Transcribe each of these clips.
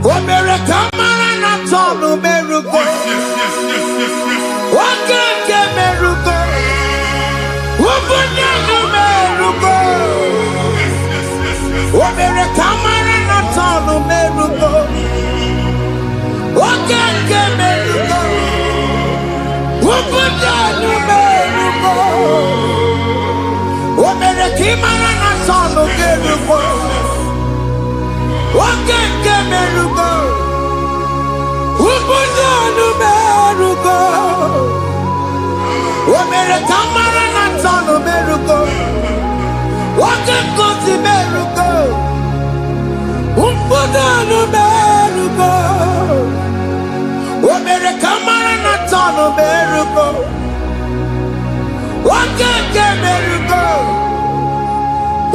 America Marana Tonu Meruko. Wakeke Meruko. Wabunanu Meruko. America Marana Tonu Meruko. Wakeke Meruko. Wabunanu Meruko. America Marana Tonu Meruko. Wakeke Meruko. Wabunanu Meruko. America Marana Tonu Meruko. Wakeke Meruko. Wabunanu Meruko. America Marana Tonu Meruko. Wakeke Meruko.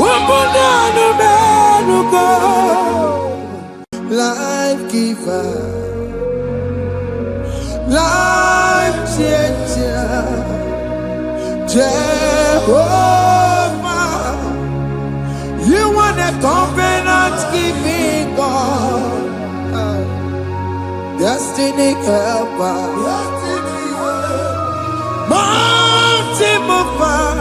Wabunanu Meruko. Life giver, life changer, Jehovah, you want a covenant keeping God, destiny helper, mountain mover,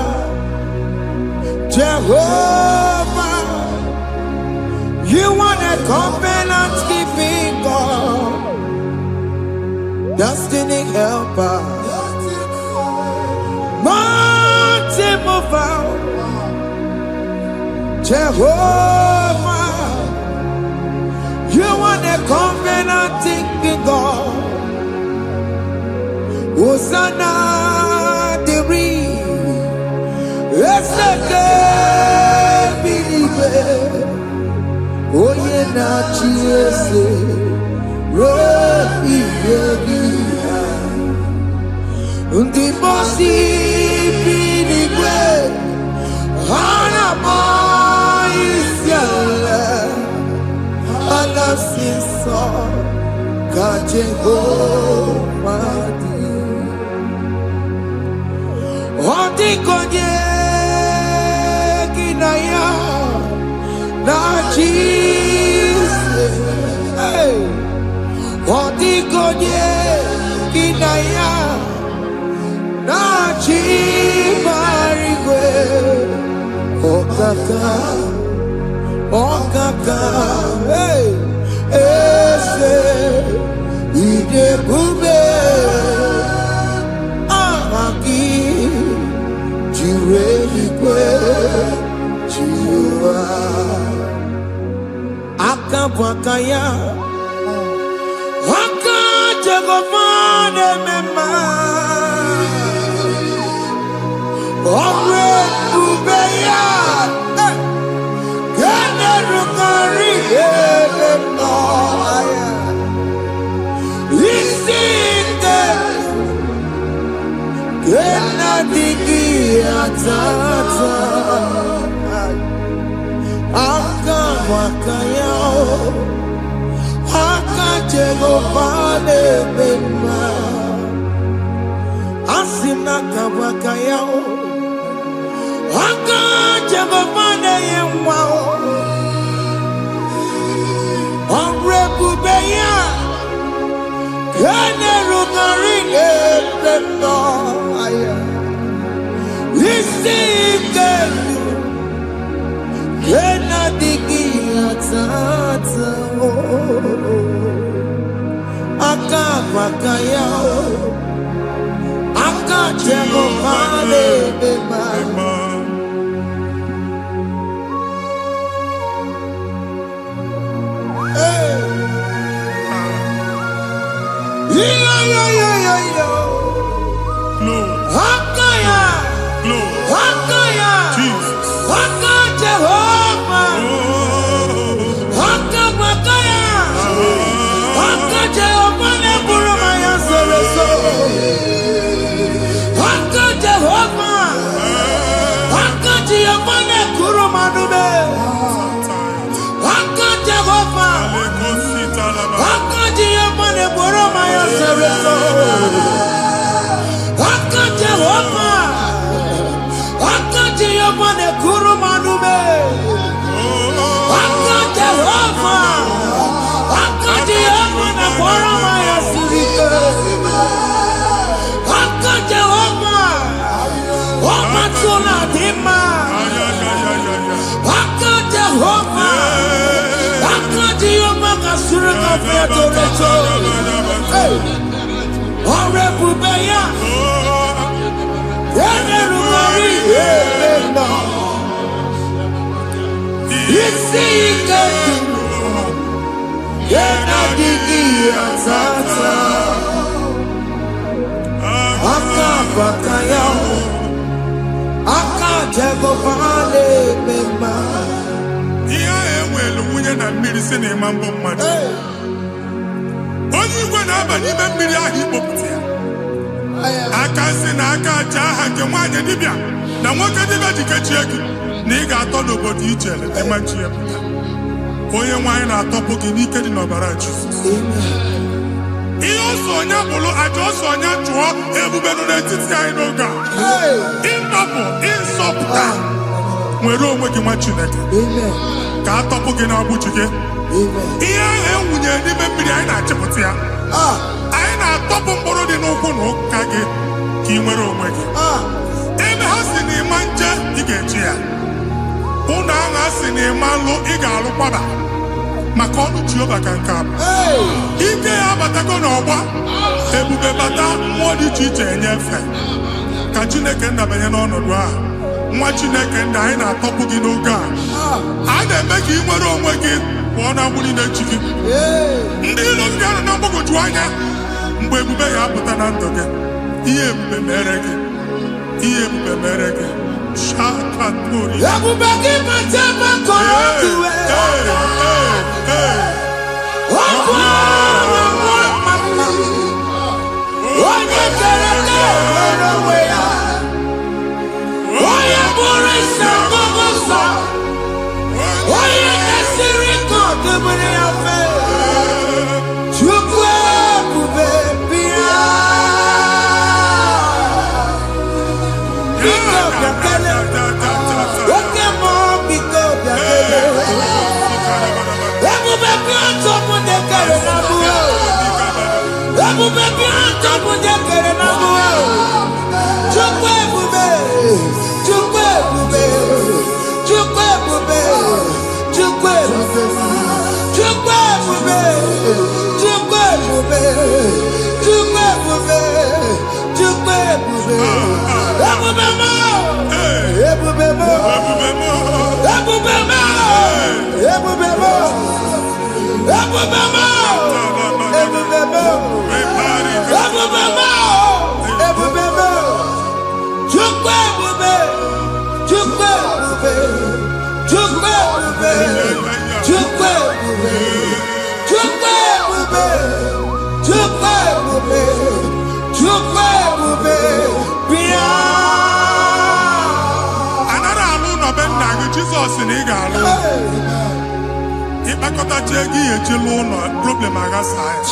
Jehovah, you want a covenant keeping God, destiny helper, mountain mover, Jehovah, you want a covenant keeping God. Hosanna diri, eseke believe. Oye na chiese, rohi yogi, undi mosi binigwe, hana moisyala, alasinso kajehomadi, ondi konye kinaya. Na Jesus, hey, Odigonye kinaya, na chibarigwe, okaka, hey, ese, idebube, amaki, jireligwe, jiwa. Akabwakaya Akajegomane mema Omre ubeya Gene rukari no aya Isinde Gena digi atata Akabwakaya Akajegomane mema Asina kabwakaya Akajegomane yemwa Onrebubeya Kene rugarine pendo aya Isike Kena digi atata Akabwakaya Akajegomane mema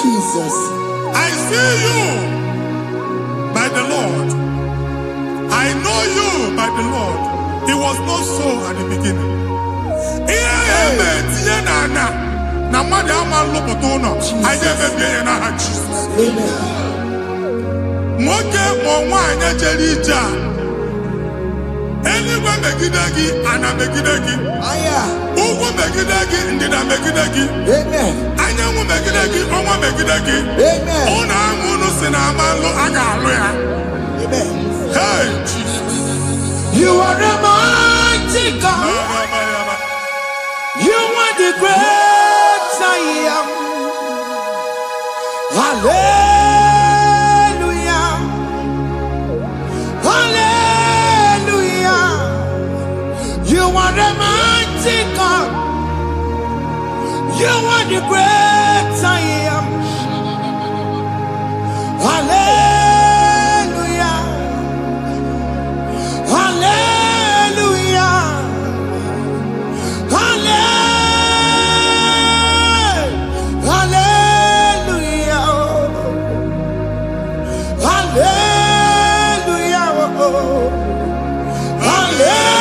Jesus. I see you by the Lord. I know you by the Lord. It was not so at the beginning. Anywhere megidagi ana megidagi. Ugu megidagi ndina megidagi. Anyanwu megidagi onwa megidagi. Ona amunu sina amalo aga alu ya. Hey Jesus. You are the mighty God. You are the great I am. Hallelujah. Hallelujah. You are the mighty God. You are the great I am. Hallelujah. Hallelujah. Hallelujah. Hallelujah.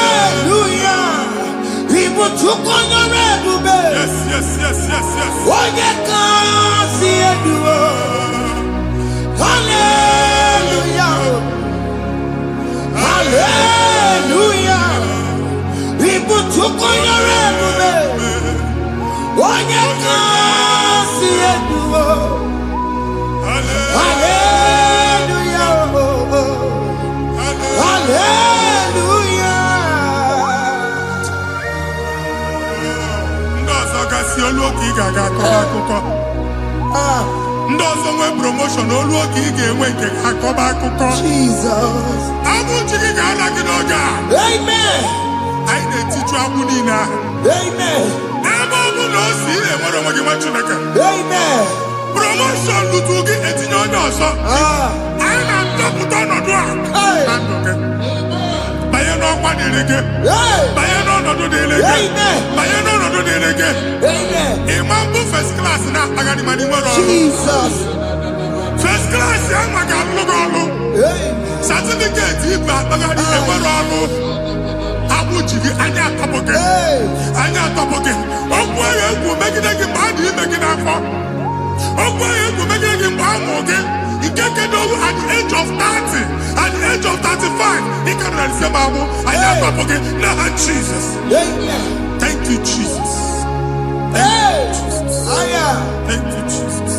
Hallelujah. People took on the red. Yes. What you can see it do. Hallelujah. Hallelujah. People took on your red. What you can Ndị ọzọ nwee promotion olu oge ị ga-enwe nke akọba akụkọ. Jesus. Abụ chi gị ga-ala gị n'oge a. Amen. Anyị na-etiju agbụ niile ahụ. Amen. Ebe ọ bụ na o si ị na-enwere onwe gị nwa Chineke. Amen. Promotion lutu gị etinye onye ọzọ. Anyị na-atọpụta ọnọdụ a na ndụ gị. Banye n'ọkwa dịrị gị. Banye n'ọnọdụ dịrị gị. Banye n'ọnọdụ dịrị gị. Ịma mbụ first class na-akpagharị ma n'ime ọrụ. Jesus. First class ya nwa ga-alụ gị ọrụ. Certificate ibe akpagharị enwere ọrụ. Agbụ ji gị anya atọpụ gị. Anya atọpụ gị. Okwu ahụ egwu megide gị mgbe a dị ime gị n'afọ. Okwu ahụ egwu megide gị mgbe a mụrụ gị. Nke kedu at the age of 30, at the age of 35, he can receive abu. I am up again. Now, Jesus. Thank you, Jesus. Thank you, Jesus. Thank you, Jesus.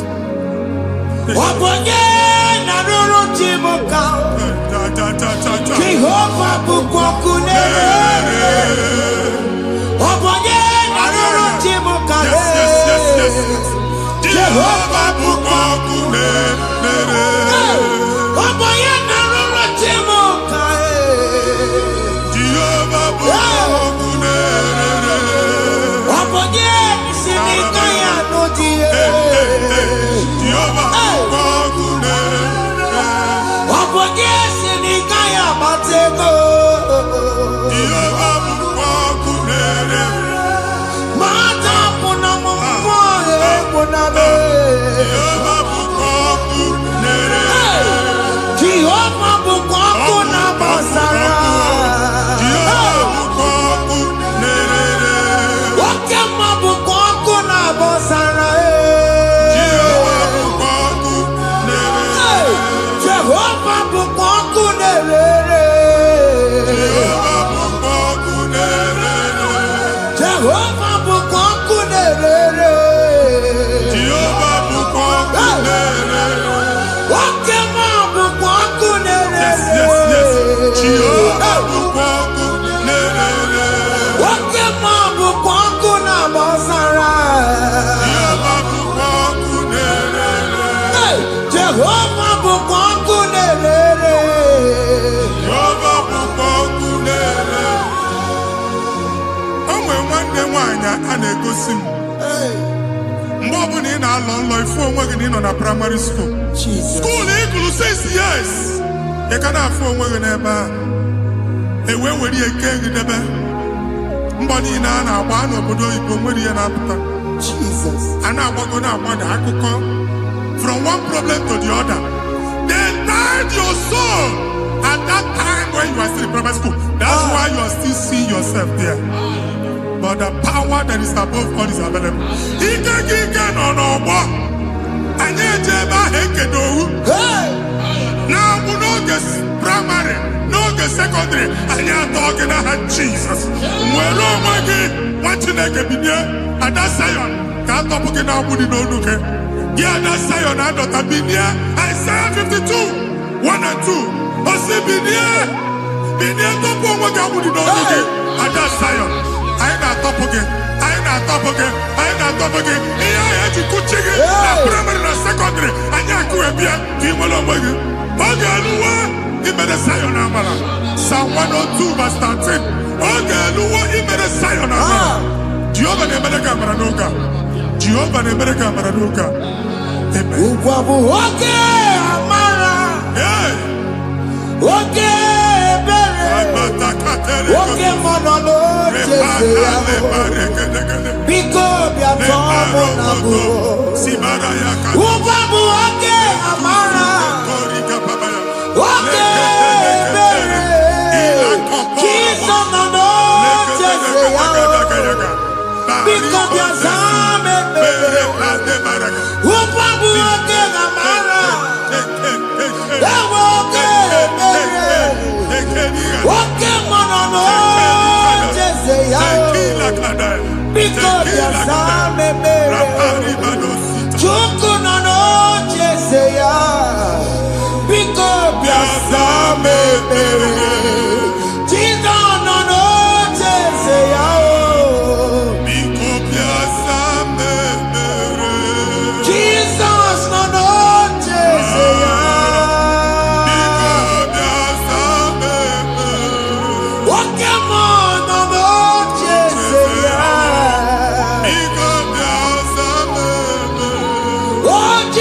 Jehovah bukokune. Jehovah bukokune. na-egosi m mgbe ọ bụla ị na-alọ nlọ ifu onwe gị na ị nọ na primary school school ị gụrụ 6 years ị ka na-afụ onwe gị n'ebe a ewee were eke gị debe mbọ niile a na-agba n'obodo oyibo nwere ihe na-apụta a na-agbago na-agbada akụkọ from one problem to the other. They tied your soul at that time when you are still in primary school. That's why you are still seeing yourself there. But the power that is above all is available. Ike no more. And yet, now we know this primary, no the secondary, and you're talking about Jesus. Well, oh my God, what you like at that Zion? Can't talk about now, we don't look at. Yeah, that's Zion, I don't have been here. Isaiah 52, 1 and 2. I say, been here, don't go what I would not look at that Zion. I ain't not top again. I ain't not top again. I ain't not top again. I had to go check it. Primary and secondary. I can't go and be a team along with you. Okay, he made a Zion Amala. Psalm 102, verse 13. Okay, he made a Zion Amala. Jehovah the American Maranuka. Jehovah the American Maranuka. Amen. Okay, Amara. Yeah. Okay. Okay, monolo, Pico, Biatomo, Nabu. Ubabu, okay, Amara. Okay, Jesus, no, Pico, Biazame, Ubabu, okay, Amara. Okay, monolo, because you saw me, Chukunono, Jesaya, because you saw me, Chinono, Jesaya, because you saw me, Jesus.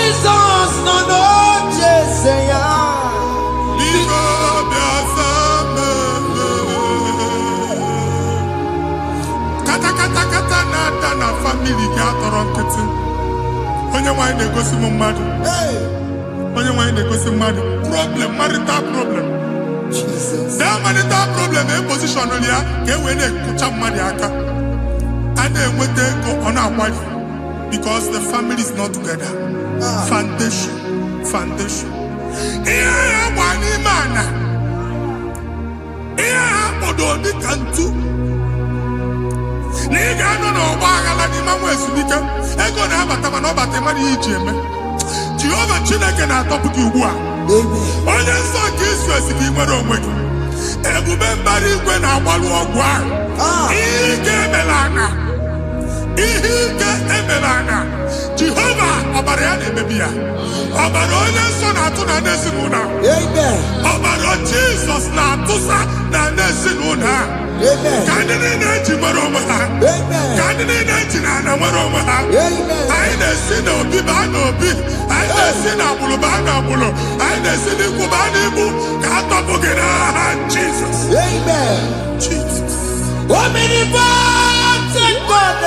Jesus no no Jeseya. Kata na family ga atọrọ nkịtị. Onye nwanyị na-egosi m mmadụ. Onye nwanyị na-egosi mmadụ. Problem, marital problem. Jesus. That marital problem in position on ya ka e wee na-ekụcha mmadụ aka. A na-enweta ego ọ na-akwari because the family is not together. Foundation. Ihe ya gba n'ime ana. Ihe ha kpọdọ dị ka ntu. Na ị ga-anọ n'ọgba aghara n'ime nwa ezumike. Ego na-abata mana ọ bata mmadụ ihe iji eme. Jehova Chineke na-atọpụ gị ugbu a. Onye nsọ nke Izrel si gị nwere onwe gị. Ebube mbara igwe na-agbalụ ọgwụ ahụ. Ihe ike emela anya. Jehova ọbara ya na-emebi ya. Ọbara onye nsọ na-atụ na n'ezinụlọ. Ọbara Jizọs na-atụsa na n'ezinụlọ. Ka ndị niile eji nwere onwe ha. Ka ndị niile eji na ana nwere onwe ha. Anyị na-esi n'obi baa n'obi. Anyị na-esi n'agbụrụ baa n'agbụrụ. Anyị na-esi n'ikwu baa n'ikwu. Ka a tọpụ gị n'aha Jizọs. Jesus. Omnipotent God.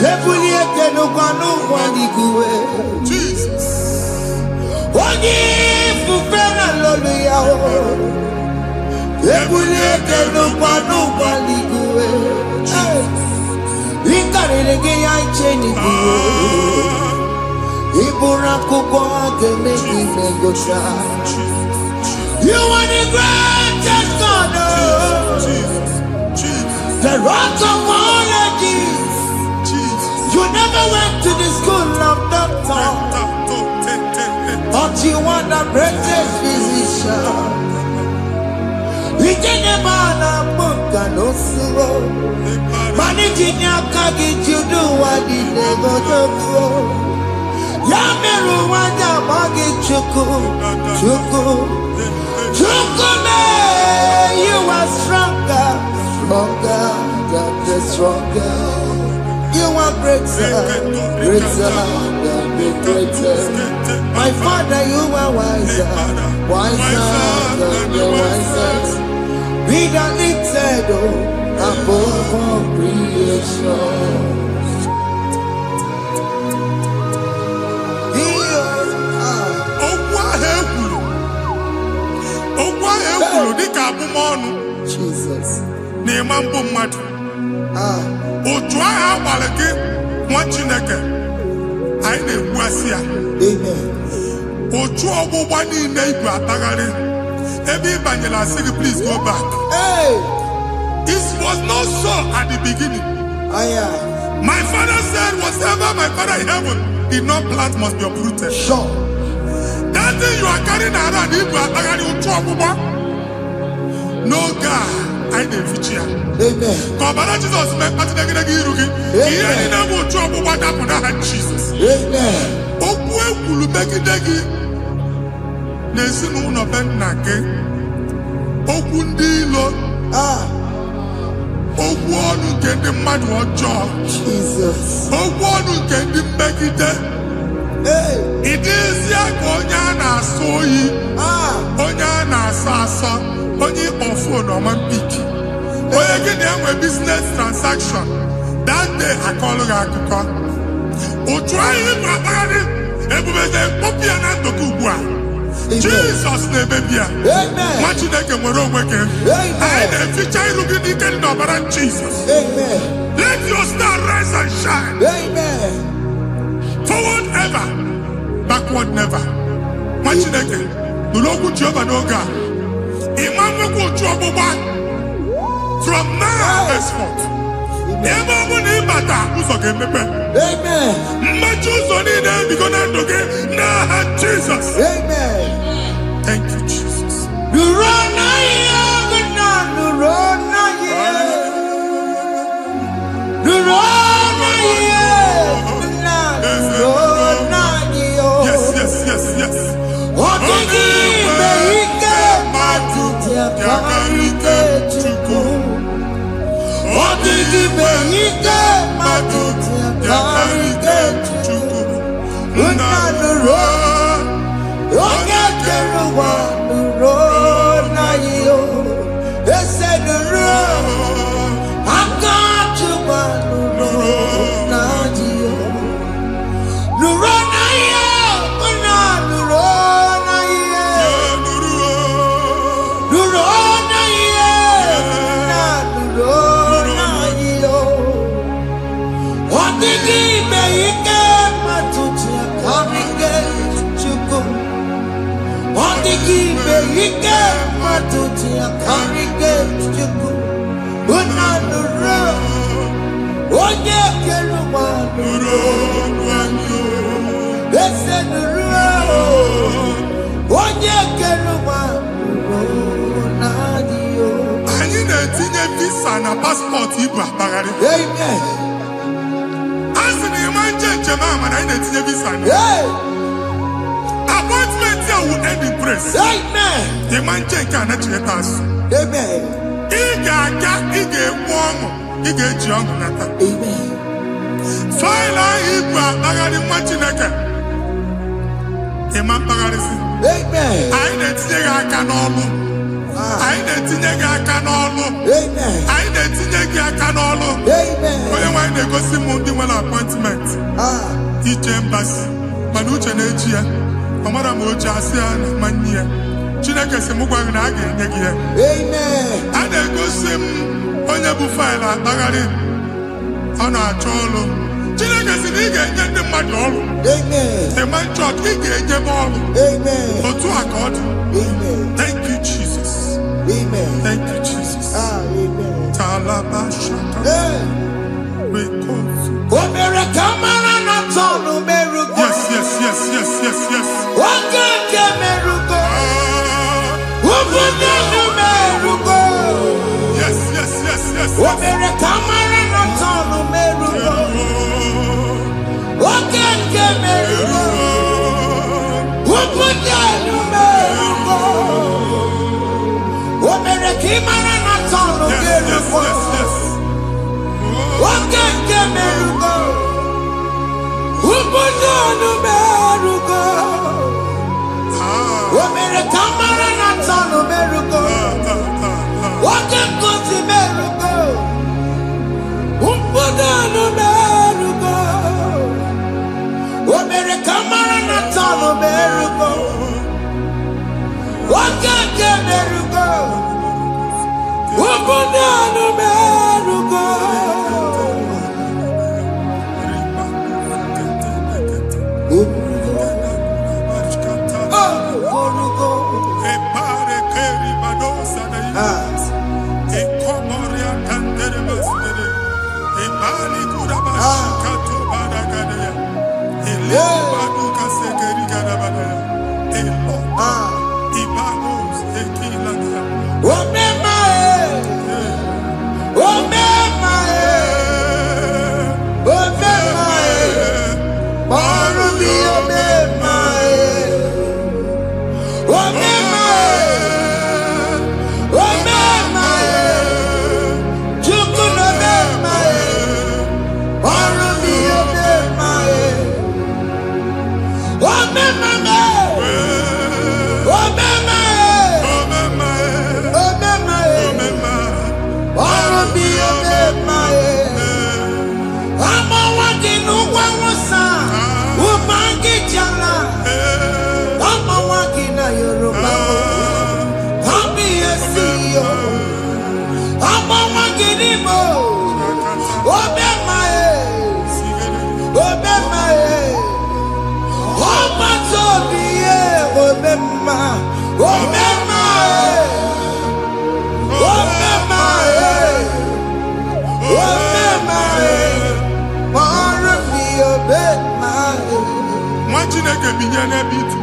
Ebulieke n'ụkwanụ nwaniguwe. Jesus. Onye ifufe na lolu ya o. Ebulieke n'ụkwanụ nwaniguwe. Ịkarịrị gị ya iche n'iguwe. Ịbụrụ akwụkwọ ga-eme gị megocha. You are the greatest God. The rock of all ages. You never went to the school of doctor, but you are the greatest physician. We didn't man a book and no slow. Managing your carriage, you do what you never do. Yameru wanda magi chuku. You are stronger, stronger. You are greater than the greatest. My Father, you are wiser than the wisest. Be the lifted above all creation. Jesus. Otu agha agbara gị nwa Chineke anyị na-egbu asị ya. Otu ọgbụgba niile igwe atagharị ebe ị banyere asị gị please go back. It was not so at the beginning. My father said whatever my father in heaven did not plant must be uprooted. Sure. That thing you are carrying around igwe atagharị otu ọgbụgba. No God. I didn't feature. Amen. Kọbara Jesus mee kpatị negidegi iru gị. Ihe niile bụ otu ọgbụgba dapụ n'aha Jesus. Amen. Okwu ekwuru megide gị n'ezinụlọ be nna gị. Okwu ndị ilo. Okwu ọnụ nke ndị mmadụ ọjọọ. Jesus. Okwu ọnụ nke ndị mmegide. Ị dịzie ka onye a na-asọ oyi. Onye a na-asọ asọ. Onye ịkpọ phone ọma mpiki. Onye gị na-enwe business transaction. That day akọlụ gị akụkọ. Otu anyị na-akpagharị ebube na-ekpọpụ ya na ndụ gị ugbu a. Jesus na-emebi ya. Nwa Chineke nwere onwe gị. Anyị na-eficha iru gị n'ike dị n'ọbara Jesus. Let your star rise and shine. Forward ever, backward never. Nwa Chineke nụrụ okwu Jehova n'oge a. From now henceforth, ebe ọ bụ na ịbata ụzọ ga-emepe. Mmachi ụzọ niile ebigo na ndụ gị n'aha Jizọs. Thank you, Jesus. Yes. Ike matuti akarike chuku. Unanuro. Onye keluwa nuro. Ese nuro. Onye keluwa nuro nadio. Anyị na-etinye visa na passport ibu akpagharị. Amen. Asị na ịma njem ama na anyị na-etinye visa na. Appointment ya will end in praise. Amen. Ịma nke a na-echeta azụ. Amen. Ị ga-aga, ị ga-ekwu ọṅụ, ị ga-eji ọṅụ nata. Amen. Faịlụ ahụ ibu akpagharị nwa Chineke. Ịma mkpagharịsị. Amen. Anyị na-etinye gị aka n'ọlụ. Anyị na-etinye gị aka n'ọlụ. Amen. Anyị na-etinye gị aka n'ọlụ. Amen. Onye nwe anyị na-egosi m ndị nwere appointment. Ije mbasi. Mana uche na-eji ya. Ọ mara ma o ji asị ya na mmanyi ya. Chineke sị m gwa gị na a ga-enye gị ya. Amen. A na-egosi m onye bụ faịlụ akpagharị. Ọ na-achọ ọlụ. Chineke sị na ị ga-enye ndị mmadụ ọrụ. Amen. The man chọt ị ga-enye m ọrụ. Amen. Otu a ka ọ dị. Amen. Thank you, Jesus. Amen. Thank you, Jesus. Amen. Talaba shaka. Rekozu. Omere kamara na tonu merugo. Yes, yes, yes, yes, yes, yes. Okeke merugo. Obude nu merugo. Yes, yes, yes, yes. Omere kamara na tonu merugo. Okeke merugo. Obude nu merugo. Omere kamara na tonu merugo. Okeke merugo. Obude nu merugo. Omere kamara na tonu merugo. Okeke merugo. Obude nu merugo. Omere kamara na tonu merugo. Okeke merugo. Obude nu merugo. Chineke binye n'ebe itu.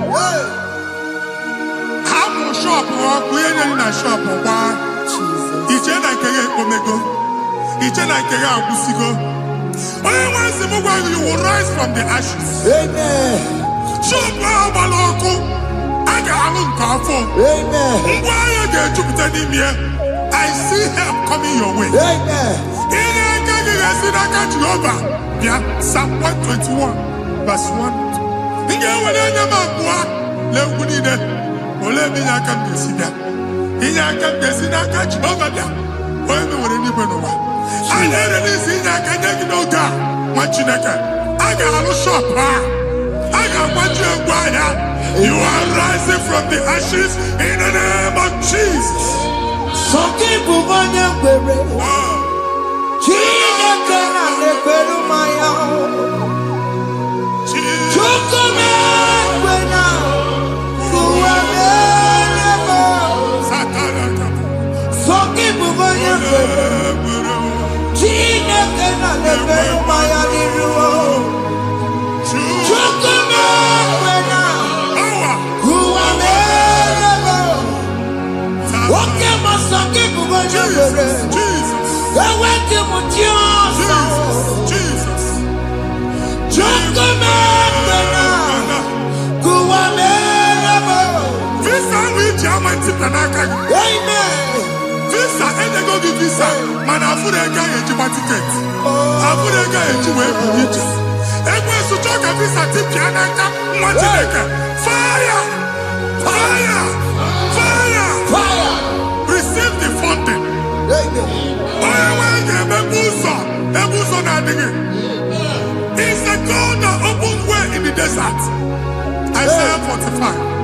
Hapụ shọpụ ọkụ ihe nyere na shọpụ gbaa. Iche na nke ya ekpomego. Iche na nke ya agwụsigo. Onye nwe nsị m gwa you will rise from the ashes. Amen. Shọpụ ahụ gbara ọkụ. A ga-alụ nke afọ. Amen. Ngwa ahịa ga-ejupụta n'ime ya. I see help coming your way. Amen. Ihe aka gị ga-esi n'aka Jehova bịa. Psalm 121 verse 1. Nga nwere anya m abụọ na-egwu niile ole ebe inye aka m ga-esi bịa inye aka m ga-esi n'aka Jehova bịa onye m nwere n'igwe n'ụwa anya erere isi inye aka nye gị n'oge a nwa Chineke a ga-alụ shọpụ a ga-agbaji egwu ahịa. You are rising from the ashes in the name of Jesus. Sọkị bụ onye kwere Chineke na-ekwere mmanya Chukwu na-ekwe na ụwa mere Visa, and they go give visa. Man, I put a guy in my ticket. I put a guy in my ticket. And when you talk a visa, tip Yanaka, fire! Fire! Fire! Fire! Receive the funding. It's the God that opens way in the desert. Isaiah 45.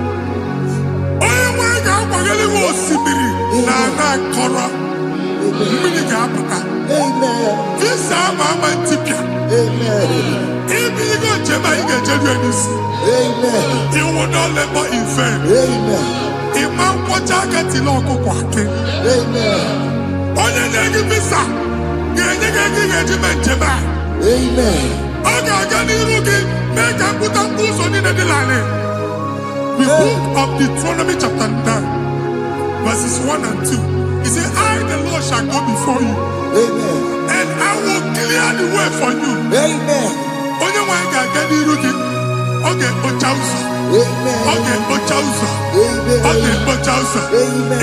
This time I'm a tipia. If you go to Jamaica, you will not labor in vain. Imam Wataka Tiloko Kwake. Only negative visa. Amen. Make a put a boost on in the line. The book of Deuteronomy chapter 9, verses 1 and 2. He said, I, the Lord, shall go before you. Amen. And I will clear the way for you. Amen. Only one can get the root. Okay, Ochausa. Amen. Okay, Ochausa. Amen. Okay, Ochausa. Amen.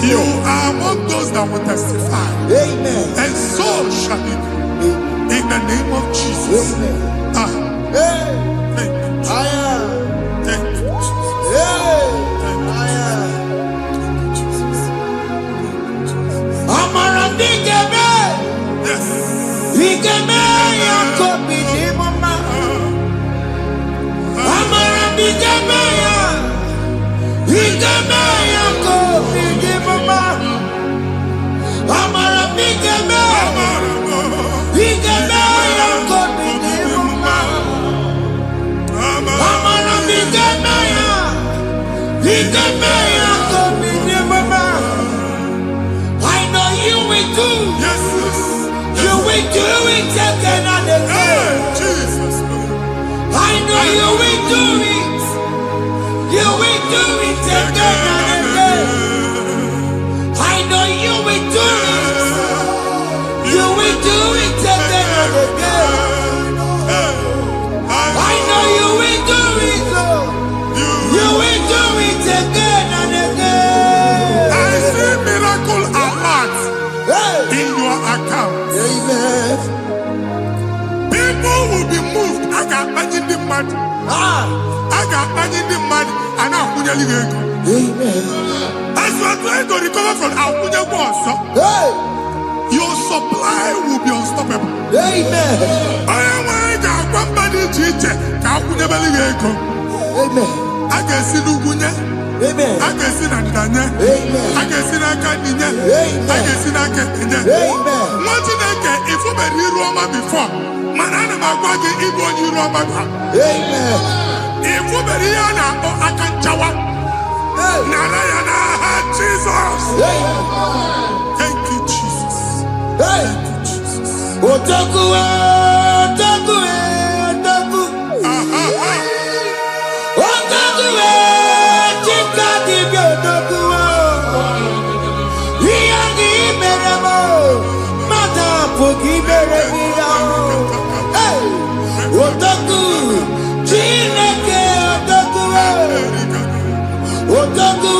You are among those that will testify. Amen. And so shall it be. In the name of Jesus. Amen. Thank you. Thank you, Jesus. I know you will do. Yes, You will do it again and again. Jesus. I know you will do it. You will do it again and again. I know you will do it. You will do it again and again. I know you will do it, Lord. You will do it again and again. I see miracle alert in your account. Amen. People will be moved. I can imagine the mad. I can imagine the mad. And I'm going to Amen. as you are trying to recover from Abuja Boss, your supply will be unstoppable. Amen. I am Amen. I can see Lugunya. Amen. I can see Nadanya. Amen. I can see Nakaninya. Amen. I can see Nakaninya. Amen. If you were here Roma before, Manana Magwagi, Ibo, you Roma. Amen. If you were here now, I can Jawa. Narayana, Jesus. Thank you, Jesus. Thank you, Jesus. Otaku, Otaku, Otaku. Otaku, Chika, Otaku. We are the Meramo. Madam, forgive me. Hey, Otaku, Chineke, Otaku. Otaku,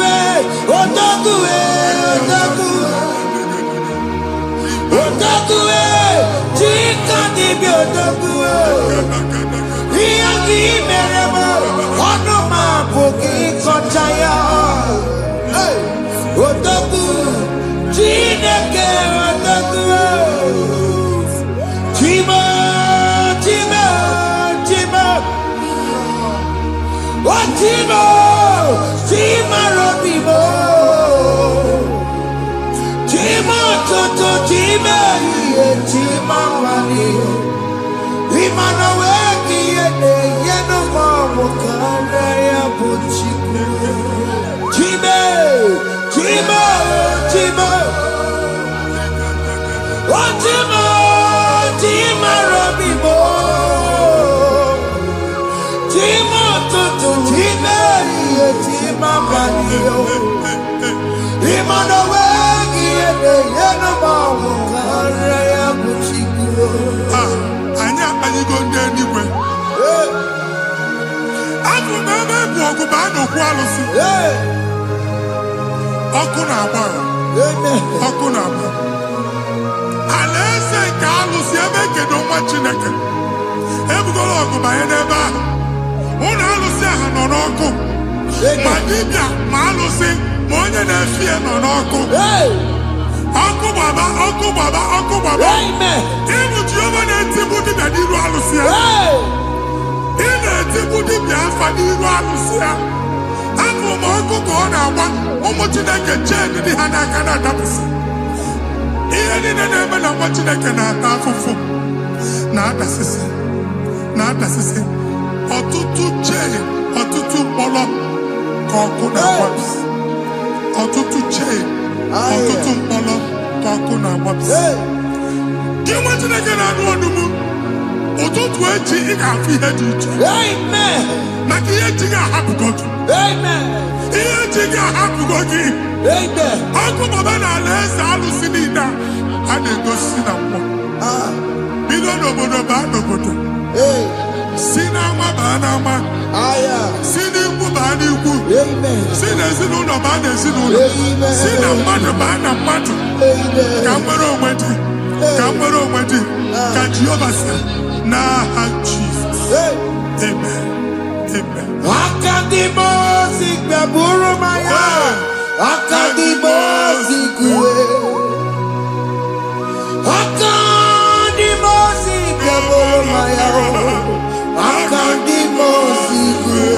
Otaku, Otaku. Otaku, Chika, Otaku. Iyagi meremo, onoma poki kochaya. Otaku, Chineke, Otaku. Chima, Chima, Chima. Oh, Chima, Chima, Robimo. Chima, Toto, Chima, Chima, Wani. Imanaweki, Yeno, Mawakana, Yabuchiku. Chima, Chima, Chima. Oh, ligo ndị eluigwe. Abụ m ebe bụ ọgụ bụ anọkwu alụsị. Ọkụ na-agba. Ọkụ na-agba. Alaeze nke alụsị ebe kedu nwa Chineke. Ebugoro ọgụ banye n'ebe ahụ. Ụlọ alụsị ahụ nọ n'ọkụ. Ma dibịa ma alụsị ma onye na-efi ya nọ n'ọkụ. Ọkụ gbaba, ọkụ gbaba, ọkụ gbaba. Ịbụ Jehova na-etigbu dibịa n'iru alụsị ya. Ị na-etigbu dibịa afa n'iru alụsị ya. Abụ m ọkụ ka ọ na-agba ụmụ Chineke chee dị ha n'aka na-adapụsị. Ihe niile na-eme na nwa Chineke na-ata afụfụ na-adasịsị na-adasịsị. Ọtụtụ chee, ọtụtụ mkpọrọ ka ọkụ na-agbapụsị. Ọtụtụ chee, ọtụtụ mkpọrọ ka ọkụ na-agbapụsị. Gị nwa Chineke na-anụ ọdụm, ụtụtụ echi ị ga-afụ ihe dị iche. Maka ihe echi ga-ahapụgo gị. Ihe echi ga-ahapụgo gị. Ọkụ baba na alaeze alụsị niile a na-egosi na mmụọ. Bido n'obodo baa n'obodo. Si n'ama baa n'ama. Si n'ikwu baa n'ikwu. Si n'ezinụlọ baa n'ezinụlọ. Si na mmadụ baa na mmadụ. Ka nwere onwe dị. Ka nwere onwe dị. Ka Jehova sị n'aha Jizọs. Amen. Amen. Akadimosi gbẹ̀bùrú maya. Akadimosi kúwe. Akadimosi gbẹ̀bùrú maya. Akadimosi kúwe.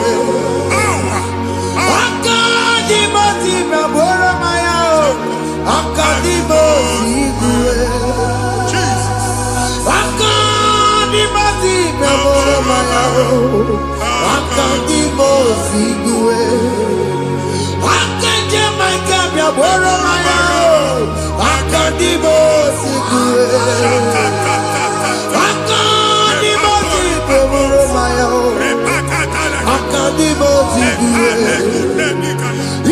Akadimosi gbẹ̀bùrú maya. Akadimosi kúwe. Akadimosi gbẹ̀bùrú maya. Akadimosi kúwe. Akadimosi kúwe. Akadimosi gbẹ̀bùrú maya. Akadimosi kúwe.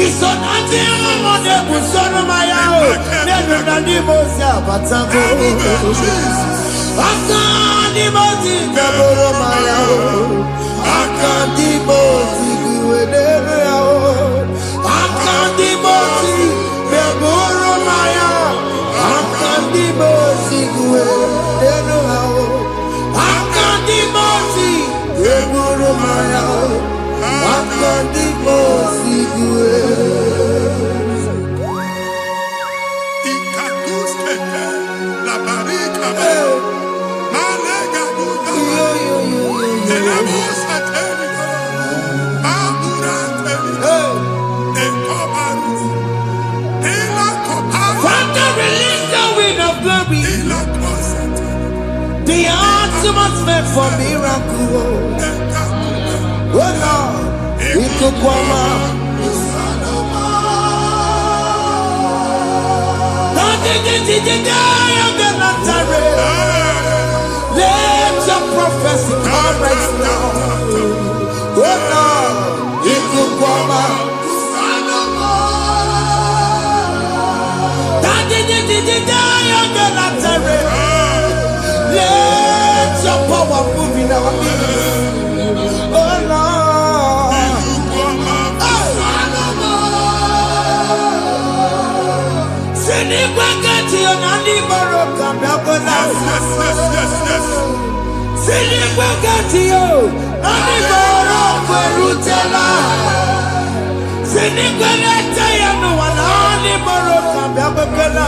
Ìsọ̀nàtì ọmọdé kù sọ́nù maya o. Nínú Akadimosi àbátágó. Akadimosi gbẹ̀bùrú maya o. Akadimosi kúwe nínú ya o. Akadimosi gbẹ̀bùrú maya. Akadimosi kúwe nínú ya o. Akadimosi gbẹ̀bùrú maya o. Akadimosi kúwe. The ultimate meant for miracle. Oh Lord, it could come out. Let your prophecy come right now. Oh Lord, it could come out. Let your power move in our midst. Oh Lord. Sinikwakati onani baroka biakola. Sinikwakati yo nani baroka rutela. Sinikwakati ya no wanani baroka biakola.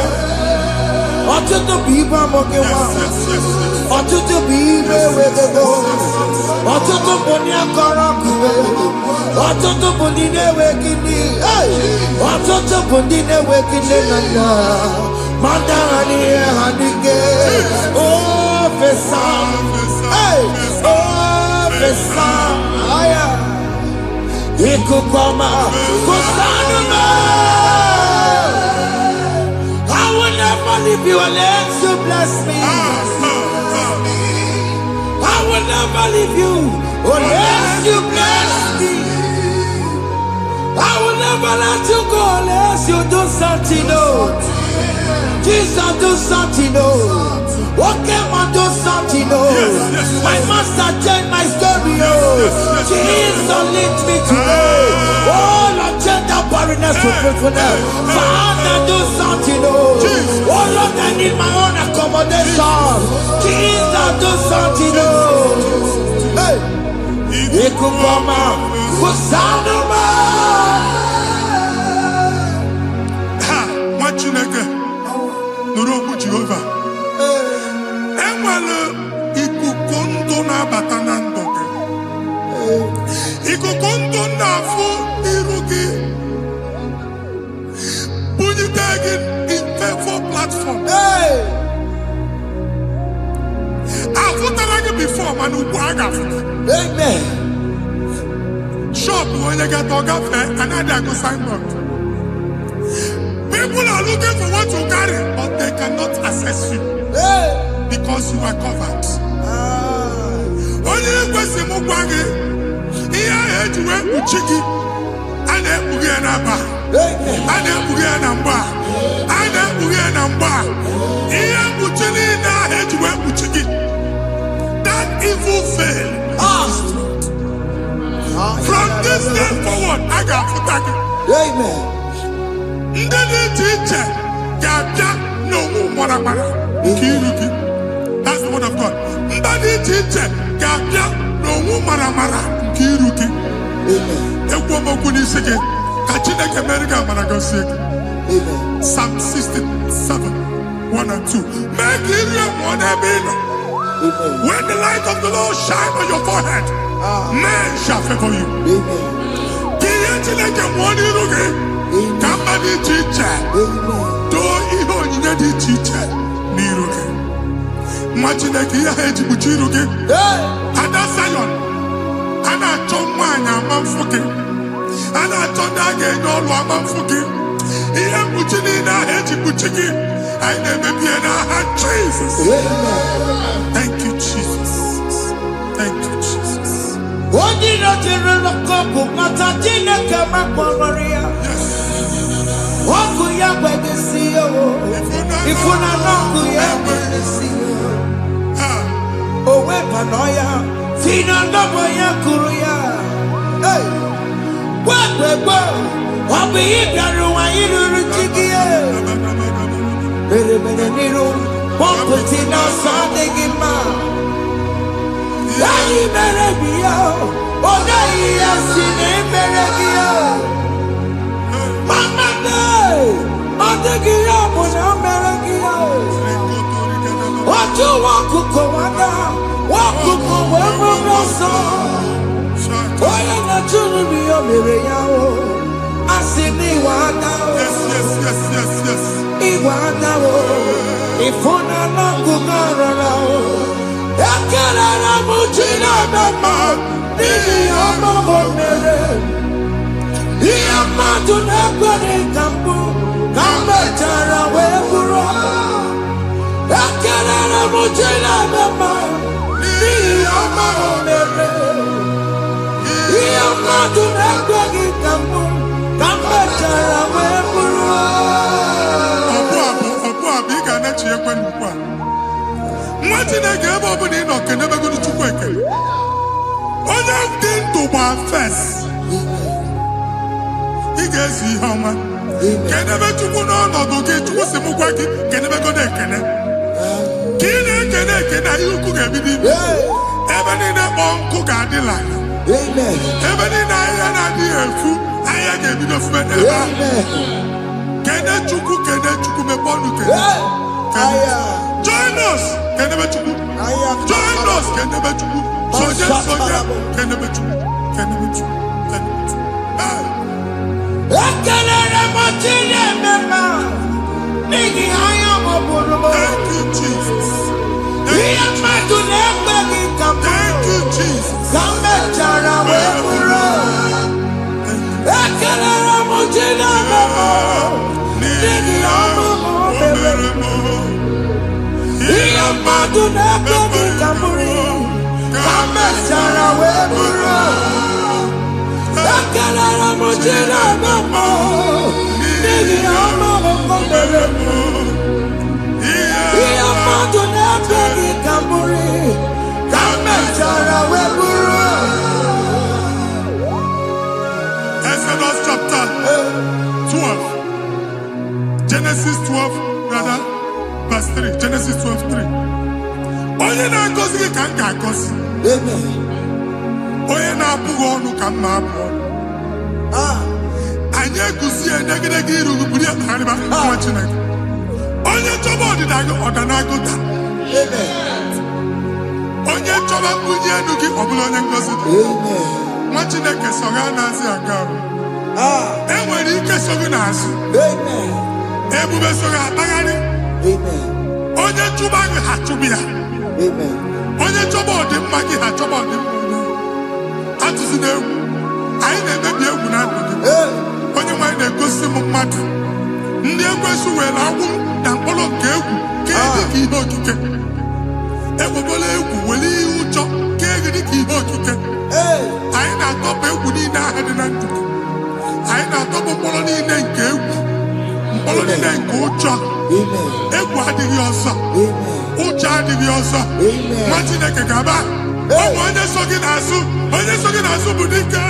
Ọtụtụ bụ ibe amụghị nwa. Ọtụtụ bụ ibe ewegego. Ọtụtụ bụ ndị akọrọ akụwe. Ọtụtụ bụ ndị na-enweghị nne. Ọtụtụ bụ ndị na-enweghị nne na nna. Ma ndị agha n'ihe ha n'ike. O fesa. O fesa. Ikuku ọma. Kụsanụ m. I will never leave you unless you bless me. I will never leave you unless you bless me. I will never let you go unless you do something, no. Jesus, do something, no. Okay, man, do something, my master changed my story, Jesus lift me today. Oh, Lord, change that barrenness to fruitfulness. Father, do something, oh Lord, I need my own accommodation. Jesus, do something, hey. Ikukoma, kusanuma. Ha, machineke, nuroku Jehovah. Enwale ikukondo na batana ndoke. Ikukondo na fu irugi. Bunyitegi info platform. Hey. Afutalagi before manu waga. Amen. Shop when you get to cafe and I go sign up. People are looking for what you carry, but they cannot access you because you are covered. Only question mugwagi, iya ejuwe uchiki, ane uge namba, ane uge namba, ane uge namba, iya uchini na ejuwe uchiki. That evil fail. From this day forward, I got to thank you. Amen. That's the word of God. Amen. Psalm 67, 1 and 2. Make it one when the light of the Lord shine on your forehead, men shall favor you. Jesus. Thank you, Jesus. Thank you, Jesus. Join us. ka m ga-agọzi. Onye na-abụghị ọnụ ka m na-abụ ọnụ. Anyị eguzie negedege iru buru ya kparịba nwa Chineke. Onye chọba ọdịda gị ọdanagụta. Onye chọba mbunye elu gị ọ bụla onye ngọzi dị. Nwa Chineke so ga na-azị aga ahụ. Enwere ike so gị n'azụ. Ebube so gị akpagharị. Onye chụba gị ha chụbụ ya. Onye chọba ọdịmma gị ha chọba ọdịmma onye. Atụzi n'egwu. Anyị na-emebi egwu na ndụ gị. Onye nwanyị na-egosi m mmadụ. Ndị ekwensu were agwụ na mkpụrụ nke egwu ka dị ka ihe okike. Ekwebola egwu were ihe ụjọ ka dị ka ihe okike. Anyị na-atọpụ egwu niile ahụ dị na ndụ gị. Anyị na-atọpụ mkpụrụ niile nke egwu. Mkpụrụ niile nke ụjọ. Egwu adịghị ọzọ. Ụjọ adịghị ọzọ. Nwa Chineke ga-aba. Ọ bụ onye so gị n'azụ. Onye so gị n'azụ bụ dike.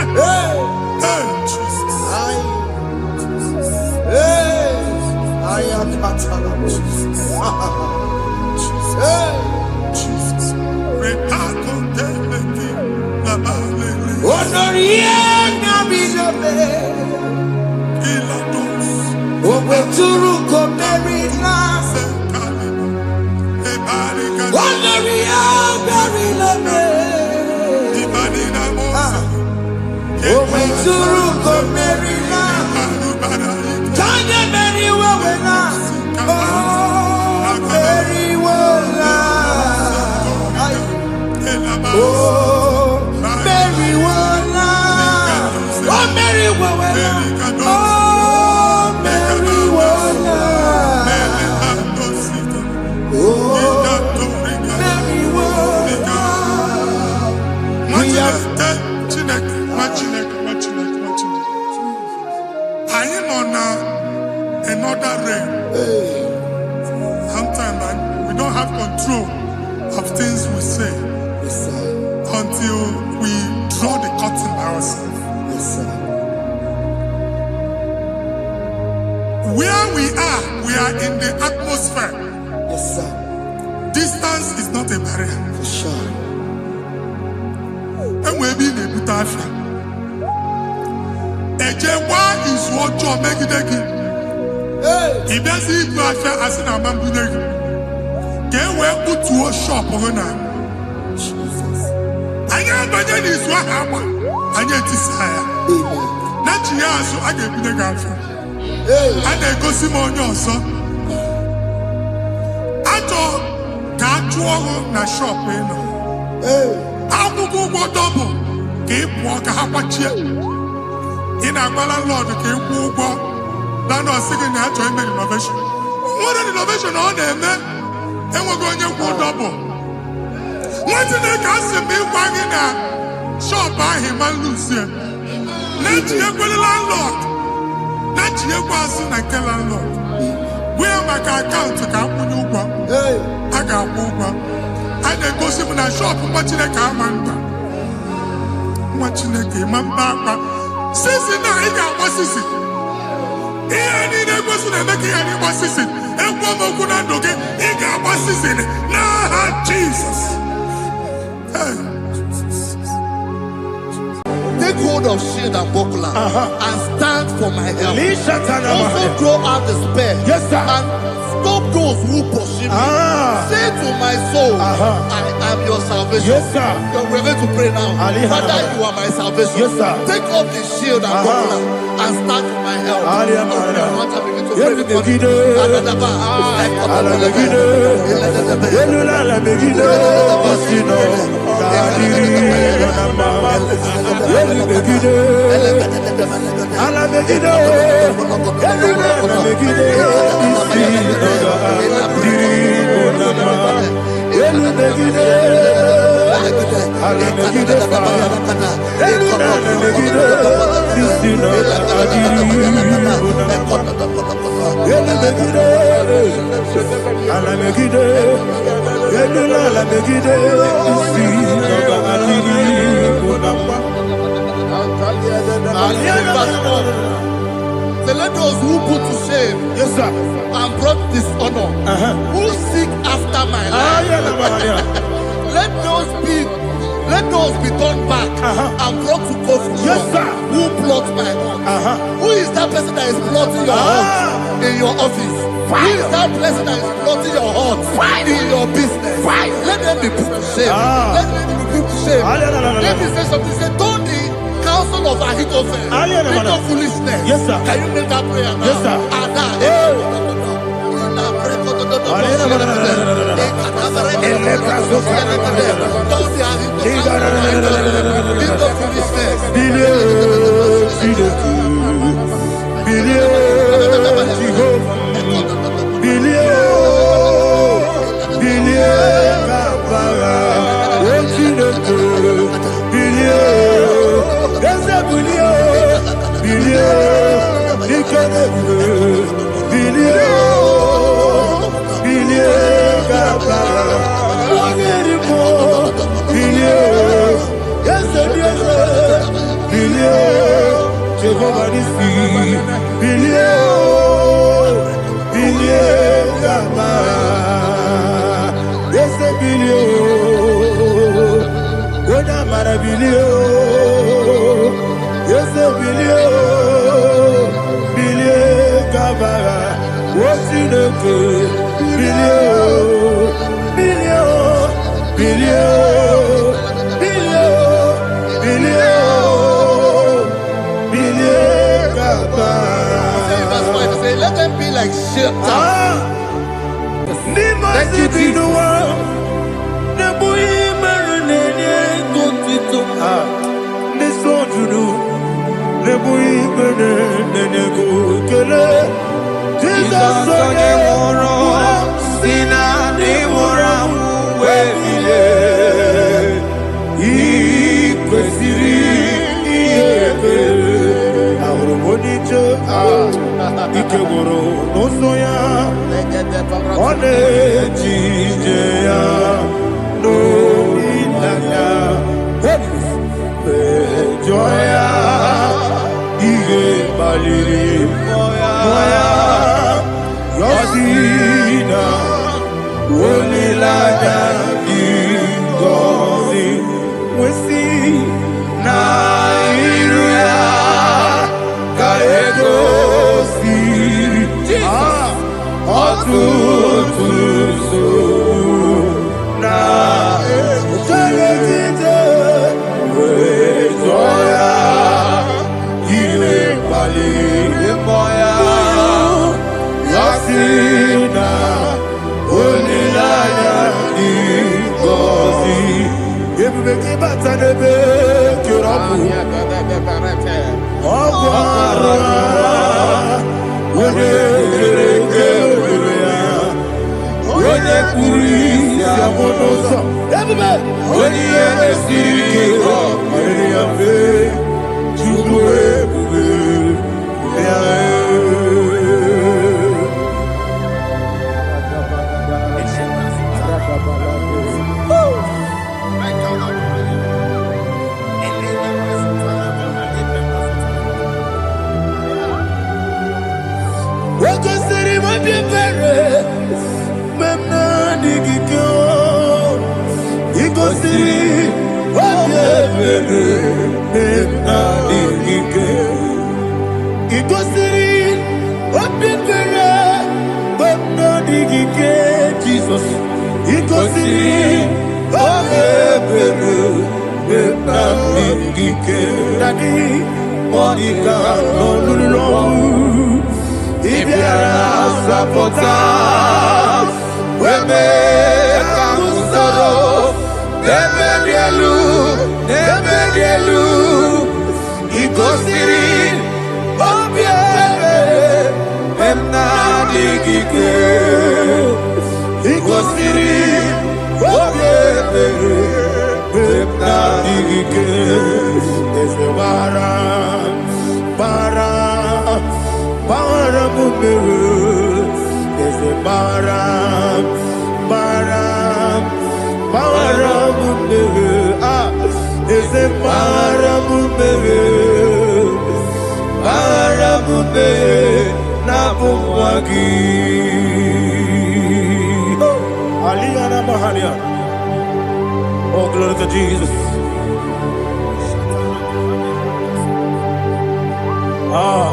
I am another realm. Sometimes we don't have control of things we say until we draw the curtain by ourselves. Where we are in the atmosphere. Distance is not a barrier. For sure. And we'll be in a butafia. Ejewa is what you make it again. If there's a butafia as in a man, get where put to a shop or not. I am is what happened. I get desire. Not you, so I get the girlfriend. And they go Simon also. Na shop akwụkwọ double ka ị pụọ ka ha kwachie ị na-agbala Lord ka ị kwụọ ụgwọ na ọsị gị na achọ ime renovation nwere renovation ọ na-eme enweghị onye kwụọ double nwetị na-eke asị m ịgwa gị na shop ahụ ma luzie na-etinyekwele landlord na-etinyekwa azụ na nke landlord bụ ya maka akaụntụ ka akwụnye ụgwọ a ga-akwụ ụgwọ a na-egosi m na shọpụ nwa Chineke ama nta nwa Chineke ma mba akwa sisi na ị ga-agba sisi ihe niile egosi na-eme ka ihe n'ịgba sisi ekwu m okwu na ndụ gị ị ga-agba sisi n'aha Jizọs. Take hold of shield and buckler and stand for my help. Also throw out despair and stop those who pursue me. Say to my soul, I am your salvation. We're going to pray now. Father, you are my salvation. Take off the shield and buckler and stand for my help. Let those who put to shame and brought dishonor, who seek after my life, Let those be turned back and brought to confusion. Yes, sir. Who plots my heart? Who is that person that is plotting your heart in your office? Who is that person that is plotting your heart in your business? Let them be put to shame. Let them be put to shame. Let me say something. Say, don't the counsel of Ahithophel think of foolishness. Yes, sir. Can you make that prayer now? Yes, sir. Let them be like shelter. Thank you, Jesus. Oh, glory to Jesus. Ah.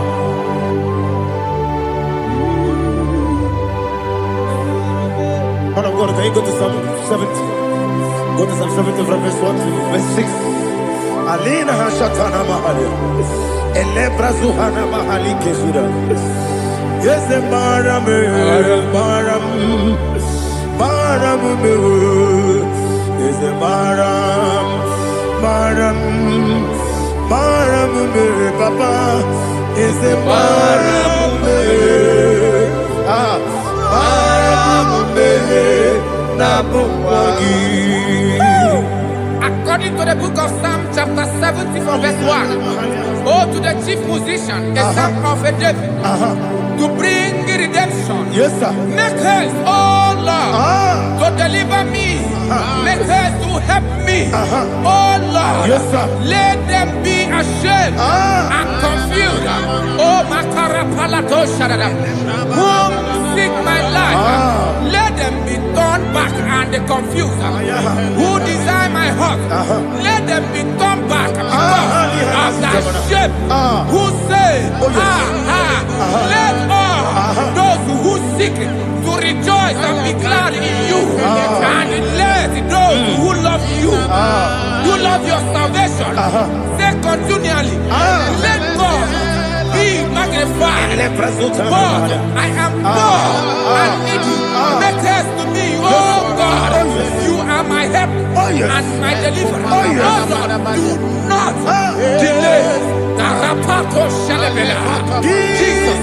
Man of God, can you go to Psalm 70? Go to Psalm 70 from verse 1 to verse 6. Alina Hashatana Mahalia. Elebra Zuhana Mahali Kesuda. Yes, the Maram, Maram, Maram, yes, the Maram, Maram, Maram, Papa, is the Maram, According to the book of Psalm chapter 70 from verse 1, oh, to the chief musician, a psalm of a David, to bring redemption. yes, sir. Make haste, oh Lord, to deliver me. Make haste to help me. Oh Lord, Yes, sir. let them be ashamed and confused. Oh Makarapalato Shadada, whom seek my life, let them be turned back and confused. Who desire my heart, let them be turned back because of that shame. Who say, let all those who seek to rejoice and be glad in you, and let those who love you, who love your salvation, say continually, let God be magnified. God, I am poor and needy. Make haste to me, oh God. You are my help and my deliverer. Oh Lord, do not delay. Tarapato Shalabela. Jesus.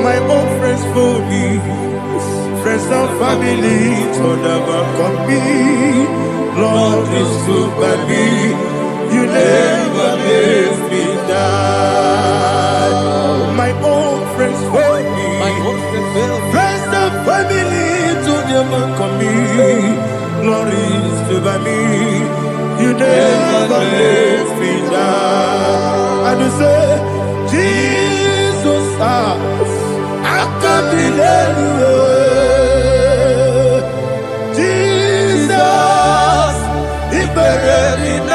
My own friends for me, friends and family to never come me. Lord is good by me, you never let me die. My own friends for me, friends and family to never come me. Lord is good by me, you never let me die. And you say, Jesus, I can't believe you. Jesus, he buried in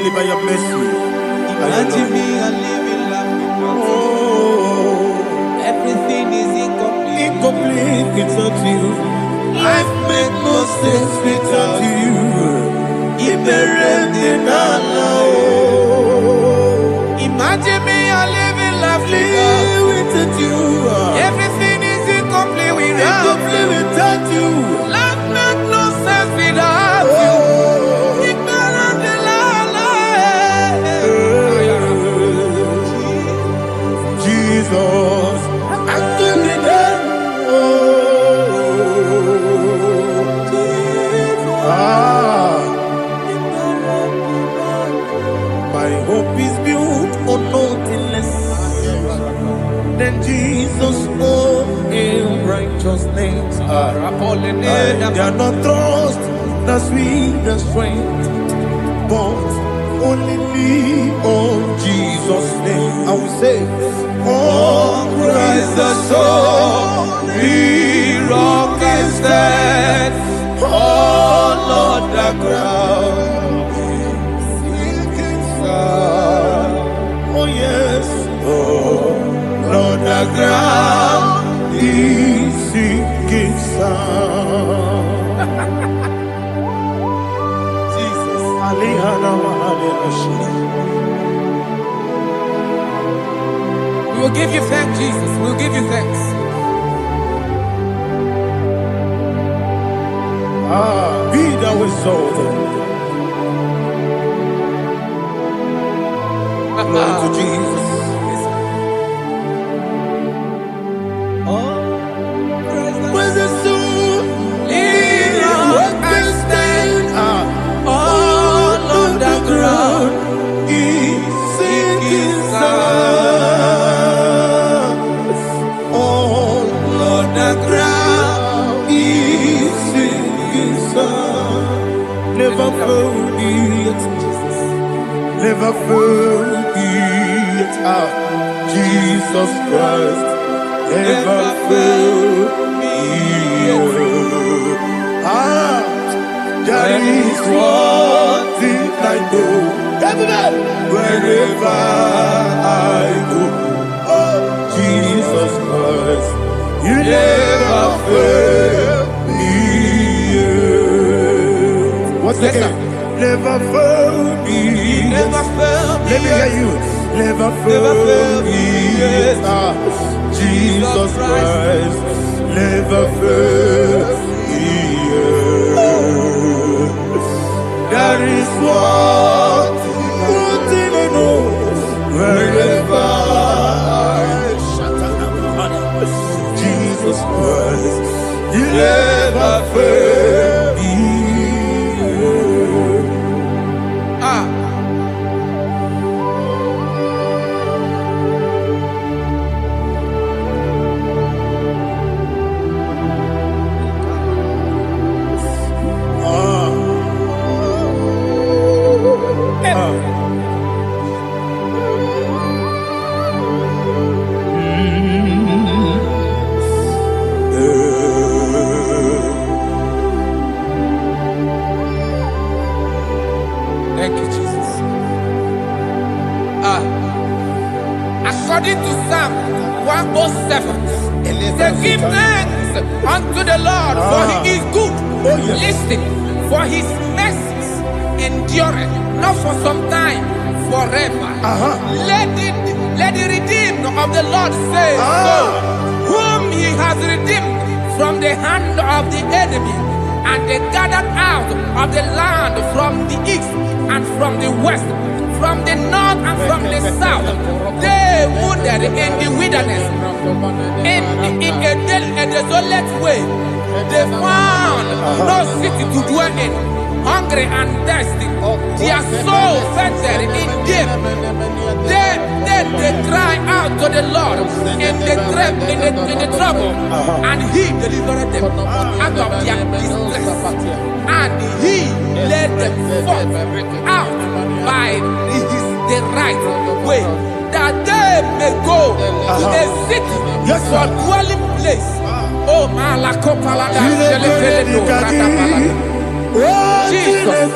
only by your mercy. Imagine me and living life without you. Oh, Everything is incomplete. incomplete without you. Life makes no sense without you. Imagine me and living life without you. Everything is incomplete without you. Life makes no sense without you. Ignorant in Jesus, I'm doing it. My hope is built on nothing less than Jesus' own in righteousness. I cannot trust the sweetest strength, but only lean on Jesus' name. I will say, On Christ the solid rock is set. Oh Lord, the ground is sinking sun. oh yes, oh Lord, the ground is sinking sound. Jesus. We will give you thanks, Jesus. We will give you thanks. Be thou exalted. Glory to Jesus. Where's the soul? What can stand? All on the ground is sinking sound. All on the ground. is sinking sound. Never forget, never forget, Jesus Christ. Never forget. There is one thing I know. Everybody, wherever I go, oh Jesus Christ, you never fail me. What's the name? Never fail me. Never fail me. Let me hear you. Never fail me. Jesus Christ, never fail me. There is one thing I know. Wherever Jesus Christ, you never fail me. Thank you, Jesus. According to Psalm 107, they give thanks unto the Lord, for he is good. Listen, for his mercies endureth not for some time, forever. Let the redeemed of the Lord say so, whom he has redeemed from the hand of the enemy, and they gathered out of the land from the east and from the west, from the north and from the south. They wandered in the wilderness, in a desolate way. They found no city to dwell in, hungry and thirsty. Their soul fainted in deep. Then they cry out to the Lord in the trouble, and he delivered them out of their distress, and he led them forth out by the right way, that they may go to a city for dwelling place. Oh, Malakopalada, Jesus.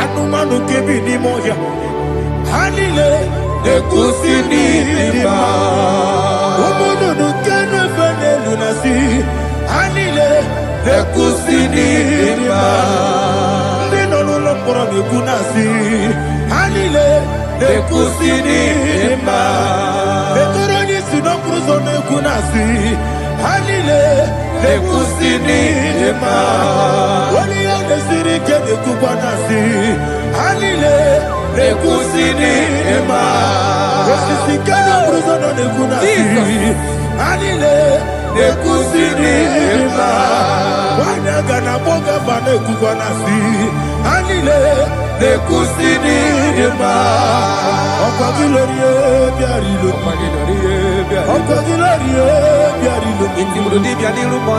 Anumanu kebi ni moya. Hanile ekusi ni lima. Omono no kene fene lunasi. Hanile ekusi ni lima. Ndino no pora ni kunasi. Hanile ekusi ni lima. Betoro ni sino kruzo ni kunasi. Hanile ekusi ni lima. Wali ane siri kene kupanasi. Hanile ekusi ni lima. Wesisi kene kruzo ni kunasi. Hanile ekusi ni lima. Wanaga na boga bane kupanasi. Hanile ekusi ni lima. Ọkwa gilorie biarilo. Ọkwa gilorie biarilo.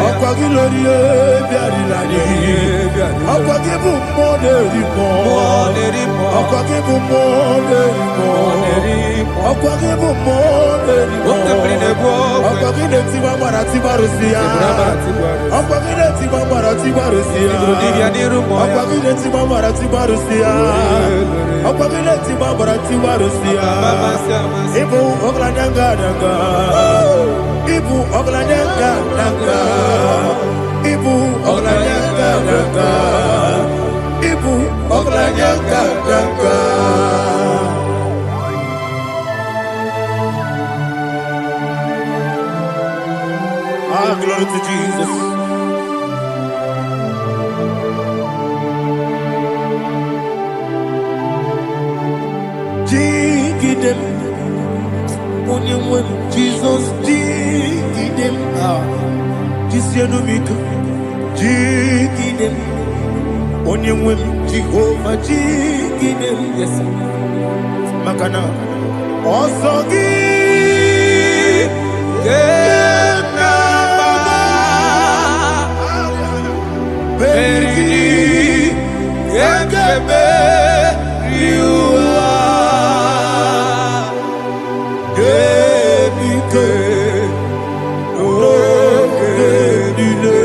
Ọkwa gilorie biarilani. Ọkwa gibu monerimo. Ọkwa gibu monerimo. Ọkwa gibu monerimo. Ọkwa gile tiwa mara tiwa rosia. Ọkwa gile tiwa mara tiwa rosia. Ọkwa gile tiwa mara tiwa rosia. Ọkwa gile tiwa mara tiwa rosia. Ibu oglanyanga danga. Ibu oglanyanga danga. Ibu oglanyanga danga. Ibu oglanyanga danga. Ah, glory to Jesus. Jigidem, onye Jesus, jigidem, jisienumika, jigidem, onye Jehovah, jigidem, yes, makana, osogi, Berigi, Yakebe, Riua, Gebike, Nogedile,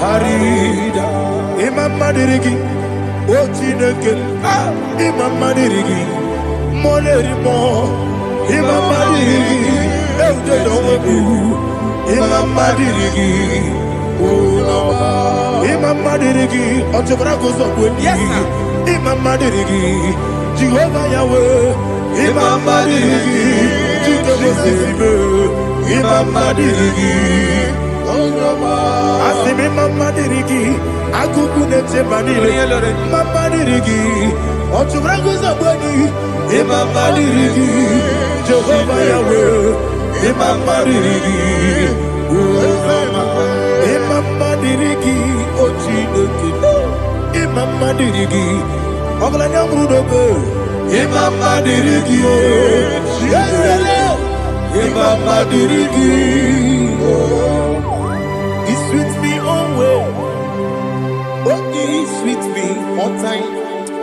Harida, Imam Madirigi, Ochineke, Imam Madirigi, Molerimo, Imam Madirigi, Eudedobu, Imam Madirigi. Imam Madirigi, Otobrako Zobweni. Yes, sir. Imam Madirigi, Jehovah Yahweh. Imam Madirigi, Jehovah. Imam Madirigi, Asim Imam Madirigi, Akukune Tebanile. Imam Madirigi, Otobrako Zobweni. Imam Madirigi, Jehovah Yahweh. Imam Madirigi, Imam Madirigi, Ochineke. Imam Madirigi, Oglanya Brudobe. Imam Madirigi, Yesele. Imam Madirigi, he sweet me always. Oh, he sweet me all time.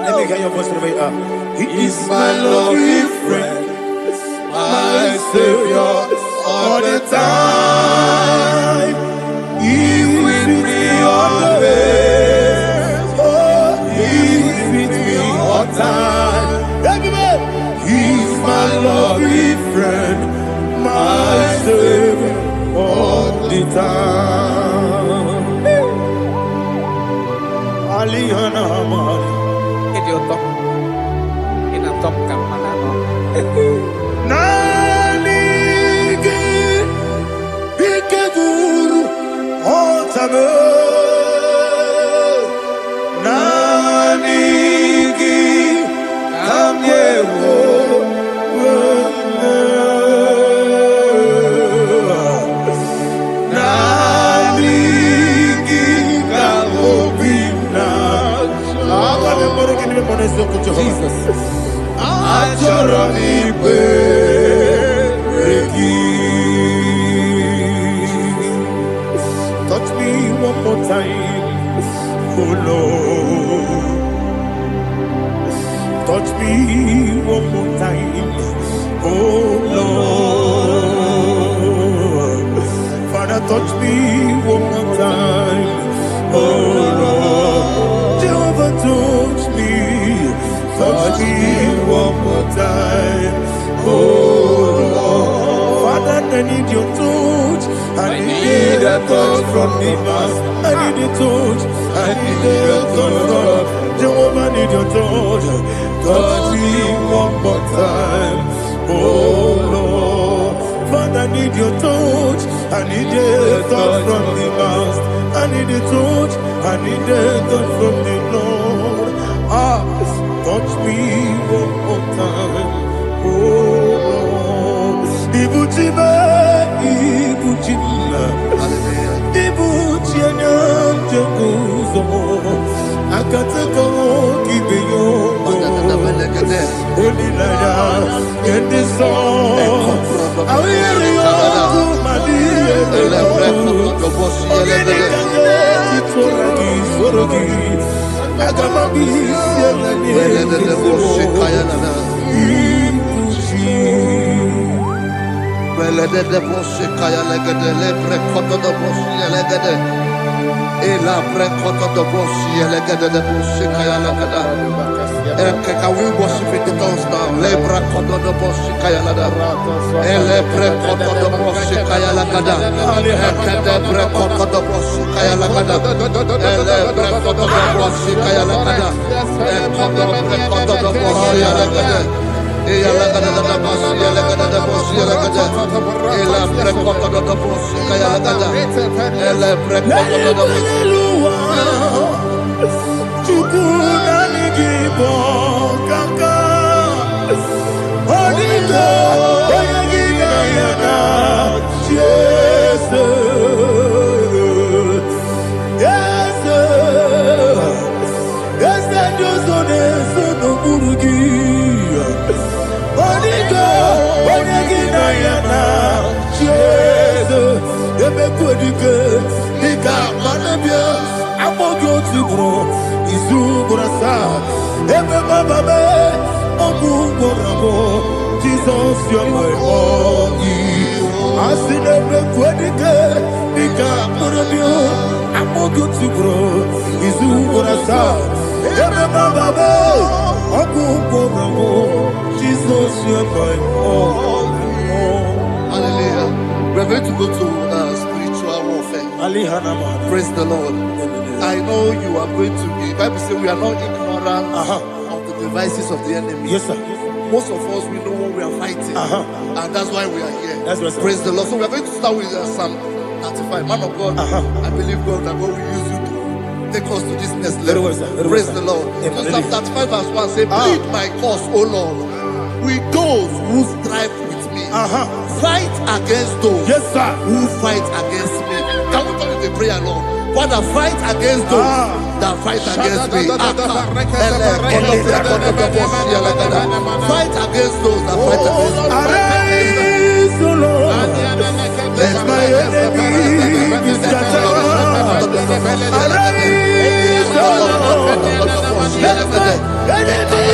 Let me hear your voice from here. He is my lovely friend, my Savior all the time. He's with me always. Oh, he's with me all time. Everybody, he's my lovely friend, my Savior all the time. Aliyana Amari. Idiota. Inatom ka manano. Nanigi Ikeguru Otame Nanigi Kamyewo Nanigi Kamobina Jesus Achoro Ipe touch me one more time, oh Lord. Touch touch me one more time. Oh Lord, Father, touch me one more time. Oh Lord, Jehovah, touch me one more time. Oh Lord, Father, I need your touch. I need a touch from the master. I need a touch. I need a touch from Jehovah. I need your touch. Touch me one more time. Oh Lord, Father, I need your touch. I need a touch from the master. I need a touch. I need a touch from the Lord. Touch me one more time. Oh Lord, Ibuchima, Ibuchima, Ibuchina, Jaguzo, Akatako, Kibeyo, Onilaya, and the song. I hear you, Madia, Can we worship in the tongues now? Lebra kodo do boshi kaya lada. Elebre kodo do boshi kaya lada. Elebre kodo do boshi kaya lada. Elebre kodo do boshi kaya lada. Elebre kodo do boshi lada. Eya lada da boshi lada da boshi lada. Elebre kodo do boshi kaya lada. Elebre kodo do boshi. IGBO kaka Odinga Oyagina yana Yes Yes Yes Josone Sono Burugi Odinga Oyagina yana Yes Ebe Kodike Nika Manabia Amogo Tibro Izubrasa, Ebe Bababe, Omuborabo, Jesus, you're my only. I see the Quedike, Nika Murabio, Amogo Tibro, Izubrasa, Ebe Bababe, Omuborabo, Jesus, you're my only. Hallelujah. We're going to go to spiritual warfare. Praise the Lord. I know you are going to be. Bible says we are not ignorant of the devices of the enemy. Yes, sir. Most of us, we know what we are fighting, and that's why we are here. That's right, sir. Praise the Lord. So we are going to start with Psalm 35. Man of God, I believe God that God will use you to take us to this next level. Very well, sir. Very Praise well, the sir. Lord. Amen. So Psalm 35 verse 1 say, plead my cause, O Lord, with those who strive with me. Fight against those who fight against me. Can we come with a prayer, Lord? Father, fight against those that fight against me. Fight against those that fight against me. Arise, O Lord, let my enemy be scattered. Arise, O Lord, let my enemy be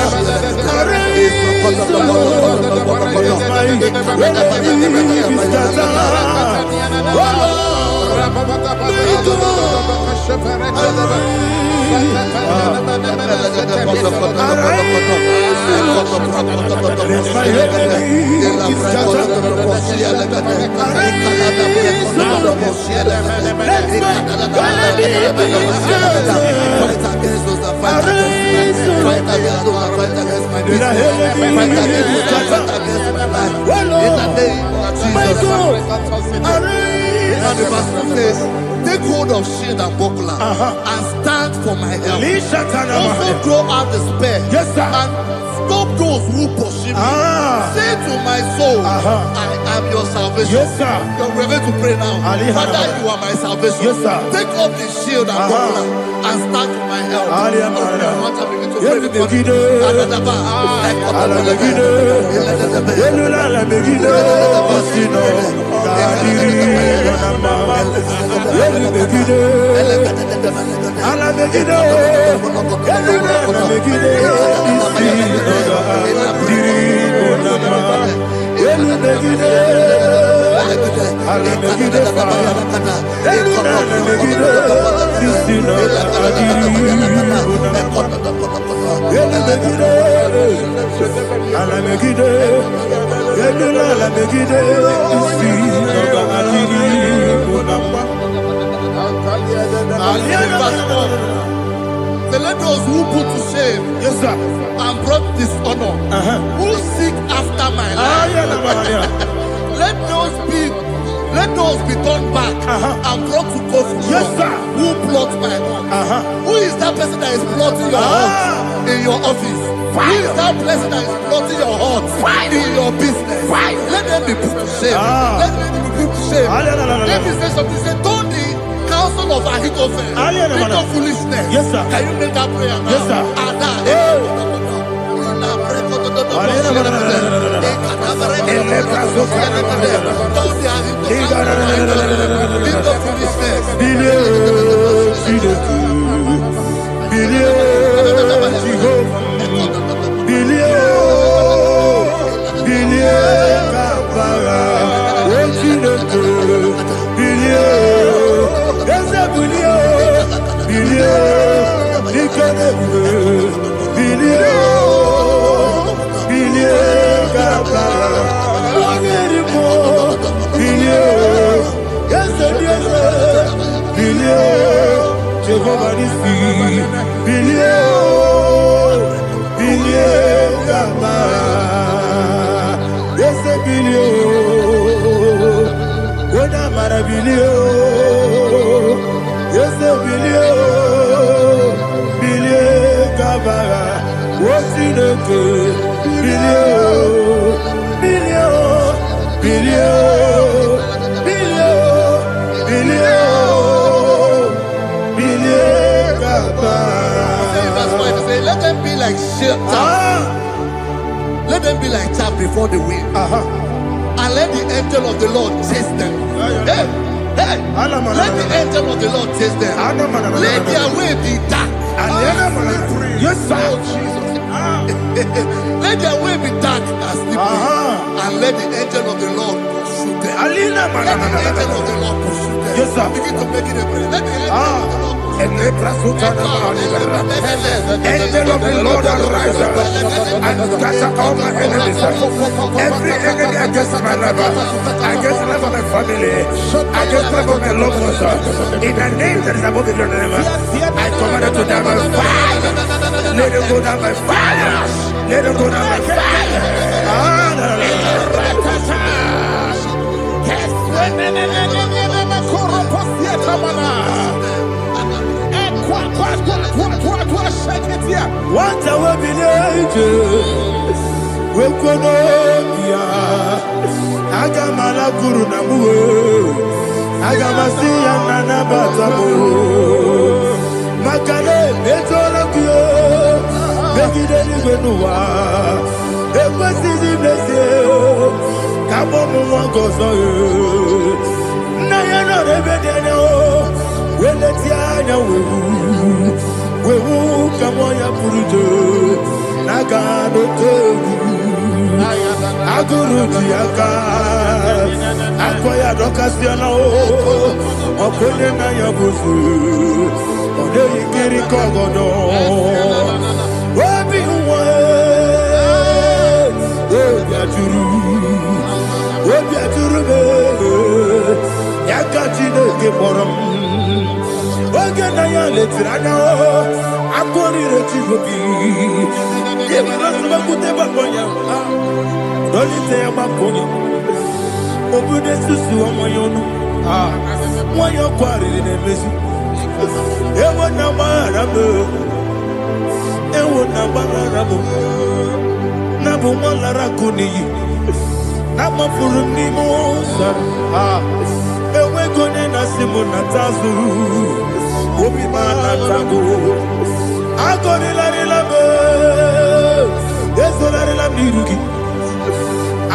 scattered. Arise, O Lord, let my enemy be scattered. Oh Lord, take hold of shield and buckler and stand for my help. Also throw out the spear and stop those who pursue me. Say to my soul, I am your salvation. We're going to pray now. Father, you are my salvation. Take up the shield and buckler and stand for my help. Let those who put to shame, yes, sir, and brought dishonor, who seek after my life, let those be turned back and brought to court. Yes, sir. Who plot my hurt? Who is that person that is plotting your hurt in your office? Who is that person that is plotting your hurt in your business? Let them be put to shame. Let them be put to shame. Let me say something. Say, don't the counsel of Ahithophel, think of foolishness. Yes, sir. Can you make that prayer now? Yes, sir. Let them be like chaff. Let them be like chaff before the wind. And let the angel of the Lord chase them. Hey, let the angel of the Lord chase them. Let their way be dark. Yes, sir. Let their way be dark and slippery. And let the angel of the Lord pursue them. Let the angel of the Lord pursue them. Yes, sir. Begin to make it a prayer. Let the angel of the Lord. Angel of the Lord arise and scatter all my enemies. Every enemy against my life, against the life of my family, against the life of my loved ones, in the name that is above the name, I command it to die by fire. Let it go down by fire. Let it go down by fire. What I will be we could Agamala Guru Namu Agamasi Nana Batamu Makale Betolakio Begideni Benua Ekwesi Blessio Kabomu Wankoso Nayano Rebedeno Weletiana Wewu Kamoya Purujo Nagano Togu Aguru Diaka Akoya Dokasiana Okone Nayabusu Ode Ikiri Kogodo Obi Uwe Obi Aturu Yakachine Keporam Oge Nayale Tirana Akoni Rechigobi Yebirasubakute Bakoya Dolite Bakoya Obude Susu Omoyono Moyo Kwari Nemesu Ewo Namarabu Ewo Namarabu Nabu Malarakuni Nama Furuni Mosa Ewe Gone Nasimu Natazu Obi Manatago Agoni Larilabe Yesolari la Mirugi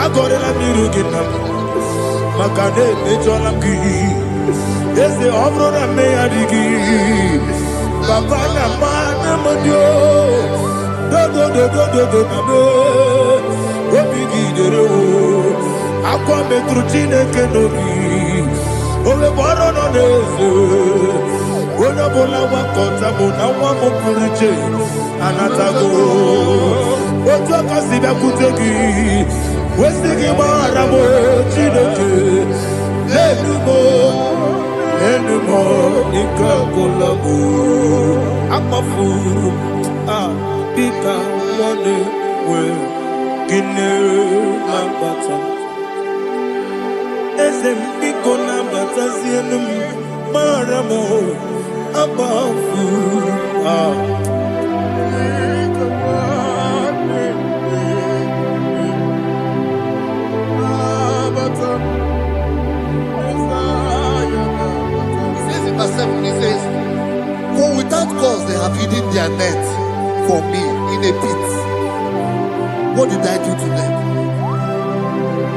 Agoni la Mirugi Makade Mejolamgi Ese obro na me adigi. Papa na mana madio. Do na me. Obigi dero. Akwa metruchine kenobi. Ole boro no neze. Ona bola wakota mona wamo puriche. Anatago. Ojo kasida kutegi. Wesigi maramo chineke. Enumo ikakolabu. Amafu. Bika one we. Gine mabata. Ezem biko nabata zienum. Maramo. Amafu. He says, for without cause they have hidden their net for me in a pit. What did I do to them?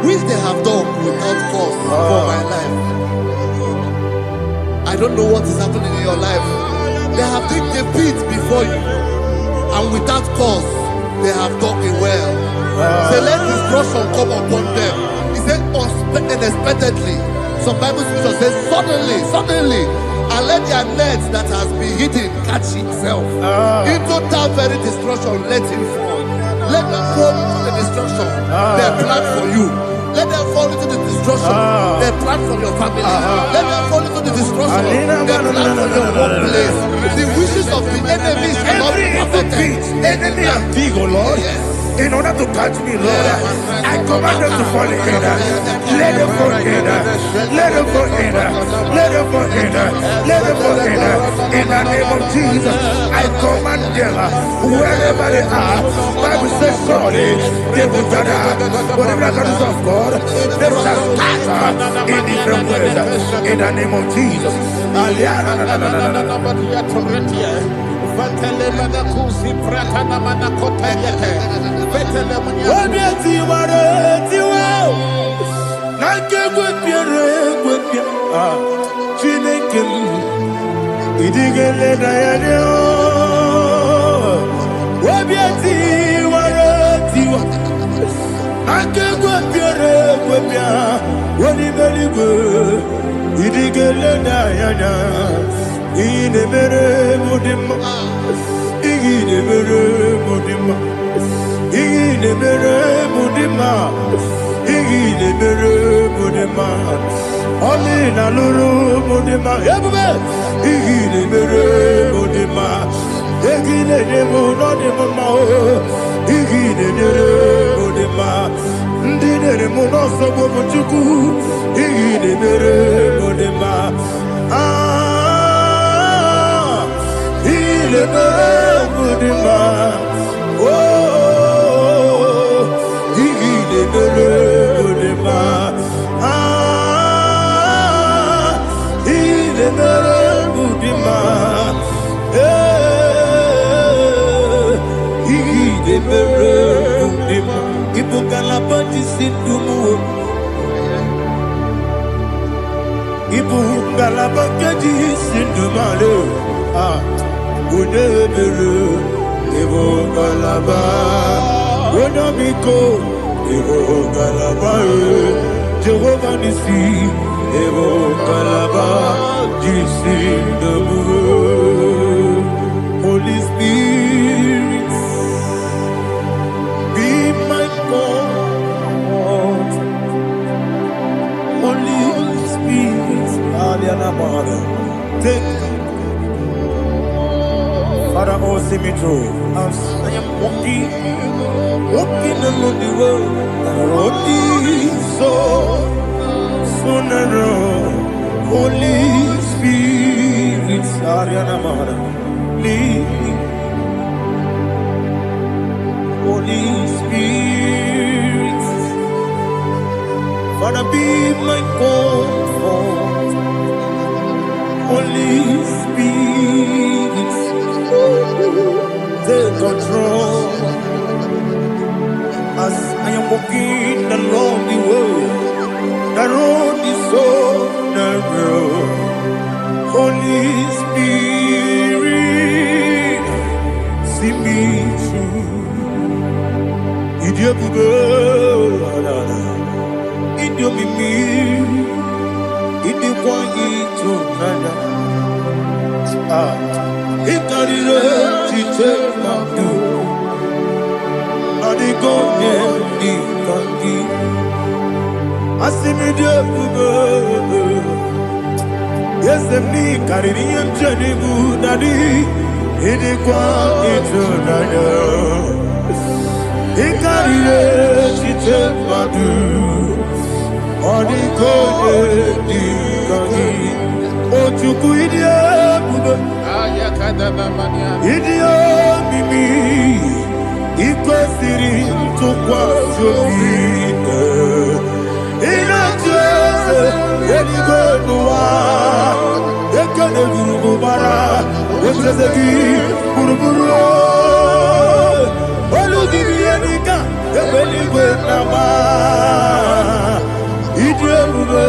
Which they have done without cause for my life. I don't know what is happening in your life. They have digged a pit before you, and without cause they have dug a well. Say, let destruction come upon them. He said, unexpectedly. Some Bible scripture says, suddenly, and let their net that has been hidden catch itself. Into that very destruction, let it fall. Let them fall into the destruction they plan for you. Let them fall into the destruction they plan for your family. Let them fall into the destruction they plan for your workplace. The wishes of the enemies shall not be perfected. Enemy and big, oh Lord. Yes. In order to catch me, Lord, I command them to fall in. Let them fall in. Let them fall in. Let them fall in. Let them fall in. In the name of Jesus, I command them wherever they are. Bible says, surely they will gather. Whatever the God of God, they shall scatter in different ways. In the name of Jesus. Jehovah Nissi, Holy Spirit, be my God. Holy Spirit, take Father, oh, see me through. As I am walking along the road, the road is so narrow. Holy Spirit, lead me. Holy Spirit, Father, be my comfort. Holy Spirit, take control. As I am walking along the road, Naroni so narrow. Holy Spirit, see me through. Idio bugo, idio mimi, idio kwa ito nana. Ikarire chite mabdu, adigo ne ikangi. Asimi idio bugo. Yes, me carry him Janibu Daddy. He did quite into Nana. He carried it, she took my do. On the code, oh, to Idiot, Idiot, Mimi, equal city to quite your feet. In a chest, when you go to war. Bara, Wesazaki, Buruburu, Oludianica, the belly with Nama, Idrebe,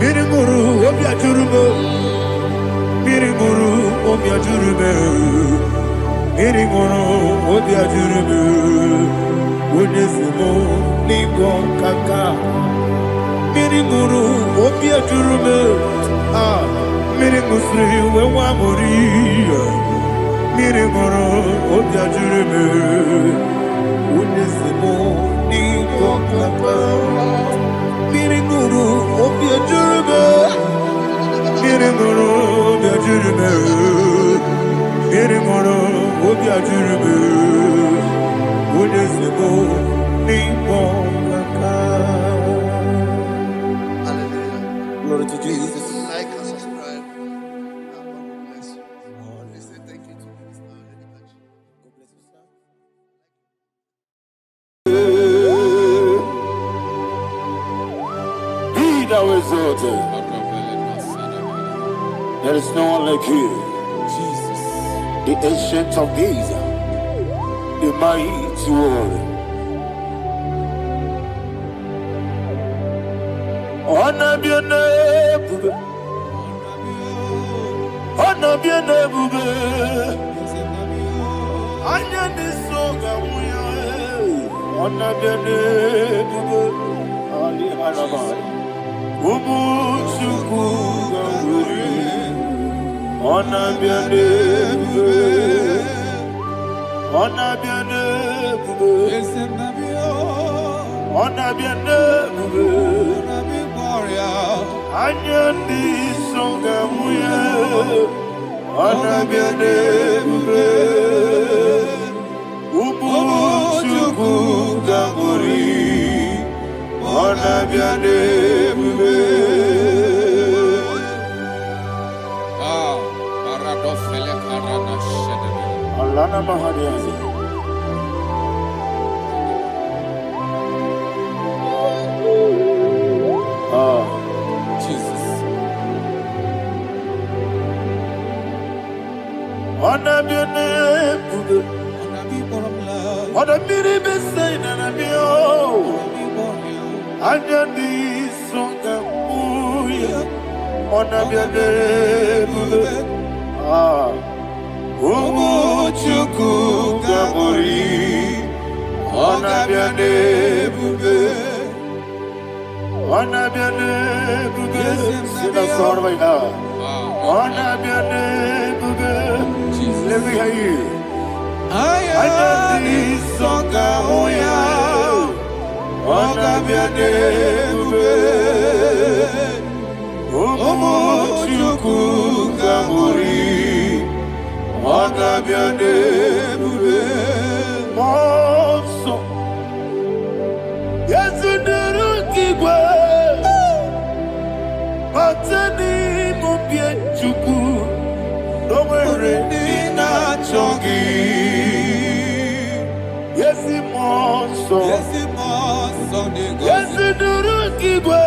Mirimuru, Obia Jurube, Mirimuru, Obia Jurube, Mirimuru, Obia Jurube, Wodesimo, Nigo Kaka. Mirimuru, Obia Jurube, Mirimusri, Wamori, Mirimuru, Obia Jurube, Udesimo, Nigo Kaka, Mirimuru, Obia Jurube, Mirimuru, Obia Jurube, Mirimuru, Obia Jurube, Udesimo, Nigo Kaka. Glory to Jesus. Like and subscribe. God bless you. Please say thank you to Minister Lady Kachi. God bless you, sir. Be thou exalted. There is no one like you. Jesus. The ancient of days. The mighty warrior. Honor bien bube, honor bien bube. Anya ni soga muya, honor bien bube. Ali alabari, ubu chuku gamburi. Honor bien bube, honor bien bube. Honor bien bube. Anyandi songa muya, anabiane bube, ubu chuku gamburi, anabiane bube. Paradofele karana shedebe. Alana mahadiyazi. Jesus. Anabiane bube, anabiri besai nanabio, anyandi songa muya, anabiane bube. Umu chuku gamburi, anabiane bube. Anabiane bube, sina sorvaina. Anabiane bube, let me hear you. Ayani songa moya, anabiane bube. Omo chuku gamburi, anabiane bube. Monso, yesu nuru kigwe. Matani mupie chuku, nomere nina chongi. Yesi monso, yesi nuru kigwe.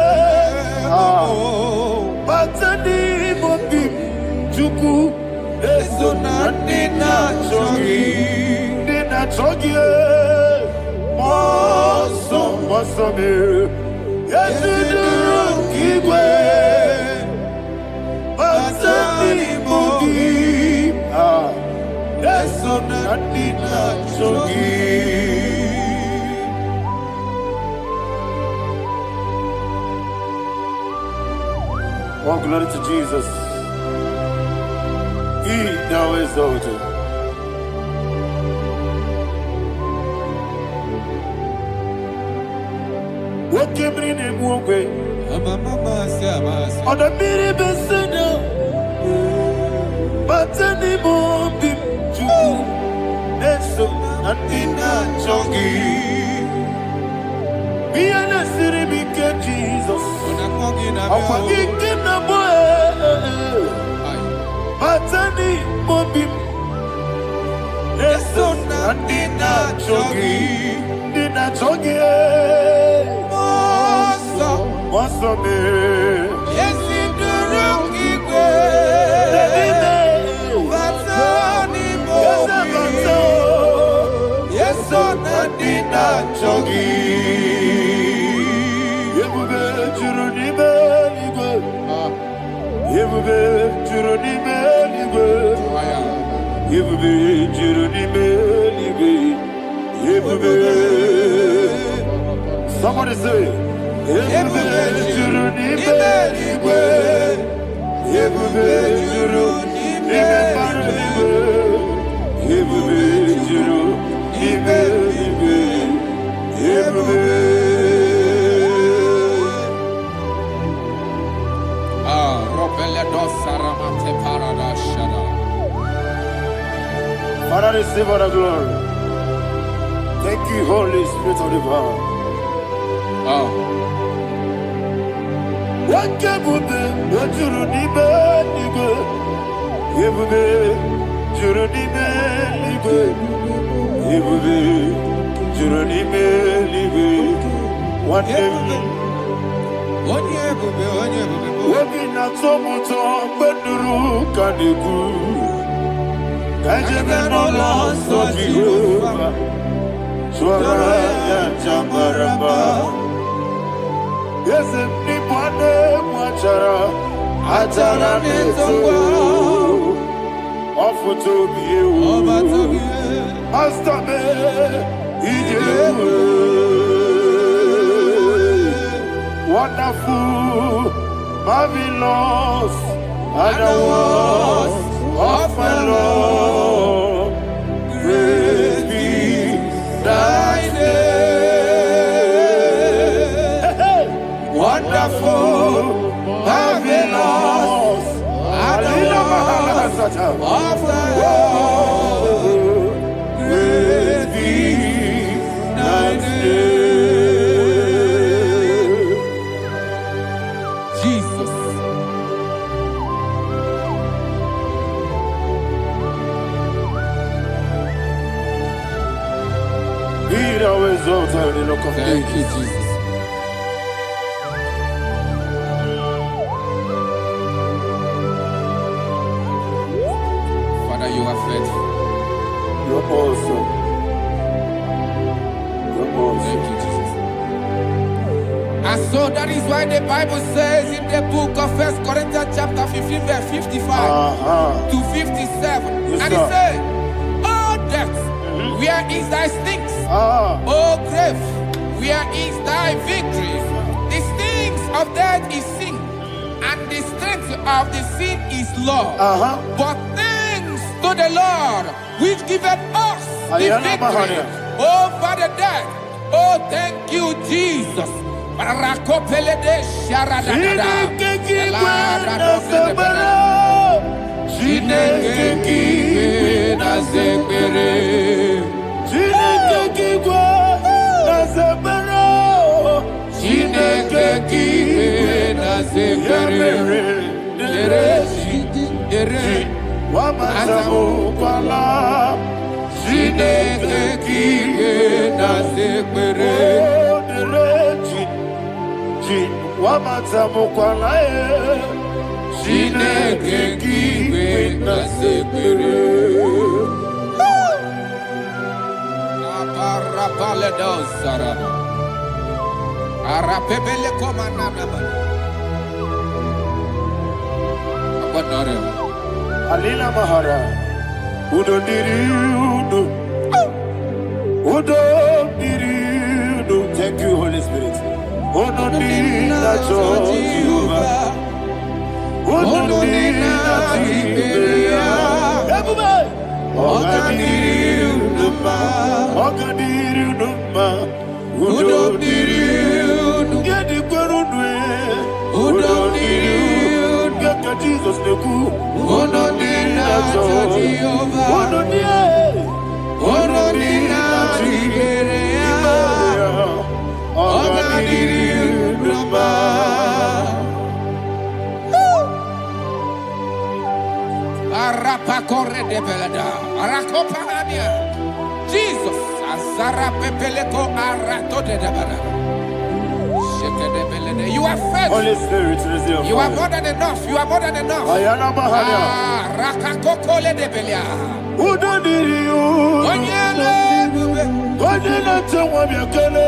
Matani mupie chuku, yesu nina chongi. Nina chongi, monso. Wasome. Yesiduru Igwe. Basani Mogi. Yeso Nadina Chogi. All glory to Jesus. He now exalted. What came in him one way? On the mini besino, but any more bim to Neso and in a chongi. Be an city because Jesus. I'm forgetting the boy. But any more bim. Neso and in a chongi. In a chongi. Wasome. Yesiduru Igwe. Batani Mogi. Yeso Nadina Chogi. Yebube Juruni Beligwe. Yebube Juruni Beligwe. Yebube Juruni Beligwe. Yebube. Somebody say. Yebube Juruni Beligwe. Yebube Juruni Beligwe. Yebube Juruni Beligwe. Yebube. Father, receive all the glory. Thank you, Holy Spirit of divine. What can we do? What you need, nigga? Yebube, Juruni Beligwe. Yebube, Juruni Beligwe. One day. Wabina tomuto beduru kaniku. Kajebe no lost of Jehovah. Swara ya chamaraba. Yes, ni pande mwachara. Achara netongo. Ofu tobiye o. Astabe ijewe. Wonderful, marvelous, and the words of my Lord. Praise be thy name. Wonderful, marvelous, and the words of my Lord. Praise be thy name. Thank you, Jesus. Father, you are faithful. You're awesome. You're awesome. Thank you, Jesus. And so that is why the Bible says in the book of 1 Corinthians chapter 15, verse 55 to 57. Yes, and it says, "Oh death, where is thy stings? Oh grave, where is thy victory? The stings of death is sin, and the strength of the sin is law. But thanks to the Lord, which giveth us the victory over the death. Oh, thank you, Jesus." Arapebele komana Alina Mahara. Udo diriudo. Udo diriudo. Thank you, Holy Spirit. Udo dina chojiuba. Udo dina chiberia. Everybody. Oga diriudo ma. Oga diriudo ma. Udo diriudo. Yedi kwerudwe. Udo diriudo. Jesus the good, ono dina Jehovah, ono dina Tiberia, ono dina Arapa corre de belada, Arakopania, Jesus, Azara pepeleko arato de dabara. You are faithful. Holy Spirit, you are more than enough. You are more than enough. Rakakokole de belia. Udo diriu. Onyele. Onyele tewa miakele.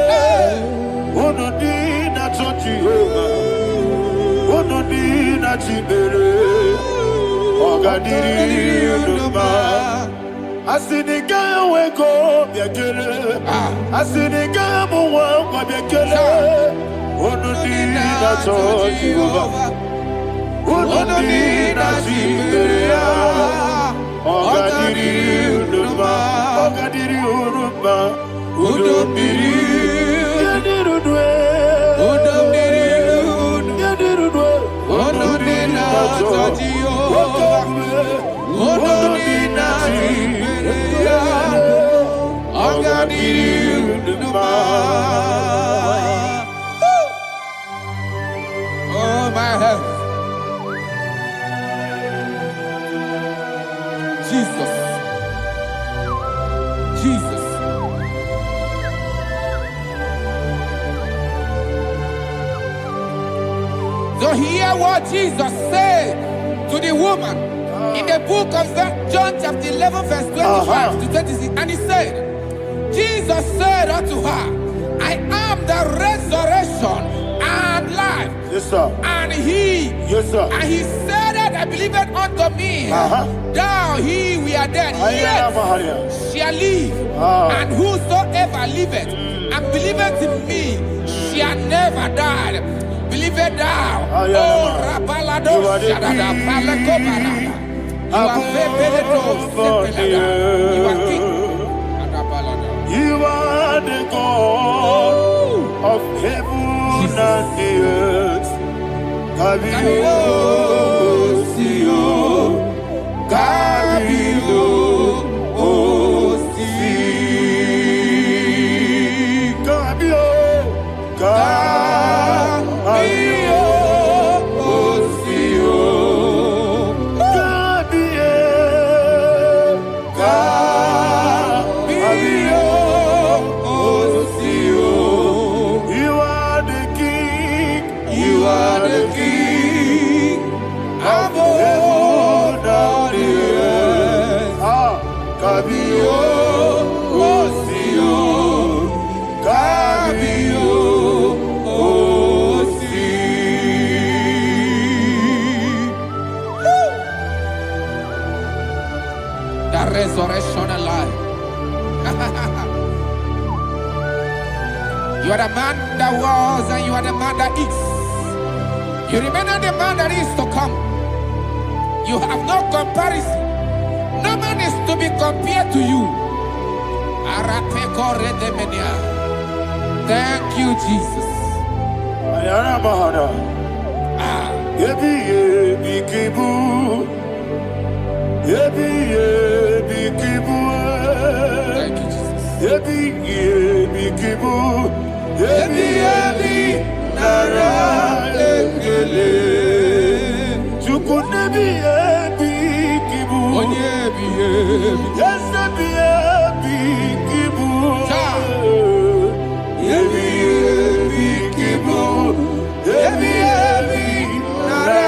Udo dina Jehovah. Udo dina Tibere. Oga diriu. Asinika weko miakele. Asinika muwa miakele. Ono dina Jehovah, ono dina Tiberia, oga diri unuma, udo diri, yadirudwe, ono dina Jehovah, ono dina Tiberia, oga diri unuma. Oh, my health. Jesus. Jesus. So hear what Jesus said to the woman in the book of John chapter 11 verse 25 to 26. And he said, Jesus said unto her, I am the resurrection and life. Yes, sir. And he, yes, sir. And he said that I believed unto me, thou we are dead, yet shall live, and whosoever liveth and believeth in me shall never die. Believe it thou. Oh, Rabalado Shadada, Palako Barada. You are faithful, you are king. You are the God of heaven and the earth. Kabio, Sio, Kabio, Si, Kabio, Kabio, Sio, Kabio, Kabio, Sio. You are the King. You are the King of heaven and the earth. Kabio, Sio, Kabio, Si. The resurrection alive. You are the man that was and you are the man that is. You remember the man that is to come. You have no comparison. No man is to be compared to you. Thank you, Jesus. Ayana Mahara. Yebi Bikibu. Yebi Bikibu. Thank you, Jesus. Yebi Bikibu. Yebi Nara Ekele. Chukunebi Bikibu. Onyebi. Yes, Bikibu. Yebi Bikibu. Yebi Nara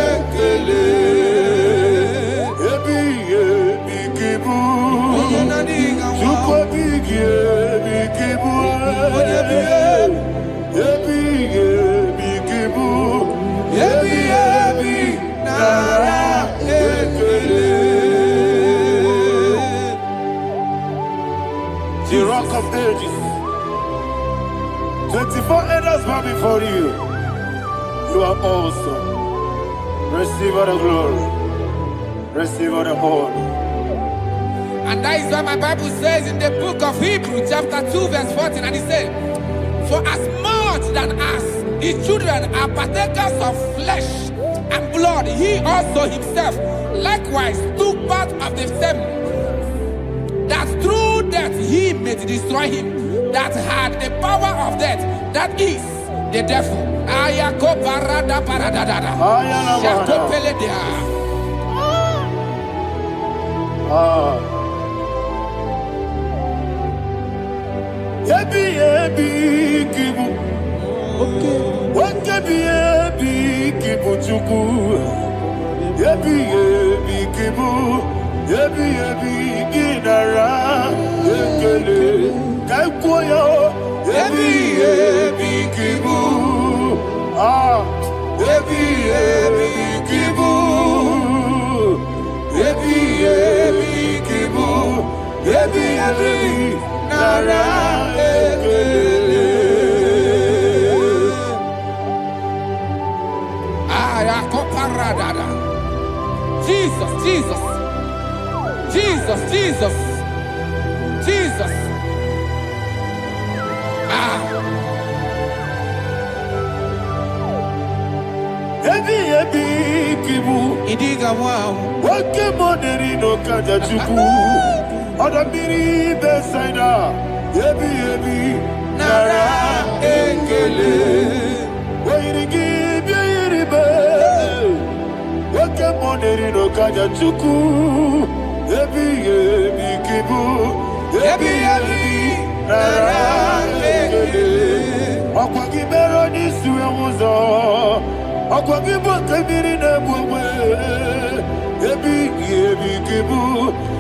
Ekele. Yebi Bikibu. Chukwu Bikibu. ages. 24 elders bow before you. You are awesome. Receive all the glory. Receive all the honor. And that is why my Bible says in the book of Hebrews chapter 2 verse 14, and it says, for as much than us, his children are partakers of flesh and blood, he also himself likewise took part of the same, that through death he may destroy him that had the power of death, that is the devil. Yebi yebi kibu, wakebi yebi kibu chuku. Yebi yebi kibu, yebi yebi ginara ekele kaikoyo. Yebi yebi kibu, yebi yebi kibu, yebi yebi kibu, yebi yebi nara ekele. Jesus, Jesus, Jesus, Jesus, Jesus. Yebi yebi kibu, Idiga wow. wake moneri no kaja chuku. Odamiri besaida. Yebi yebi nara ekele. Wairigi biiribe. Wake moneri no kaja chuku. Yebi yebi kibu. Yebi yebi nara ekele. Akwagi bero ni suwe muzo. Akwagi bote miri ne bwewe. Yebi yebi kibu.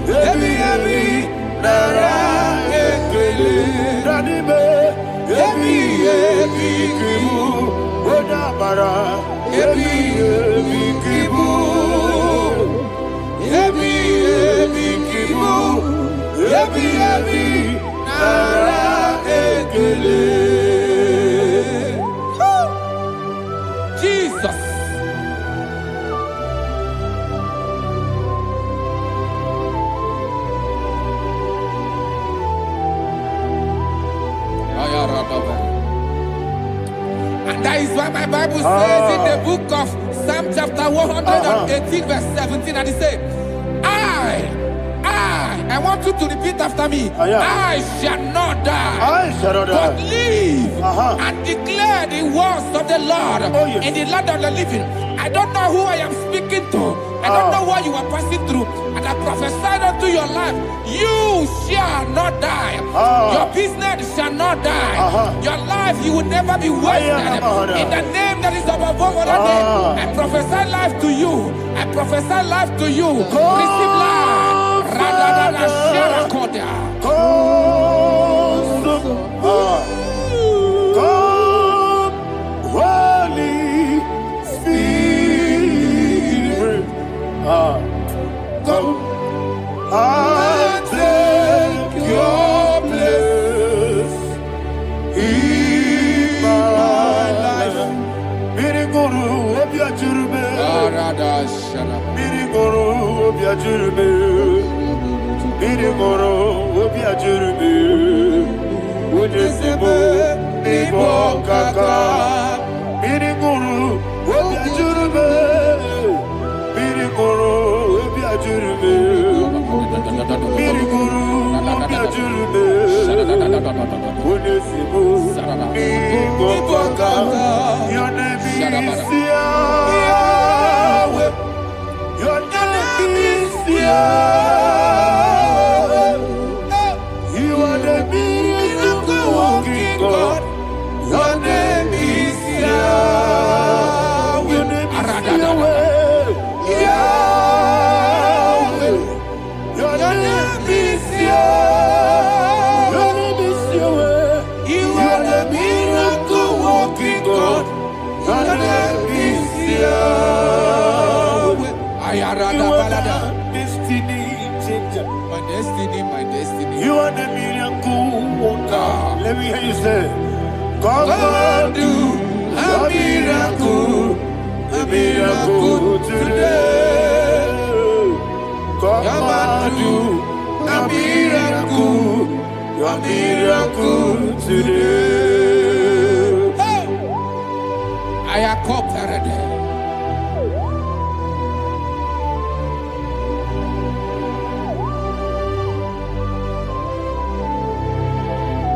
Yebi yebi nara ekele. Nanibe. Yebi yebi kibu. Odamara. Yebi yebi kibu. Yebi yebi kibu. Yebi yebi nara ekele. Jesus. And that is why my Bible says in the book of Psalm chapter 118 verse 17, and it says, I want you to repeat after me. I shall not die, I shall not but die. live and declare the words of the Lord in the land of the living. I don't know who I am speaking to. I don't know what you are passing through. And I prophesied unto your life, you shall not die. Your business shall not die. Your life, you will never be wasted. In the name that is above all other name, I prophesy life to you. I prophesy life to you. Receive life. Radadada Sharakoda. Come, Holy Spirit. Come and take your place in my life. Miriguru obiajurube. Miriguru obiajurube. Miriguru obiajurube. Ujesimo ibo kaka. Miriguru obiajurube. Miriguru obiajurube. Miriguru obiajurube. Ujesimo ibo kaka. Your name is Yahweh. Your name is Yahweh. You are the miracle working God. Your name is Yahweh. Your name is Yahweh. Yahweh. Your name is Yahweh. Your name is Yahweh. You are the miracle working God. Your name is Yahweh. You are the destiny changer. My destiny, my destiny. You are the miracle worker. Let me hear you say, come on, do a miracle today. Come on, do a miracle today. Hey! I am cooperated.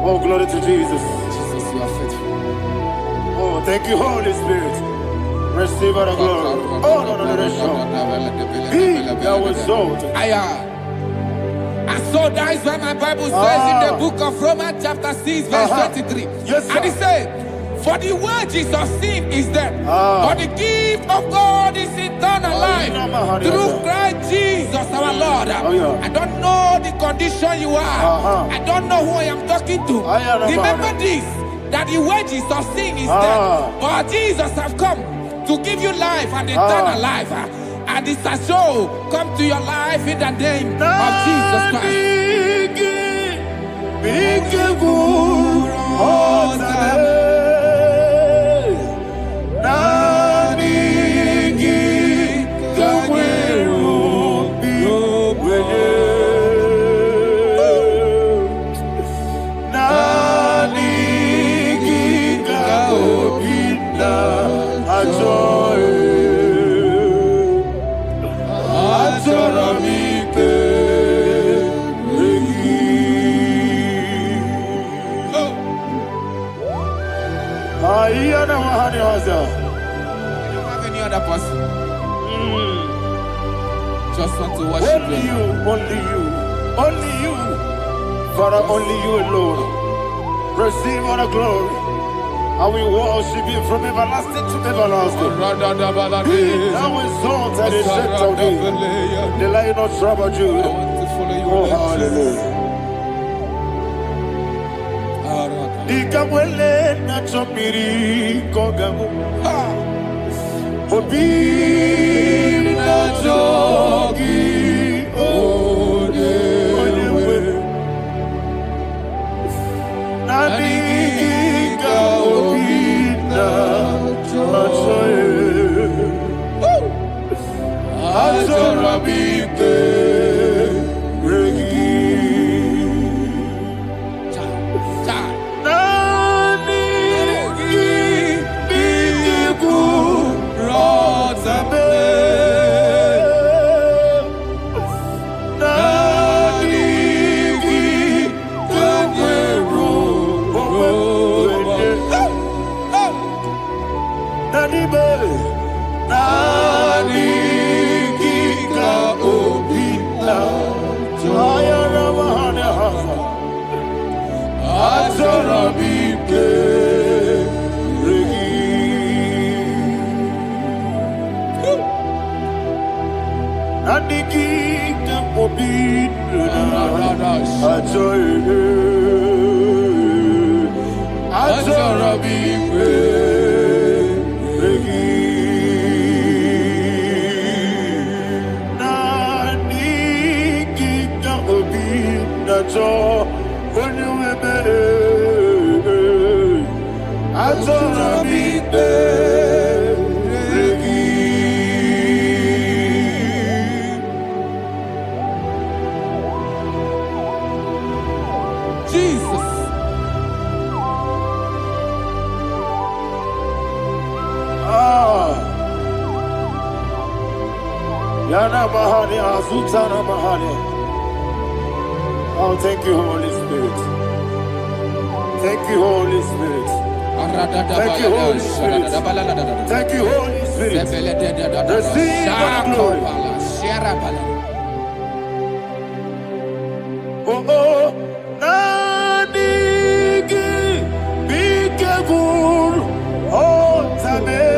Oh, glory to Jesus. Jesus, you are faithful. Oh, thank you, Holy Spirit. Receive our glory. Oh, no. Be thou exalted. And so that is why my Bible says in the book of Romans chapter 6 verse 23. Yes, sir. And it says, for the wages of sin is death, but the gift of God is eternal life through Christ Jesus our Lord. I don't know the condition you are. I don't know who I am talking to. Remember this, that the wages of sin is death, but Jesus have come to give you life and eternal life. And this has so come to your life in the name of Jesus Christ. I don't have any other person. Just want to worship only you, only you, Father, only you alone. Receive all the glory. I will worship you from everlasting to everlasting. Be thou exalted and set of thee, the Lion of Tribe of Judah. Oh, hallelujah. Ikamwele na chomiri kogamu. Obi na jogi onewe. Nani ka obi na choe. Azorabike regi. Oh, thank you, Holy Spirit. Thank you, Holy Spirit. Thank you, Holy Spirit. Thank you, Holy Spirit. Receive the glory. Oh, oh, Nanigi, be careful, oh, Tame.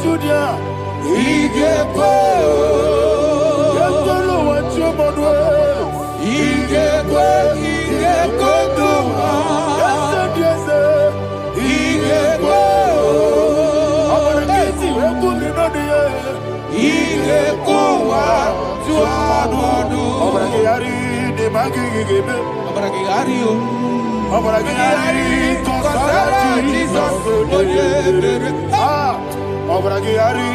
Julia. IGBO. Yandolo wachomodwe. IGBO. IGBO. Yes. IGBO. Abaragezi wekuninonie. IGBO wa tuadodo. Abaragiyari de magigigebe. Abaragiyari o. Abaragiyari kosara Jesus. Abaragiyari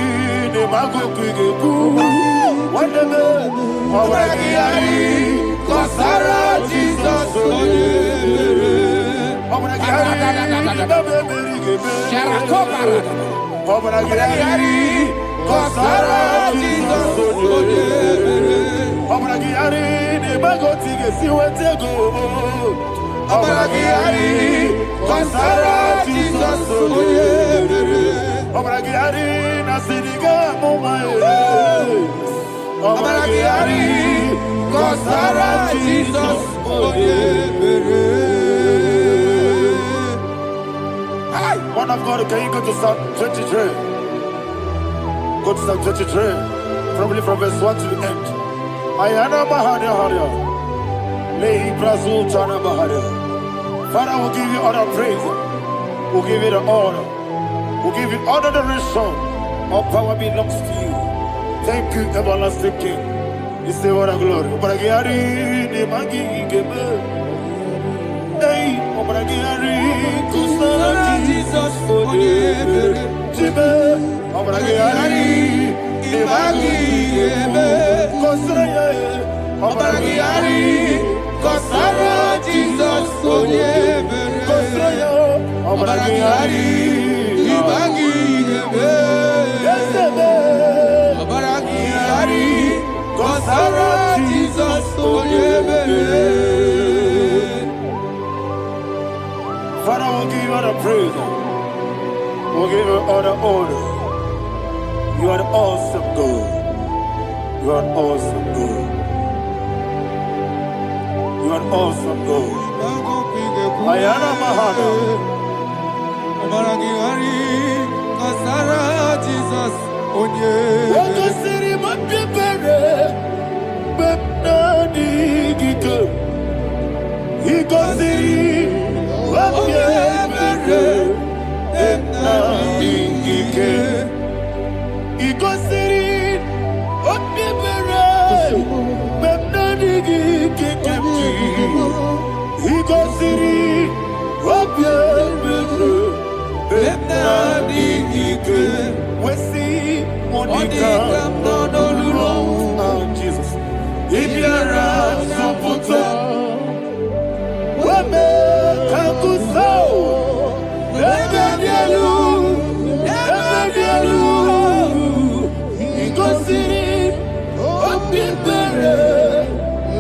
de magigigegu. Wandeme. Abaragiyari kosara Jesus. Abaragiyari de beberigebe. Sharakobara. Abaragiyari kosara Jesus. Abaragiyari de magotige siwetego. Abaragiyari kosara Jesus. Abaragiyari nasiriga mumae. Abaragiyari kosara Jesus. Man of God, can you go to Psalm 23? Go to Psalm 23, probably from verse 1 to the end. Ayana Mahania Haria. Lehi Prazu Chana Mahania. Father, we'll give you all the praise. We'll give you the honor. We'll give you all the adoration. All power belongs to you. Thank you, everlasting King. You say what a glory. Obragiyari ni magi gebe. Hey, Obragiyari kusara Jesus forever. Jibe, Obragiyari ni magi gebe. Kusara, Obragiyari kusara Jesus forever. Kusara, Obragiyari ni magi gebe. Yesebe, Obragiyari kusara Jesus forever. Father, we'll give you all the praise. We'll give you all the honor. You are the awesome God. You are an awesome God. You are an awesome God. Ayana Mahana. Abaragiyari kosara Jesus. Wako siri mapipere. Bepnani gike. Iko siri. Igosiri, Otibere, Bepnadigi, Kikemji, Igosiri, Bepnadigi, Wesi, Monica, Jesus, Ibiara, Saputo, Wame, Kakuso, Ebedielu, Igosiri, Otibere,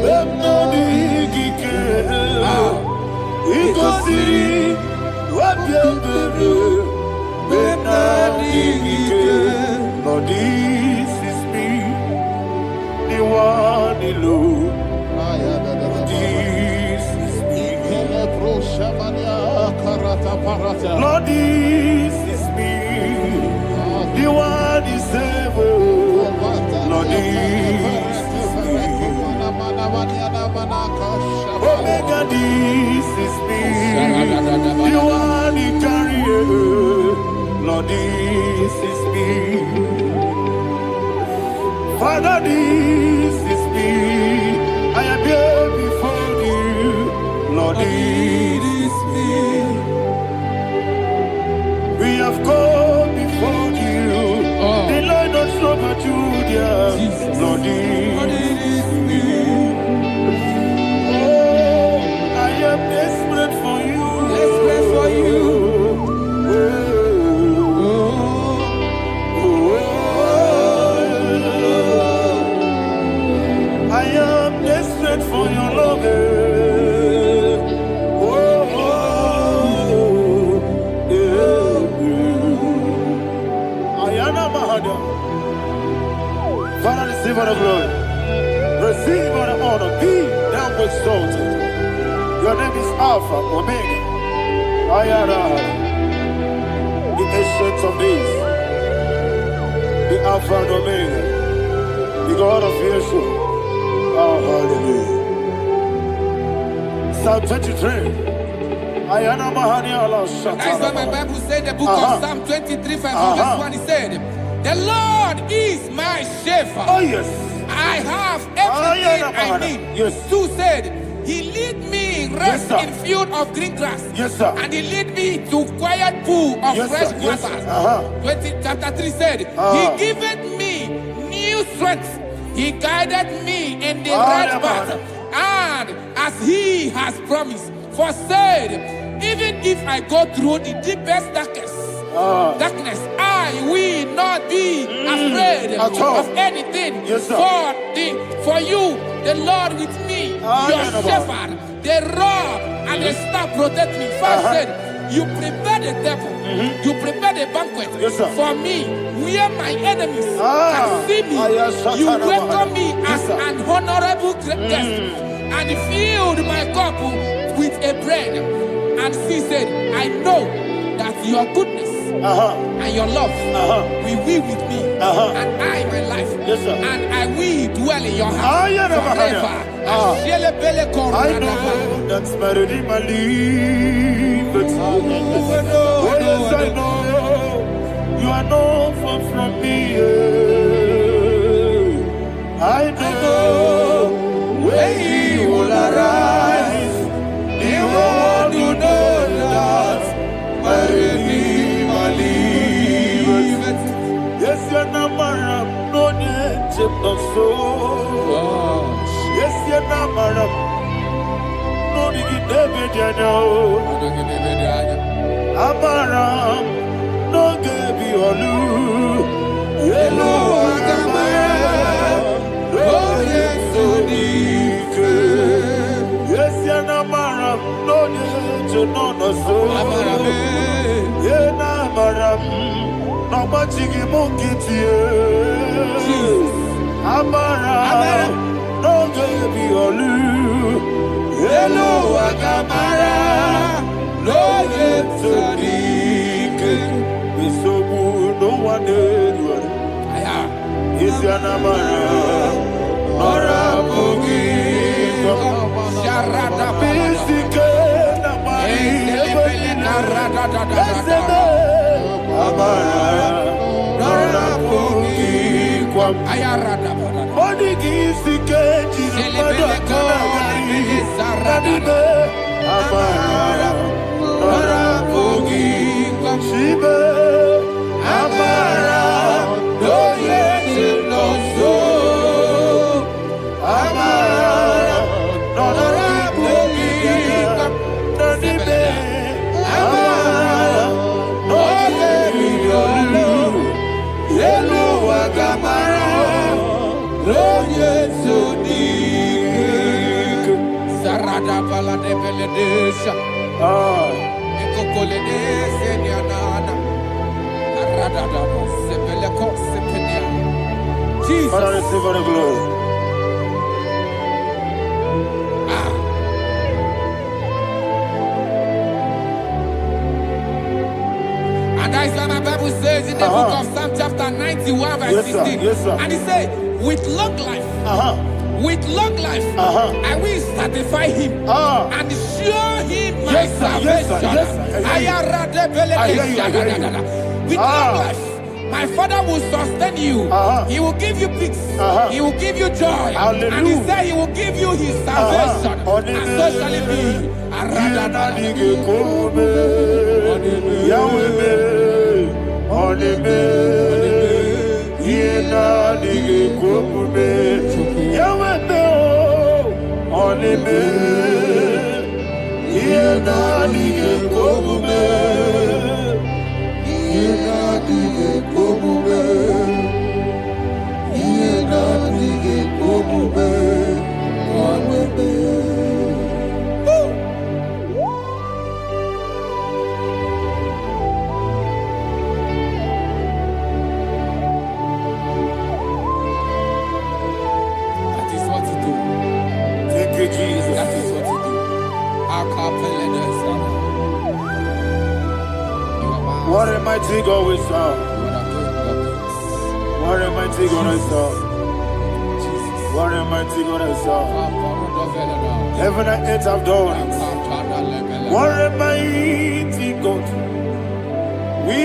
Bepnadigi, Igosiri, Otibere, Bepnadigi. Lord, this is me, the one alone. This is me. Lord, this is me, the one is able. Lord, this is me. Omega, this is me, the one he carries. Lord, this is me. Father, this is me. I am here before you. Lord, this is me. We have come before you. The Lord of Super Judah. Lord, this is me. Oh, I am desperate for you. Desperate for you. I am desperate for your love. Ayana Mahada. Father, receive all the glory. Receive all the honor. Be thou exalted. Your name is Alpha, Omega. Ayana. The ancient of days. Alpha and Omega, the God of creation. Oh, hallelujah. Psalm 23. Ayana Mahani Allah Shata. That's why my Bible said, the book of Psalm 23, 5, verse 1, he said, the Lord is my shepherd. Oh, yes. I have everything I need. Yes. 2 said, he lead me rest Yes, in field of green grass. Yes, sir. And he lead me to quiet pool of Yes, fresh sir. Yes, waters. sir. Chapter 3 said, he giveth me new strength. He guided me in the right path. And as he has promised, for said, even if I go through the deepest darkness, I will not be afraid of anything. Yes, sir. For you, the Lord with me, your shepherd, the rod and the staff protect me. First said, you prepare the table, you prepare the banquet for me, where my enemies can see me. You welcome me as an honorable guest, and filled my cup with a bread. And she said, I know that your goodness and your love will be with me, and I, my life, and I will dwell in your house forever. I know that's my Redeemer lives. Oh, yes, I know you are not far from me. I know when he will arise, he will do that my Redeemer lives. Yes, you're not married, no need to so. Yes, you're not married, no need to David, you know. Amaram, no give you a loo. Yellow, oh, yes, so deep. Yes, you're not married, no need to know no so. Yeah, Namaram, no much you monkey. Amaram, no give you a loo. Yellow, Agamara. No yet so deep. It's so good, no one did. Is your number? Or a boogie. Sharada Basic. Jesus. Father, receive all the glory. And that is why my Bible says in the book of Psalm chapter 91 verse 16. Yes, sir. And he said, with long life, I will satisfy him and show him my salvation. With long life, my Father will sustain you. He will give you peace. He will give you joy. Hallelujah. And he said he will give you his salvation. And so shall it be. What a mighty God we serve. What a mighty God I serve. What a mighty God I serve. Heaven and earth have done it. What a mighty God we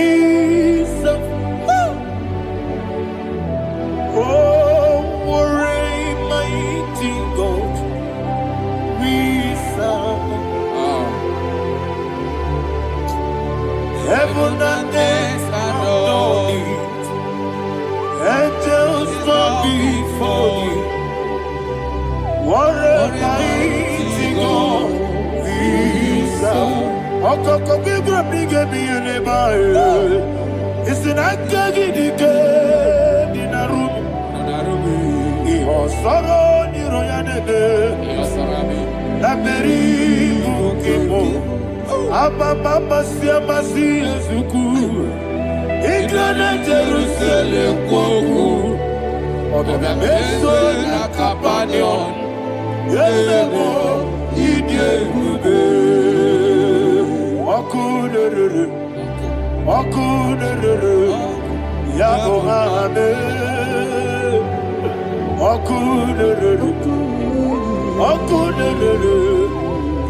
serve. Oh, what a mighty God we serve. Heaven and earth have done it. Angels bow before you. What a mighty God we serve. Okoko bibra bige bi eneba. Isinaka gidike dinarubi. Iho soro ni royanebe. Laberi bukipo. Ababa siamasi ezuku. Iglana Jerusalem kwoku. Obebe meso na kapanion. Yesemo idie gube. Okunere. Okunere. Yabo hame. Okunere. Okunere.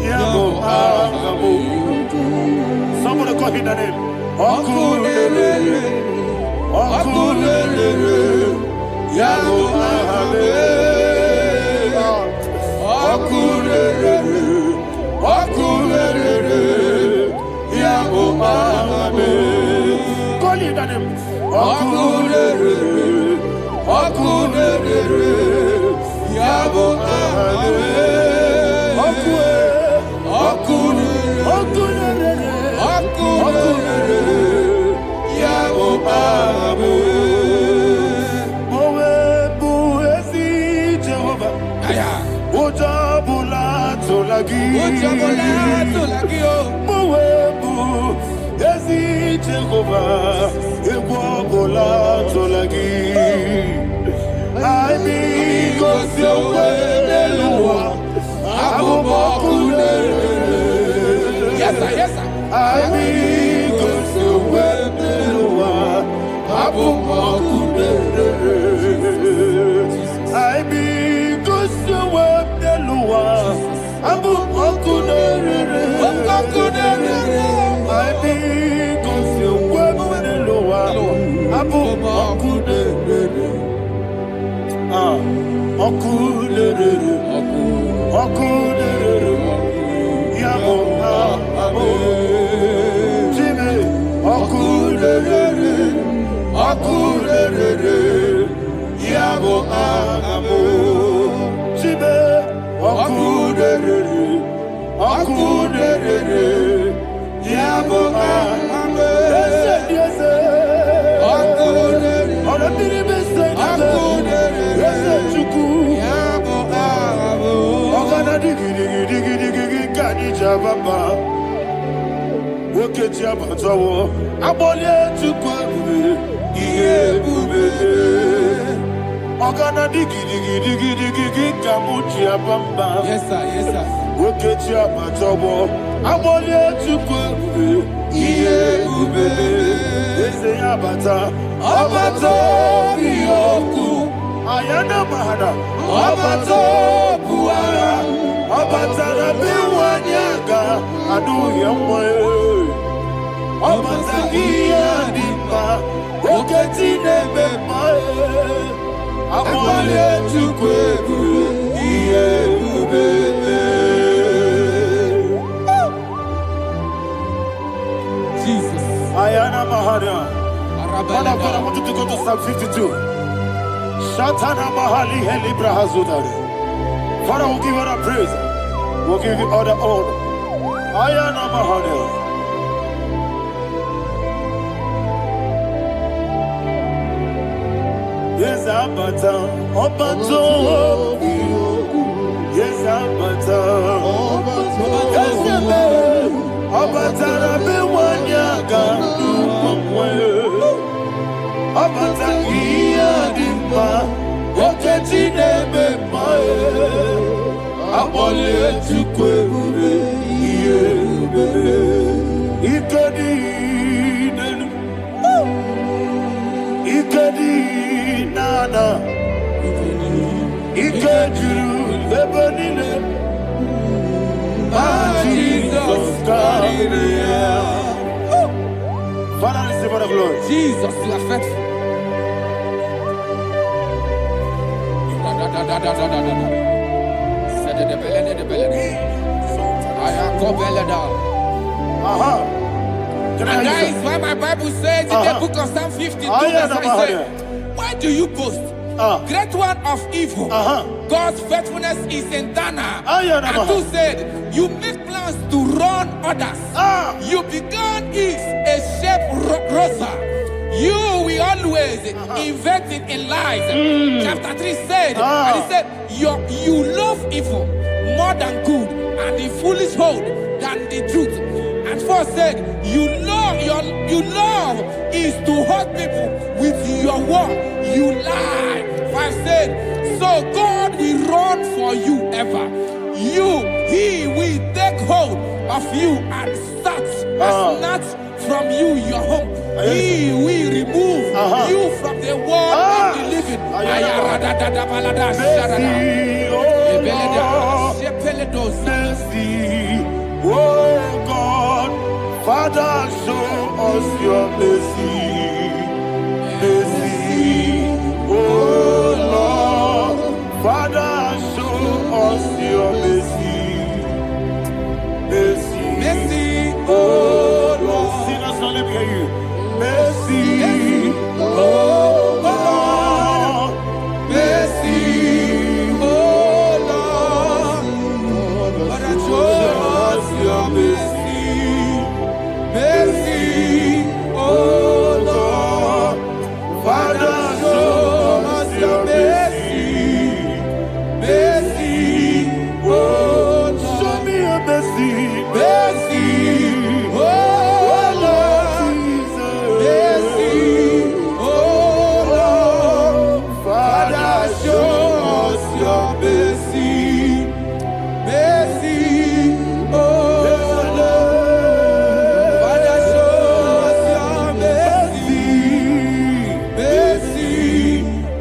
Yabo hame. Somebody call him the name. Okunere. Okunere. Yabo hame. Okunere. Okunere. Yabo hame. Call him the name. Okunere. Okunere. Yabo hame. Yes, sir. Yes, sir. Yes, sir. Yes, sir. Ayana mahana, Obato buara, Obatara biwanyaga, adu yamwe. Obata iya dimba, oketi nebe mae. Amale chukwebu, iye ubebe. Jesus. Ayana mahana. Man of God, I want you to go to Psalm 52. Shatana Mahali Helibra Hazudari. Father, we'll give you the praise. We'll give you all the honor. Ayana Mahali. Yes, Abata. Obato. Yes, Abata. Yes, Abata. Rabe Wanyaga. Abata iya dimba, oketi nebe mae. Abole chukwe ube, iye ube. Ikadi nenu, ikadi na Jesus, Father, receive the glory. Jesus, you are faithful. And that is why my Bible says in the book of Psalm 52, verse 9, why do you boast? Great one of evil. God's faithfulness is eternal. And who said, you make plans to run others. You began is a shape rosa. You will always invent it in lies. Chapter 3 said, and he said, you love evil more than good, and the foolish hold than the truth. And 4 said, you love is to hurt people with your word. You lie. 5 said, so God will run for you ever. He will take hold of you and snatch from you your home. He will remove you from the world of the living. Oh God, Father, show us your mercy. Mercy, oh Lord, Father, show us your mercy. Mercy, mercy, oh Lord. Sinners, let me hear you. Mercy, oh Lord. Mercy, oh Lord. Father, show us your mercy. Mercy, oh Lord. Father, show us your mercy. Mercy, oh Lord. Show me your mercy. Mercy, oh Lord. Mercy, oh Lord. Father, show us your mercy. Mercy, oh Lord. Father, show us your mercy. Mercy,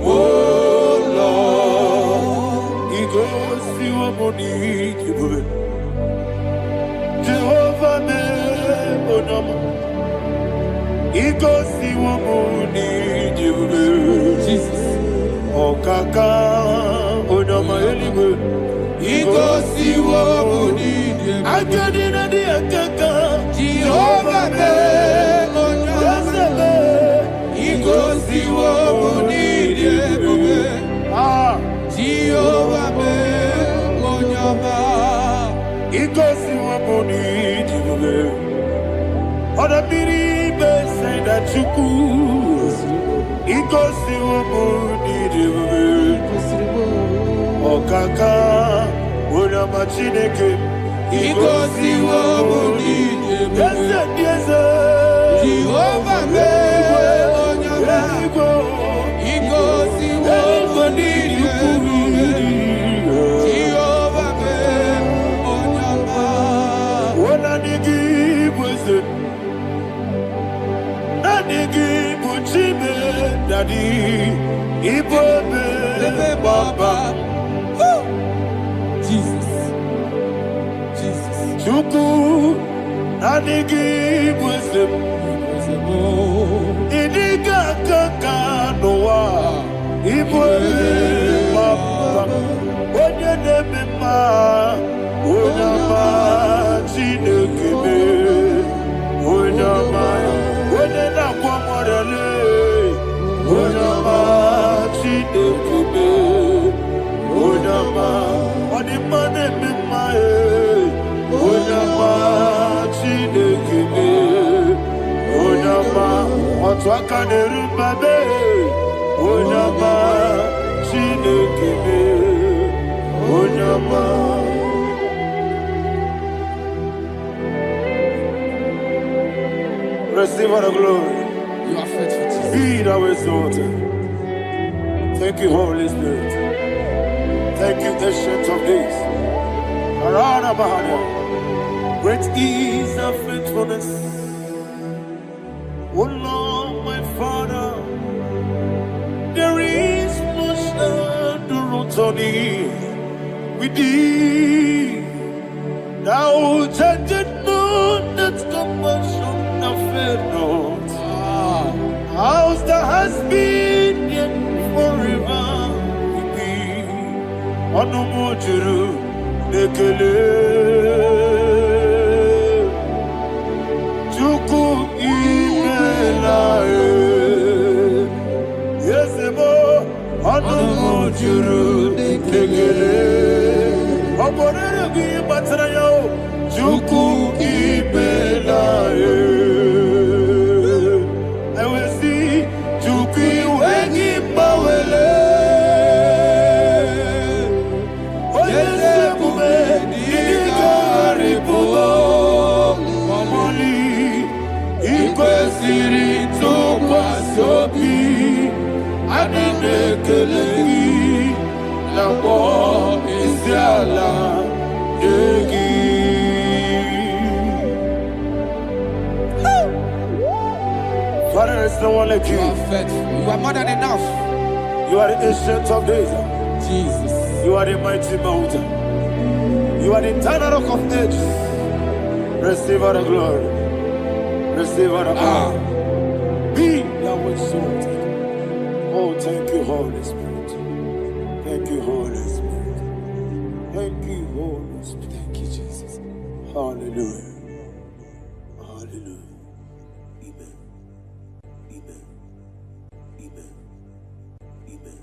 oh Lord. He goes to your money, Jehovah me onama. He goes to your money, Jesus. Oh kaka onama eligwe. He goes to your money, I get in the kaka. Jehovah me onama. He goes to your money, Jehovah me onama. He goes to your money, other people say that you could. He goes to your money, oh kaka, onama chineke. He goes to your money, yes, Jehovah me onama. He goes to your money, Jehovah me onama. When I give was it, I give Chime Daddy, Ibobe Baba. Jesus, Chuku, I give was it, Idiga Kaka Noa, Ibobe Baba. When you name ma, Onama Chinekebe, Onama, Onena Kwamorele, Onama Chinekebe, Onama, Onimane Mimae, Onama Chinekebe, Onama, Otwakane Rumbabe, Onama Chinekebe, Onama. Receive all the glory. You are faithful, Jesus. Be thou exalted. Thank you, Holy Spirit. Thank you, Ancient of Days. Arana Bahana. Great is our faithfulness. Oh Lord, my Father, there is much endurance Sony, we did. Now judged not that compassion of not. How's the has been yet forever we be. Onomojuru nekele. Chuku imela. Yesemo Onomojuru nekele. Oborere bi batrayo Chuku imela. I will see Chuku wengi bawele. Oyese bume digari buo mamoli. Ikwesiri tukwa sobi adinekelehi nabo isiala yegi. Father, there is no one like you. You are faithful. You are more than enough. You are the ancient of days. Jesus. You are the mighty mountain. You are the eternal rock of ages. Receive all the glory. Receive all the honor. Be thou exalted. Oh, thank you, Holy Spirit. Thank you, Holy Spirit. Thank you, Holy Spirit. Thank you, Jesus. Hallelujah. Hallelujah. Amen. Amen. Amen. Amen.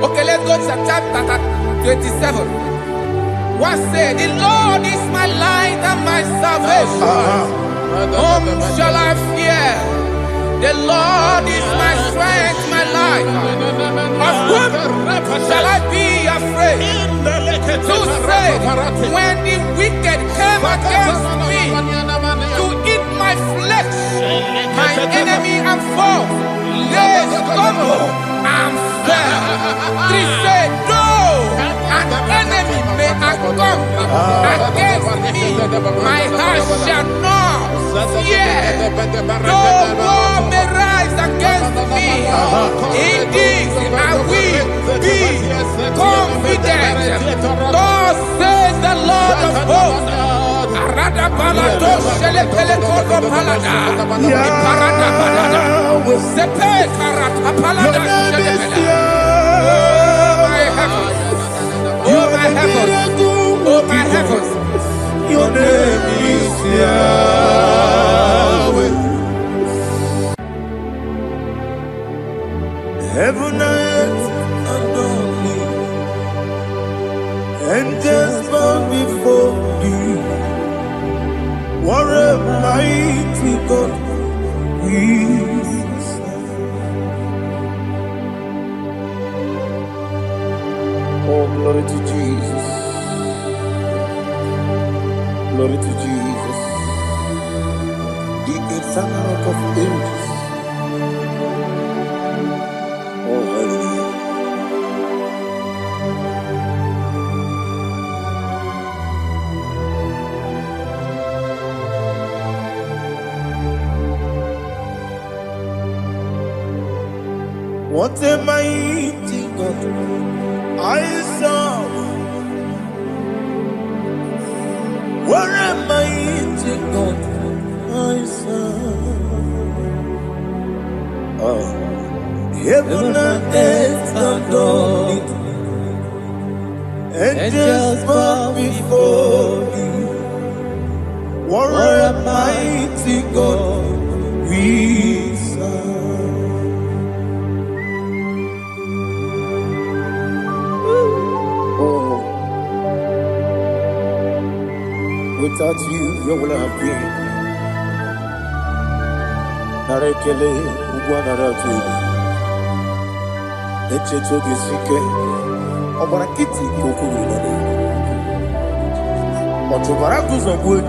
Okay, let's go to chapter 27. What said? The Lord is my light and my salvation. Whom shall I fear? The Lord is my strength, my life. Of whom shall I be afraid? To say, when the wicked came against me to eat my flesh, my enemy and foe, they stumble and fell. Three said, though an enemy may come against me, my heart shall not fear. Though war may rise against me, in this I will be confident. Thus says the Lord of hosts, Iparada balado shele pele kodo palada. Iparada balada. Sepe karata palada shele pele. Oh my heavens. Oh my heavens. Your name is Yahweh. Heaven and earth adore me, angels bow before you. What a mighty God we serve. Oh, glory to Jesus. Glory to Jesus, the eternal rock of ages. Oh, hallelujah. What a mighty God I serve. What a mighty God I serve. Oh. Heaven and earth adore it. Angels bow before you. What a mighty God we serve. Oh. Without you, where would I have been? Narekele ugwanaratu. Echechoge sike. Obarakiti kokuru nane. Otobaraku zongwe.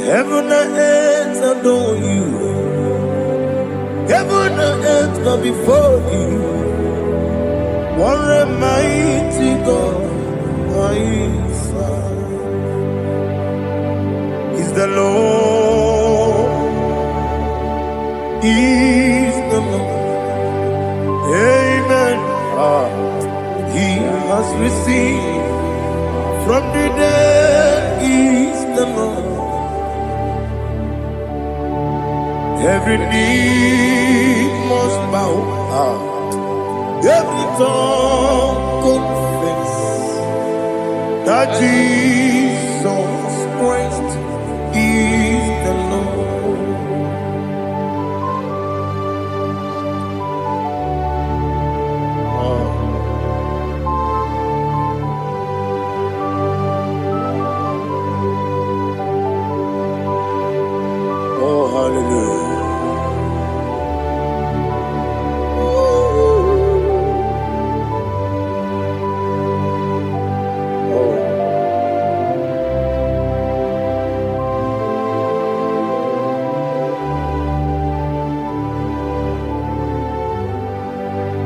Heaven and earth adore you. Heaven and earth bow before you. What a mighty God I serve. Is the Lord. Is the Lord. Amen. He has received from the dead. Is the Lord. Every knee must bow. Every tongue confess that Jesus Christ is the Lord. Oh, hallelujah.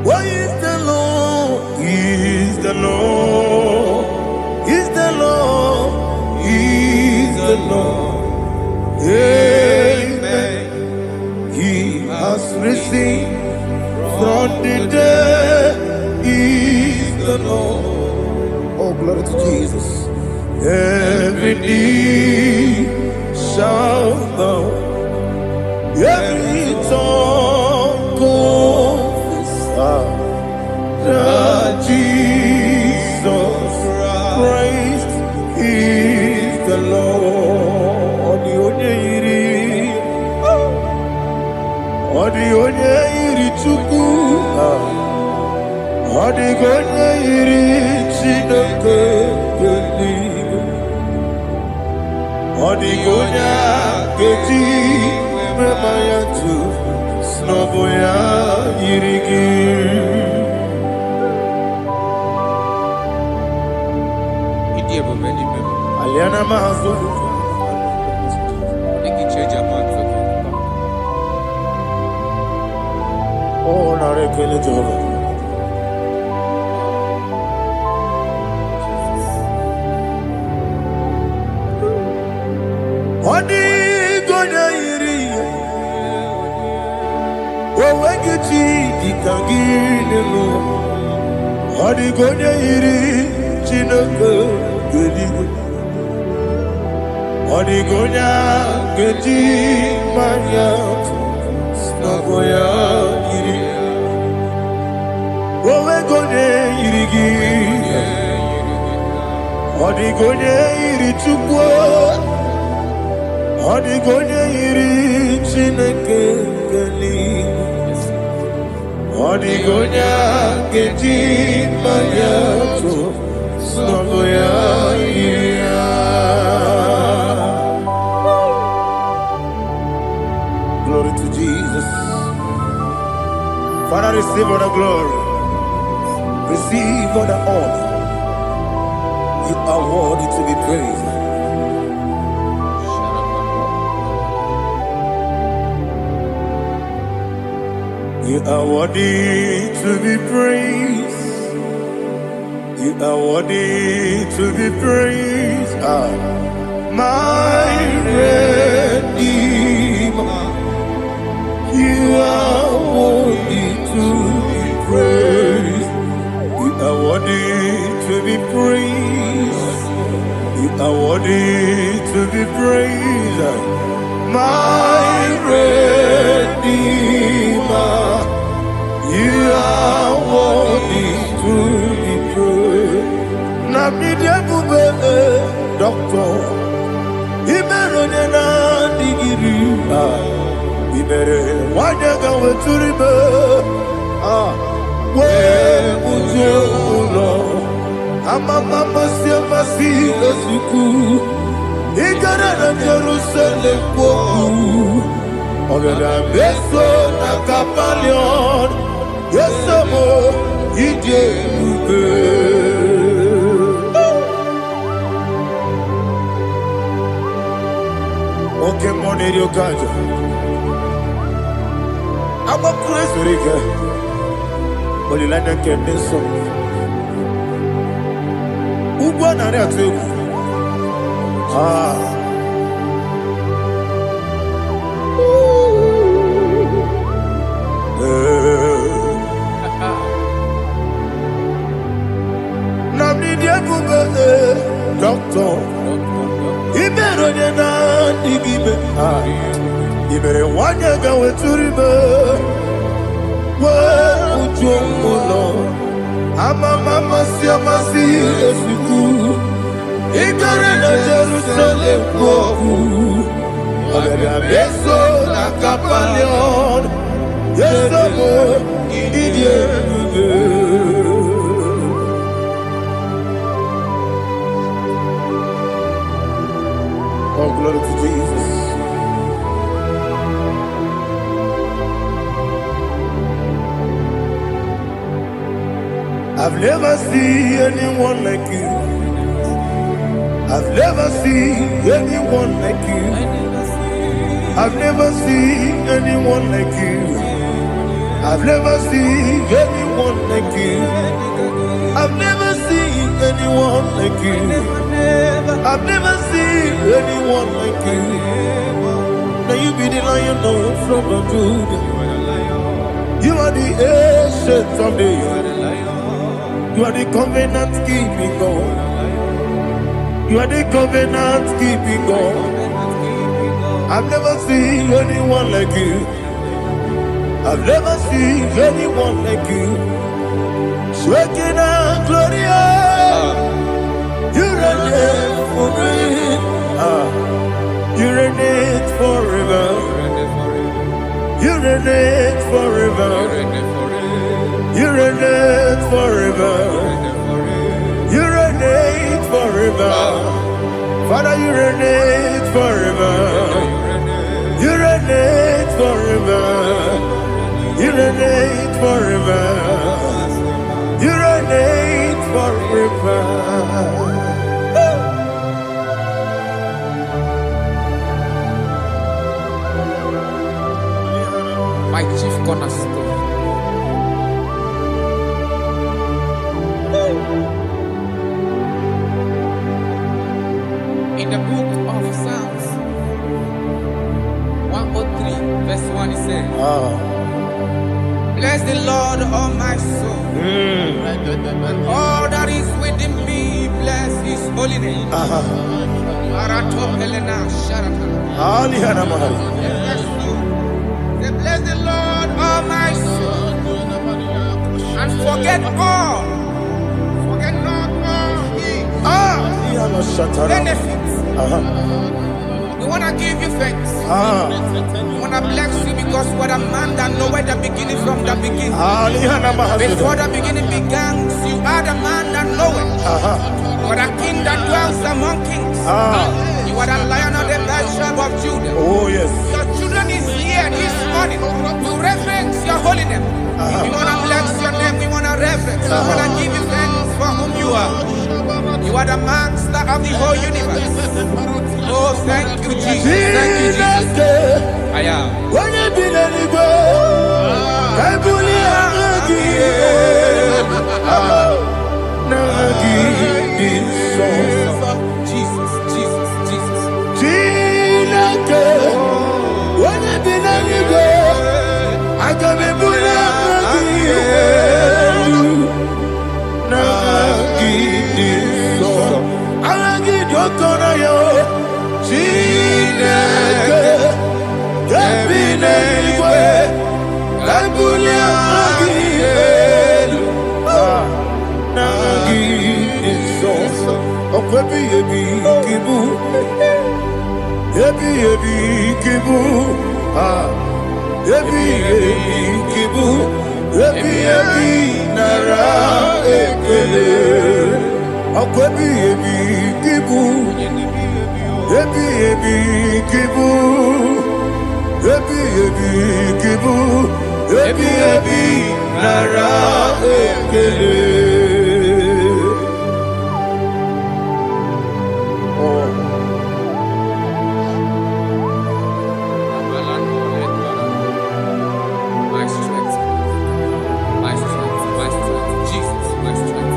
What is the Lord? Is the Lord? Is the Lord? Is the Lord? Amen. He has received from the dead. Is the Lord. Oh, glory to Jesus. Every knee shall bow. Every tongue confess that Jesus Christ is the Lord. Odi onye iri Chukwu, odi onye iri Chineke eluigwe, odi onye keji mema ya tu snobo ya iri gị. Aliana mazo. Oh, narekele Jehovah. Odi gonya iri. Owegiti dikangile no. Odi gonya iri Chineke. Odigonya Geji Maya Snagoya Iri Owegonye Irigi Odigonye Iri Chukwu Odigonye Iri Chineke Geli Odigonya Geji Maya Snagoya Iri. Glory to Jesus. Father, receive all the glory. Receive all the honor. You are worthy to be praised. You are worthy to be praised. You are worthy to be praised. My Redeemer. You are worthy to be praised. You are worthy to be praised. You are worthy to be praised. My Redeemer. You are worthy to be praised. Namidia Bube, Doctor. Imeronena Digiri. Ibere wanyaga weturibe we ujulo amama masi esuku igara na Jerusalem kwoku ogada beso na kapalion yesomo ije ube oke money yo kajo I'm a crazy rigger. Only like a candy song. Ubana Ratu. Namni Diabube, Doctor. Iberonena Digibe. Ibere wanyaga weturibe we ujomulo amama masi esuku igare na Jerusalem kwoku agada beso na kapalion yesomo idie Oh, glory to Jesus. I've never seen anyone like you. I've never seen anyone like you. I've never seen anyone like you. I've never seen anyone like you. I've never seen anyone like you. I've never seen anyone like you. Now you be the lion from the Judah. You are the ancient of days. You are the covenant keeping God. You are the covenant keeping God. I've never seen anyone like you. I've never seen anyone like you. Shaking and glorious. You reign forever. You reign forever. You reign forever. You reign forever. You reign forever. Father, you reign forever. You reign forever. You reign forever. You reign forever. My chief cornerstone. In the book of Psalms 103, verse 1, it says, Bless the Lord, all my soul, and all that is within me, bless his holy name. Say, bless the Lord, all my soul, and forget all. Forget not all his benefits. We want to give you thanks. We want to bless you because what a man that know where the beginning from the beginning. Before the beginning began, you are the man that know it. You are the king that dwells among kings. You are the lion of the tribe of Judah. Oh, yes. Your children is here this morning to reverence your holiness. We want to bless your name. We want to reverence. We want to give you thanks for whom you are. You are the master of the whole universe. Oh, thank you, Jesus. Thank you, Jesus. I am. When you be the nigga, I Jesus, Jesus, Jesus. When you be the nigga, I can be My strength, my strength, my strength, Jesus, my strength.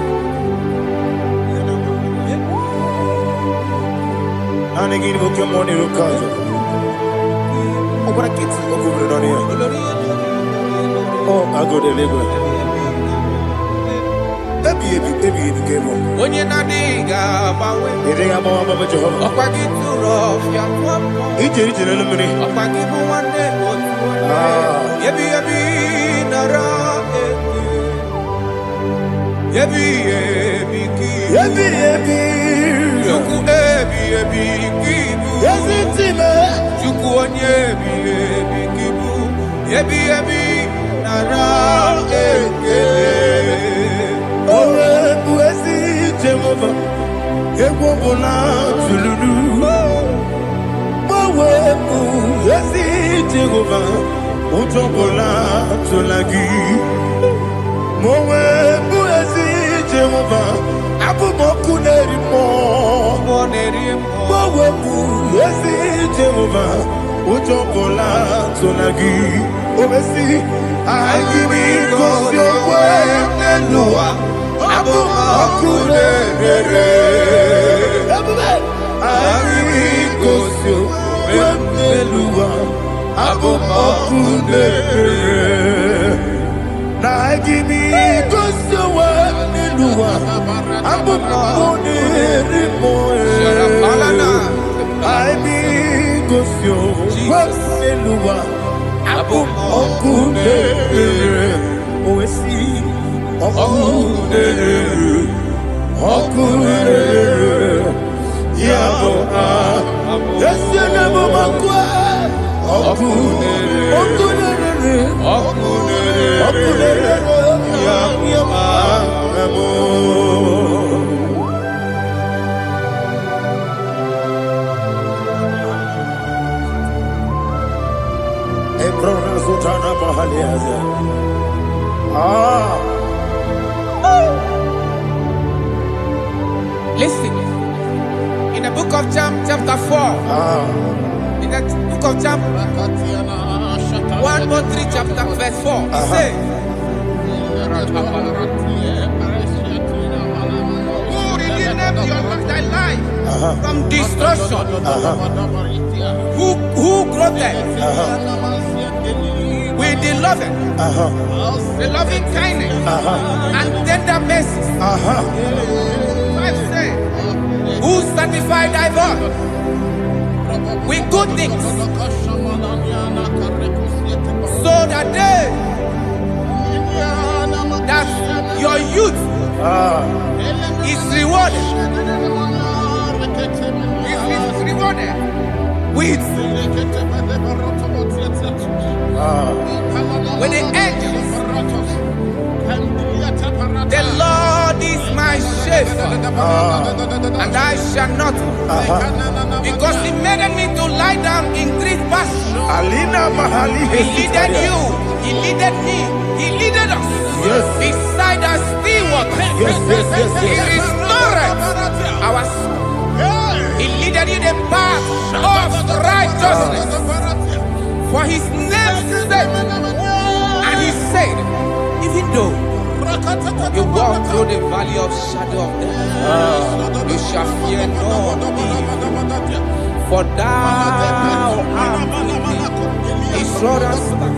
And again, we come on here, Kaja. Oh, what a kid, oh, I go to Lagos. Baby, game on. When you're not diga, You think I'm all about Jehovah? I'll get too rough, young. He did it in a minute. I'll give you one day, Yebi, Nara, Yebi, Yuku, Kibu, Yes, it's him. Yuku, Yebi, Kibu, Yebi, Nara, Oh, Buesi, Jehovah. Ewobola, Tululu. Oh, Buesi, Jehovah. Utobola, Tulagi. Mowe, Buesi, Jehovah. Abu Moku Nerimo. Mowe, Buesi, Jehovah. Utobola, Tulagi. Obesi, I give it cause your way and Noah. Abu Akune, I give it cause your way and Noah. Abu Akune, I give it cause your way and Noah. Abu Akune, I be cause your way and Noah. Abu Okune, Oesi, Okune, Yabo, yes, you never Makwa, Okune, Listen, in the book of John, chapter 4, in the book of John, 1 or 3, chapter verse 4, it says, who redeemed thy life from destruction? Who grew them? With the loving kindness, and tender mercies. 5 says, who sanctified thy voice with good things, so that your youth is rewarded. Is rewarded with the angels. The Lord is my shepherd, and I shall not, because He made me to lie down in green pastures. He leaded you, He leaded me, He leaded us beside the still waters. He restored our soul. He leaded you the path of righteousness for His name's sake. And He said, even though you walk through the valley of shadow of death, you shall fear no evil, for thou art with me. His rod and staff,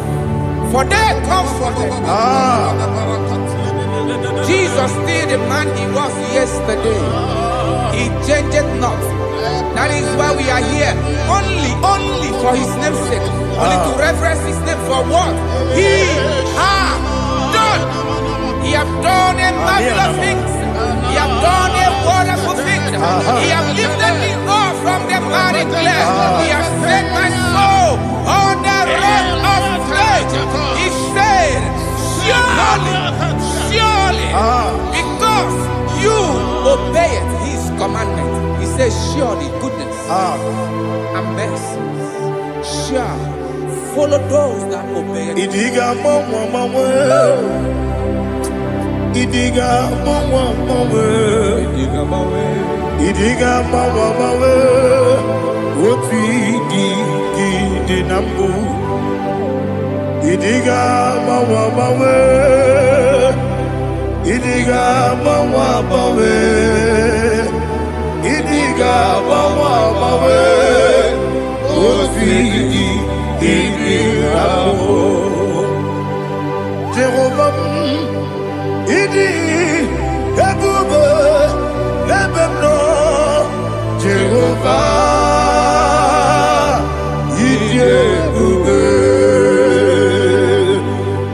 for they comforted. Jesus still the man He was yesterday. He changed not. That is why we are here. Only for His name's sake. Only to reverence His name for what He has done. He has done a marvelous things. He has done a wonderful thing. He has lifted me up from the miry clay. He has set my soul on the rock of faith. He said, surely, because you obeyed His commandment. He says, surely goodness and mercy shall follow those that obey it. Idiga mawe Oti di nambu Idiga mawe Idiga mawe Idiga mawe Oti di nambu Jehovah Idi ebube lebemno Jehovah Idi ebube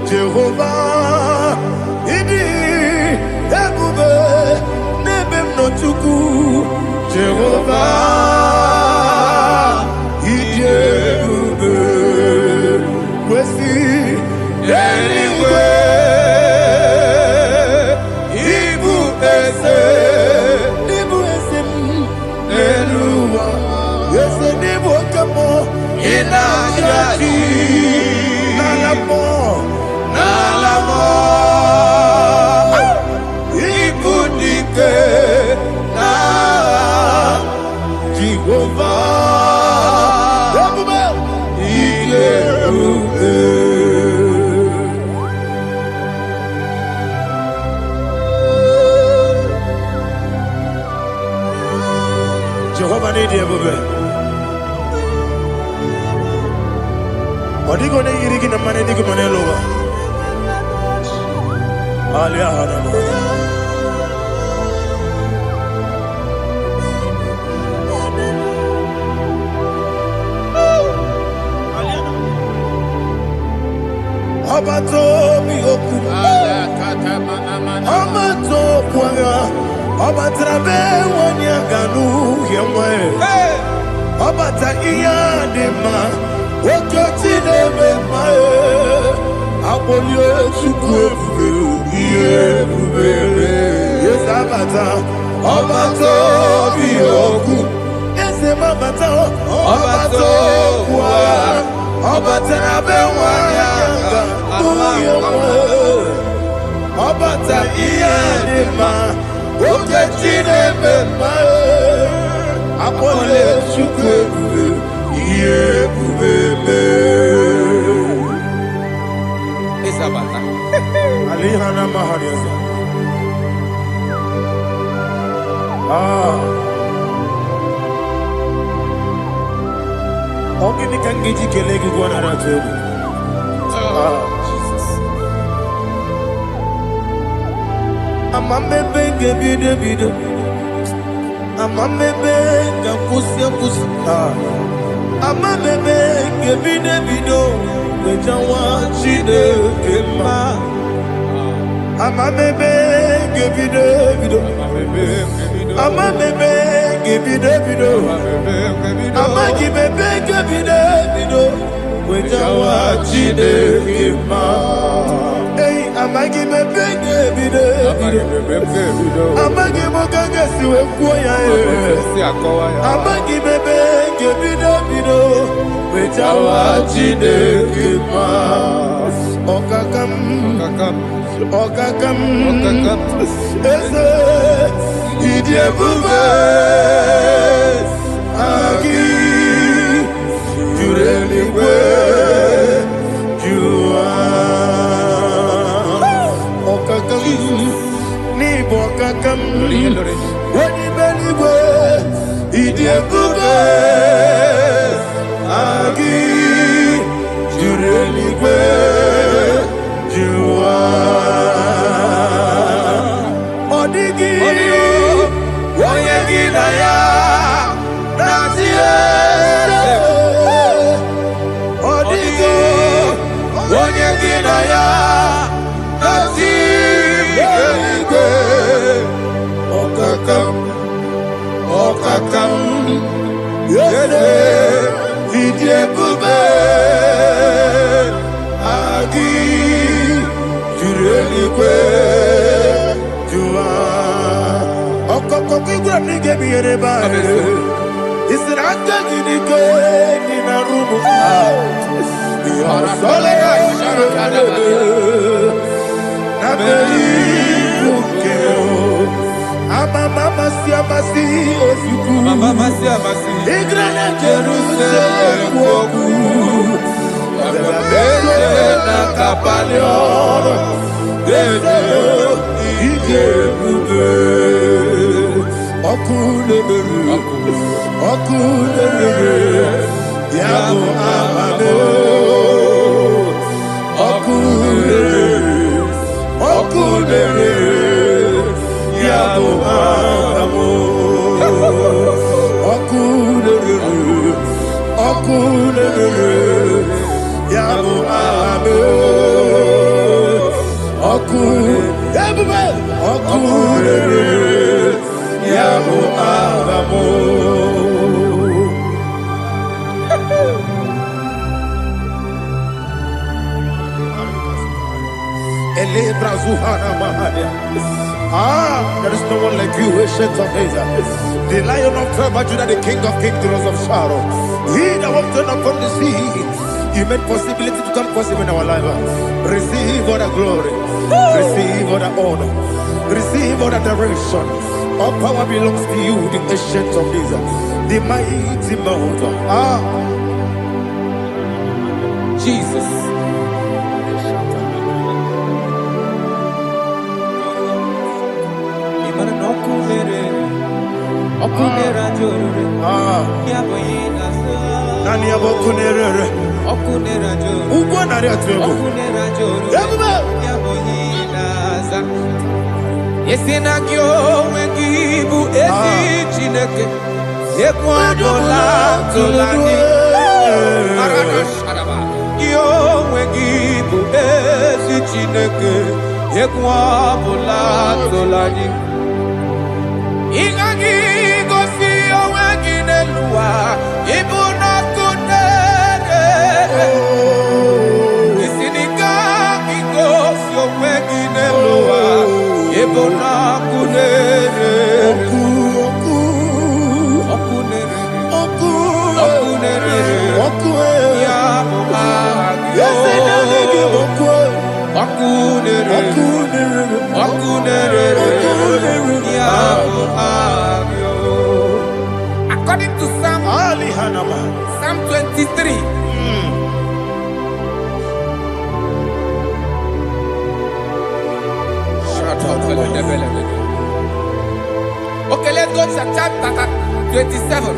Jehovah Idi ebube lebemno tuku Jehovah Idi ebube kwesi anyway Jehovah need you, baby. Odi go ne yiri kina mane di ko mane loba. Alia hana. Abato mi oku. Abato kwanga. Abatrabe wanya ganu yemwe. Abata iya dema. Okoti deme mae. Abolio chukwe bube. Yes abata. Abato bioku. Yes abata. Abato kwa. Abatrabe wanya ganu yemwe. Abata iya dema. Oketi deme mae. Abolio chukwe bube. Isabata. Alihana Mahariasa. Ogini kangiji kelegi gwana ratobu. Jesus. Amamebe bide. Amamebe kusia. Ama bebe gebine bido wejawa chide kema. Ama bebe gebine bido. Ama bebe gebine bido. Ama bebe gebine bido wejawa chide kema. Hey, ama bebe gebine bido. Ama mogaga siwe kuya e. Ama bebe gebine bido wejawa chide kema. Okakam eze idiebube agi jureligwe jua okakam ni bokakam wani beligwe idiebube agi jureligwe jua odigi oyegi na ya natie odigi oyegi na ya natie okakam yede idiebube agi jureligwe jua okokoko igwe nige bi yereba isira akagi ni na rumu ya sole na beri ukeo ama mama si osuku igre na Jerusalem woku na kapalion idiebube okulere yabo amamo okulere yabo amamo okulere yabo amamo okulere yabo amamo. There is no one like you, ancient of days. The Lion of tribe of Judah, the King of kings, the Rose of Sharon. He that walked on upon the sea, He made possibility to come possible in our life. Receive all the glory, receive all the honor, receive all the direction. All power belongs to you, the ancient of days, the mighty mountain. Jesus. Nani abokunere ugwo nari atwego yabuba yesinagyo wengibu esi chineke ekwadola tolani arana sharaba yo wengibu esi chineke ekwadola tolani ingagi gosi oweginelua ibuna kunere isinika gosi oweginelua ibuna kunere ya according to Psalm 23. Okay, let's go to chapter 27.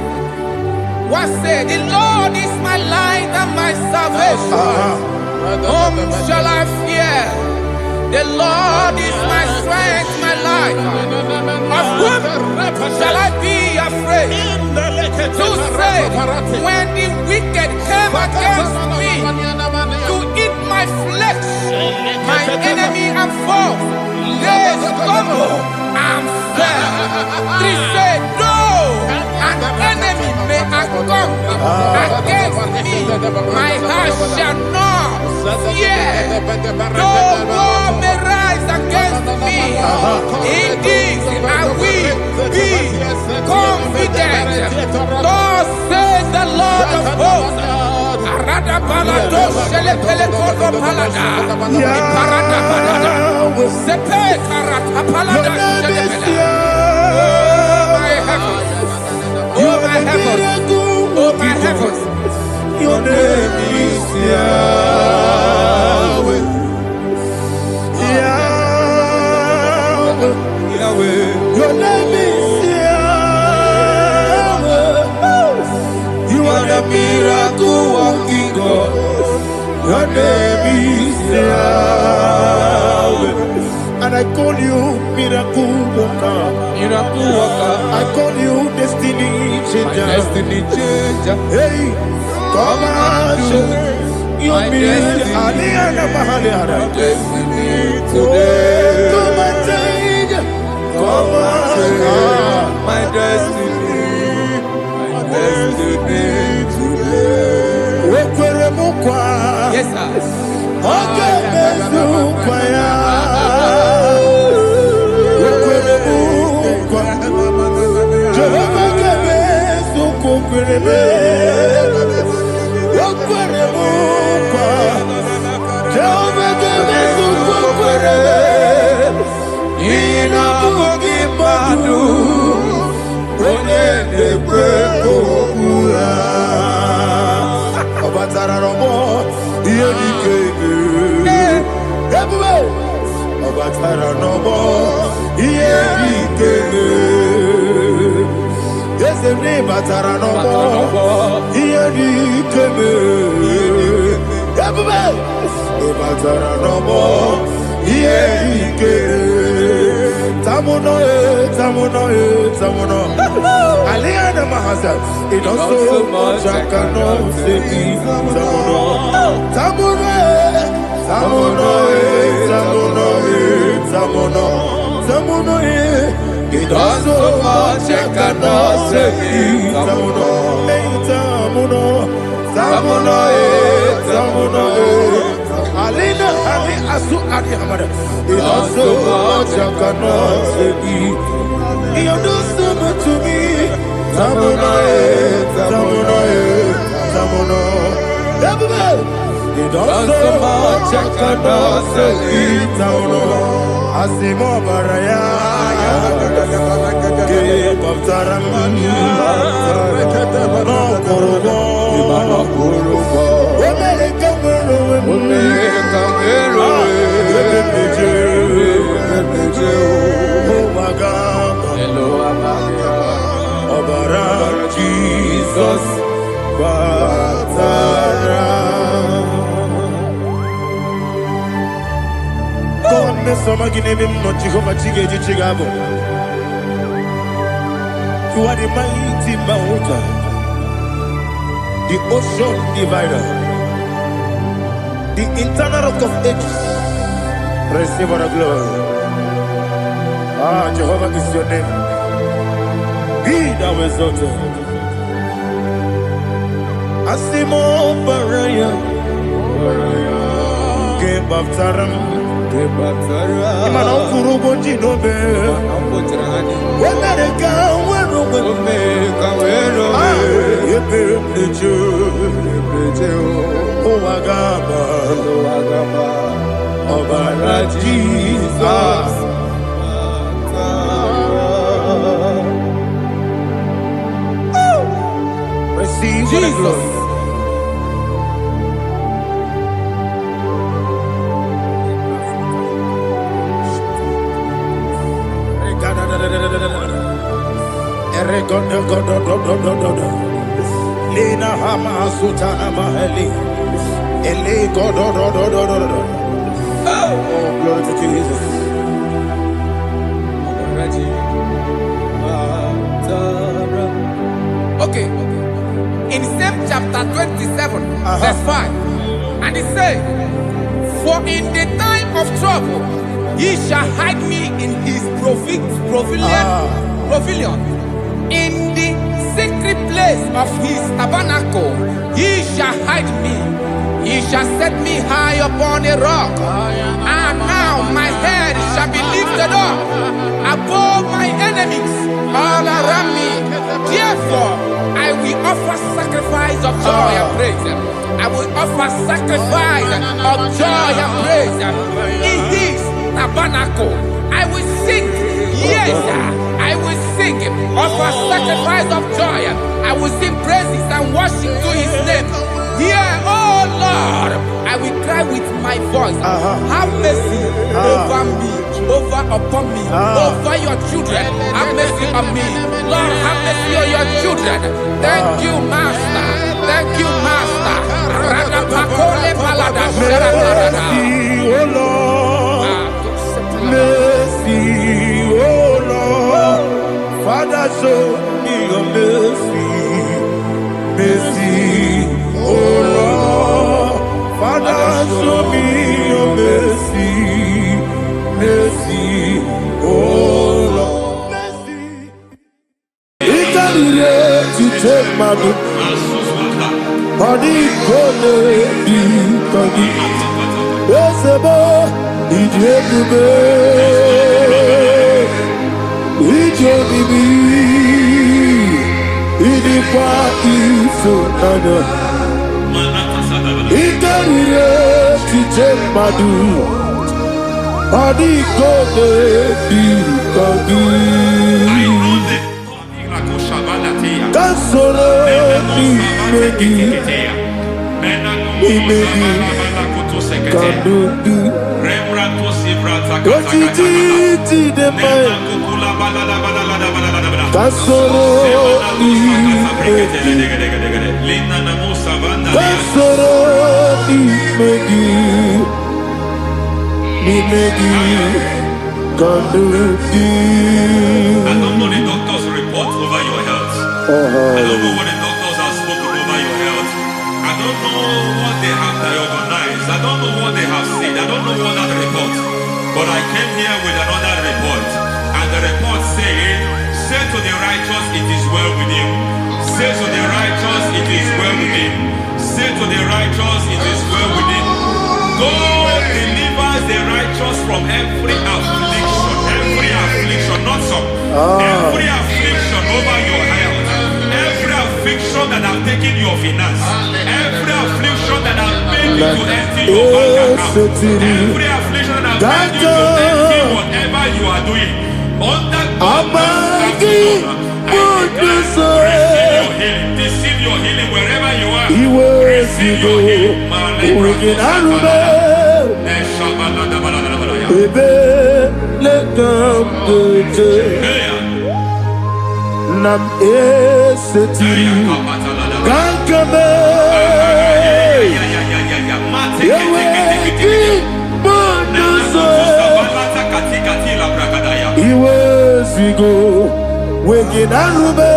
What said? The Lord is my light and my salvation. Whom shall I fear? The Lord is my strength, my life. Of whom shall I be afraid? to say, when the wicked came against me to eat my flesh, my enemy and foe, they stumble and fell. 3 said, though an enemy may have come against me, my heart shall not fear. Though war may rise against me, in this I will be confident. Thus says the Lord of hosts. Arada balado shele pele kodo palada. Iparada balada. Sepe karata palada shele pele. Oh my heavens. Oh my heavens. Your name is Yahweh. Yahweh. Yahweh. Your name is Yahweh. You are the miracle working God. Your name is Yahweh. And I call you miracle worker. Miracle worker. I call you destiny changer. Destiny changer. Hey, come on, show your destiny. My destiny today. Come and change. Come on, my destiny. My destiny today. Yes, sir. Okay, it also much I cannot say. It also much I cannot say. Alina Ali Asu Adi Hamada. It also much I cannot say. You do so much to me. Tamuno. It also much I cannot say. Tamuno. Asimo Baraya. Give up Taramania. No Kurubo. Jesus, God, me some give him no Jehovah Chigabo. You are the mighty mountain, the ocean divider, the internal rock of ages. Receive our glory. Ah, Jehovah is your name. Be thou exalted. Asimo Baraya, Game of Taram, Imano Kurubo Jinobe, Wamerika, Wagaba, Obara Jesus. Receive Jesus. Lina Hama Sutana Mahali. Ele Godo. Oh, glory to Jesus. Okay. in same chapter 27, verse 5. And it says, for in the time of trouble, he shall hide me in his pavilion. In the secret place of his tabernacle, he shall hide me. He shall set me high upon a rock. And now my head shall be lifted up above my enemies all around me. Therefore, I will offer sacrifice of joy and praise. I will offer sacrifice of joy and praise in his tabernacle. I will sing, yes, I will sing, offer sacrifice of joy. I will sing praises and worship to his name. Here, oh Lord, I will cry with my voice. Have mercy over me, upon me, over your children. Have mercy on me. Lord, have mercy on your children. Thank you, Master. Thank you, Master. Mercy, oh Lord. Mercy, oh Lord. Father, show me your mercy. Mercy, oh Lord. Father, show me your mercy. Mercy, oh Lord. Mercy. To take my book. Body gonna be cocky. Yes, boy. I don't know the doctor's report over your health. I don't know what the doctors have spoken over your health. I don't know what they have diagnosed. I don't know what they have said. I don't know what that report. But I came here with another report. And the report said, say to the righteous, it is well with him. Say to the righteous, it is well with him. Say to the righteous, it is well with him. God delivers the righteous from every affliction. Every affliction, not some. Every affliction over your health. Every affliction that have taken your finance. Every affliction that have made you to empty your bank account. Every affliction that have made you to empty whatever you are doing. Under God's receive your healing wherever you are. Receive your healing. Nam eseti kankame iwezigo weginarube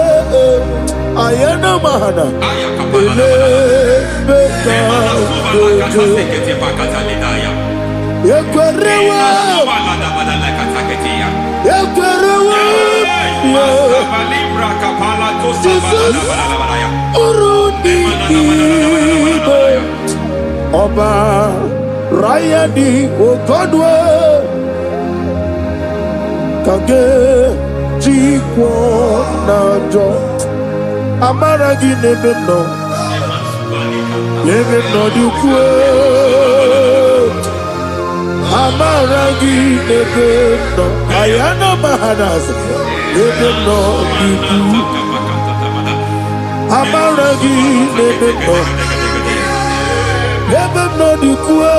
ayana mahana ele beka yekwerewa Jesus Urundi Oba Rayadi Okodwe Kage Chikwo Najo Amaragi Nebeno Nebeno Dukwe Amaragi Nebeno Ayana Mahanas Nebeno Dukwe Amaragi Nebeno Nebeno Dukwe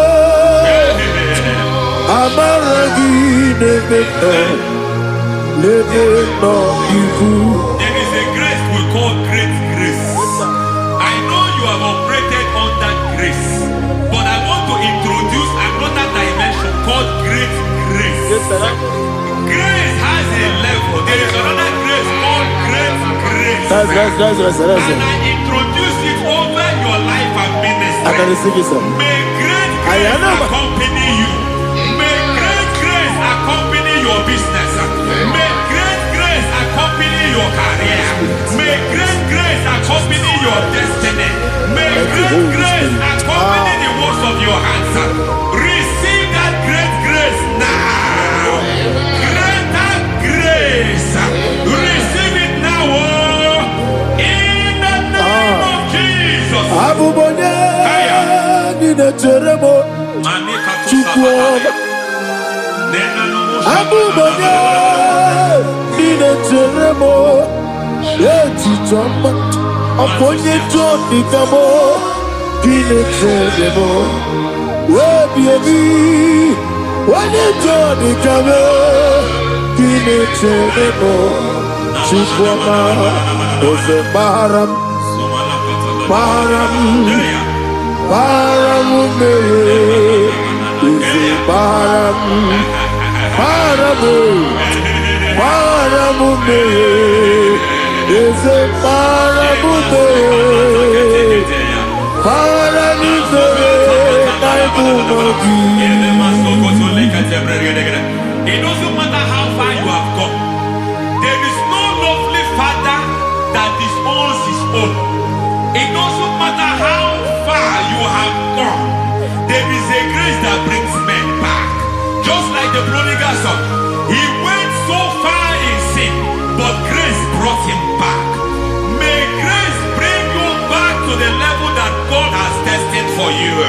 Amaragi Nebeno Nebeno Dukwe. There is a grace we call great grace. I know you have operated on that grace, but I want to introduce another dimension called great grace. Grace has a level. There is another grace called great grace. That's And I introduce May great grace accompany you. May great grace accompany your business. May great grace accompany your career. May great grace accompany your destiny. May great grace accompany the works of your hands. Receive that great grace now. Greater grace. Receive it now. In the name of Jesus. It doesn't matter how far you have gone. There is no lovely father that disowns his own. It doesn't matter how far you have gone. There is a grace that brings men back. Just like the prodigal son. He went so far in sin, but grace brought him back. May grace bring you back to the level that God has destined for you.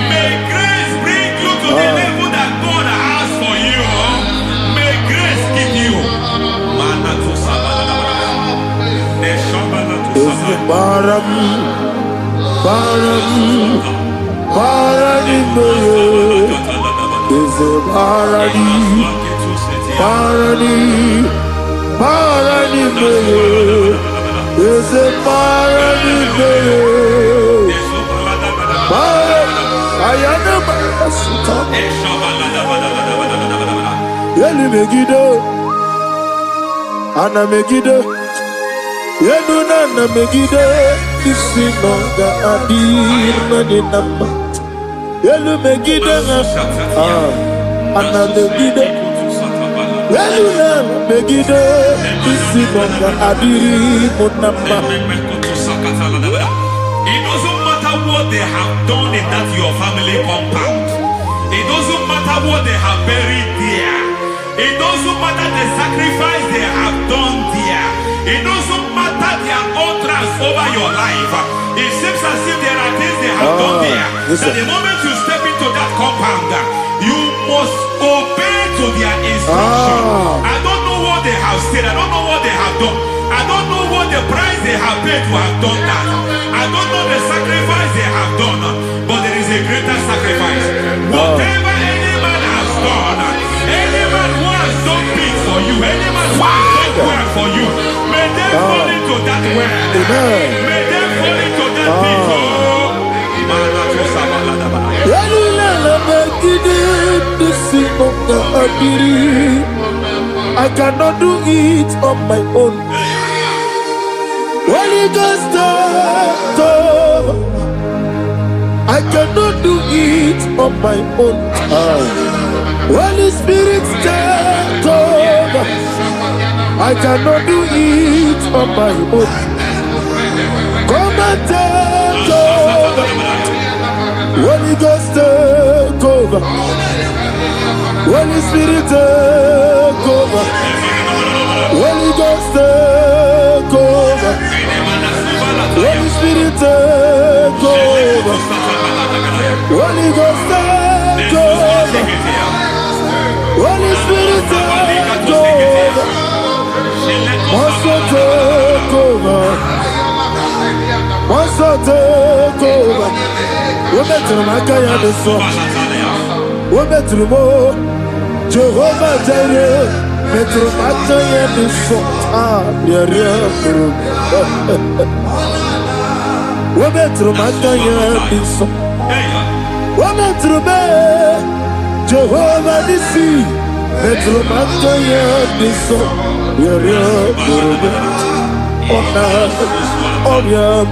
May grace bring you to the level that God has for you. May grace give you. Ana Megiddo, Yeduna Megiddo, Isinonga Adir Maninama, Yelu Megiddo, Ana Megiddo, Yeduna Megiddo, Isinonga Adir Munama. It doesn't matter what they have done in that your family compound. It doesn't matter what they have buried there. It doesn't matter the sacrifice they have done there. It doesn't matter their utterance over your life. It seems as if there are things they have done there. That the moment you step into that compound, you must obey to their instruction. I don't know what they have said. I don't know what they have done. I don't know what the price they have paid to have done that. I don't know the sacrifice they have done. But there is a greater sacrifice. Whatever any man has done, any man who has done big for you, any man who has done well for you, may they fall into that well. May they fall into that pit. I cannot do it on my own. Holy Ghost, I cannot do it on my own. Holy Spirit, take over. I cannot do it on my own. Come and take over. Holy Ghost, take over. Holy Spirit, take over. Holy Ghost, take over. Holy Spirit, take over. Holy Ghost, take over. Holy Spirit, take over. Master, take over. Master, take over. We're better than I can do so. We're better than more. Jehovah Jireh, better than I can do so. Yeah. We're better than I can do so. We're better than Jehovah Nissi, better than I can do so. Yeah. Oh, yeah.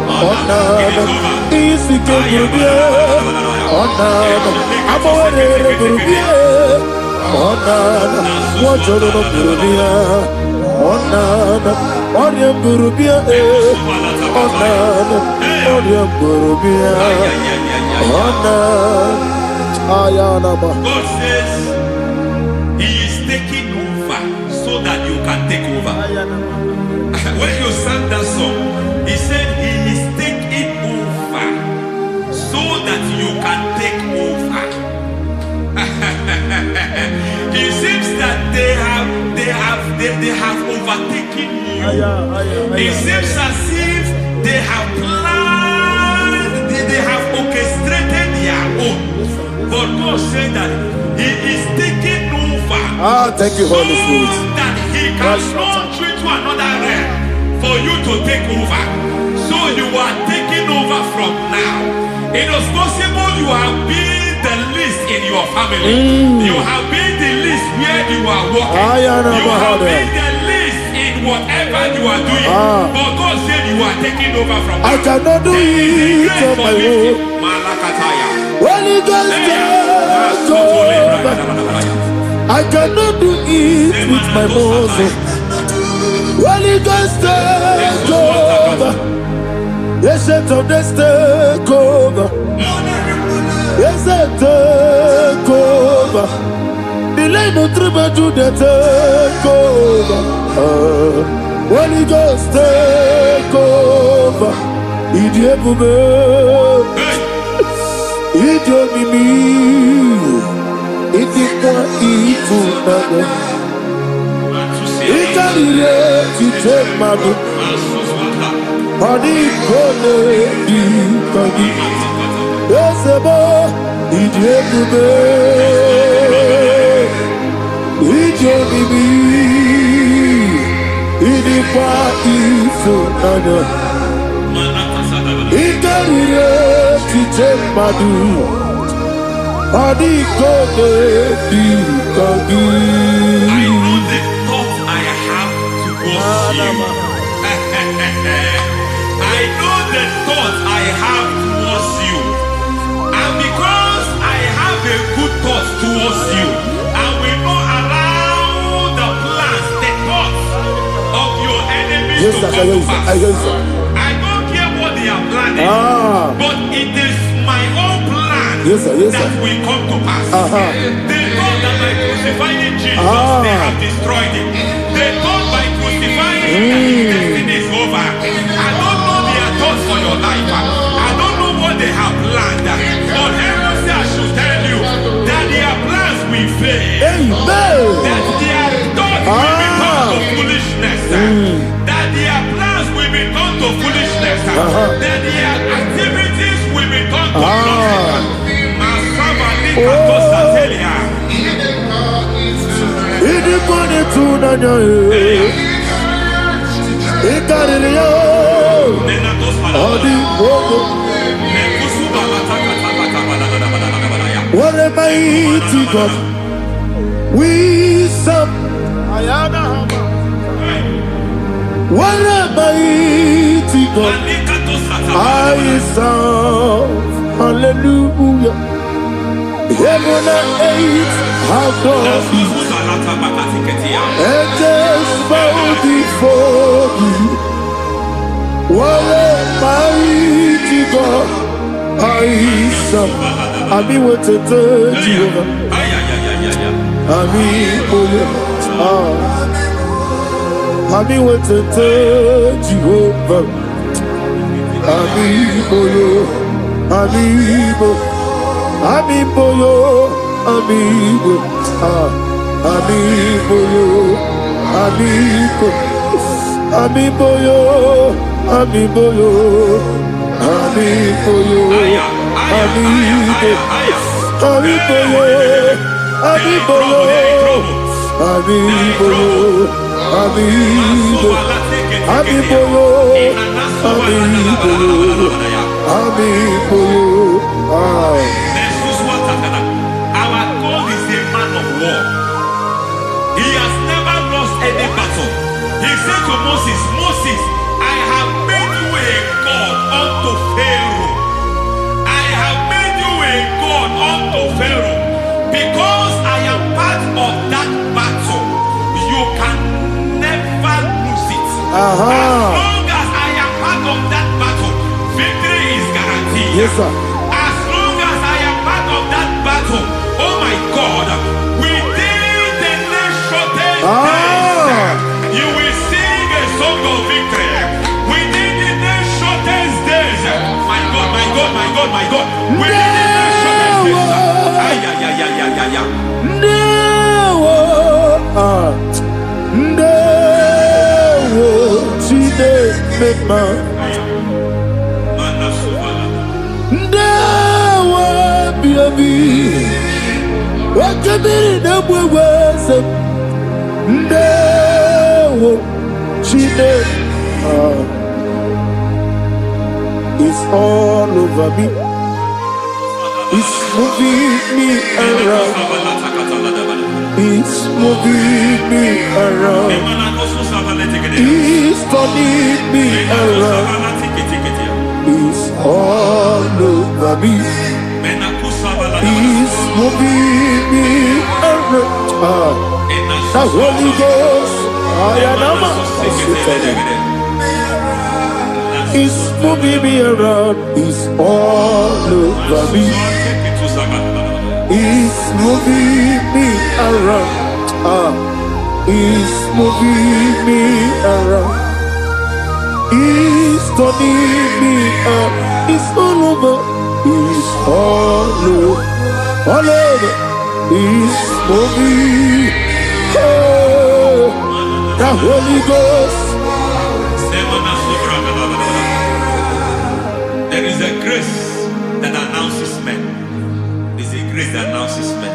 Onana, Isike Burubia, Onana, Amore Burubia, Onana, Wajoro Burubia, Onana, Oriam Burubia, Onana, Oriam Burubia, Onana, Ayanaba. God says He is taking over so that you can take over. When you sang that song, He said He is taking over so that you can take over. It seems that they have overtaken you. It seems as if they have planned, they have orchestrated their own. But God said that He is taking over. Thank you, Holy Spirit. So that He can launch you to another realm for you to take over. So you are taking over from now. It is possible you have been the least in your family. You have been the least where you are working. You have been the least in whatever you are doing. But God said you are taking over from now. I cannot do it on my own. Holy Ghost, take over. I cannot do it with my muscle. Holy Ghost, take over. Yes, it's on this take over. Yes, take over. Delay no trouble to the take over. Holy Ghost, take over. Idio mimi, idi kwa ifu nane. Ikarire tite madu. Adi kone di kagi. Esebo idio mimi, idio mimi, idi kwa ifu nane. Ikarire tite madu. Adi kone di kagi. I know the thoughts I have towards you. I know the thoughts I have towards you. And because I have a good thought towards you, I will not allow the plans, the thoughts of your enemies to come to pass. I don't care what they are planning, but it is my own plan that will come to pass. They thought that by crucifying Jesus, they have destroyed him. They thought by crucifying him that his destiny is over. I don't know their thoughts for your life. I don't know what they have planned. But heaven says I should tell you that their plans will fail. That their thoughts will be turned to foolishness. That their plans will be turned to foolishness. That their activities will be turned to nonsense. What a mighty God we serve. What a mighty God I serve. Hallelujah. Heaven and earth have gone, and just bow before you. What a mighty God I serve. I mean, what to tell you. I mean, I mean, what to tell you. I mean, amigo yo, amigo, amigo yo, amigo, amigo yo, amigo yo, amigo yo, amigo, amigo yo, amigo yo, amigo yo, amigo, amigo yo, amigo yo, amigo yo. Our God is a man of war. He has never lost any battle. He said to Moses, Moses, I have made you a God unto Pharaoh. I have made you a God unto Pharaoh. Because I am part of that battle, you can never lose it. As long as I am part of that battle, victory is guaranteed. Yes, sir. As long as I am part of that battle, oh my God, within the next shortest days, you will sing a song of victory. Within the next shortest days, my God, my God, my God, my God, within the next shortest days, It's all over me. It's moving me around. It's moving me around. It's turning me around. It's all over me. It's moving me around. The Holy Ghost, it's moving me around. It's all over me. It's moving me around. It's moving me around. It's turning me up. It's all over. It's all over. All over. It's moving. Oh, the Holy Ghost. There is a grace that announces men. There is a grace that announces men.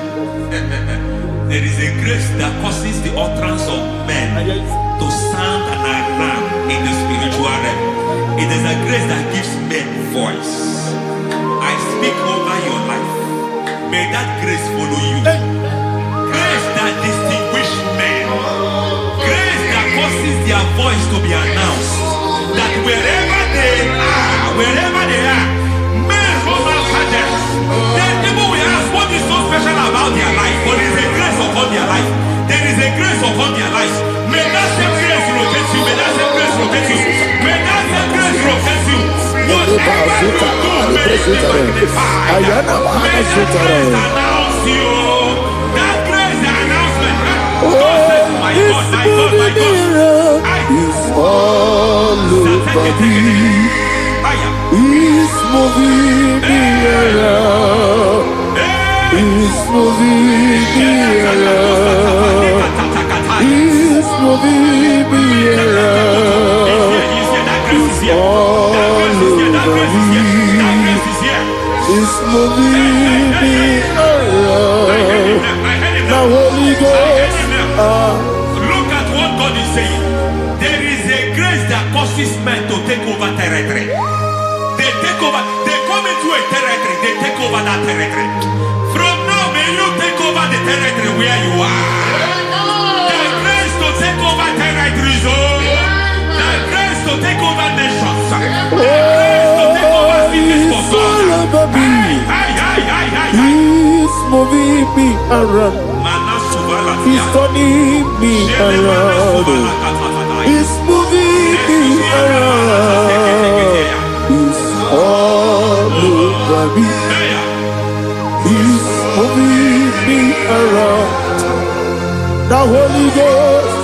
There is a grace that causes the utterance of men to sound an alarm in the spiritual realm. It is a grace that gives men voice. I speak over your life. May that grace follow you. Grace that distinguishes men. Grace that causes their voice to be announced. That wherever they are, men from after them. Then people will ask, what is so special about their life? But there is a grace upon their life. There is a grace upon their life. May that same grace rotate you. May that same grace rotate you. May that same grace rotate you. Whatever you do, may it be magnified. May that grace announce you. That grace, the announcement. God says, my God, my God, my God. It's all over me. It's moving me around. It's moving me around. It's moving me around. It's all over me. It's moving me around. The Holy Ghost. Look at what God is saying. There is a grace that causes men to take over territory. They take over. They come into a territory. They take over that territory. From now, may you take over the territory where you are. The grace to take over territories. The grace to take over nations. The grace to take over cities for God. He's moving me around. He's turning me around. He's moving me around. He's all over me. He's moving me around. The Holy Ghost.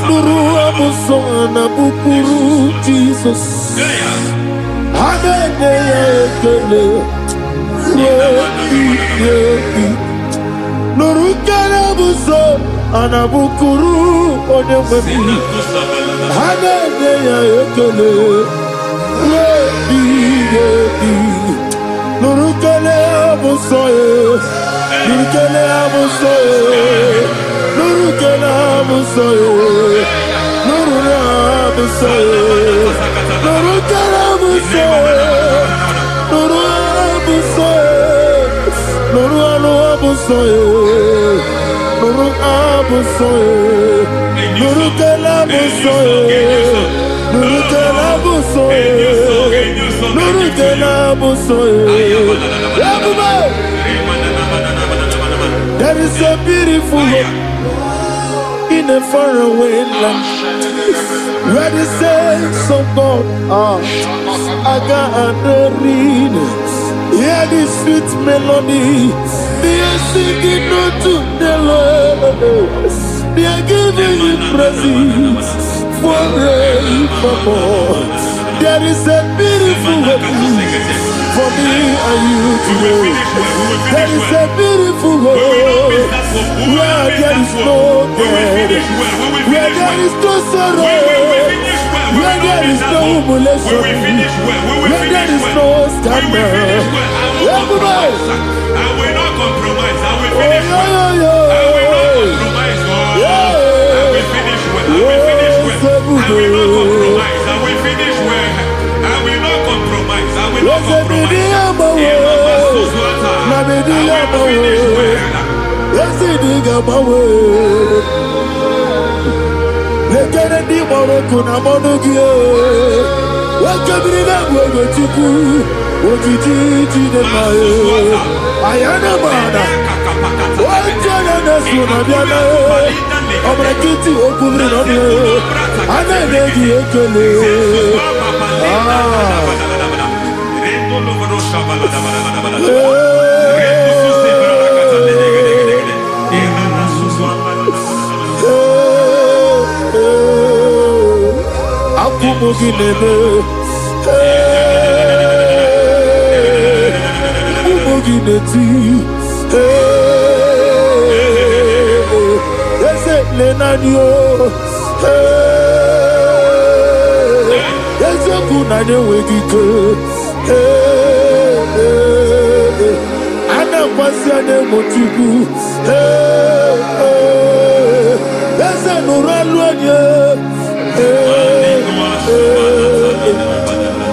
Nuru amusona bukuru Jesus. Hallelujah. Nuru karabuso anabukuru onememi. Hallelujah. Nuru karabuso Nuru karabuso Nuru karabuso Nuru karabuso Nuru karabuso Nuru karabuso Nuru Nuru abusoe, nuru kelabusoe, nuru kelabusoe, nuru kelabusoe. There is a beautiful hope in a faraway land where the saints of God are. I got the readings. Hear the sweet melody. They are singing unto the Lord. They are giving you praise forevermore. There is a beautiful hope for me and you today. There is a beautiful world where there is no death, where there is no sorrow, where there is no humiliation, where there is no scandal. Everybody, I will not compromise. I will finish well. I will not compromise. I will finish well. I will finish well. I will not compromise. I will finish well. I will not compromise. I will not compromise.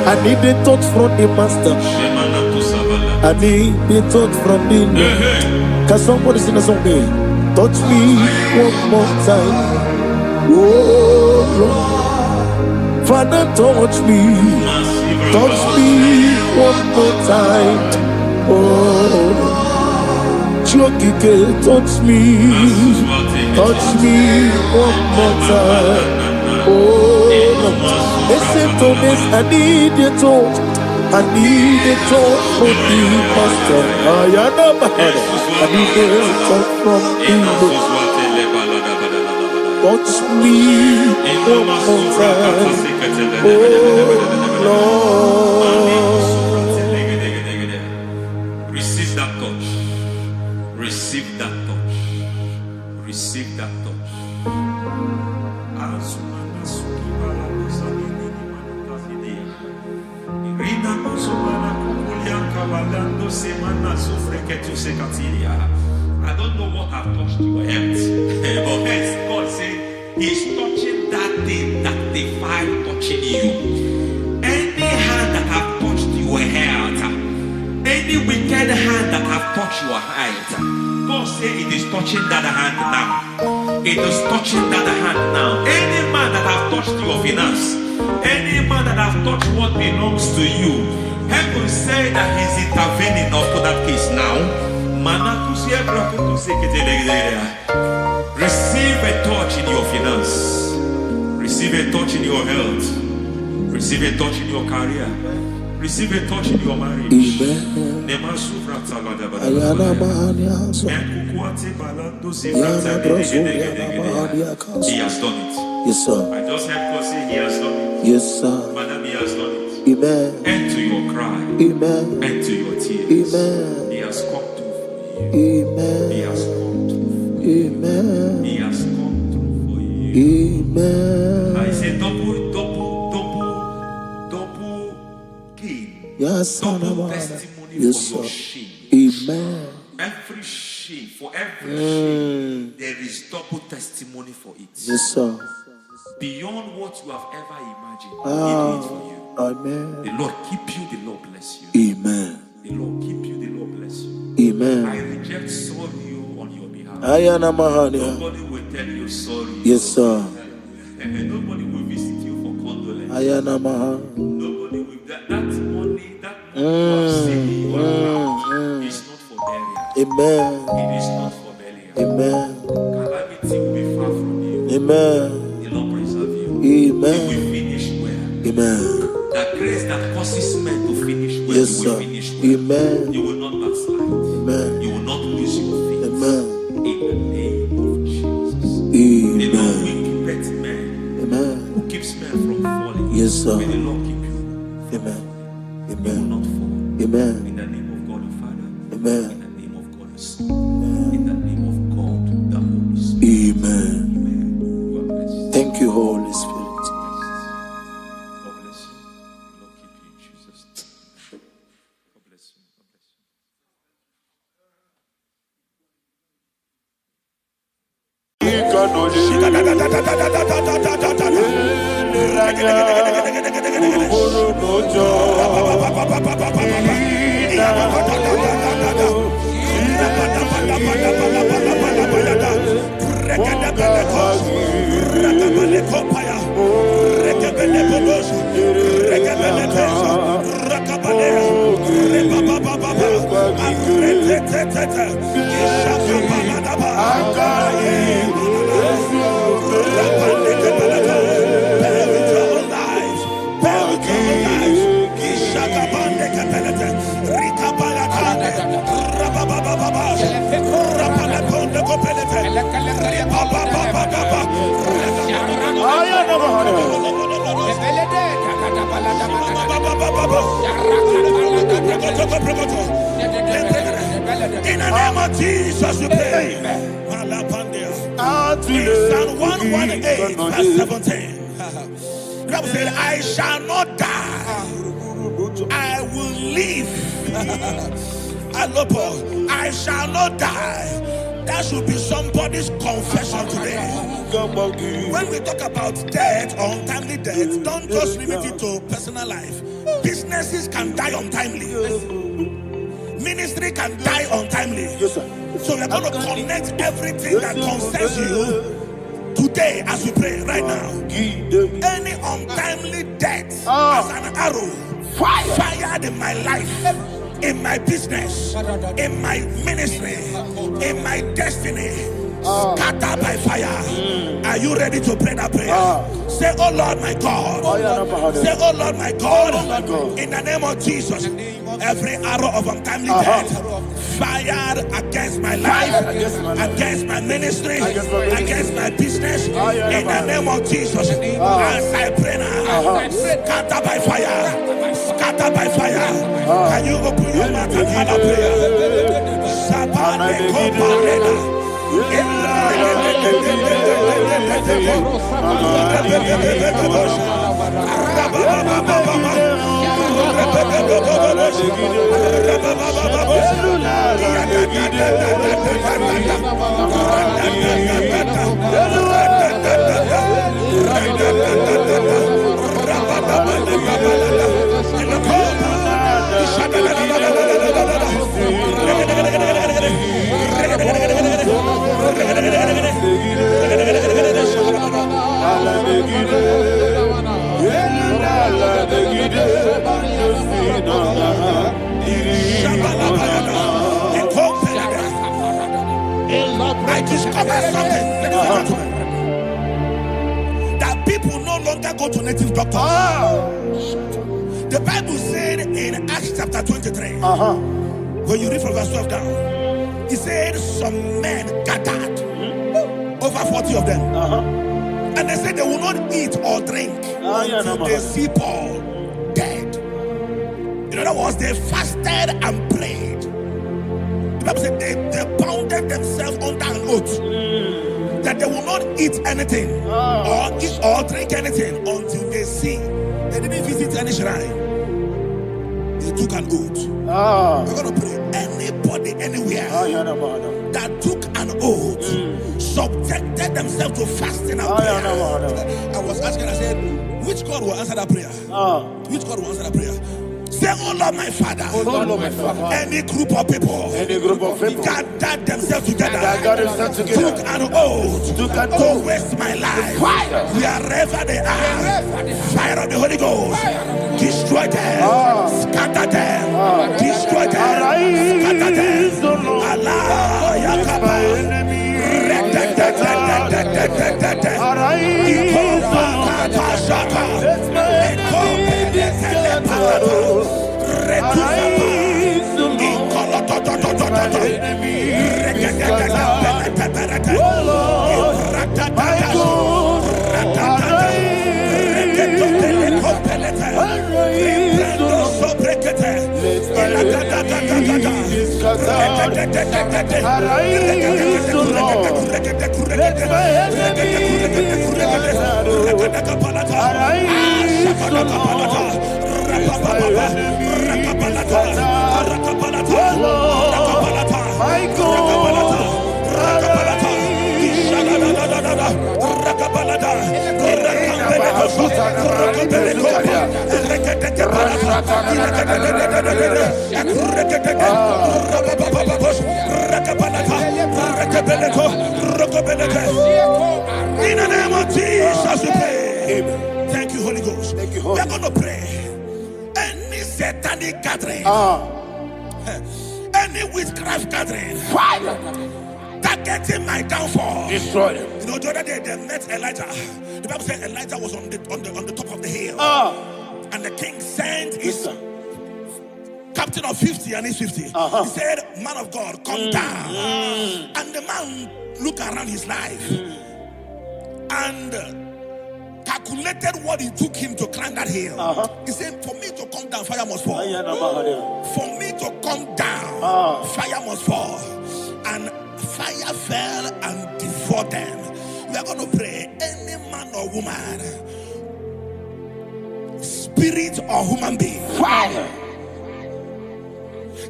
I need the touch from the master. I need the touch from the Lord. Can somebody sing a song here? Touch me one more time. Oh Lord. Father, touch me. Touch me one more time. Oh Chokike, touch me. Touch me one more time. Oh listen to this, I need your touch. I need a touch from the master. I need a touch from the Lord. Touch me one more time. Oh Lord. Receive that touch. Receive that touch. Receive that touch. I don't know what have touched your health, but hence God said He's touching that thing that defied touching you. Any hand that have touched your health, any wicked hand that have touched your health, God said it is touching that hand now. It is touching that hand now. Any man that have touched your finance, any man that have touched what belongs to you, heaven say that He's intervening up to that case now. Receive a touch in your finance. Receive a touch in your health. Receive a touch in your career. Receive a touch in your marriage. He has done it. Yes, sir. I just heard God say He has done it. Yes, sir. Madam, He has done it. Amen. End to your cry. Amen. End to your tears. Amen. He has come through for you. Amen. He has come through for you. Amen. He has come through for you. Amen. I say double gain. Yes, Double sir. testimony Yes, for your sir. shame. Amen. Every shame, for every shame, there is double testimony for it. Yes, sir. Beyond what you have ever imagined, He did it for you. Amen. The Lord keep you, the Lord bless you. Amen. The Lord keep you, the Lord bless you. Amen. I reject sorrow on your behalf. Ayana Mahania. Nobody will tell you sorry. Yes, sir. And nobody will visit you for condolence. Ayana Maha. Nobody will. That money you have saved in your account is not for burial. Amen. It is not for burial. Amen. Calamity will be far from you. Amen. The Lord preserve you. Amen. You will finish well. Amen. That grace that causes men to finish well, Yes, you will sir. finish well. Amen. You will not backslide. Amen. You will not lose your faith. Amen. In the name of Jesus. The Lord Amen. will keep men. Amen. Who keeps men from falling? Yes, sir. May the Lord keep you. Amen. You will Amen. not fall. Amen. In the name of God the Father. Amen. In the name of God the Son. In the name of God the Holy Spirit. Amen. Amen. You are blessed. Thank you, Holy Spirit. God bless you. The Lord keep you in Jesus' name. God bless you. God bless you. In the name of Jesus, we pray. In Psalm 118, verse 17, the Bible said, I shall not die, I will live. I shall not die. That should be somebody's confession today. When we talk about death, untimely death, don't just limit it to personal life. Businesses can die untimely. Ministry can die untimely. Yes, sir. So we're going to connect everything that concerns you today as we pray right now. Any untimely death as an arrow fired in my life, in my business, in my ministry, in my destiny, scatter by fire. Are you ready to pray that prayer? Say, oh Lord my God. Say, oh Lord my God. In the name of Jesus, every arrow of untimely death fired against my life, against my ministry, against my business, in the name of Jesus, as I pray now, scatter by fire, scatter by fire. Can you open your mouth and have a prayer? Sabane Koparena. I discovered something. That people no longer go to native doctors. The Bible said in Acts chapter 23, when you read from verse 12 down, it said some men gathered, over 40 of them, and they said they will not eat or drink until they see Paul dead. In other words, they fasted and prayed. The Bible said they bounded themselves under an oath that they will not eat anything or eat or drink anything until they see. They didn't visit any shrine. They took an oath. We're going to pray. Anybody, anywhere that took an oath, subjected themselves to fasting and prayer. I was asking, I said, which God will answer that prayer? Which God will answer that prayer? Say, oh Lord, my Father. Oh Lord, my Father. Any group of people gathered themselves together, took an oath to waste my life. Wherever they are, fire of the Holy Ghost, destroy them, scatter them, destroy them, scatter them. Allah, Yakaba, in the name of Jesus, we pray. Thank you, Holy Ghost. We are going to pray. Any satanic gathering, any witchcraft gathering, targeting my downfall, destroy them. You know, the other day they met Elijah. The Bible said Elijah was on the top of the hill, and the king sent his captain of 50 and his 50. He said, "Man of God, come down." And the man looked around his life and calculated what it took him to climb that hill. He said, "For me to come down, fire must fall. For me to come down, fire must fall." And fire fell and devoured them. We are going to pray. Any man or woman, spirit or human being,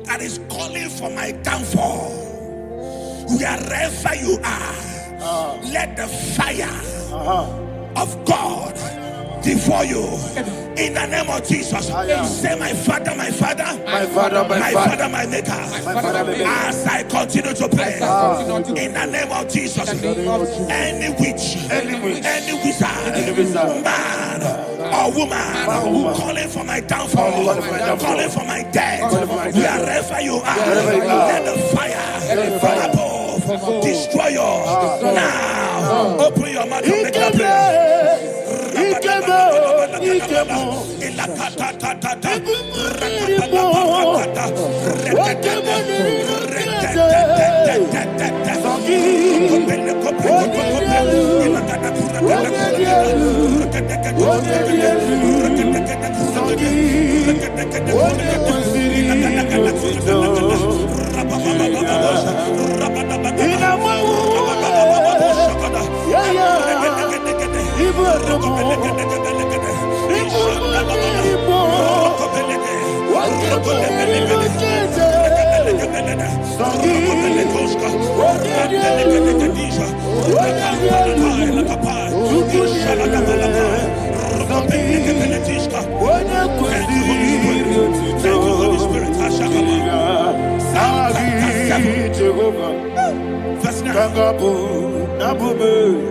that is calling for my downfall, wherever you are, let the fire of God devour you in the name of Jesus. Say, my Father, my Father, my Father, my Father, my Maker. As I continue to pray in the name of Jesus, any witch, any wizard, man or woman calling for my downfall, calling for my death, wherever you are, let the fire from above destroy you now. Open your mouth and make a prayer.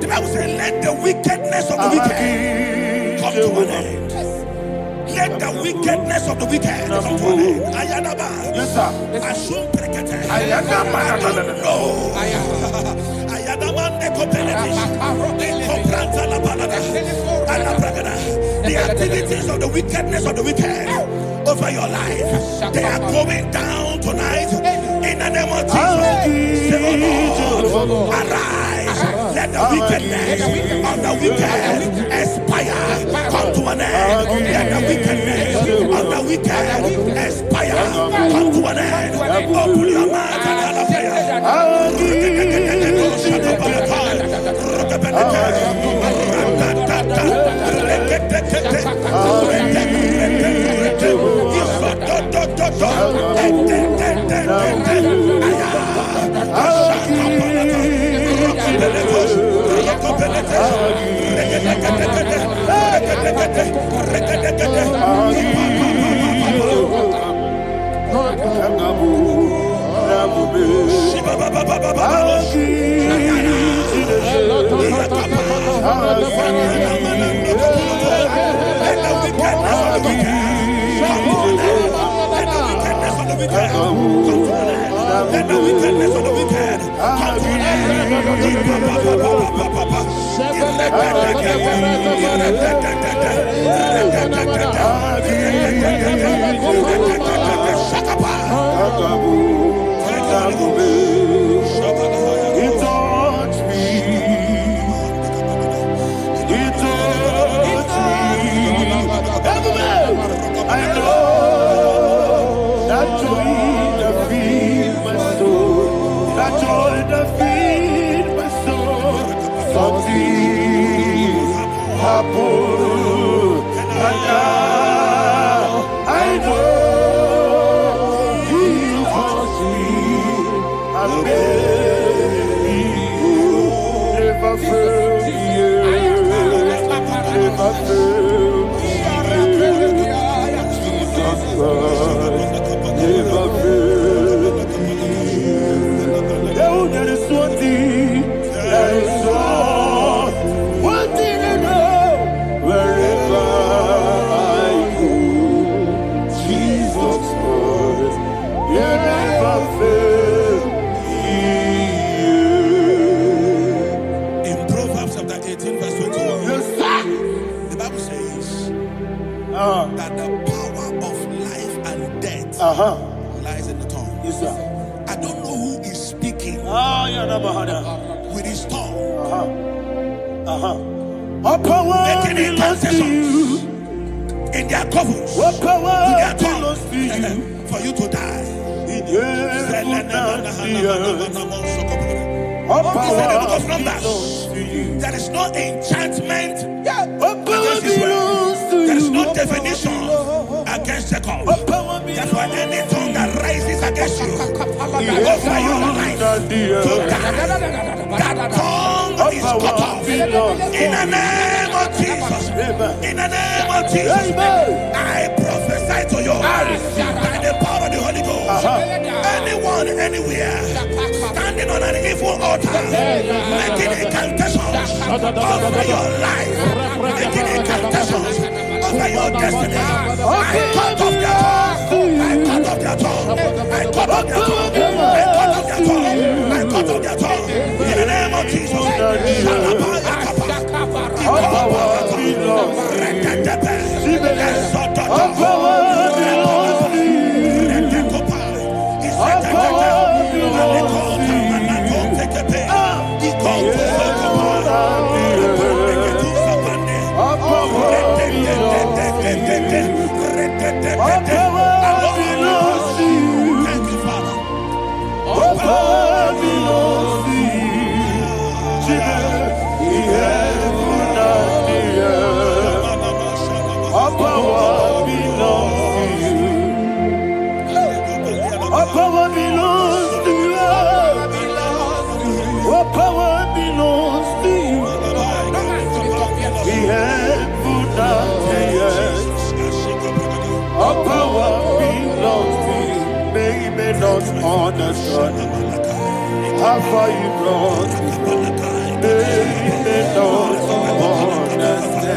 The Bible says, let the wickedness of the wicked come to an end. Let the wickedness of the wicked come to an end. Ayadaba. Yes, sir. Assume prekete. Ayadaba. No. Ayadaba ne kopeletish. Compranta la balada. Ala bragada. The activities of the wickedness of the wicked over your life, they are going down tonight in the name of Jesus. Say, oh Lord, arise. Let the wickedness of the wicked expire. Come to an end. Let the wickedness of the wicked expire. Come to an end. Open your mouth and That the power of life and death lies in the tongue. Yes, sir. I don't know who is speaking with his tongue, making incantations in their covens with their tongue for you to die. He said in the book of Numbers, there is no enchantment against Israel. There is no definition against Jacob. Therefore, any tongue that rises against you over your life to die, that tongue is cut off. In the name of Jesus. In the name of Jesus. I prophesy to you by the power of the Holy Ghost. Anyone, anywhere, standing on an evil altar, making incantations over your life, making incantations over your destiny, I cut off their tongue. I cut off their tongue. I cut off their tongue. I cut off their tongue. I cut off their tongue. In the name of Jesus. Understand how far you brought me. They don't understand.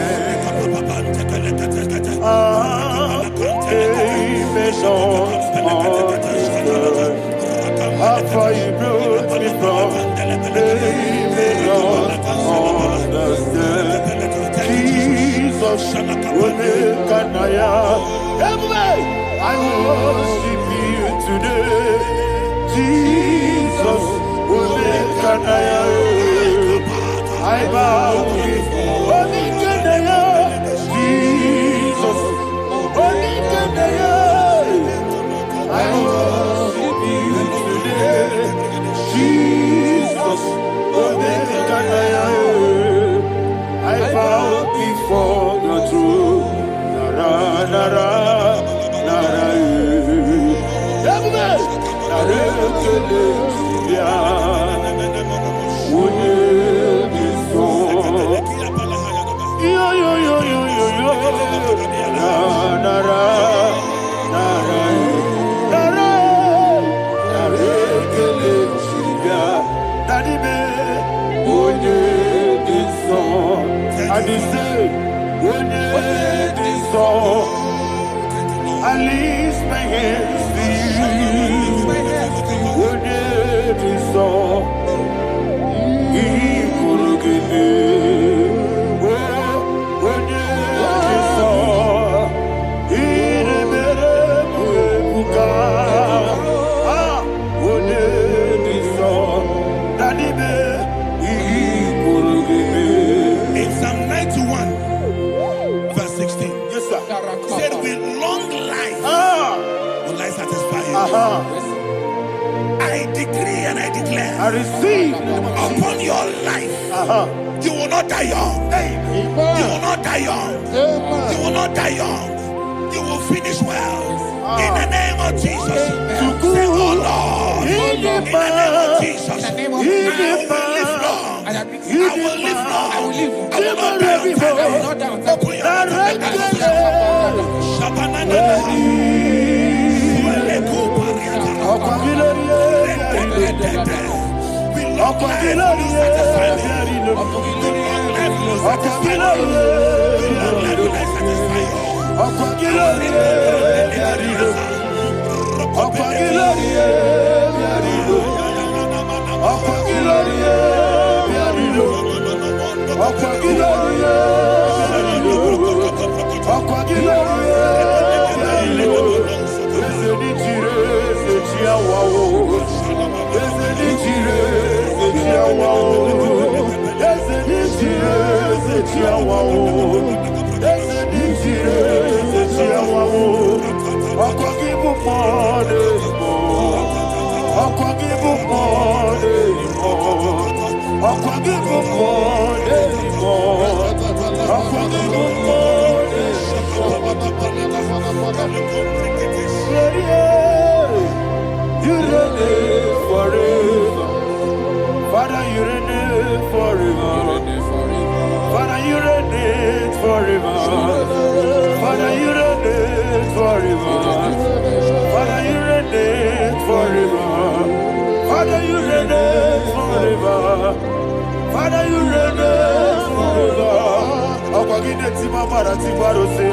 They don't understand how far you brought me from. They don't understand. Jesus will make an I worship you today. Jesus will make an I bow before Jesus will make an I worship you today. Jesus will make an I bow before your throne. Nara, nara. And he said, when it is all, I lift my hands to you. When it is all, he could give me. When it is all, he never would. When it is all, that he could give me. In Psalm 91, verse 16, Yes, sir. it said, with long life will I satisfy you. I decree and I declare I receive. upon your life, you will not die young. You will not die young. You will not die young. You will finish well. In the name of Jesus. Say, oh Lord, in the name of Jesus, I will live long. I will live long. I will not die on time. Open your mouth and you reign forever. Father, you reign forever. Father, you reign forever. Father, you reign forever. Father, you reign forever. Father, you reign forever. Father, you reign forever. Akwagide timamara tibarose.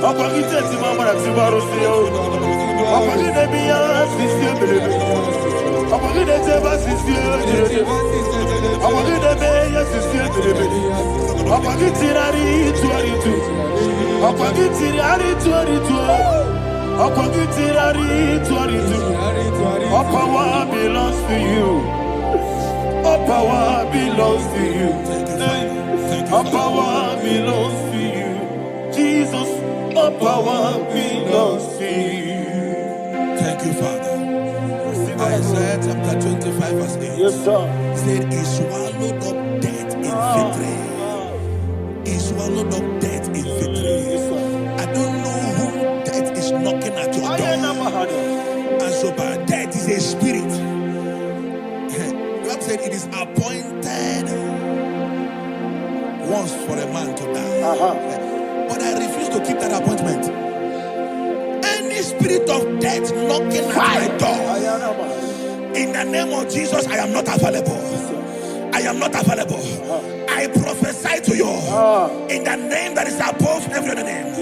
Akwagide timamara tibarose. Akwagide biya sisiye. Akwagide teba sisiye. Akwagide beya sisiye. Akwagide rari tuaritu. Akwagide rari tuaritu. Akwagide rari tuaritu. All power belongs to you. All power belongs to you. All power belongs to you. Jesus, all power belongs to you. thank you, Father. Isaiah chapter 25, verse 8. Yes, sir. Said, he swallowed up death in victory. He swallowed up death in victory. I don't know who death is knocking at your door. And so, but death is a spirit. God said it is appointed once for a man to die. But I refuse to keep that appointment. Any spirit of death knocking at my door, in the name of Jesus, I am not available. I am not available. I prophesy to you in the name that is above every other name.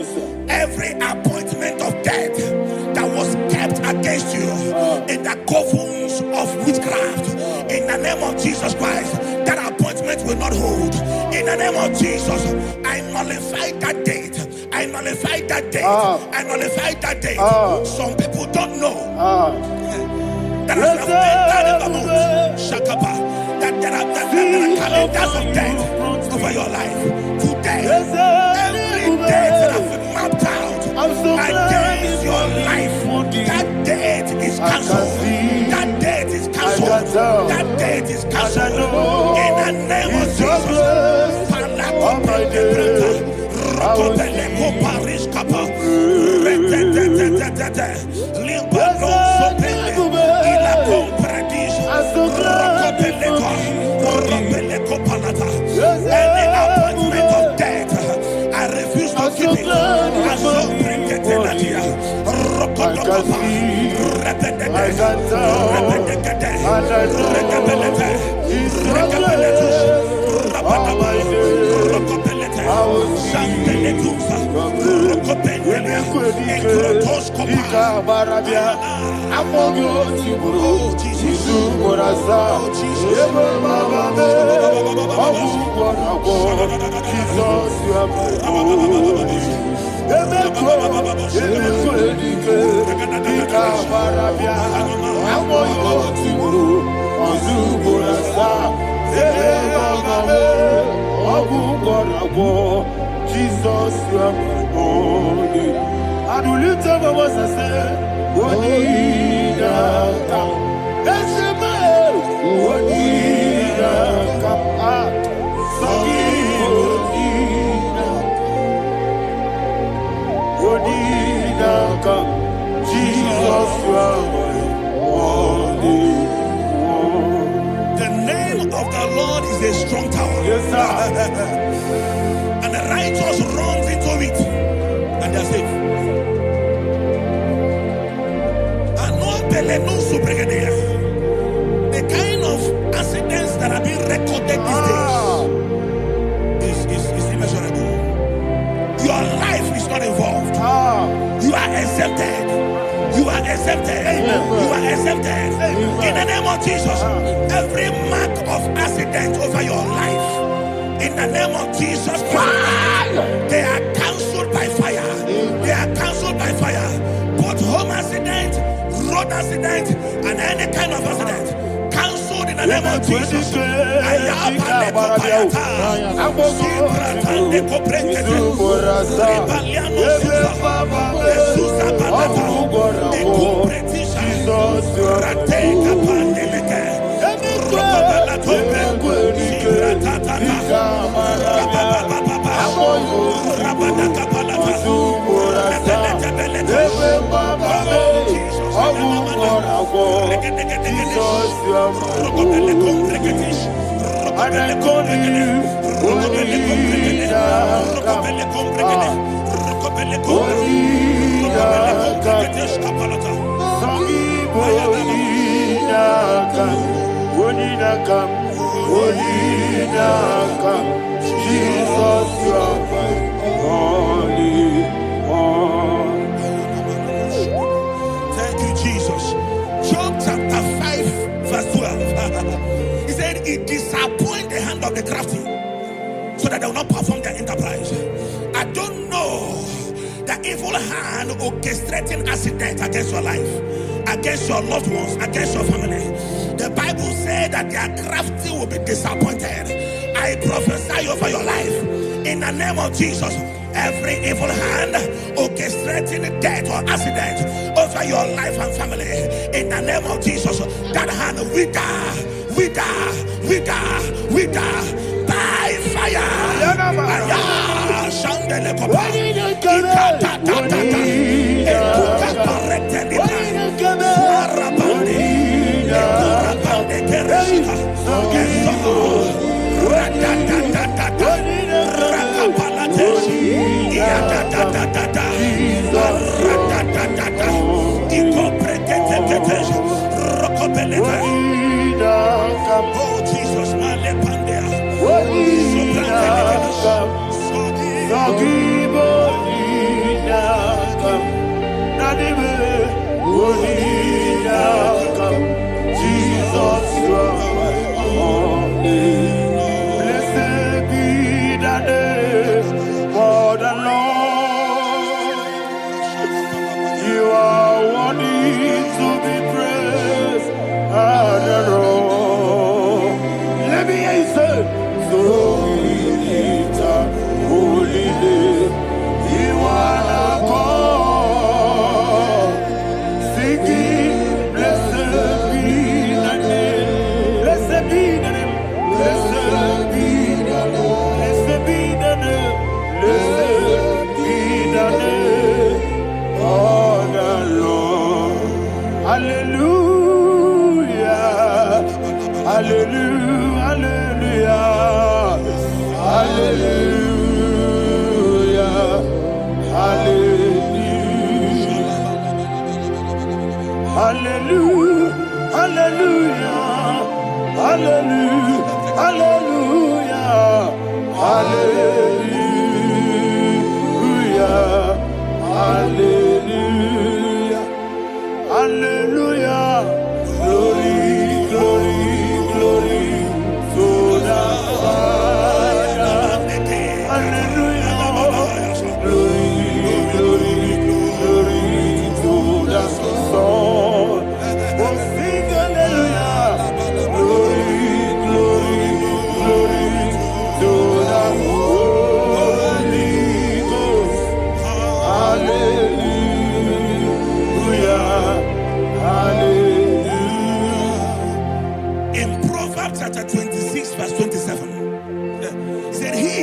Every appointment of death that was kept against you in the covens of witchcraft, in the name of Jesus Christ, that appointment will not hold. In the name of Jesus, I nullify that date. I nullify that date. I nullify that date. Some people don't know that as of Shakapa, that there are calendars of death over your life. Today, every date that have been mapped out against your life, that date is cancelled. That date is cancelled. That date is cancelled. In the name of Jesus. Any appointment of death, I refuse to keep it. barabia. Amogo tiburo. Jisu borasa. Ebe baba be. Obu borabo. Jesus you are my Lord. Emeko edike. Ika barabia. Amogo tiburo. Jisu borasa. Ebe baba be. Obu borabo. Jesus you are my Lord. Adulite baba sase. Wonidaka. Eseme. Wonidaka. Sogi Wonidaka. Jesus you are my Lord. The name of the Lord is a strong tower. Yes, sir. And the righteous runs into it and they are safe. The kind of accidents that are being recorded these days is immeasurable. Your life is not involved. You are exempted. You are exempted. You are exempted. In the name of Jesus, every mark of accident over your life, in the name of Jesus Christ, they are cancelled by fire. They are cancelled by fire. Both home accident, road accident, and any kind of accident, cancelled in the name of Jesus. Thank you, Jesus. Job chapter 5, verse 12. He said, it disappoints the hand of the crafty so that they will not perform their enterprise. I don't know the evil hand orchestrating accident against your life, against your loved ones, against your family. The Bible said that their crafty will be disappointed. I prophesy over your life in the name of Jesus. Every evil hand orchestrating death or accident over your life and family, in the name of Jesus, that hand wither by fire. Oh Jesus, Blessed be the name of the Lord.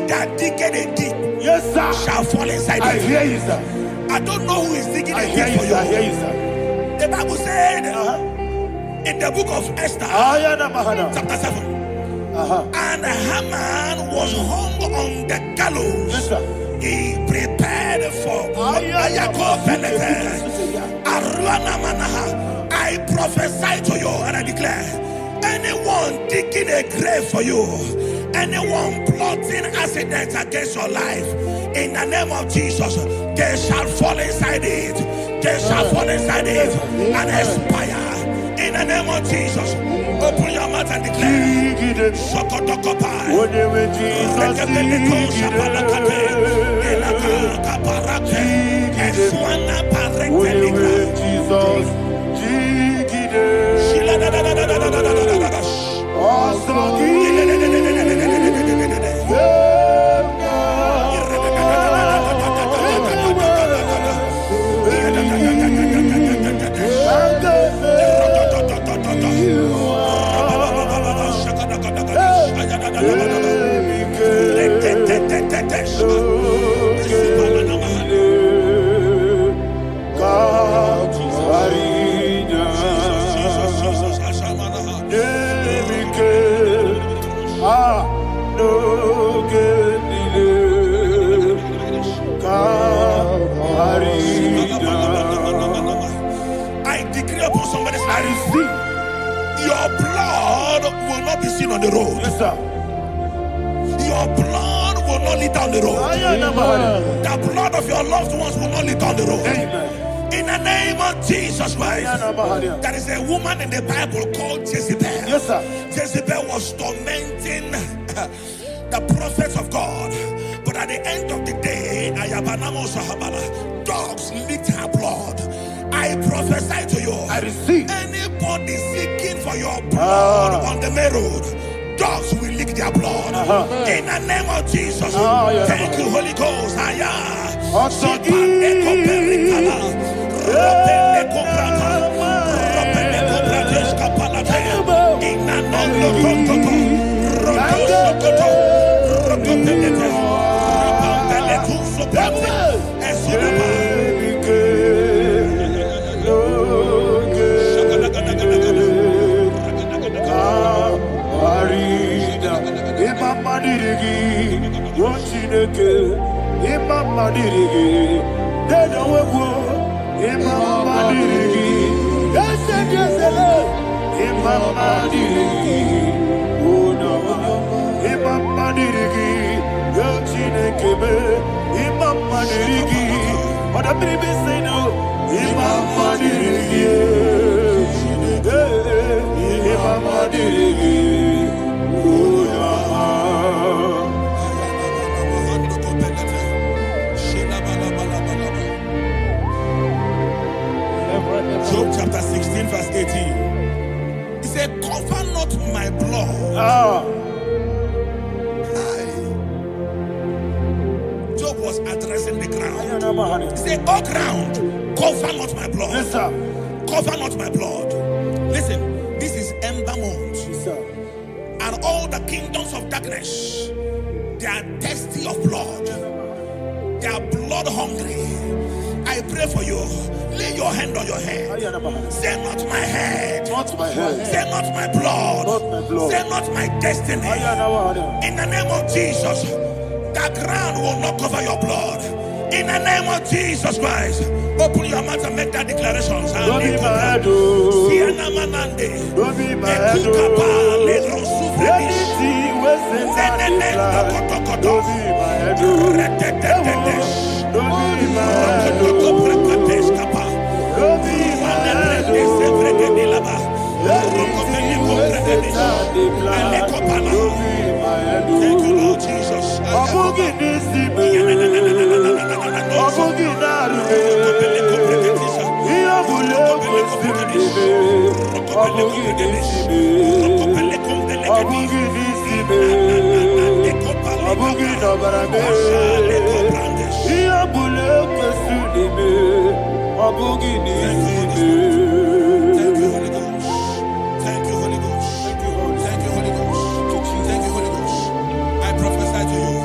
that digging a deep Yes, sir. shall fall inside I it. hear you, sir. I don't know who is digging I a hear deep you, for sir. I you. hear you, sir. The Bible said in the book of Esther, chapter 7, and Haman was hung on the gallows. Yes, sir. He prepared for I prophesy to you and I declare, anyone digging a grave for you, anyone plotting accidents against your life, in the name of Jesus, they shall fall inside it. They shall fall inside it and expire. In the name of Jesus, open your mouth and declare. Shokotokopai. I decree upon somebody's life, your blood will not be seen on the road. Yes, sir. Your blood will not lead down the road. The blood of your loved ones will not lead down the road. Amen. In the name of Jesus Christ. There is a woman in the Bible called Jezebel. Yes, sir. Jezebel was tormenting the prophets of God. But at the end of the day, dogs licked her blood. I prophesy to you. I receive. Anybody seeking for your blood on the main road, dogs will lick their blood. In the name of Jesus. Thank you, Holy Ghost. Job chapter 16 verse 18. He said, cover not my blood. Job was addressing the ground. He said, oh ground, cover not my blood. Yes, sir. Cover not my blood. Listen, this is ember month. Yes, sir. And all the kingdoms of darkness, they are thirsty of blood. They are blood hungry. I pray for you. Lay your hand on your head. Say not my head. Not my head. Say not my blood. Not my blood. Say not my destiny. In the name of Jesus, the ground will not cover your blood. In the name of Jesus Christ, open your mouth and make that declaration. Don't be mad, oh. Don't be mad, oh. Anything was in that life. Don't be mad, oh. Don't be mad, oh. Don't be mad, oh. Anything was in that life. Don't be mad, oh. Thank you, Lord Jesus. I prophesy to you.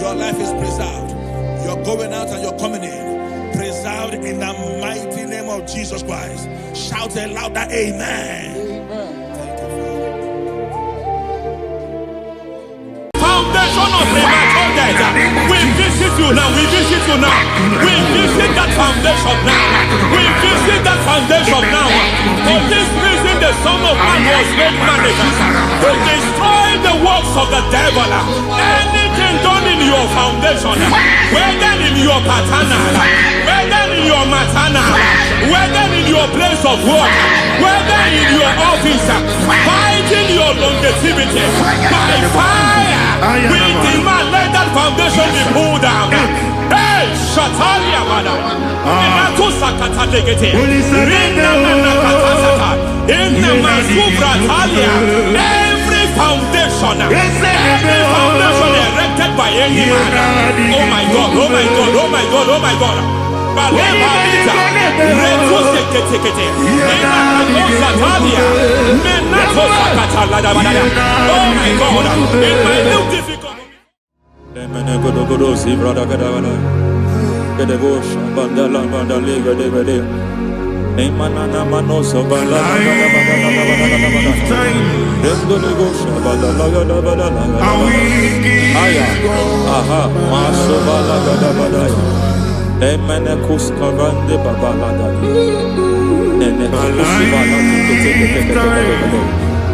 Your life is preserved. You're going out and you're coming in. Preserved in the mighty name of Jesus Christ. Shout a louder amen. Foundation of premature death. We visit you now. We visit you now. We visit that foundation now. We visit that foundation now. For this reason, the Son of Man was made manifest to destroy the works of the devil. Anything done in your foundation, whether in your paternal, whether in your maternal, whether in your place of work, whether in your office, fighting your longevity by fire. We demand let that foundation be pulled down. Hey, Shatalia Bada. Inato Sakata Legete. Rinna Manakatasata. Inna Masubra Talia. Every foundation erected by any man. Oh my God, oh my God, oh my God, oh my God. Baleta, Retuste Ketekete. Inna Satalia. Menato Sakata Ladabada. Oh my God, in my new difficulty.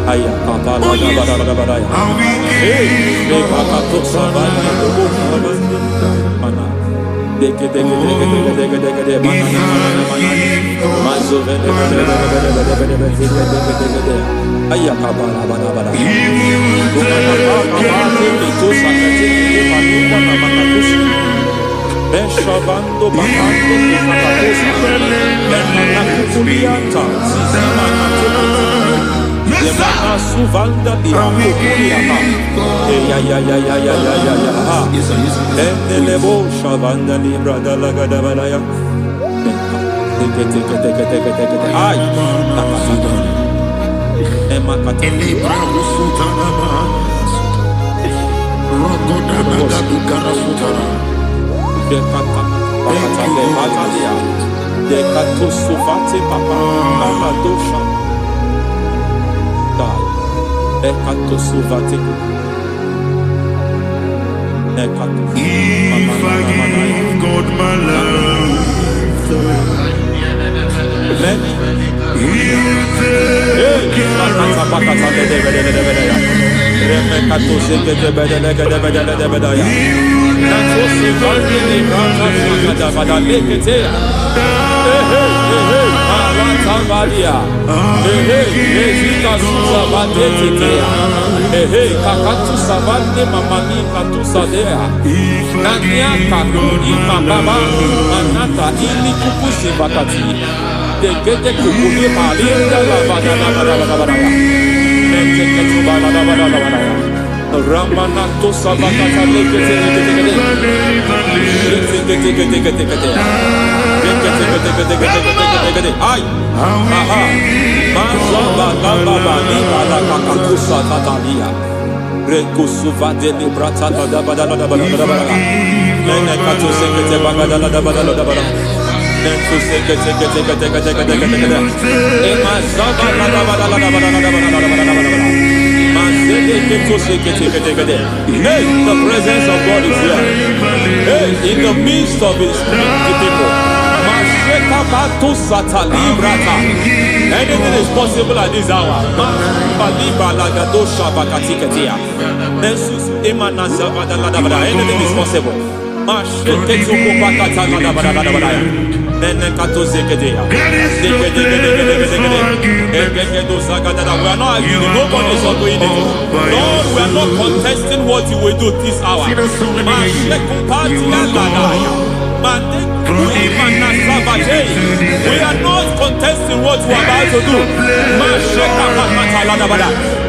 Aya papa la da ba hey le papa to savana do mana deke mazo vede aya papa la ba to sakati mana kusi beshabando bakando kapatosa mana kulianta mana Yemana suvanda dia kukulia ha. Ya. Endelebo shavanda libra dalagada balaya. Teke. Ay. Emakata libra usutana ma. Rogoda nagadu karasutana. Dekata. Bakata le batalia. Dekato suvate papa. Papa dosha. If I give God my love, He'll take Ramanato Sabakata Ay, aha, Mazaba Baba Nibala Kakakusa Tatalia, Rekusuva de Librata da Badala, Nenekato Sekete Bagada da Badala, Nentu Sekete, Emazaba da Badala. Hey, the presence of God is here. Hey, in the midst of His people. Anything is possible at this hour. Anything is possible. We are not arguing, nobody is arguing it. Lord, we are not contesting what you will do this hour. We are not contesting what you are about to do.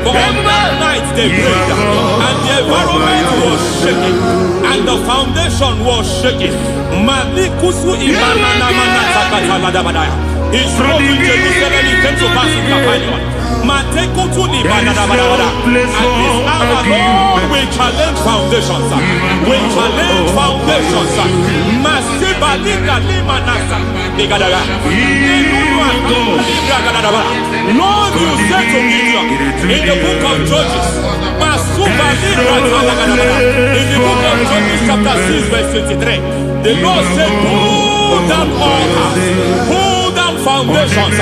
For all night they prayed, and the environment was shaking, and the foundation was shaking. He drove in Jerusalem, he came to pass in Capernaum. And this hour Lord, we challenge foundations. We challenge foundations. Masiba liga lima nasa. Lord, you said to Gideon in the book of Judges, in the book of Judges chapter 6 verse 23, the Lord said, pull down altars, pull down foundations.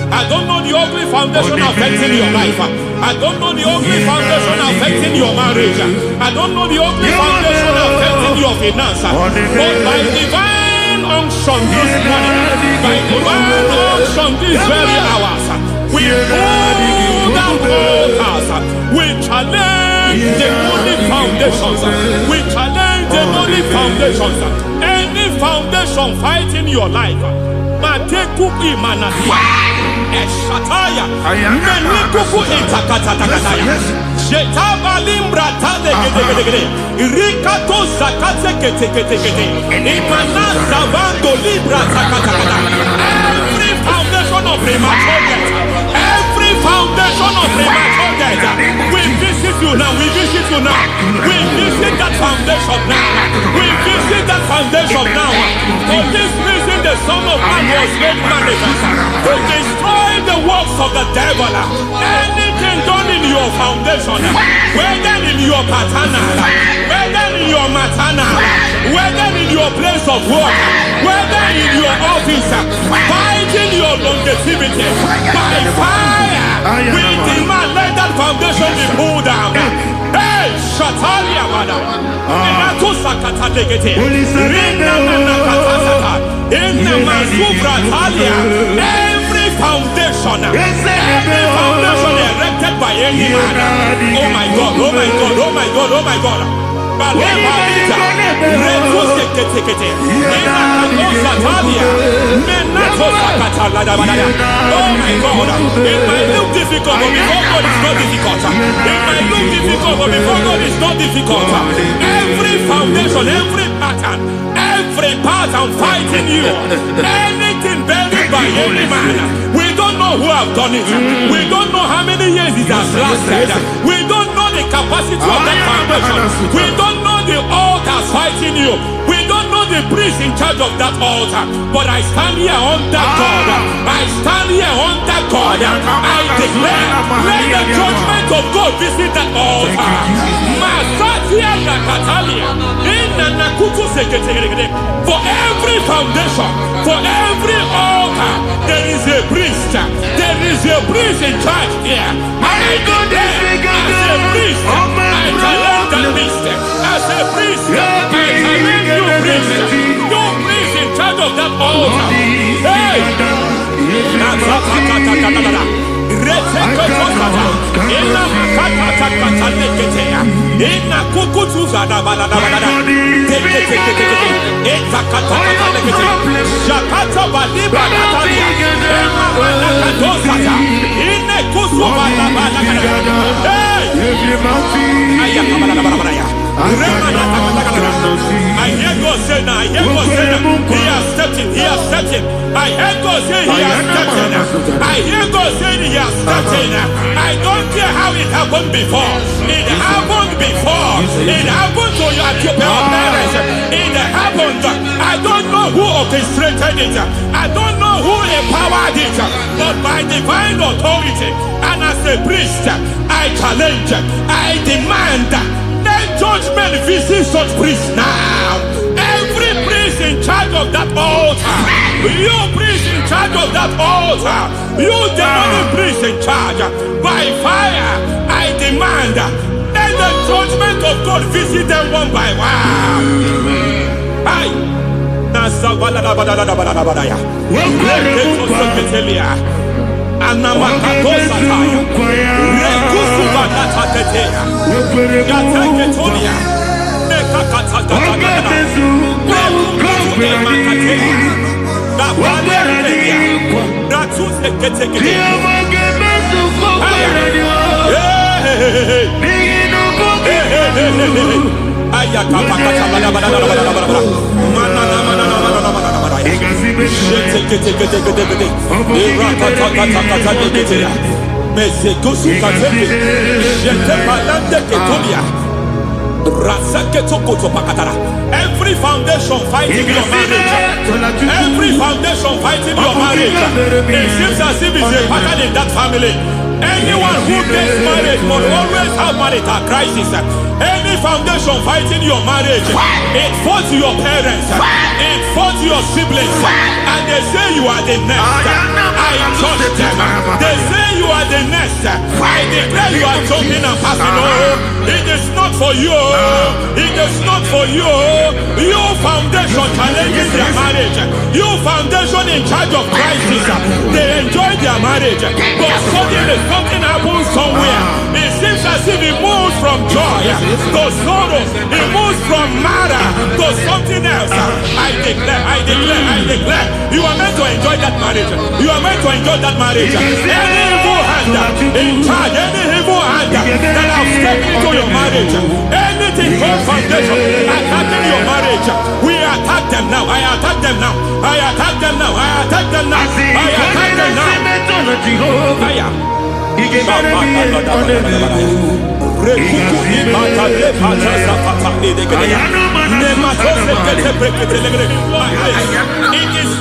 I don't know the ugly foundation affecting your life. I don't know the ugly foundation affecting your marriage. I don't know the ugly foundation affecting your finance. But by divine unction this morning, by divine unction these very hours, we pull down altars. We challenge demonic foundations. We challenge demonic foundations. Any foundation fighting your life, Mateku imana. Eshataya, Menikuku itakatatakataya, Jetavalimbra tadegedegede, Rikato zakate ketekete, Imana zavando libra takatakata. Every foundation of premature death, every foundation of premature death, we visit you now, we visit you now, we visit that foundation now, we visit that foundation now. For this reason, the Son of Man was made manifest to destroy the works of the devil. Anything done in your foundation, whether in your paternal, whether in your maternal, whether in your place of work, whether in your office, fighting your longevity by fire, we demand let that foundation be pulled down. Hey, Shatalia, madam. Every foundation erected by any man. Oh my God, oh my God, oh my God, oh my God. Oh my God, it might look difficult, but before God it's not difficult. It might look difficult, but before God it's not difficult. Every foundation, every pattern fighting you, anything buried by any man, we don't know who have done it. We don't know how many years it has lasted. We don't know the capacity of that foundation. We don't know the altars fighting you. We don't know the priest in charge of that altar. But I stand here on that God. I stand here on that God. I declare, let the judgment of God visit that altar. For every foundation, for every altar, there is a priest. There is a priest in charge here. I declare, as a priest, I challenge the priest. As a priest, I challenge you priest. You priest in charge of that altar. Hey! I hear God say now, I hear God say now, he has stepped in, he has stepped in. I hear God say he has stepped in. I hear God say he has stepped in. I don't care how it happened before. It happened before. It happened to your parents. It happened. I don't know who orchestrated it. I don't know who empowered it. But by divine authority and as a priest, I challenge, I demand, let judgment visit such priests now. Every priest in charge of that altar, you priest in charge of that altar, you demonic priest in charge, by fire, I demand, let the judgment of God visit them one by one. Every foundation fighting your marriage, every foundation fighting your marriage, it seems as if it's a pattern in that family. Anyone who gets married must always have marital crisis. Any foundation fighting your marriage, it fought your parents, it fought your siblings, and they say you are the next. I judge them. They say you are the next. I declare you are jumping and passing. Oh, it is not for you. It is not for you. You foundation challenging their marriage. You foundation in charge of crisis. They enjoy their marriage, but suddenly something happens somewhere. It seems as if it moves from joy to sorrow. It moves from matter to something else. I declare, you are meant to enjoy that marriage. You are meant to enjoy that marriage. Any evil hand in charge, any evil hand that have stepped into your marriage, anything called foundation attacking your marriage, we attack them now. I attack them now. I attack them now. I attack them now. I attack them now. It is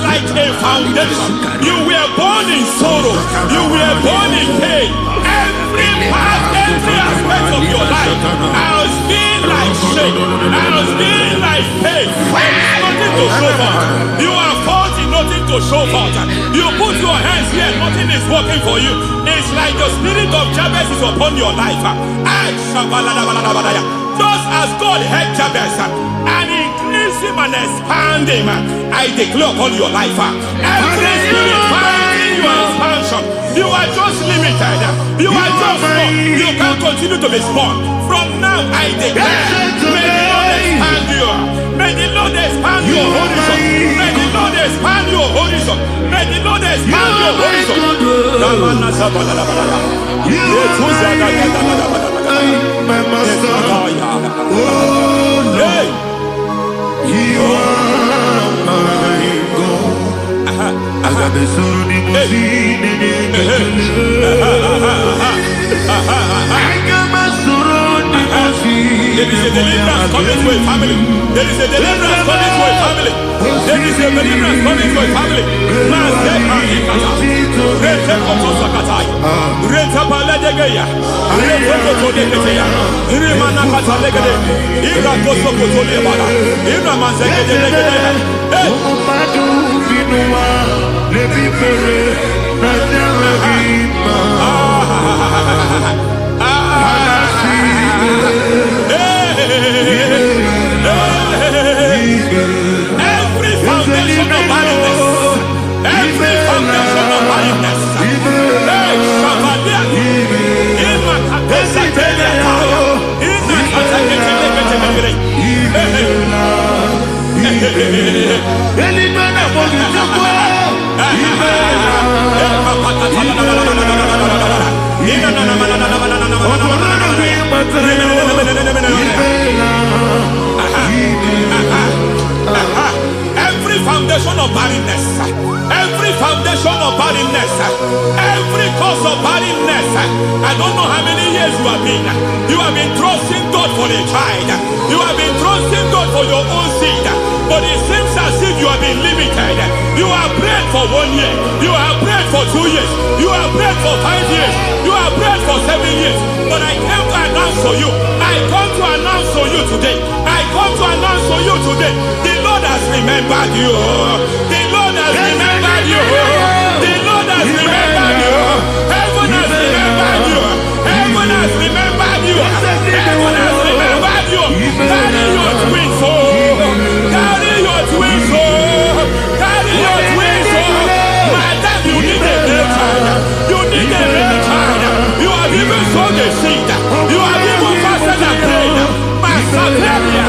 like a foundation. You were born in sorrow. You were born in pain. Every part, every aspect of your life has been like shame. Has been like pain. Nothing to show for. You are faulty, nothing to show for. You put your hands here, nothing is working for you. It's like the spirit of Jabez is upon your life. Just as God had Jabez and increased him and expand him, I declare upon your life. Every spirit finding your expansion, you are just limited. You are just small. You can't continue to be small. From now, I declare, may the Lord expand you. May the Lord expand your horizon. May the Lord expand your horizon. May the Lord expand your horizon. My master, oh Lord, you are my God. I got the soul in my feet. I got my soul in my feet. There is a deliverance coming to a family. There is a deliverance coming to a family. There is a deliverance coming to a family. Every foundation of barrenness, every foundation of barrenness, every foundation of barrenness, every foundation of barrenness, every cause of barrenness. I don't know how many years you have been trusting God for a child. You have been trusting God for your own seed, but it seems as if you have been limited. You have prayed for 1 year, you have prayed for 2 years, you have prayed for 5 years, you have prayed for 7 years. But I came to announce for you, I come to announce for you today, I come to announce for you today, the Lord has remembered you. The Lord has remembered you. The Lord has remembered you. Heaven has remembered you. Heaven has remembered you. Heaven has remembered you. Carry your twins, oh. Carry your twins, oh. Carry your twins, oh. Madam, you need a real child. You need a real child. You have even sown the seed. You have even fasted and prayed. Masaperia,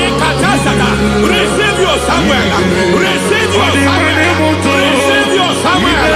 Ikatasada, receive your Samuel. Receive your Samuel. Receive your Samuel.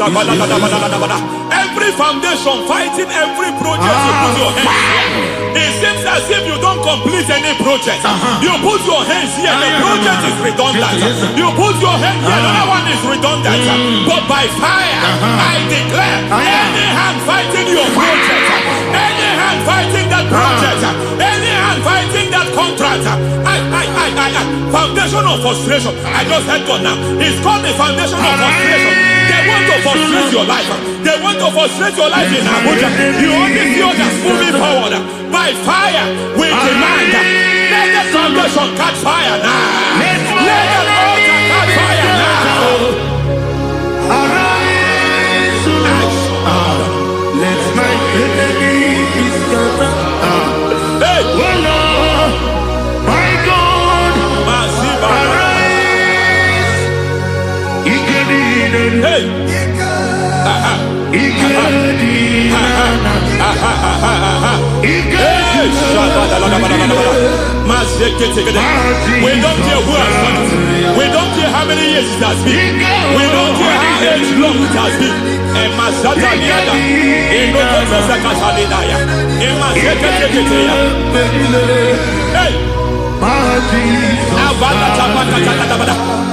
Every foundation fighting every project you put your hands here. It seems as if you don't complete any project. You put your hands here, the project is redundant. You put your hand here, another one is redundant. But by fire, I declare, any hand fighting your project, any hand fighting that project, any hand fighting that contract, foundation of frustration. I just heard God now. It's called the foundation of frustration. They want to frustrate your life. They want to frustrate your life in Abuja. You only see others moving forward. By fire, we demand. Let the foundation catch fire now. Let the altar catch fire now. Arise, let my enemy be scattered. Hey, Oh Lord, my God, arise. hey. We don't care who has done it. We don't care how many years it has been. We don't care how long it has been.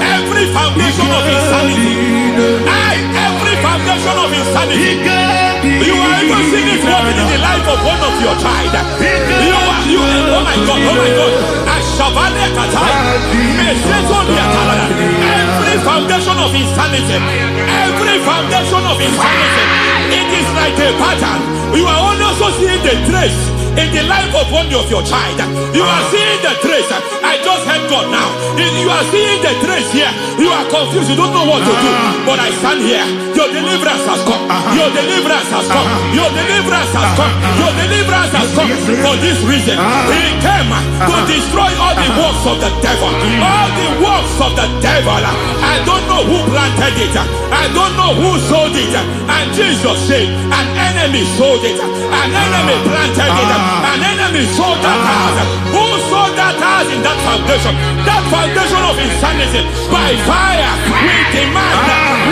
Every foundation of insanity. Every foundation of insanity. You are even seeing it working in the life of one of your child. Oh my God. Every foundation of insanity. Every foundation of insanity. It is like a pattern. You are also seeing the trace in the life of one of your child. You are seeing the trace. I just heard God now. You are seeing the trace here. You are confused. You don't know what to do. But I stand here. Your deliverance has come. Your deliverance has come. Your deliverance has come. Your deliverance has come. For this reason, He came to destroy all the works of the devil. All the works of the devil. I don't know who planted it. I don't know who sold it. And Jesus said, an enemy sold it. An enemy planted it. An enemy sold that house. Who sold that house in that foundation? That foundation of insanity. By fire, we demand.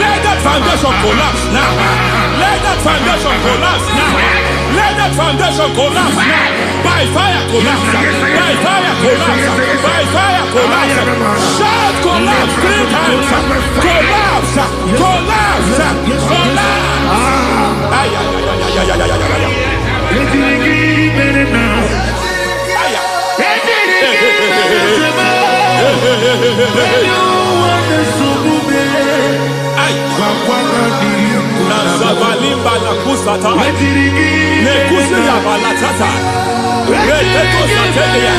Let that foundation collapse now. Let that foundation collapse now. Let that foundation collapse now. By fire, collapse. By fire, collapse. By fire, collapse. Shout collapse 3 times. Collapse. Collapse. Nazabalimba na kusata ne kusia balatata reteto satelia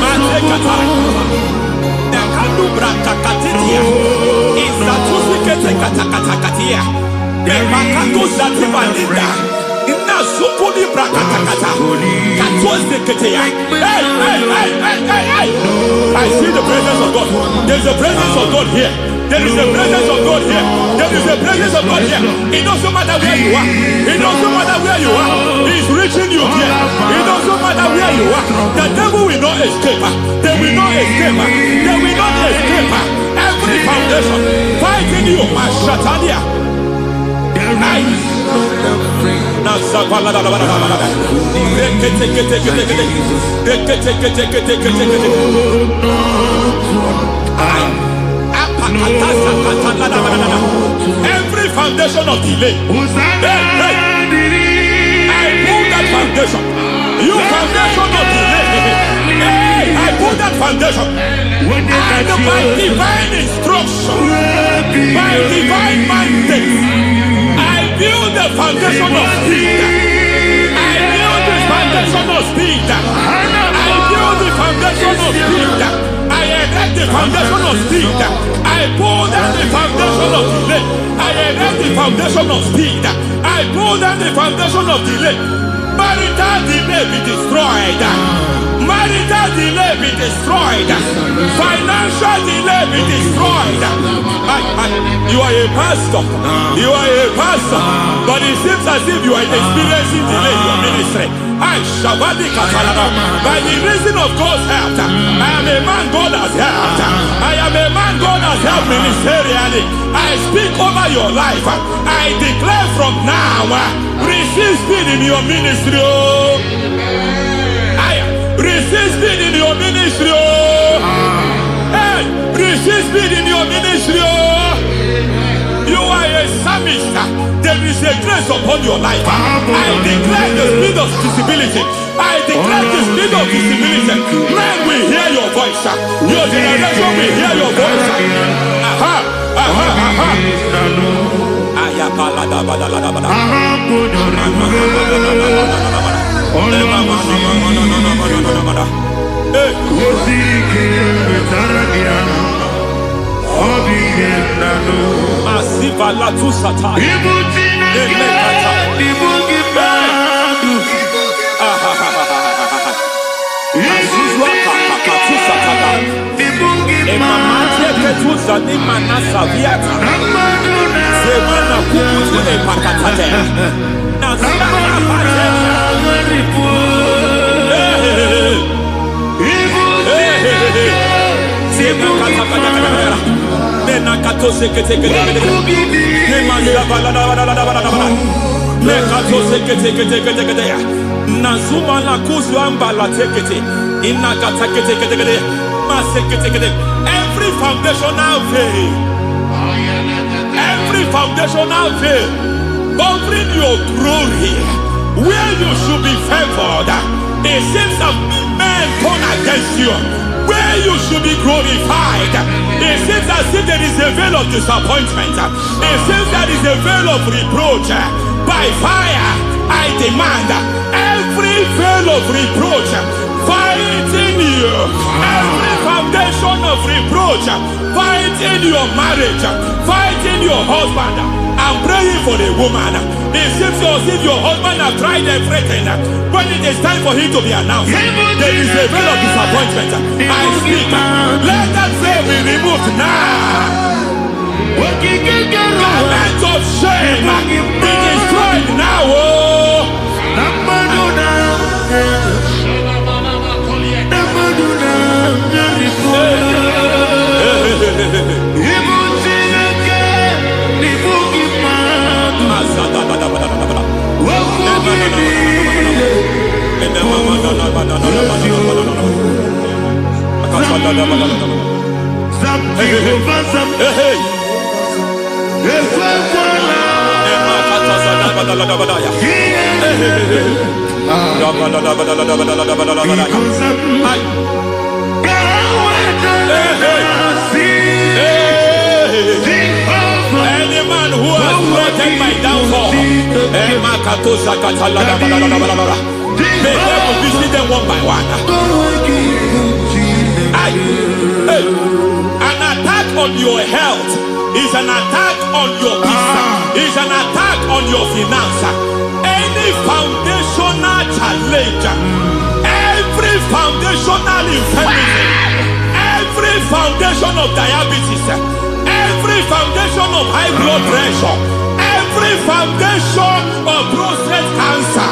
matekata nekadu brakakatitia isatusikete katakatakatia nebakatu satibalinda ina sukuni brakatakata katuaseketea. I see the presence of God. There's a presence of God here. There is a presence of God here. There is a presence of God here. It doesn't matter where you are. It doesn't matter where you are. He's reaching you here. It doesn't matter where you are. The devil will not escape. They will not escape. They will not escape. Every foundation fighting you, Mashatania. Every foundation of delay, I pull that foundation. You foundation of delay, I pull that foundation. And by divine instruction, by divine mandate, I build the foundation of speed. I build the foundation of speed. I build the foundation of speed. I erect the foundation of speed. I pull down the foundation of delay. I erect the foundation of speed. I pull down the foundation of delay. Marital delay be destroyed. Marital delay be destroyed. Financial delay be destroyed. You are a pastor. You are a pastor. But it seems as if you are experiencing delay in your ministry. I Shabadi Katalaba. By the reason of God's help, I am a man God has helped. I am a man God has helped ministerially. I speak over your life. I declare from now, receive speed in your ministry. Receive speed in your ministry. Hey, receive speed in your ministry. You are a psalmist. There is a grace upon your life. I declare the spirit of visibility. I declare the spirit of visibility. Men will hear your voice. Your generation will hear your voice. Aha, aha, aha. Asiva la tu sata. Every foundational veil, every foundational veil covering your glory, where you should be favored, it seems that men turn against you. Where you should be glorified, it seems as if there is a veil of disappointment. It seems there is a veil of reproach. By fire, I demand every veil of reproach fighting you, every foundation of reproach fighting your marriage, fighting your husband. I'm praying for the woman. It seems as if your husband has tried everything. When it is time for him to be announced, there is a veil of disappointment. I speak. Let that veil be removed now. Garment of shame be destroyed now. Any man who has plotted my downfall, may God visit them one by one. An attack on your health is an attack on your peace, is an attack on your finance. Any foundational challenge, every foundational infirmity, every foundation of diabetes, every foundation of high blood pressure, every foundation of prostate cancer,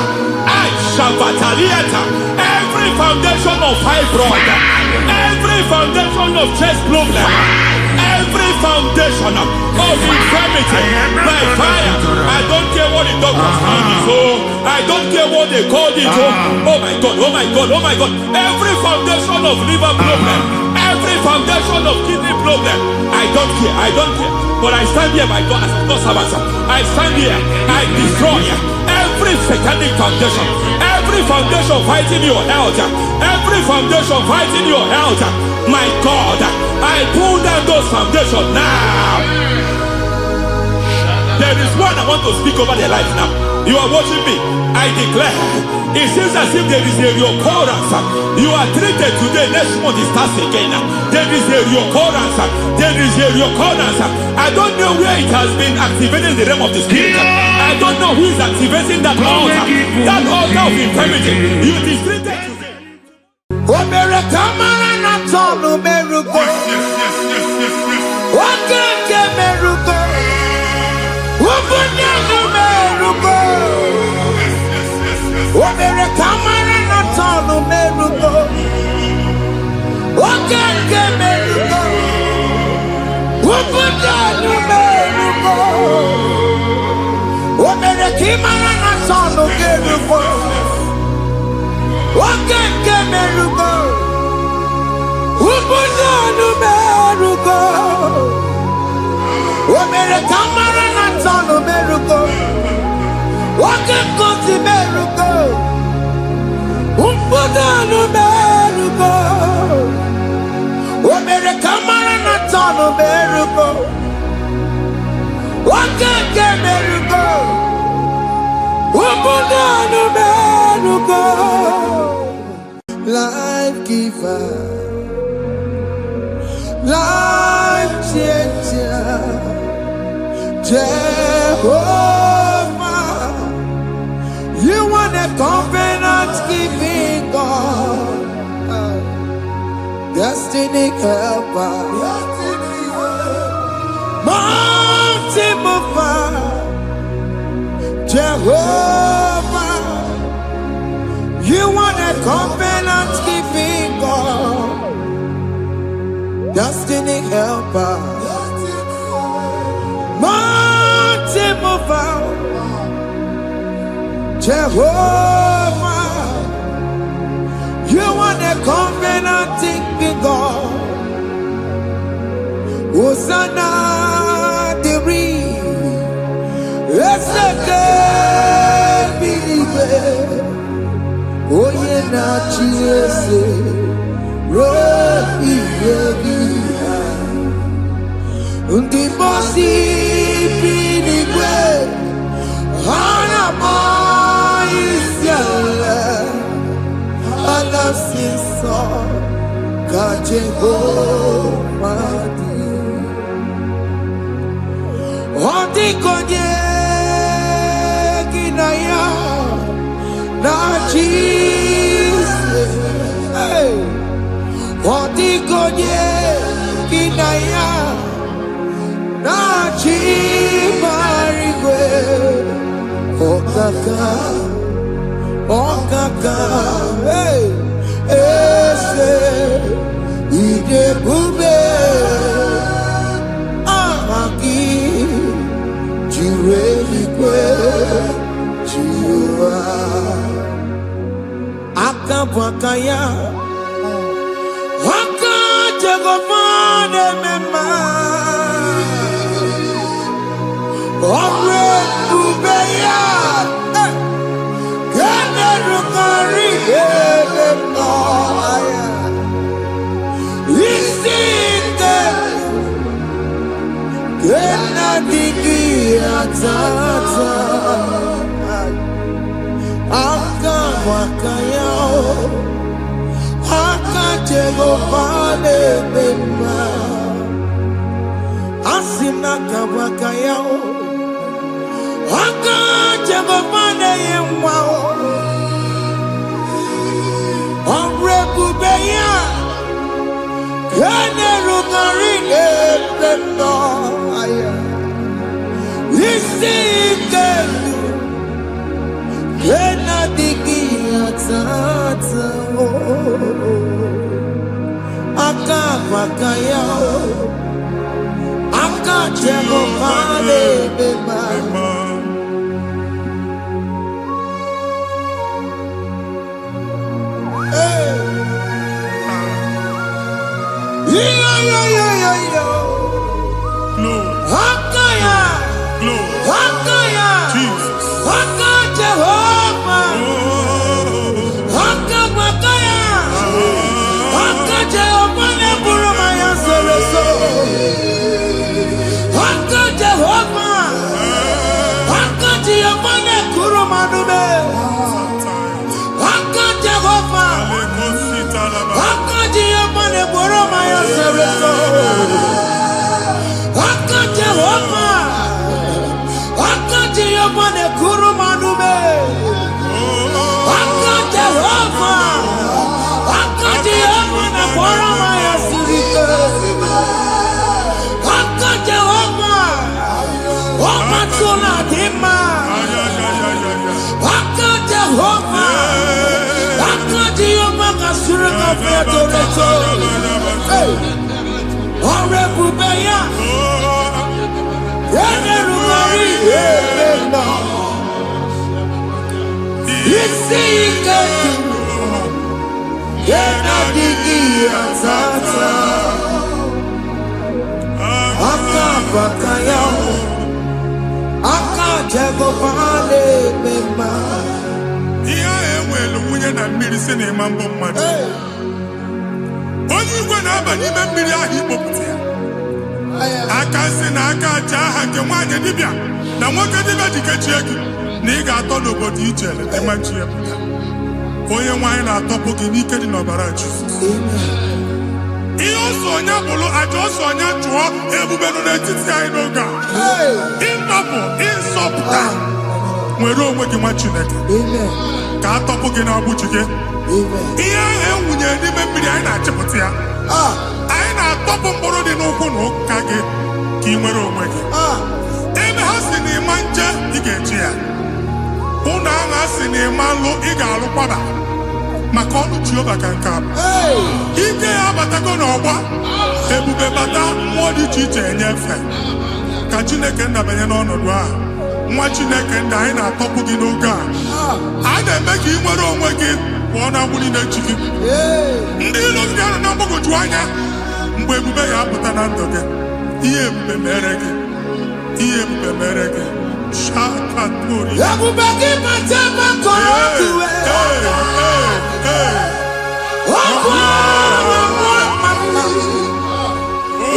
every foundation of fibroid, every foundation of chest problem, every foundation of infirmity, by fire. I don't care what the doctors call it, so I don't care what they call it. Oh my God, oh my God, oh my God. Every foundation of liver problem, every foundation of kidney problem, I don't care, I don't care. But I stand here, my God, as God's servant. I stand here, I destroy every satanic foundation, every foundation fighting your health, every foundation fighting your health. My God, I pull down those foundations now. There is one I want to speak over their life now. You are watching me. I declare, it seems as if there is a reoccurrence. You are treated today, next month it starts again. There is a reoccurrence. There is a reoccurrence. I don't know where it has been activated in the realm of the spirit. I don't know who is activating that altar of infirmity. You is treated today. What can mere kamara na tonu merugo. Okeke merugo. Ubudanu merugo. O mere kimara na tonu merugo. Okeke merugo. Ubudanu merugo. O mere kamara na tonu merugo. Okeke merugo. Ubudanu merugo. O mere kamara na tonu merugo. Okeke merugo. Ubudanu merugo. Life giver, life changer, Jehovah, you are the covenant keeping God, destiny helper, mountain mover, Jehovah, you are the covenant keeping God, destiny helper, mountain mover, Jehovah, you are the covenant keeping God. Hosanna, the it's a good believer. Oh, yeah, not Jesus. Rohi Yogia. Undi Bosi Pinigwe. Hanama Isyala. Alasiso. Kajehovah. Odi Konye Ginaya. Na Jesus, hey. Odi Konye Ginaya, na Chibarigwe, Okaka, hey, Ese, Ide Bube, Amaki, Jirelikwe, Jiwa. Akabwakaya Akajagofane mema Omre Ubeya Kene Rukari Emaya Isite Kena Diki Atata Akabwakaya Akajagofane mema Asina kabwakaya Akajagofane yemwa Omrebubeya Kene Rukari Emaya Isike Kena Diki Atata Akabwakaya Akajagofane mema Jehovah, onye igwe na-aba n'ime mmiri ahụ ikpopụta ya aka si na aka aja aha nke nwaanyị dibịa na nwoke dibịa ji kechie gị na ị ga-atọ n'obodo ije emachi ya pụta onye nwaanyị na-atọpụ gị n'ike dị n'ọbara Jizọs ihe ọsọ onye bụrụ aja ọsọ onye chụọ ebube nọ n'etiti anyị n'oge a ịtọpụ ịsọpụta nwere onwe gị nwa Chineke ka atọpụ gị na-agbụchi gị ihe ahụ enwunye n'ime mmiri anyị na-achịpụta ya anyị na-atọpụ mkpụrụ dị n'ụkwụ na ụka gị ka ị nwere onwe gị ebe ha si na ịma nje ị ga-eji ya ụlọ ahụ ha si na ịma lụ ị ga-alụkwaba maka ọnụ Jehova ka nke abụ ike ya abatago n'ọgba ebube bata mmụọ dị iche iche enyefe ka Chineke ndabanye n'ọnọdụ ahụ nwa Chineke ndị anyị na-atọpụ gị n'oge a na-eme ka ị nwere onwe gị pụọ na agbụ niile chi gị ndị ilo gị anọ na mgbagwoju anya mgbe ebube ya apụta na ndụ gị ihe ebube mere gị ihe ebube mere gị shakatori ebube gị mata makọrọ ọdụwe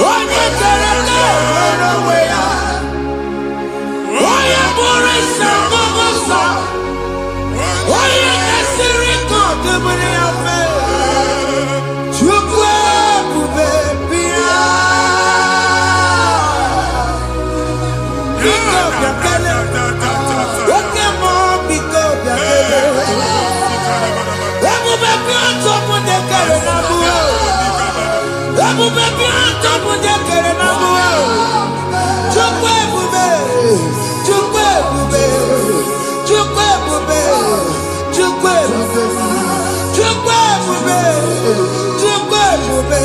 onye kere na-enwere onwe ya onye bụrụ isi ọgụgụ nsọ onye kesịrị ka ọdụbụrụ ya fe Chukwu ebube bịa biko bịakele oke mmụọ biko bịakele ebube bịa tọpụ dekere na mụọ ebube bịa tọpụ dekere na mụọ Chukwu ebube Chukwu ebube Chukwu ebube Chukwu ebube Chukwu ebube Chukwu ebube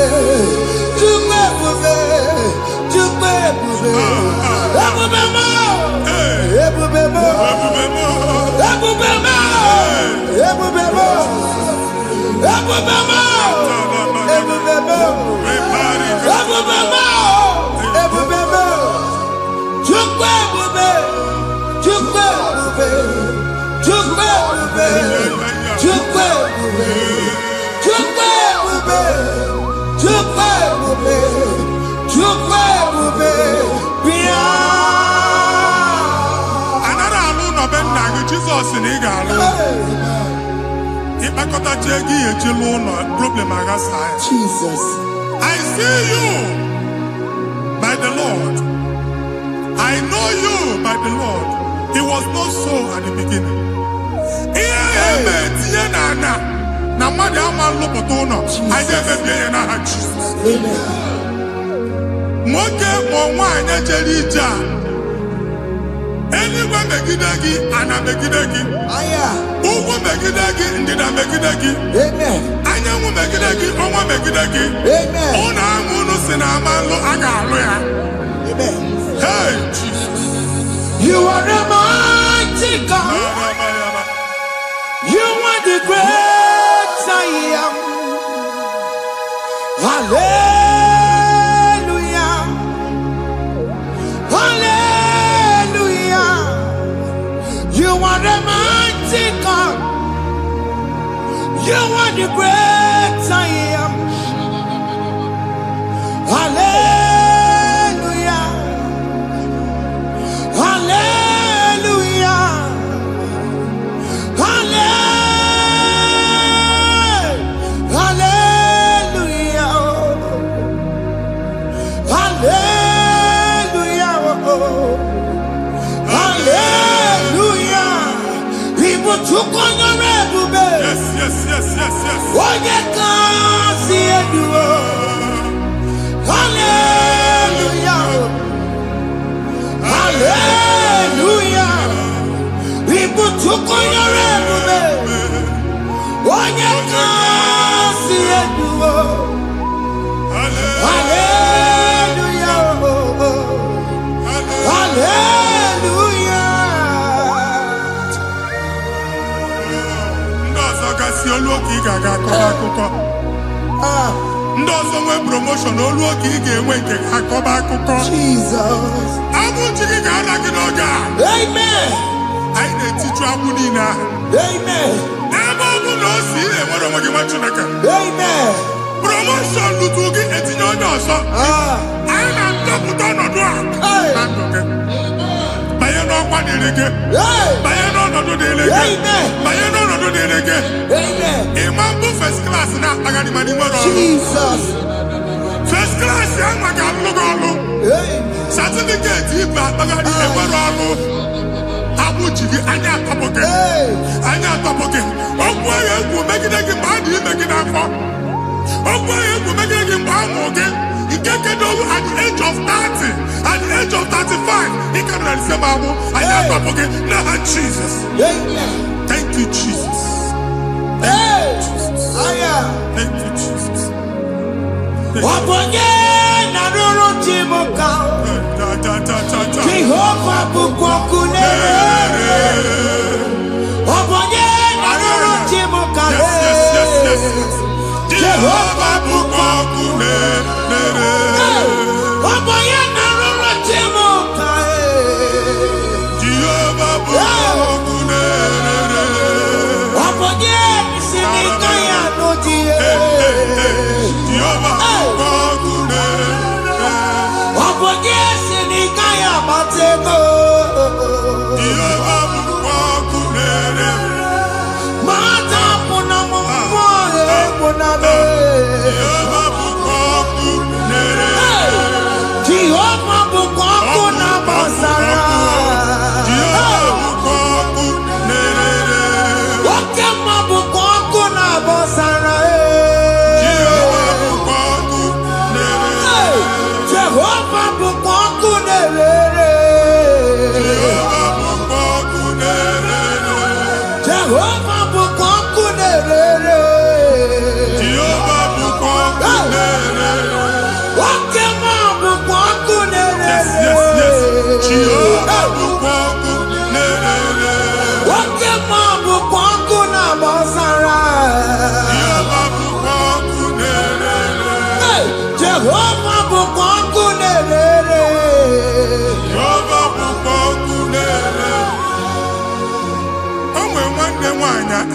Chukwu ebube Chukwu ebube ebube mo ebube mo ebube mo ebube mo ebube mo ebube mo ebube mo ebube mo ebube mo Chukwu ebube Chukwu ebube Chukwu ebube Chukwu ebube Chukwu ebube Chukwu ebube Chukwu ebube bịa anara alụ n'ọbe nna gị Jizọs na ị ga-alụ ịkpakọtacha ego ihe eji lụọ ụlọ problem aghasa ya Jesus I see you by the Lord I know you by the Lord it was not so at the beginning ihe eme tinye na ana na mmadụ ama nlụpụta ụlọ anyị emebie ya n'aha Jizọs nwoke ma nwaanyị jere ije a eluigwe megide gị ana megide gị ugwu megide gị ndịda megide gị anyanwụ megide gị ọnwa megide gị ụlọ ahụ unu si na ama nlụ a ga-alụ ya hey Jesus you are a mighty God you are the great I am hallelujah hallelujah you are the mighty God you are the great I am hallelujah hallelujah hallelujah hallelujah ibu Chukwu nyere ebube yes onye ka si eduo hallelujah hallelujah ibu Chukwu nyere ebube onye ka si si olu oke ị ga-aga akọba akụkọ. Ndị ọzọ nwee promotion olu oke ị ga-enwe nke akọba akụkọ. Jesus. Abụ chi gị ga-ala gị n'oge a. Amen. Anyị na-etiju abụ niile ahụ. Amen. Ebe ọ bụ na o si ị na-enwere onwe gị nwa Chineke. Amen. Promotion lutu gị etinye onye ọzọ. Anyị na-adọpụta ọnọdụ a na ndụ gị. Banye n'ọkwa dịrị gị. Banye n'ọnọdụ dịrị gị. Banye n'ọnọdụ dịrị gị. Ịma mbụ first class na-akpagharị ma n'ime ọrụ. Jesus. First class ya nwa ga-alụ gị ọrụ. Certificate ibu akpagharị enwere ọrụ. Abụ ji gị anya atọpụ gị. Anya atọpụ gị. Okwu ahụ egwu megide gị mgbe a dị ime gị n'afọ. Okwu ahụ egwu megide gị mgbe a mụrụ gị. Nke kedu at the age of 30, at the age of 35, he can receive Bible. I am up again. Now, Jesus. Thank you, Jesus. Thank you, Jesus. Thank you, Jesus. Jehovah bukokune. Jehovah bukokune.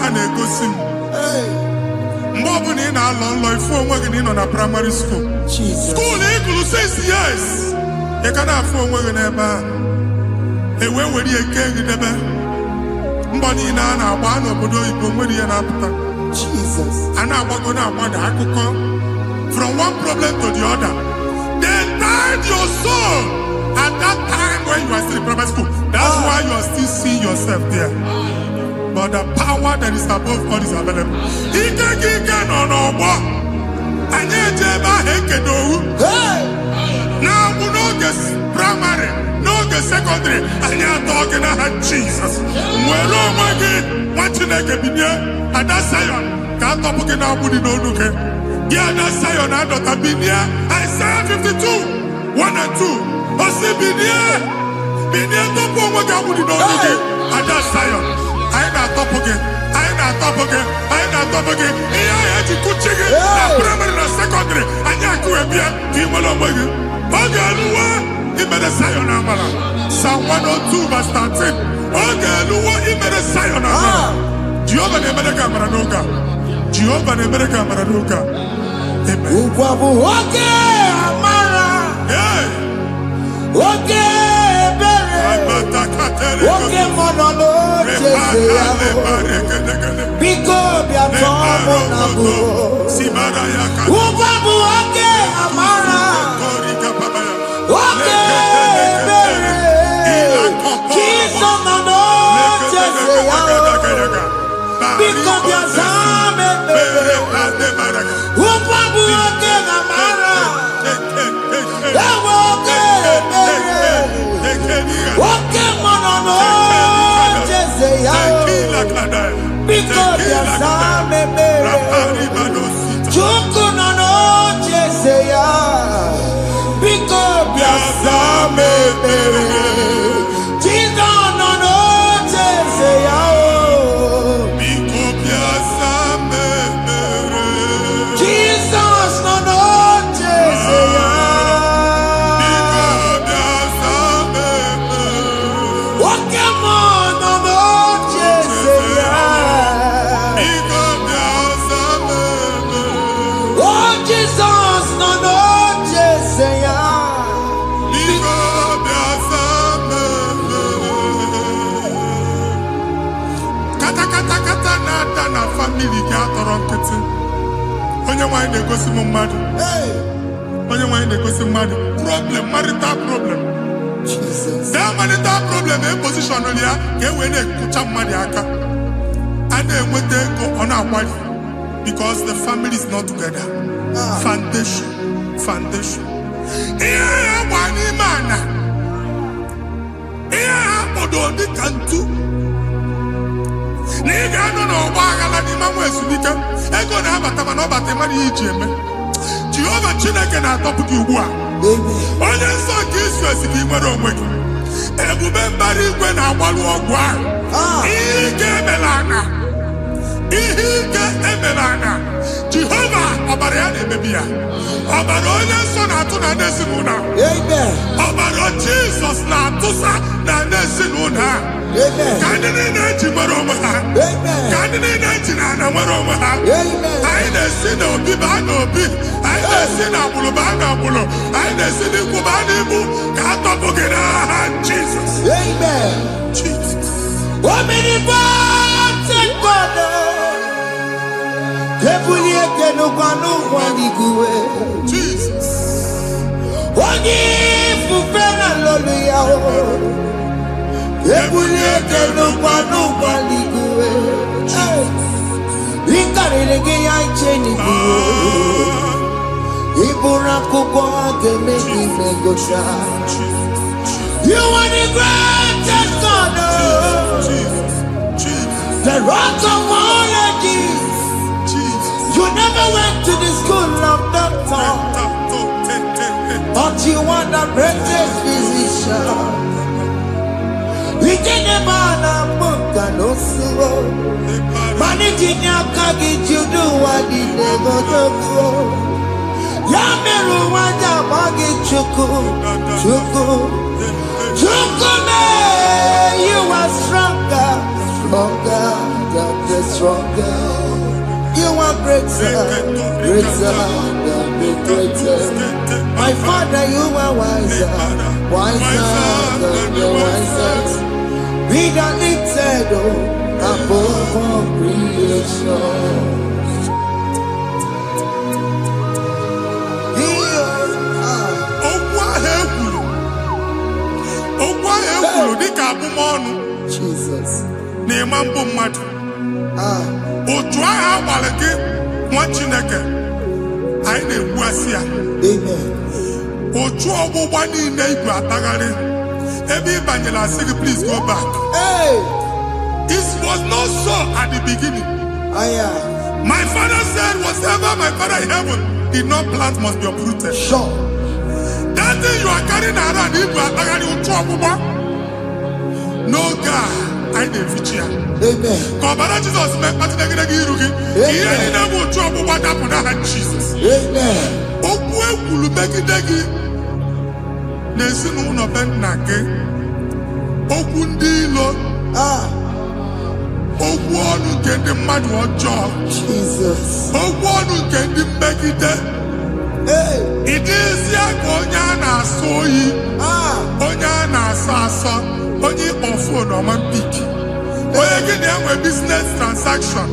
A na-egosi m mgbe ọ bụla ị na-alọ nlọ ifu onwe gị na ị nọ na primary school skuul ị gụrụ 6 years ị ka na-afụ onwe gị n'ebe a ewee were ihe kee gị debe mbọ niile a na-agba n'obodo oyibo nwere ihe na-apụta a na-agbago na-agbada akụkọ from one problem to the other. They tied your soul at that time when you are still in primary school. That's why you are still seeing yourself there. But the power that is above God is available. Ike no more. Anye jeba hekedowu. Now we no get primary, no get secondary. Anye talking about Jesus. Mwelo mwagi wachineke binye. Ada Zion can't talk again now. Budi no nuke. Ada Zion adota binye. Isaiah 52, 1 and 2. Osi binye topo mwagi budi no nuke. Ada Zion. I not top again. I not top again. I not top again. I had to cook chicken. Primary and secondary. I can't go here. Give me a look. Okay, Lua. He made a Zion Amala. Psalm 102 verse 13. Okay, Lua. He made a Zion Amala. Jehovah ne made a camera noga. Jehovah ne made a camera noga. Amen. Okay, Amara. Hey. Okay. Okay, monolo, Biko biatomo nago. Ubabu okay, Amara. Okay, Kiso nano jese yao. Biko biazame. Ubabu okay, Amara. Okay, monolo, jese yao. Because yasame mere. Chuku nono jese ya. Because yasame mere. Chizo nono jese ya. Because yasame more no Jesus ya. Oh Jesus no Jesus ya. Kata na family ga atọrọ nkịtị. Onye nwanyị na-egosi m mmadụ. Onye nwanyị na-egosi mmadụ. Problem, marital problem. That marital problem position ya ka e wee na-ekụcha mmadụ aka. A na-enweta ego ọ na-akwali because the family is not together. Foundation. Ihe ya gba n'ime ana. Ihe ha kpọdo dị ka ntu. N'iga anọ n'ọgba aghara n'ime nwa ezumike ego na-abata mana ọ bata mmadụ ihe iji eme. Jehova Chineke na-atọpụ gị ugbu a. Onye nsọ nke Izrel si gị nwere onwe gị. Ebube mbara igwe na-agbalụ ọgwụ ahụ. Ihe ike emela ana. Jehova ọbara ya na-emebi ya. Ọbara onye nsọ na-atụ na ndị ezinụlọ. Ọbara Jizọs na-atụsa na ndị ezinụlọ. Ka ndị niile eji nwere onwe ha. Ka ndị niile eji na ana nwere onwe ha. Anyị na-esi n'obi baa n'obi. Anyị na-esi n'agbụrụ baa n'agbụrụ. Anyị na-esi n'ikwu baa n'ikwu. Ka a tọpụ gị n'aha Jizọs. Jesus. Jesus. You are the greatest God, the rock of all ages. You never went to the school of doctor, but you are the greatest physician. We can never book and also managing your kagi to do what you never do. Yameru wanja magi chuku. Chukume, you are stronger than stronger. You are greater than the greatest. My Father, you are wiser than the wisest. Be the lifted above all creation. Jesus. Na-emambo mmadụ. Otu ahụ agbalị gị nwa Chineke anyị na-egbu asị ya. Otu ọgbụgba niile igwe atagharị ebe ị banyere asị gị please go back. It was not so at the beginning. My father said whatever my father in heaven did not plant must be uprooted. Sure. That thing you are carrying around igwe atagharị otu ọgbụgba. No God, I didn't feature. Amen. Kọbara Jesus mee kpatị negidegi iru gị. Ihe niile bụ otu ọgbụgba dapụ n'aha Jesus. Amen. Okwu ekwulu megide gị n'ezinụlọ be nna gị. Okwu ndị ilo. Okwu ọnụ nke ndị mmadụ ọjọọ. Jesus. Okwu ọnụ nke ndị mmegide. Ịdịzi ka onye a na-asọ oyi. Onye a na-asọ asọ. Onye ịkpọ fon ọma mpiki. Onye gị na-enwe business transaction.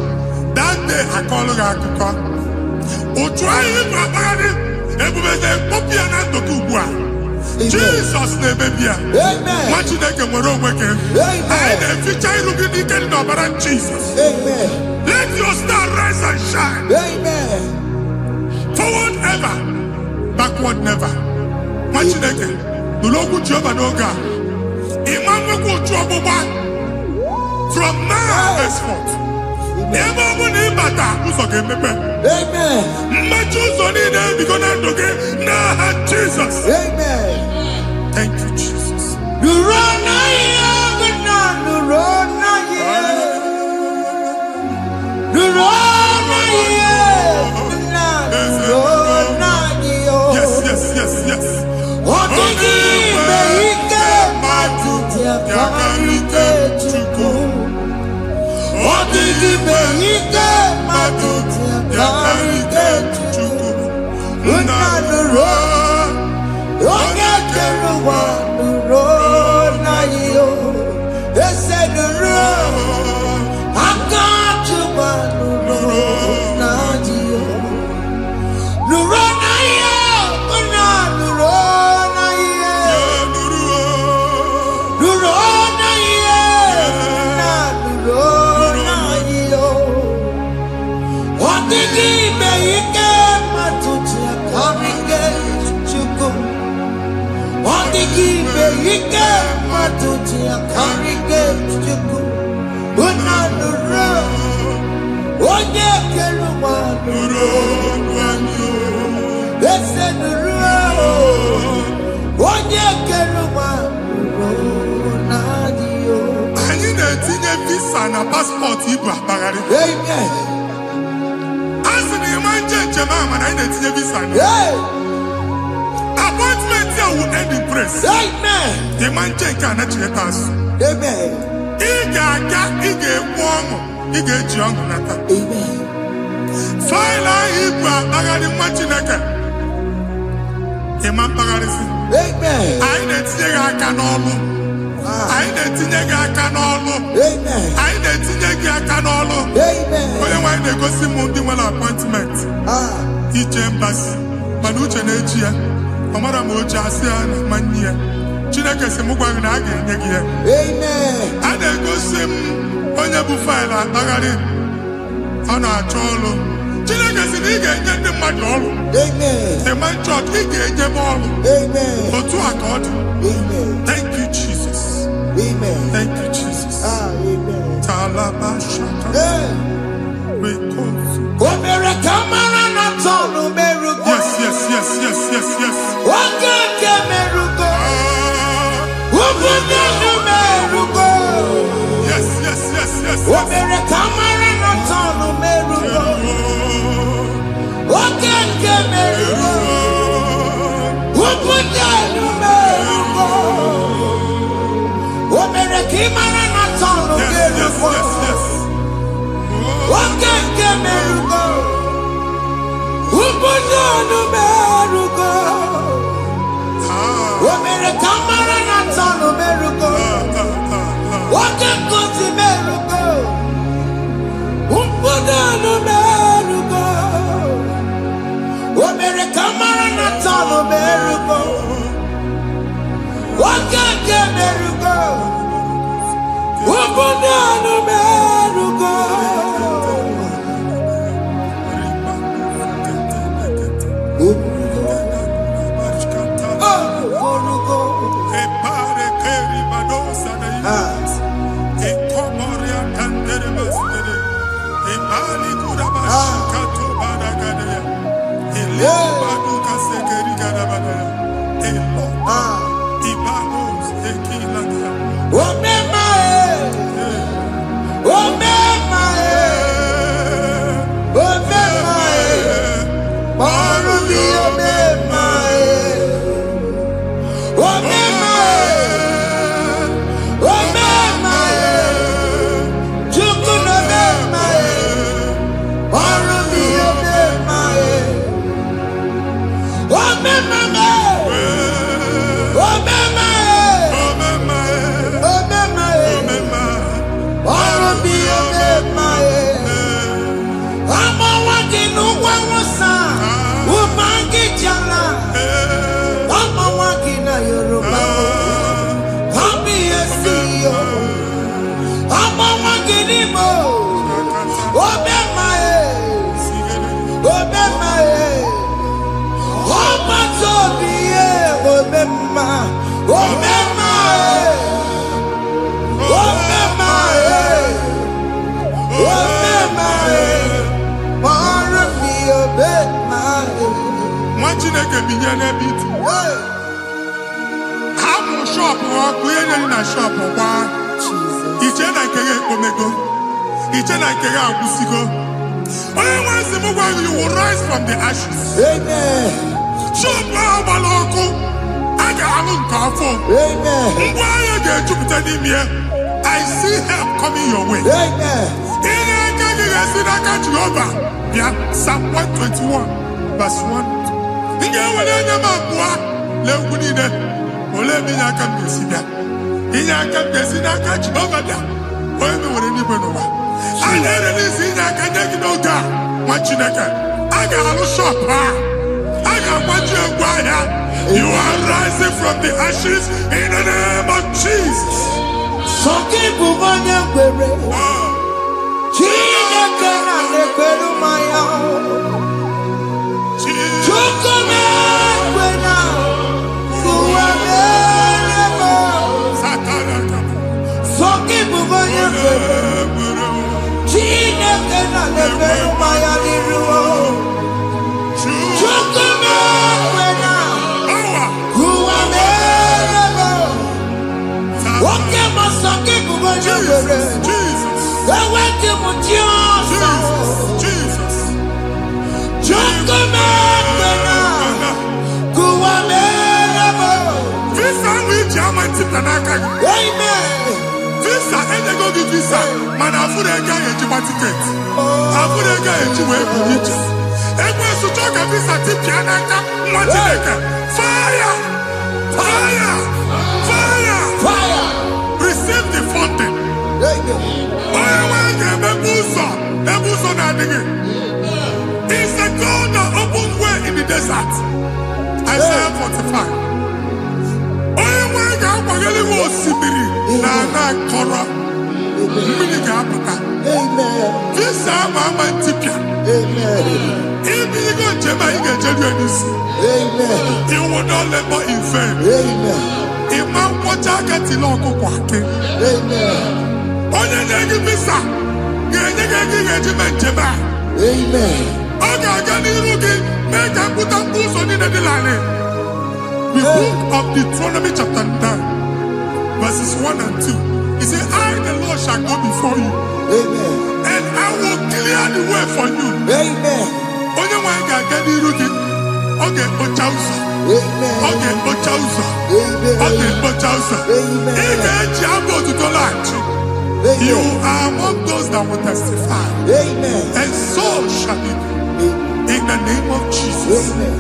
That day akọlụ gị akụkọ. Otu anyị gbagharị ebube na-ekpọpụ ya na ndụ gị ugbu a. Jesus na-emebi ya. Nwa Chineke nwere onwe gị. Anyị na-eficha iru gị n'ike dị n'ọbara Jesus. Let your star rise and shine. Forward ever, backward never. Nwa Chineke nụrụ okwu Jehova n'oge a. Imamwekwu otu ọgbụgba from now henceforth. Ebe ọ bụ na ịbata ụzọ ga-emepe. Mmechi ụzọ niile ebigo na ndụ gị n'aha Jesus. Thank you, Jesus. Yes. Ọdịgide ike mmadụ karịke Chukwu. Nna nụrụ onye kere ụwa nụrụ na ihe ese nụrụ aka Chukwu nụrụ na ihe nụrụ na ihe nna nụrụ na ihe nụrụ na ihe nna nụrụ na ihe ọdịgide ike mmadụ karịke Chukwu. Ọdịgide ike mmadụ karịke Chukwu. Unu nụrụ onye kere ụwa nụrụ eze nụrụ onye kere ụwa nụrụ n'adịghị. Anyị na-etinye visa na paspọtụ ibu akpagharị. Amen. A sị na ịma njem ahụ mana anyị na-etinye visa na appointment ya will end in praise. Amen. Ịma nke a na-echeta azụ. Amen. Ị ga-aga, ị ga-ekwu ọṅụ, ị ga-eji ọṅụ nata. Amen. Faịlụ ahụ ibu akpagharị nwa Chineke. Ịma mkpagharịsị. Amen. Anyị na-etinye gị aka n'ọlụ. Anyị na-etinye gị aka n'ọlụ. Amen. Anyị na-etinye gị aka n'ọlụ. Amen. Onye nwe anyị na-egosi m ndị nwere appointment ije mbasi mana uche na-eji ya ọ mara ma o ji asị ya na nwanne ya. Chineke sị m gwa gị na a ga-enye gị ya. Amen. A na-egosi m onye bụ faịlụ akpagharị ọ na-achọ ọrụ. Chineke sị na ị ga-enye ndị mmadụ ọrụ. Amen. The man church ị ga-enye m ọrụ. Amen. Otu a ka ọ dị. Amen. Thank you Jesus. Amen. Thank you Jesus. Amen. Talaba shaka. O mere ka mara na tọnụ merugo. Yes. Oge nke merugo. Ugwu n'elu merugo. Yes. O mere ka mara na tọnụ merugo. Oge nke merugo. Ugwu n'elu merugo. O mere ka ị mara na tọnụ merugo. Oge nke merugo. Ugwu n'elu merugo. O mere ka mara na tọnụ merugo. Oge nkuzi merugo. Ugwu n'elu merugo. O mere ka mara na tọnụ merugo. Oge nke merugo. Ugwu n'elu merugo. Chineke binye n'ebe iti. Hapụ shọpụ ọkụ ihe nyere na shọpụ kwa. Iche na nke gị ekpomego. Iche na nke gị agwụsigo. Onye nwe nsị m gwa gị, you will rise from the ashes. Amen. Shọpụ ahụ gbara ọkụ, a ga-ahụ nke afọ. Amen. Ngwa ahịa ga-ejupụta n'ime ya. A I see help coming your way. Amen. Psalm 121, verse 1. You are rising from the ashes in the name of Jesus. Some people want to bury. Chineke na nekweru maya. Chukome kwena. Kuwamelebo. Some people want to bury. Chineke na nekweru maya liruo. Chukome kwena. Kuwamelebo. Oke masake kuwaje bury. Jesus. Visa ene go give visa. Man afure ga eji ba ticket. Afure ga eji we buliche. Egbe su choka visa ti pianaka nwa Chineke. Fire! Receive the funding. It's a God that opens way in the desert. Isaiah 45. You will not labor in vain. Imam Wajagati Loko Kwake. Onye na-egi visa ga-enye gị Amen. Ọ ga-aga n'iru gị mee ka mkpụta ụzọ niile dị larịị. The book of Deuteronomy chapter 9 verses 1 and 2. He said, I the Lord shall go before you. Amen. And I will clear the way for you. Amen. Onye nwe ga-aga n'iru gị. Ọ ga-ekpocha ụzọ. Amen. Ọ ga-ekpocha ụzọ. Amen. Ọ ga-ekpocha ụzọ. Amen. Ị ga-eji abụ otuto laghachi. You are among those that will testify. Amen. And so shall it be. In the name of Jesus. Amen.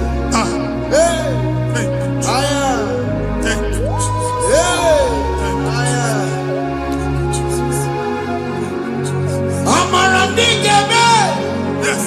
Thank you, Jesus. Thank you, Jesus. Yes.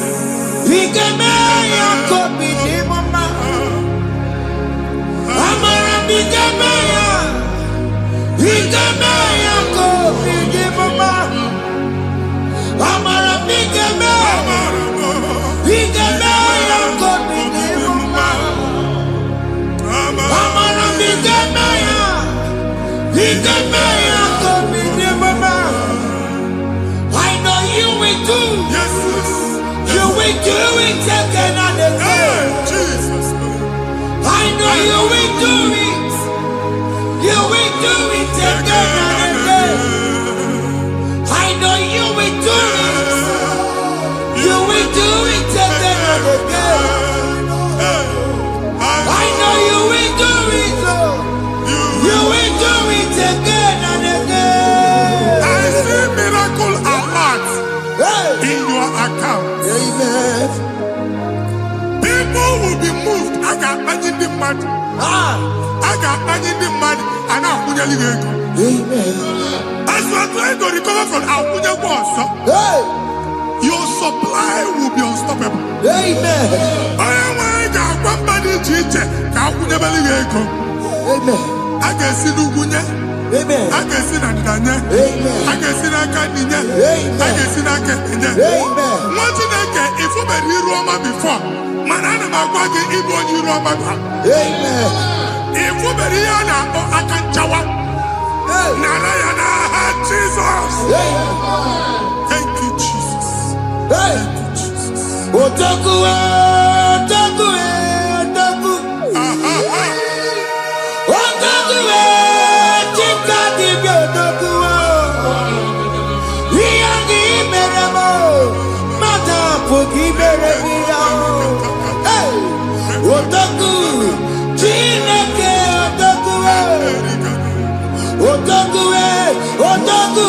I know you will do. Yes. You will do it again and again. Jesus. I know you will do it. You will do it again and again. I know you will do it. You will do it again and again. I know you will do it. You will do it again and again. I see miracle alert in your account. Amen. People will be moved. I got money in the mud. And I'm going to Amen. as you are trying to recover from Abuja Boss, your supply will be unstoppable. Amen. I am Amen. I can see Lugunya. Amen. I can see Nadanya. Amen. I can see Nakaninya. I can see Nakanya. Amen. What you like if you been here Roma before? Manana Magwagi, Ibo, you Roma. Amen. If you been here now, I can Jawa. Narayana, Jesus. Thank you, Jesus. Thank you, Jesus. Otaku, Otaku, Otaku. Otaku, Chikati, Otaku. Yagi Meremo, Mata Pugi Meremia. Otaku, Chineke, Otaku. Otaku, Otaku,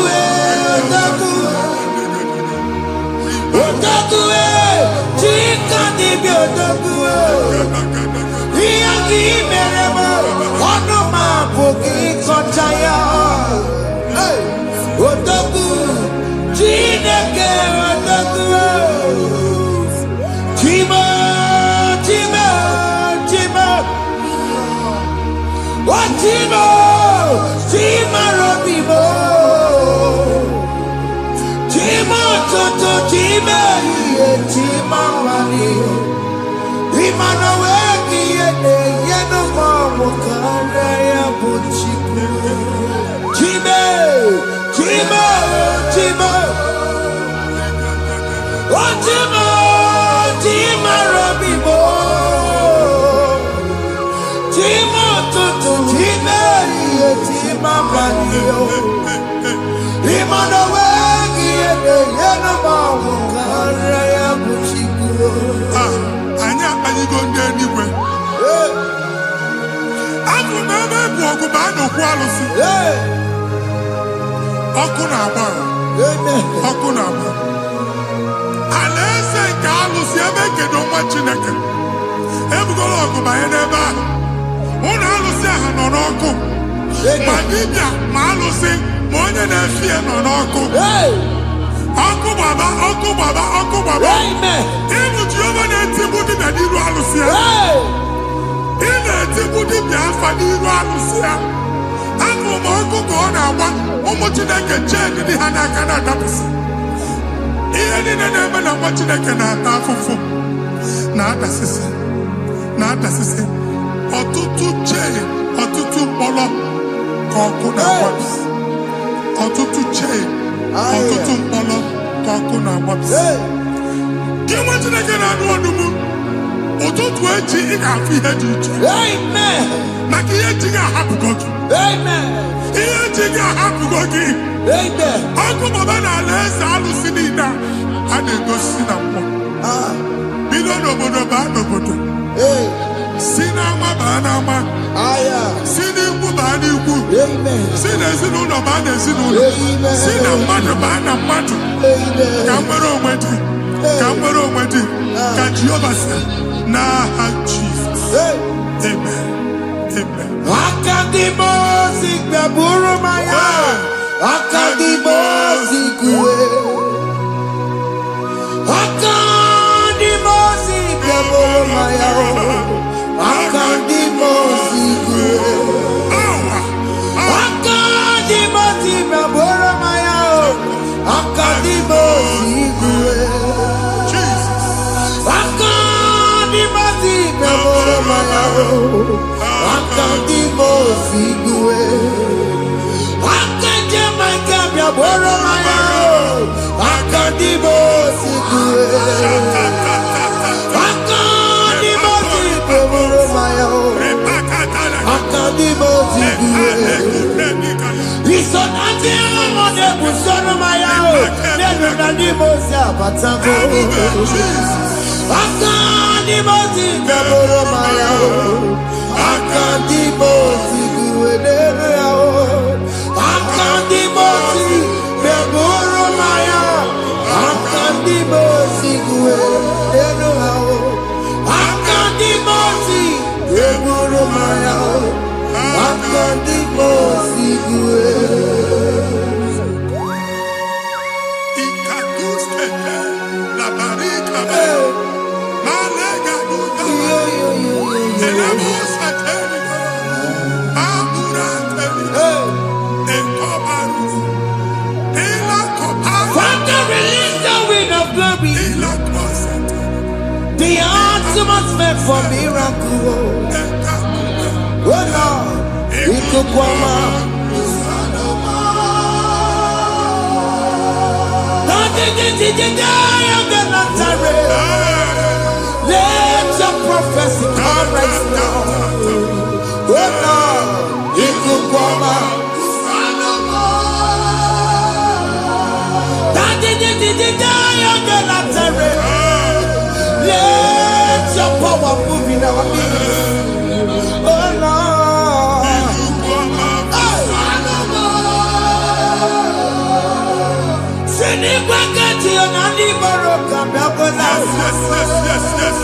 Nani Baroka Bakola. Yes.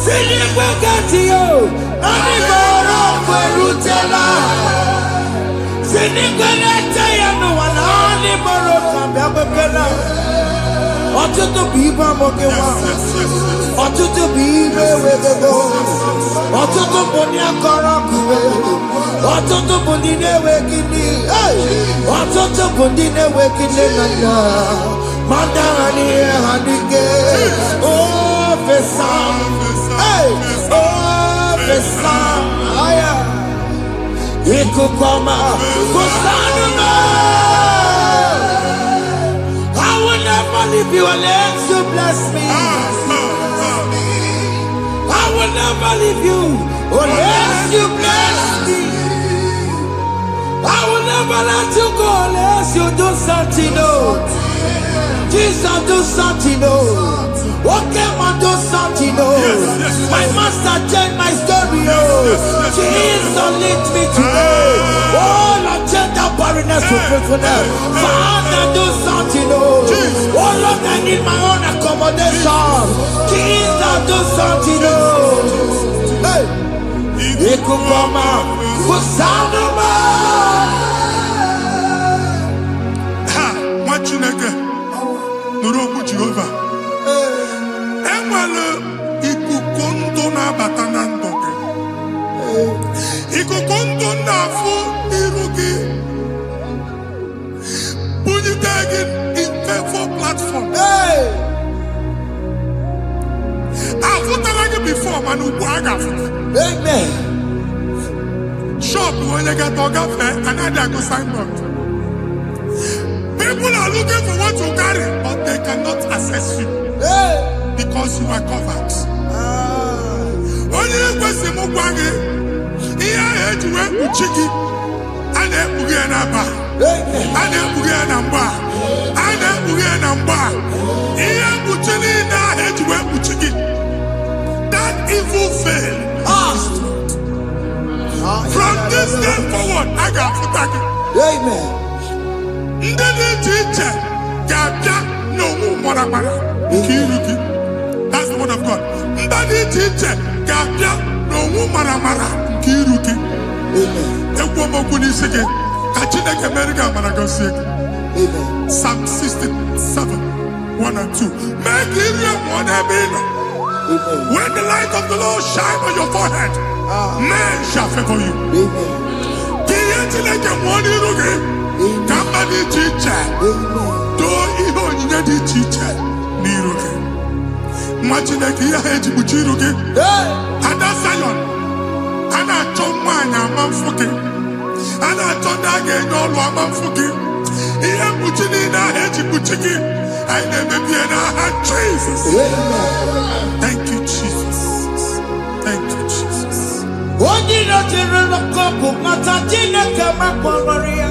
Sini Bagatio. Nani Baroka Rutela. Sini Bagataya no one. Nani Baroka Bakola. Otutu biba mokewa. Otutu bibe wegego. Otutu bonia karakuwe. Otutu bondine wekini. Otutu bondine wekini nana. Mandani hanike. Oh fesam. Oh fesam. Aya. Ikukoma. Kusanuma. I will never leave you unless you bless me. I will never leave you unless you bless me. I will never let you go unless you do something new. Jesus, do something new. What came and do something new? My master changed my story. Jesus, lead me today. Oh, Lord, change that barrenness to fruitfulness. Father, do something new. Oh, Lord, I need my own accommodation. Jesus, do something new. Hey, Ikukoma, Kusanuma. What you nigga? Nuru Jehovah. Enwale ikukondo na batana ndoke. Ikukondo na fu irugi. Bunitagin in for platform. I've put before man who Amen. Shop when you get to fair another go signboard. People are looking for what you carry, but they cannot access you because you are covered. Only question Mugwagi, here I to work with Chiki, and then Bugianaba, and then Bugianamba, and then Bugianamba. Here Buchini, I had to work with Chiki. That evil fail. From this day forward, I got Futaki. Amen. That's the word of God. Psalm 67, 1 and 2. Make when the light of the Lord shine on your forehead, men shall favor you. Somebody teacher, do even any teacher, Niruke. Imagine here, Buchiruke, and a Zion, and a Tomana Manfuki, and a Tondaga, no Lamanfuki. Here, Buchina, Buchiki, I never be an Jesus. Thank you, Jesus. Thank you, Jesus. What did I tell the couple? Matatina Kamakoria.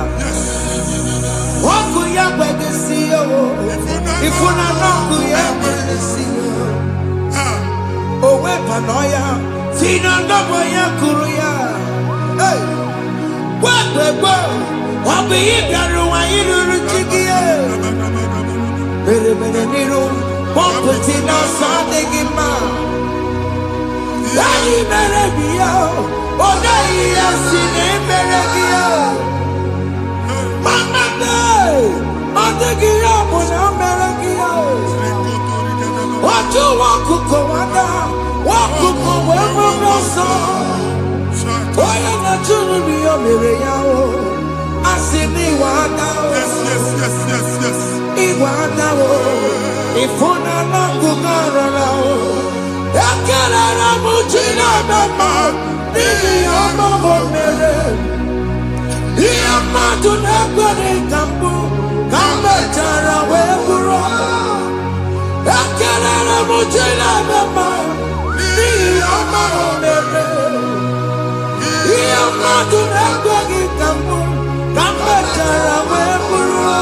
What could you ever see? If we're not good, you see. Oh, Wepanoya, Tina Noboya Kuria. Hey, what the world? I'll be here, I you Chigia. Very many little Pompatina Sandigima. Daddy Merabio, oh, Daddy, I see Merabio. Mama, I'm taking up on America. What you want to go on? What to go where why am I to be a Miriam? I see me one now. Yes. Iwana, if one not go around, I can't Muchina, Mama, Mama, Mary. I'm to never come back to Webura. I can't Muchina, Mama, Mama, Mary. I'm to never come back to Webura.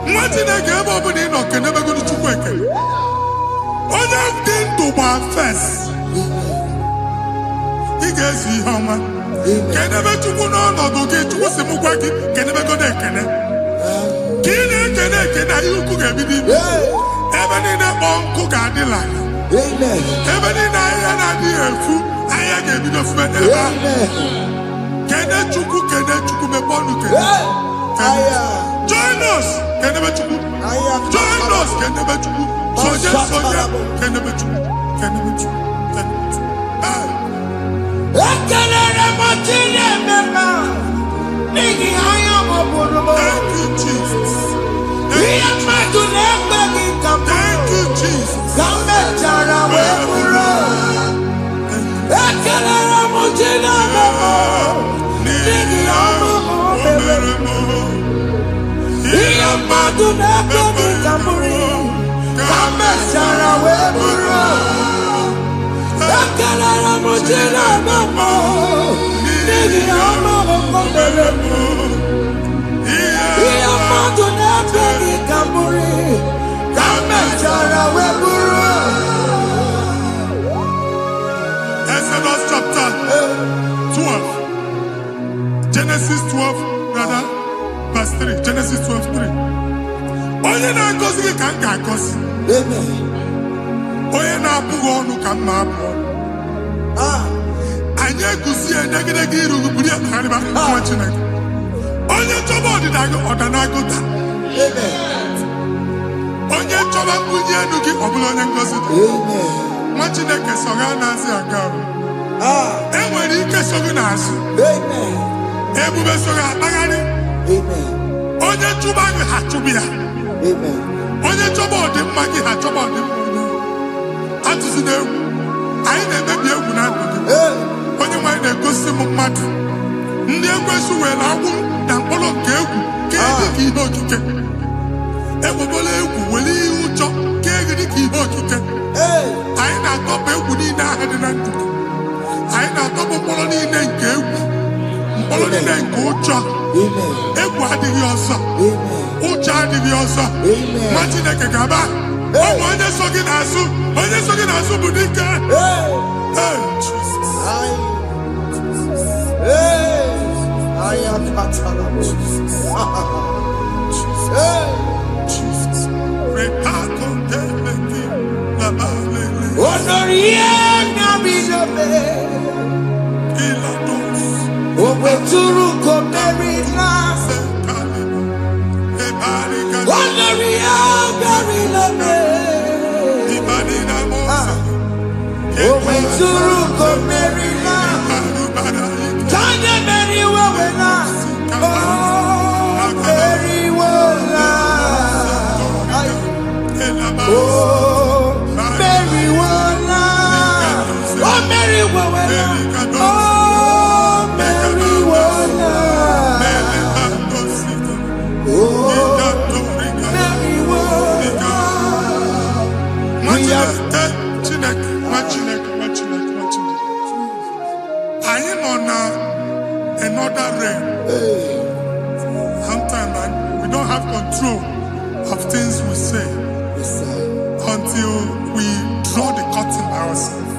Imagine I gave up in or can never go to work. All I've done to my face. He gets you how much. Kenebe chukwu n'ọnọdụ gị, chukwu si m gwa gị, kenebe godo ekene. Ka ị na-ekene ekene, ihe ukwu ga-ebido ime. Ebe niile kpọọ nkụ ga-adị larịị. Ebe niile ahịhịa na-adịghị efu, ahịhịa ga-ebido fube n'ebe ahụ. Kene chukwu mepe ọnụ kene. Join us, kenebe chukwu. Join us, kenebe chukwu. Soja, kenebe chukwu. Kenebe chukwu. Ekelere m Chineke n'ihi anya m bụrụ m. Thank you, Jesus. Ihe mmadụ na-ekpeghị ka m Thank you, Jesus. ka m mechara wee bụrụ. Ekelere m Chineke n'ihi ọrụ m mere m. Ihe mmadụ na-ekpeghị ka m bụrụ ka m mechara wee bụrụ. Ekelere m Chineke n'ihi ọrụ m mere m. Ihe mmadụ na-ekpeghị ka m bụrụ ka m mechara wee bụrụ. Exodus chapter 12. Genesis 12, rather, verse 3. Genesis 12:3. Onye na-agọzi gị ka m ga-agọzi. Onye na-abụghị ọnụ ka m na-abụ ọnụ. Anyị eguzi edegedege iru buru ya karịba nwa Chineke. Onye chọba ọdịda gị ọdanagụta. Onye chọba mbunye elu gị ọ bụla onye ngọzi dị. Nwa Chineke so gị na-azị aga ahụ. E nwere ike so gị n'azụ. Ebube so gị akpagharị. Onye chụba gị ha chụbụ ya. Onye chọba ọdịmma gị ha chọba ọdịmma onye. Atụzi n'egwu. Anyị na-emebi egwu na ndụ gị. Onye nwanyị na-egosi m mmadụ. Ndị ekwensu were agwụ na mkpọrọ nke egwu ka dị ka ihe okike. Ewebola egwu were ihe ụjọ ka dị ka ihe okike. Anyị na-atọpụ egwu niile ahụ dị na ndụ. Anyị na-atọpụ mkpọrọ niile nke egwu. Mkpọrọ niile nke ụjọ. Egwu adịghị ọzọ. Ụjọ adịghị ọzọ. Nwa Chineke ga-aba. Ọnwa onye so gị n'azụ. Onye so gị n'azụ bụ dike. Jesus. I am Jesus. Jesus. Honorie Nabilobe. Obeturu Komerina. Honorie Nabilobe. Obeturu Komerina. Kanye Mary Wawena. Oh, Mary Wawena. Oh, Mary Wawena. Oh, Mary Wawena. Oh, Mary Wawena. Oh, Mary Wawena. Anyị nọ na another realm. Sometimes we don't have control of things we say until we draw the curtain by ourselves.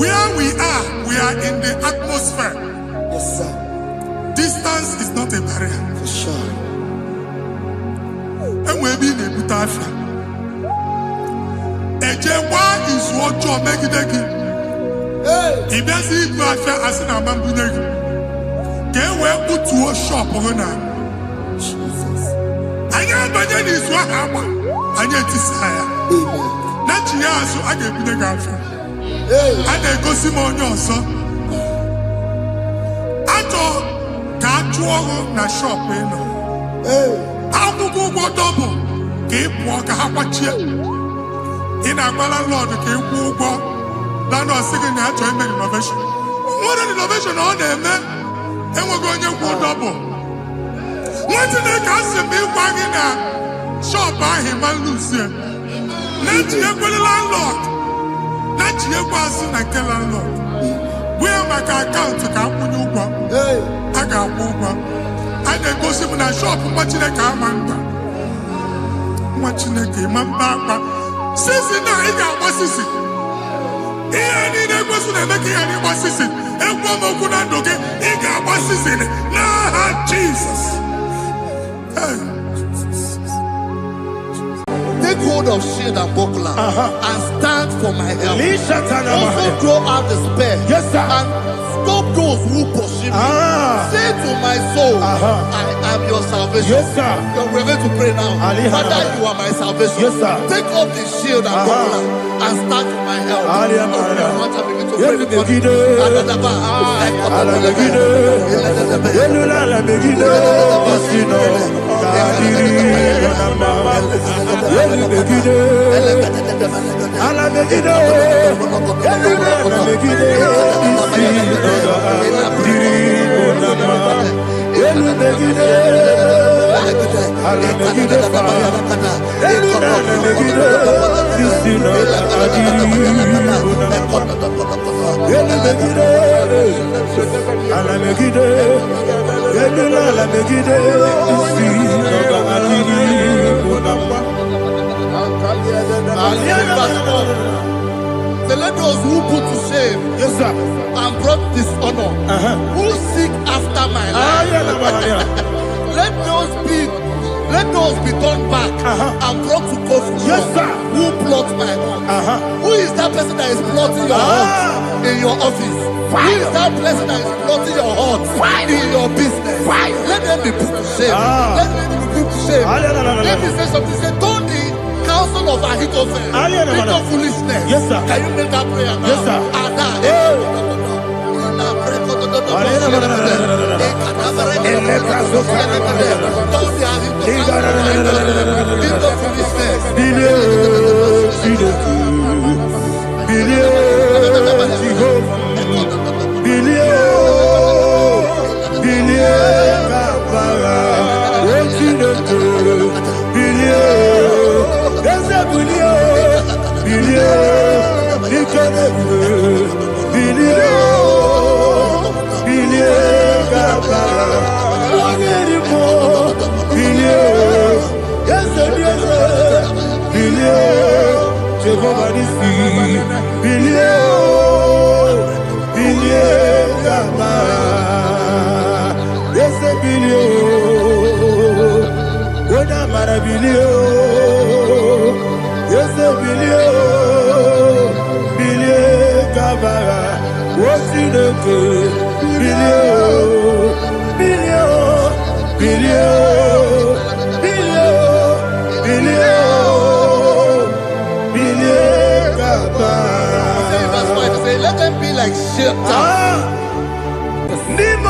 Where we are in the atmosphere. Distance is not a barrier. And we'll be in a good affair. Ejekwa izu ọjọọ megide gị. Ị bịazi ibu afịa asị na ama mbunye gị. Ka e wee kputuo shọpụ gị na. Anyị abanye n'izu ahụ agba. Anyị etisa ya. Na chi ya azụ a ga-ebunye gị afịa. A na-egosi m onye ọzọ. Achọ ka a chụọ gị na shọpụ ị nọ. Akwụkwọ ụgwọ dọbụ ka ị pụọ ka ha kwachie. Ị na-agba landlord ka ị kwụọ ụgwọ. Landlord sị gị na ya chọrọ ime renovation. Nwere renovation ọ na-eme enweghị onye kwụọ dọbụ. Nwa Chineke asị m ịgwa gị na shọpụ ahụ ịma luzie. Na-etinyekwele landlord. Na-echinyekwa azụ na nke landlord. Bụ ya maka akaụntụ ka akwụnye ụgwọ. A ga-akwụ ụgwọ. A na-egosi m na shọpụ nwa Chineke ama mkpa. Nwa Chineke ịma mkpa akpa. Sisi na ị ga-agba sisi. Ị Ihe niile ekwesu na-eme ka ihe anyị gbasisi. Ekwe m okwu na ndụ gị, ị ga-agbasisi n'aha Jizọs. Take hold of shield and buckler and stand for my help. Also throw out despair and stop those who pursue me. Say to my soul, I am your salvation. We're going to pray now. Father, you are my salvation. Take off the shield and buckler and stand for my help. Let those who put to shame and brought dishonor, who seek after my life, let those be turned back and brought to confusion. Who plot my heart? Who is that person that is plotting your heart in your office? Who is that person that is plotting your heart in your business? Let them be put to shame. Let them be put to shame. Let me say something. Say, don't the counsel of Ahithophel make no foolishness. Can you make that prayer now? Let them be like shelter.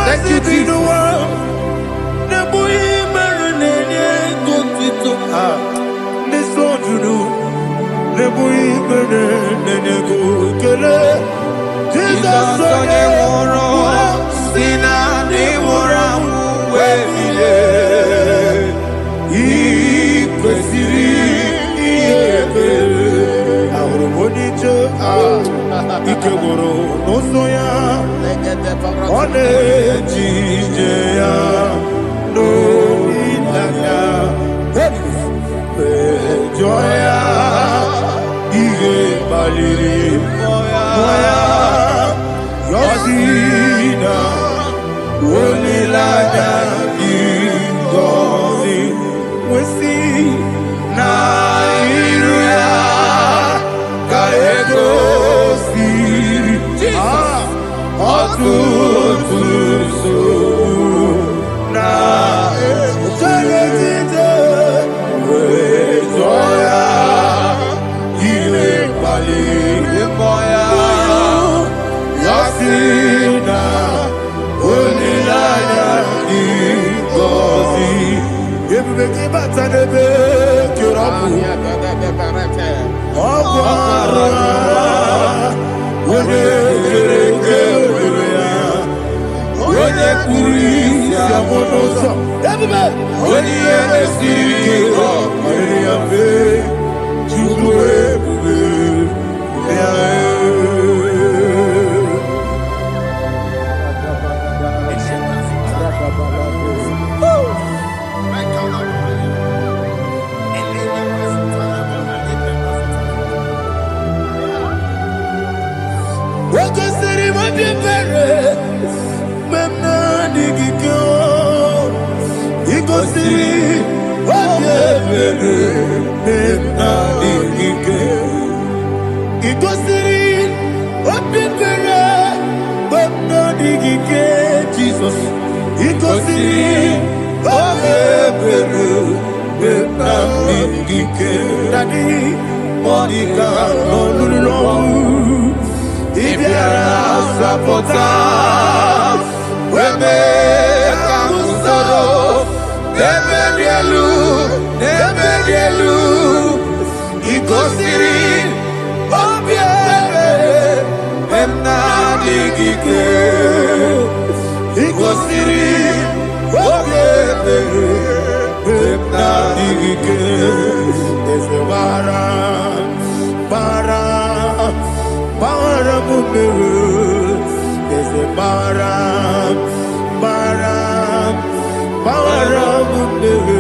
Thank you, Jesus. Ikegoro nosoya one jijeya no ilaya joya ige baliri moya yosina olilaya ingozi wesi na iruya kaego bere memna digiko igosiri obi bere memna digike igosiri obi bere memna digike Jesus igosiri obi bere memna digike Daddy Monica Nolulu Ibiara Sapota Weme Kamusoro Nebelielu Igosiri Obiere Emna Digike Igosiri Obiere Emna Digike Ezebara Bara Mumere Ezebara Mumere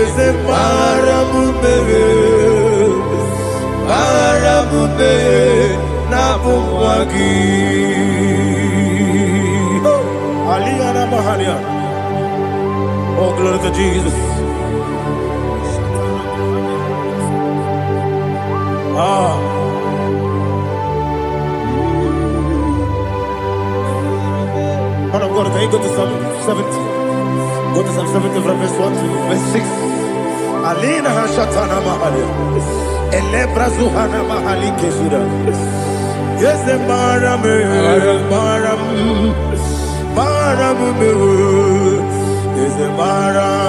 Ezebara Mumere Nabumwagi Aliyana Mahalia. Oh, glory to Jesus. Man of God, can you go to Psalm 70? Go to Psalm 70 from verse 1 to verse 6. Alina Hashatana Mahalia. Elebra Zuhana Mahali Keshira. Yes, the Maram. Yes, the Maram.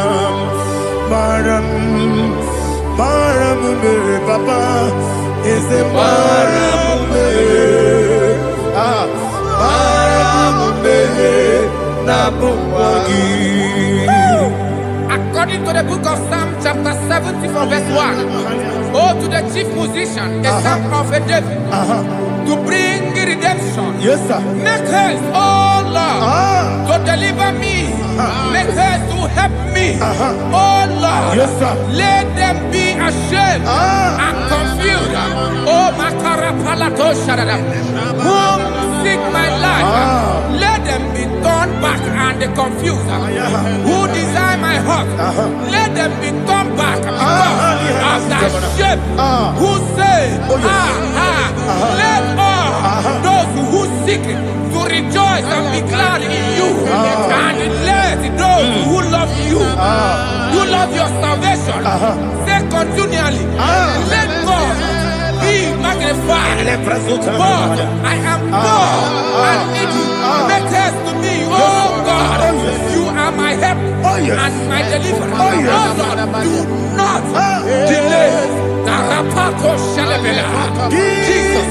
Papa. Yes, the Maram. According to the book of Psalm chapter 70 from verse 1, oh, to the chief musician, a psalm of a David, to bring redemption. Yes, sir. Make haste, oh Lord, to deliver me. Make haste to help me. Oh Lord, yes, sir. Let them be ashamed and confused. Oh, Makara Palato Shadada, whom seek my life. Let them be turned back and confused. Who desire my heart, let them be turned back because of that shame. Who say, let all those who seek to rejoice and be glad in you, and let those who love you, who love your salvation, say continually, let God be magnified. God, I am poor and needy. Make haste to me, oh God. You are my help and my deliverer. Oh Lord, do not delay. Tarapato Shalabela. Jesus.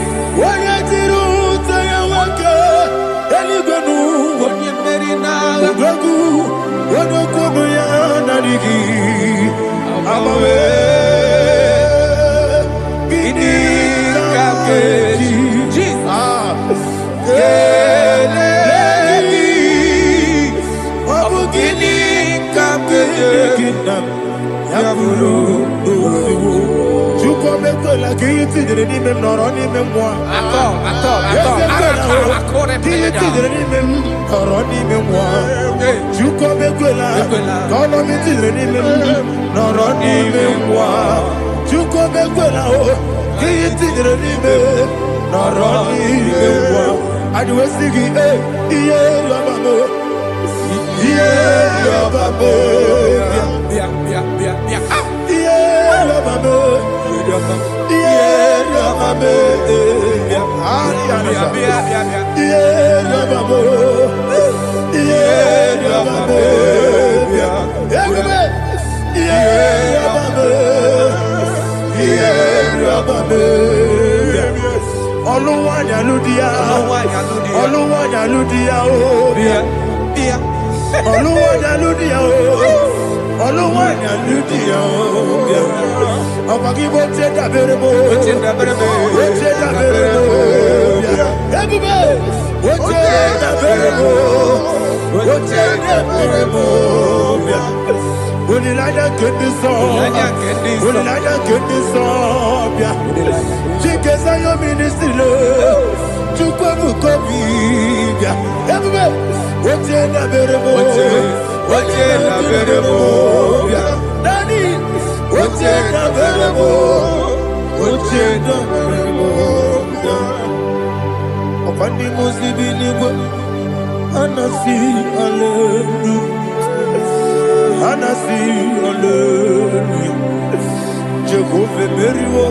Jehovah Meriwo,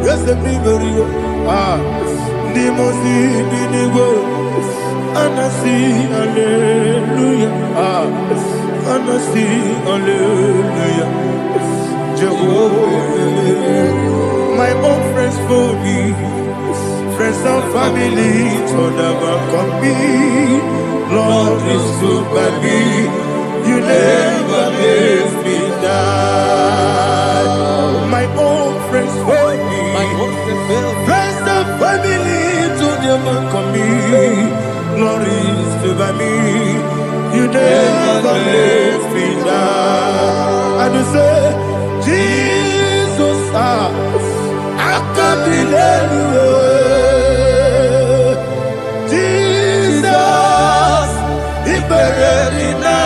yes, the Meriwo, Nimosi Binigo, Anasi, Hallelujah, Anasi, Hallelujah, Jehovah, my own friends for me, friends and family, told them come me, Lord is good by me, you never leave me down. My own friends for me, friends and family, to them come me, glory is by me, you never let me down. And you say, Jesus, I can't believe you. Jesus, he buried me now.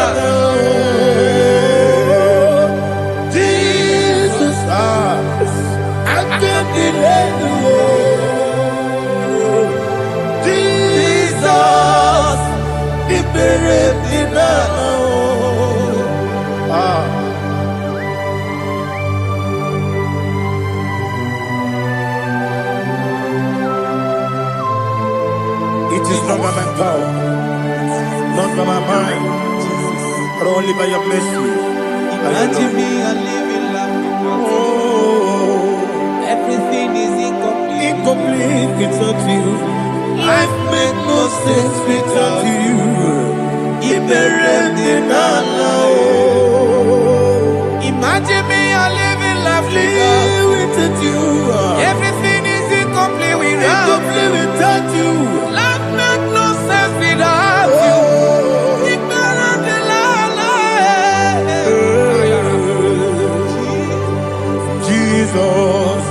It is not by my power, not by my mind, but only by your mercy. Imagine me a living life. Everything is incomplete. Incomplete without you. Life makes no sense without you. Imagine me a living life without you. Everything is incomplete without you. Life makes no sense without you. Jesus,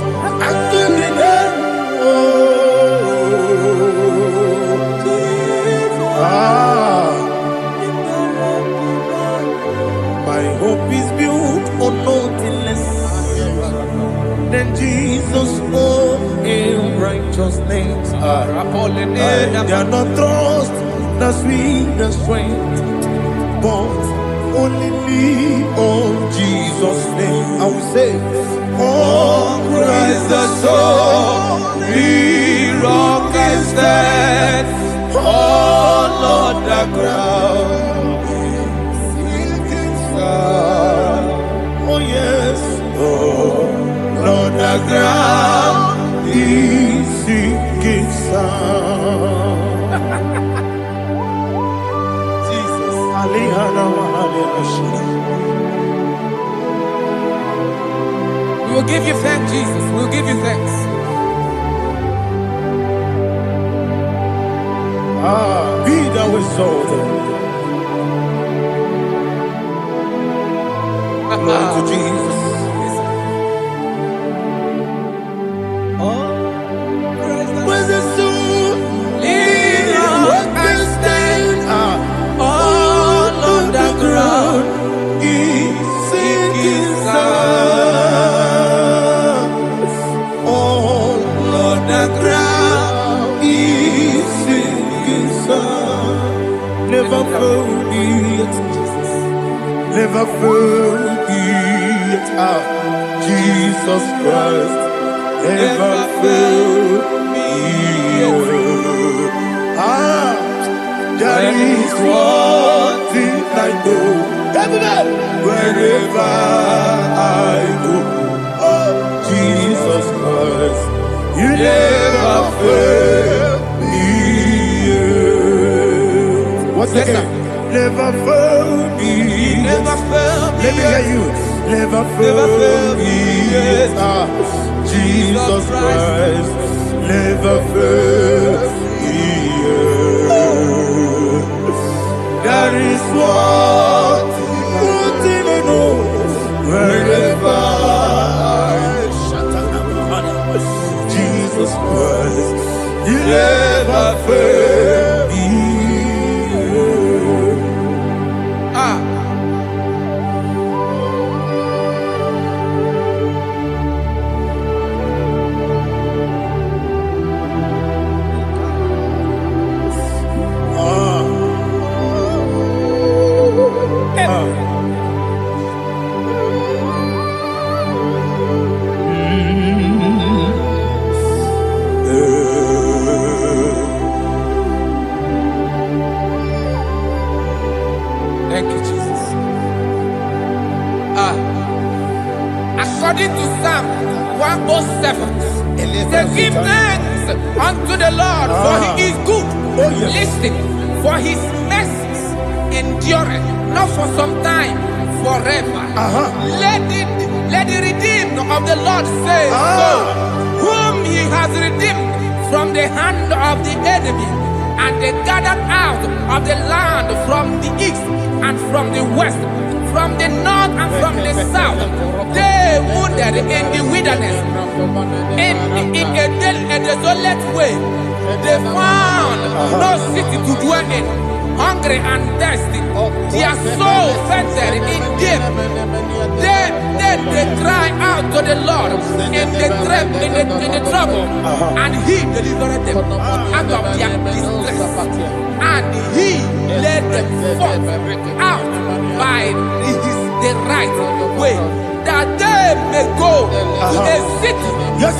my hope is built on nothing less than Jesus' own righteousness. They are not trust the sweetest strength, but only lean on Jesus' name. I will say, oh, Christ the solid rock is dead. Oh, Lord, the ground is sinking sun. Oh, yes, oh, Lord, the ground is sinking sun. Jesus, We will give you thanks, Jesus. We will give you thanks. Be thou exalted. Glory to Jesus. Where's the soul? What can stand? All on the ground is sinking sun. All on the ground is sinking sun. Never forget, never forget, Jesus Christ. Never fail me. There is one thing I know. Wherever I go, oh, Jesus Christ, you never fail me. What's the name? Never fail me. Never fail me. Let me hear you. Never fail me. Jesus Christ, never fail me. There is one thing I know. Wherever I shut up, Jesus Christ, you never never fail me. Thank you, Jesus. According to Psalm 107, say, give thanks unto the Lord, for he is good. Listen, for his mercies endureth, not for some time, forever. Let the redeemed of the Lord say so, whom he has redeemed from the hand of the enemy, and they gathered out of the land from the east and from the west, from the north and from the south. They wandered in the wilderness, in a desolate way. They found no city to dwell in, hungry and thirsty. Their soul fainted in deep. Then they cry out to the Lord in the trouble, and he delivered them out of their distress. And he led them forth out by the right way, that they may go to a city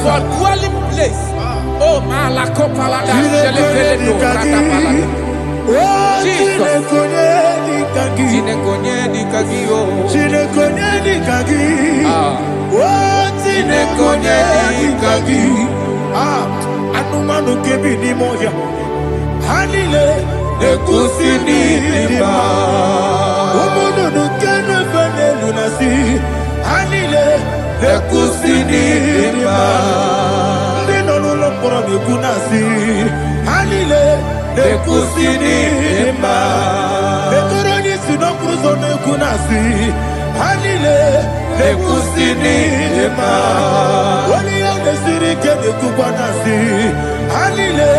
for dwelling place. Oh, Malakopalada, Jesus. Anumanu kebi ni moya Hanile Nekusini lima Umudu nukene fene lunasi Hanile Nekusini lima Ndino nulopora mikunasi Hanile Nekusini lima Nekuroni sinokruzo nekunasi Hanile Nekusini lima Wali yone sirike nekubanasi Hanile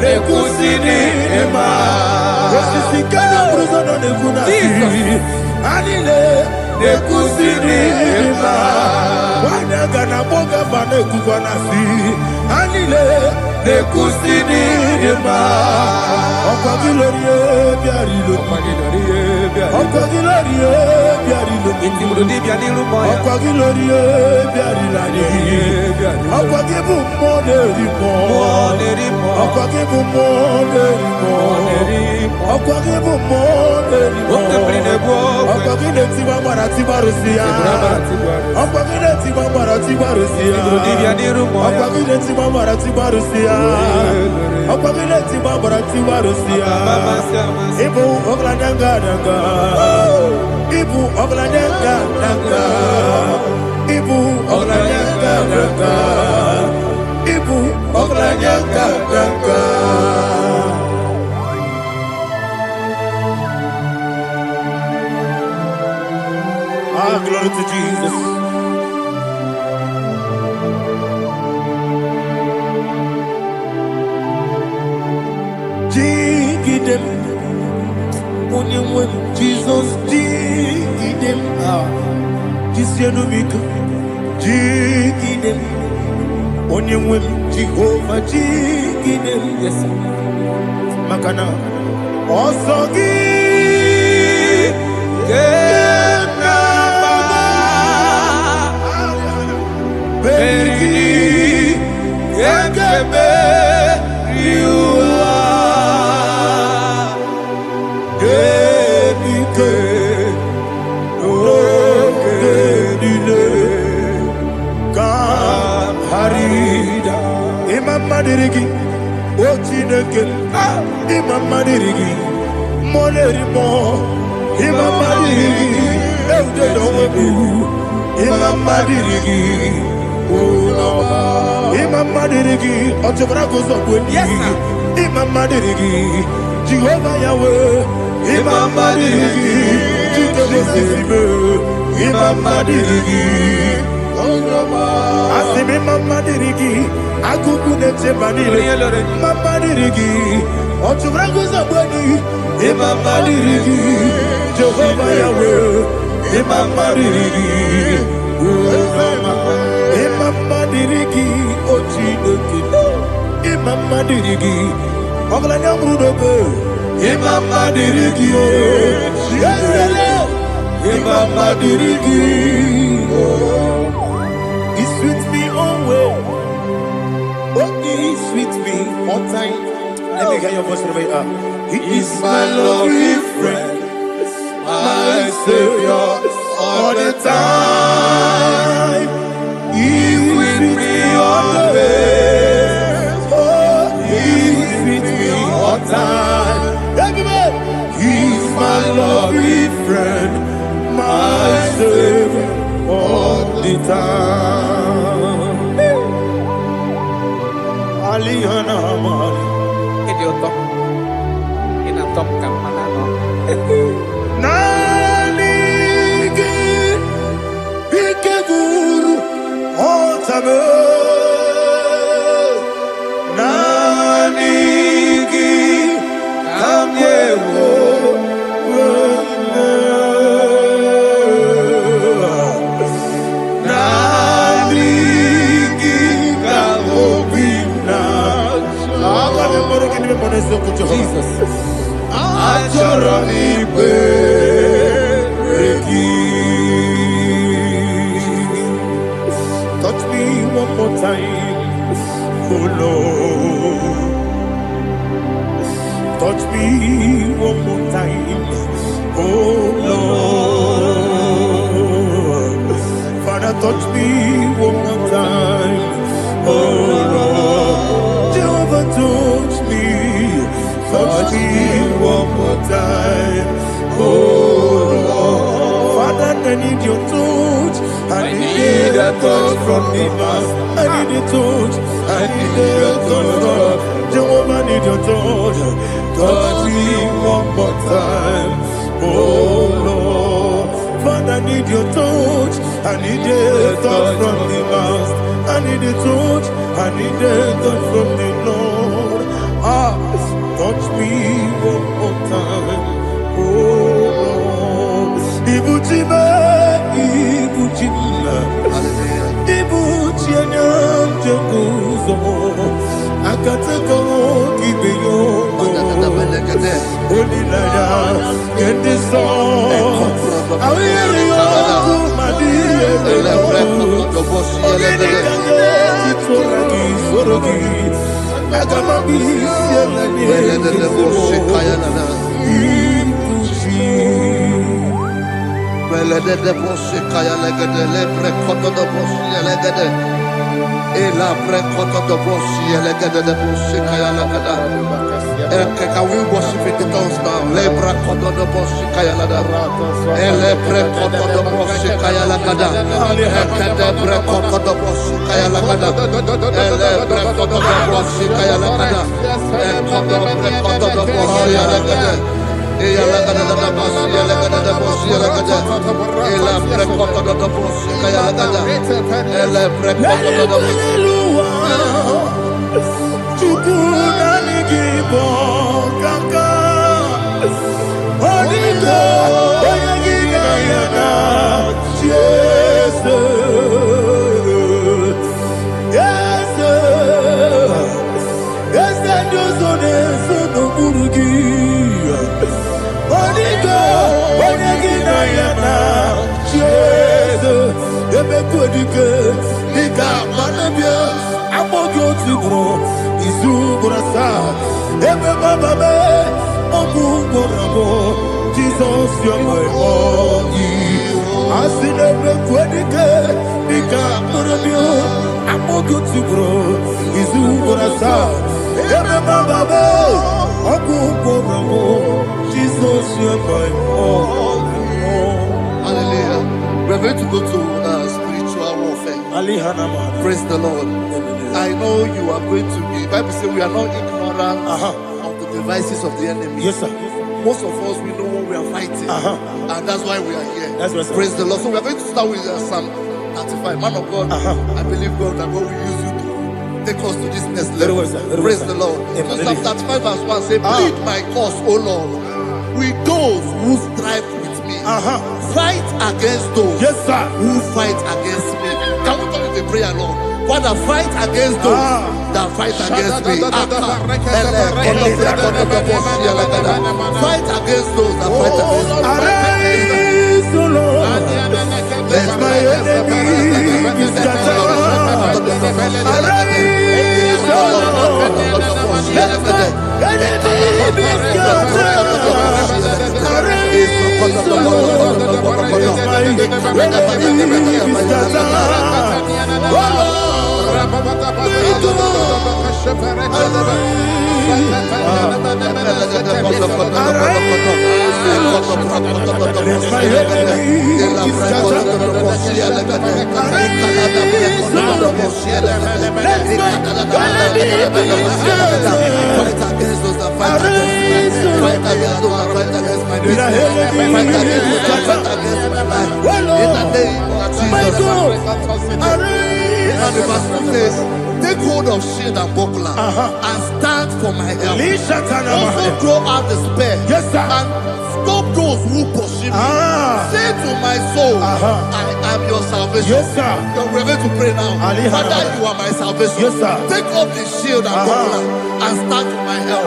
Nekusini lima Wasisikana bruzo nekunasi Hanile Nekusini lima Wanaga na boga bane kubanasi Hanile Nekusini lima Okwa gilorie biarilo Okwa gilorie biarilo Okwa gilorie biarilani Okwa gibu moderimo Okwa gibu moderimo Okwa gibu moderimo Okwa gileti mamara tibarusia Okwa gileti mamara tibarusia Okwa gileti mamara tibarusia Okwa gileti mamara tibarusia Ibu oglananga nanga Ibu oglananga nanga Ibu oglananga nanga Ibu oglananga nanga Glory to Jesus. Dig them, when Jesus dig them. This year no make dig them. Only when Jehovah dig them. Yes, Makana also give. Madirigi, Ochineke, Imam Madirigi, Monerimo, Imam Madirigi, Eudedobu, Imam Madirigi, Imam Madirigi, Otobragos of Winnie, Imam Madirigi, Jehovah Yahweh, Imam Madirigi, Imam Madirigi, Asimi mama dirigi, akuku nete manile. Mama dirigi, otubrangu zabwani. Mama dirigi, Jehovah Yahweh. Mama dirigi, Mama dirigi, Ochidoki. Mama dirigi, Oglanya Brudobe. Mama dirigi, Mama dirigi. He sweet me always. Oh, he sweet me all time. Let me hear your voice from here. He is my lovely friend, my Savior all the time. He sweet me always. Oh, he sweet me all time. He's my lovely friend, my Savior all the time. Alihana Mari. Nanigi Ikeguru Otame Nanigi Kamyewo Nanigi Kamobina Jesus touch me one more time, oh Lord. Touch me one more time, oh Lord. Father, touch me one more time, oh Lord. Jehovah, touch me. Touch me one more time, oh Lord. Father, I need your touch. I need a touch from the past. I need a touch. I need a touch from Jehovah. I need your touch. Touch me one more time, oh Lord. Father, I need your touch. I need a touch from the past. I need a touch. I need a touch from the Lord. Touch me one more time, oh Lord. Ibuchime, Ibuchime, Ibuchime, Jeguzo. Akateko kibeyo, Olilaya, get this song. I will hear you, my dear. Can we worship in the tongues now? Lebra koto do boshi kaya lada. Elebre koto do boshi kaya lada. Ekede bre koto do boshi kaya lada. Elebre koto do boshi kaya lada. Ekodo bre koto do boshi lada. Eya lada da boshi lada da boshi lada. Elebre koto do boshi kaya lada. Elebre koto do boshi. IGBO kaka Onigo Oyagina yana Yes Yes Yes Josone Sono Burugi Onigo Oyagina yana Yes Ebekodike Nika Manabia Amogo Tibro Izubrasa, Ebe Baba, Obu Jesus, you're my all. I see the Quedica, Nika Murabio, Amogo Tibro, Izubrasa, Ebe Baba, Obu Jesus, you're my all. Hallelujah. We're going to go to spiritual warfare. Praise the Lord. I know you are going to be. Bible says we are not ignorant of the devices of the enemy. Yes, sir. Most of us, we know what we are fighting. And that's why we are here. That's right, sir. Praise the Lord. So we are going to start with Psalm 35. Man of God, I believe God that God will use you to take us to this next level. Praise the Lord. So Psalm 35 verse 1 say, plead my cause, O Lord, with those who strive with me. Fight against those who fight against me. Can we come with a prayer, Lord? Father, fight against those that fight against me. Fight against those that fight against me. Arise, O Lord, let my enemies be scattered. Arise, O Lord, let my enemies be scattered. Arise, O Lord, let my enemies be scattered. Oh And the verse 2 says, take hold of shield and buckler and stand for my help. Also throw out the spear and stop those who pursue me. Say to my soul, I am your salvation. We're going to pray now. Father, you are my salvation. Take up the shield and buckler and stand for my help.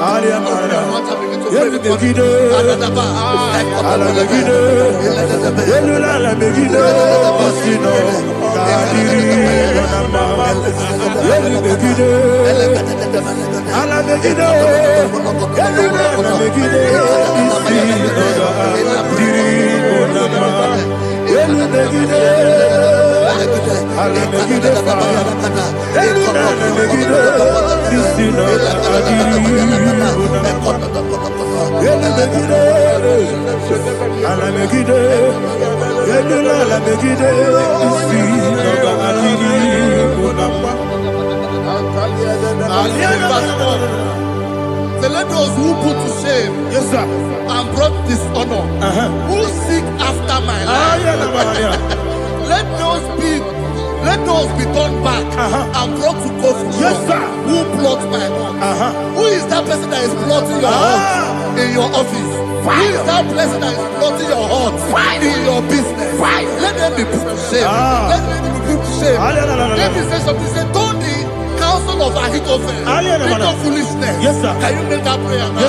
So let those who put to shame and brought dishonor, who seek after my life, let those be turned back and brought to confusion. Who plot my heart? Who is that person that is plotting your heart in your office? Who is that person that is plotting your heart in your business? Let them be put to shame. Let them be put to shame. Let me say something. Say, don't the counsel of Ahithophel into foolishness. Can you make that prayer now?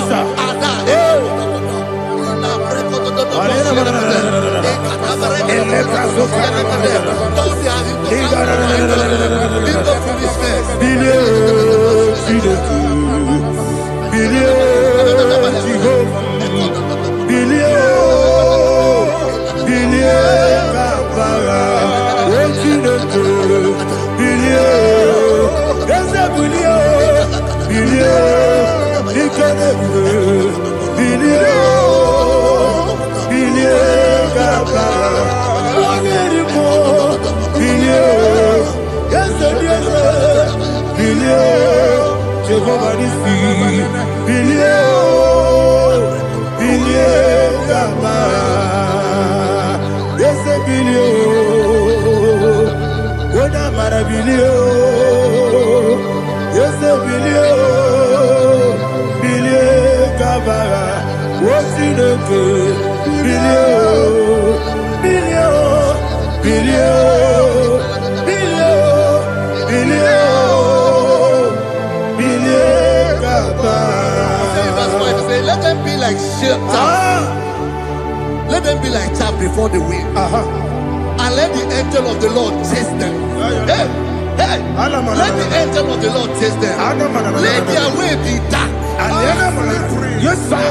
Let them be like chaff. Let them be like chaff before the wind. And let the angel of the Lord chase them. Hey, let the angel of the Lord chase them. Let their way be dark. Yes, sir.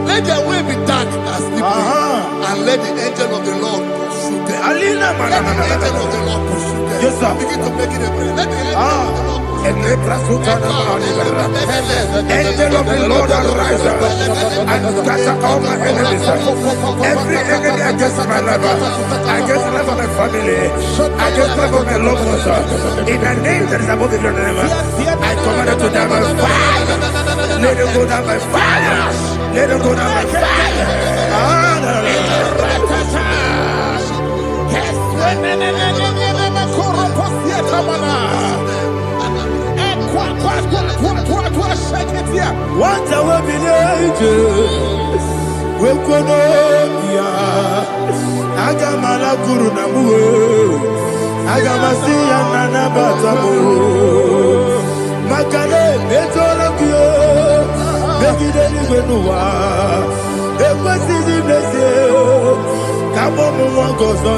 Let their way be dark and slippery. And let the angel of the Lord pursue them. Let the angel of the Lord pursue them. Yes, sir. Begin to make it a prayer. Let the angel of the Lord Angel of the Lord arise and scatter all my enemies. Every enemy against my life, against the life of my family, against the life of my loved ones. In the name that is above your name, I command it to die by fire. Let it go down by fire. Let it go down by fire. What a village, we could Agamala Guru Namu, Agamasia Nana Batamu, Makale, Betolakio, Begideni Benua, Equasi Blessio, Kabomu Gozo,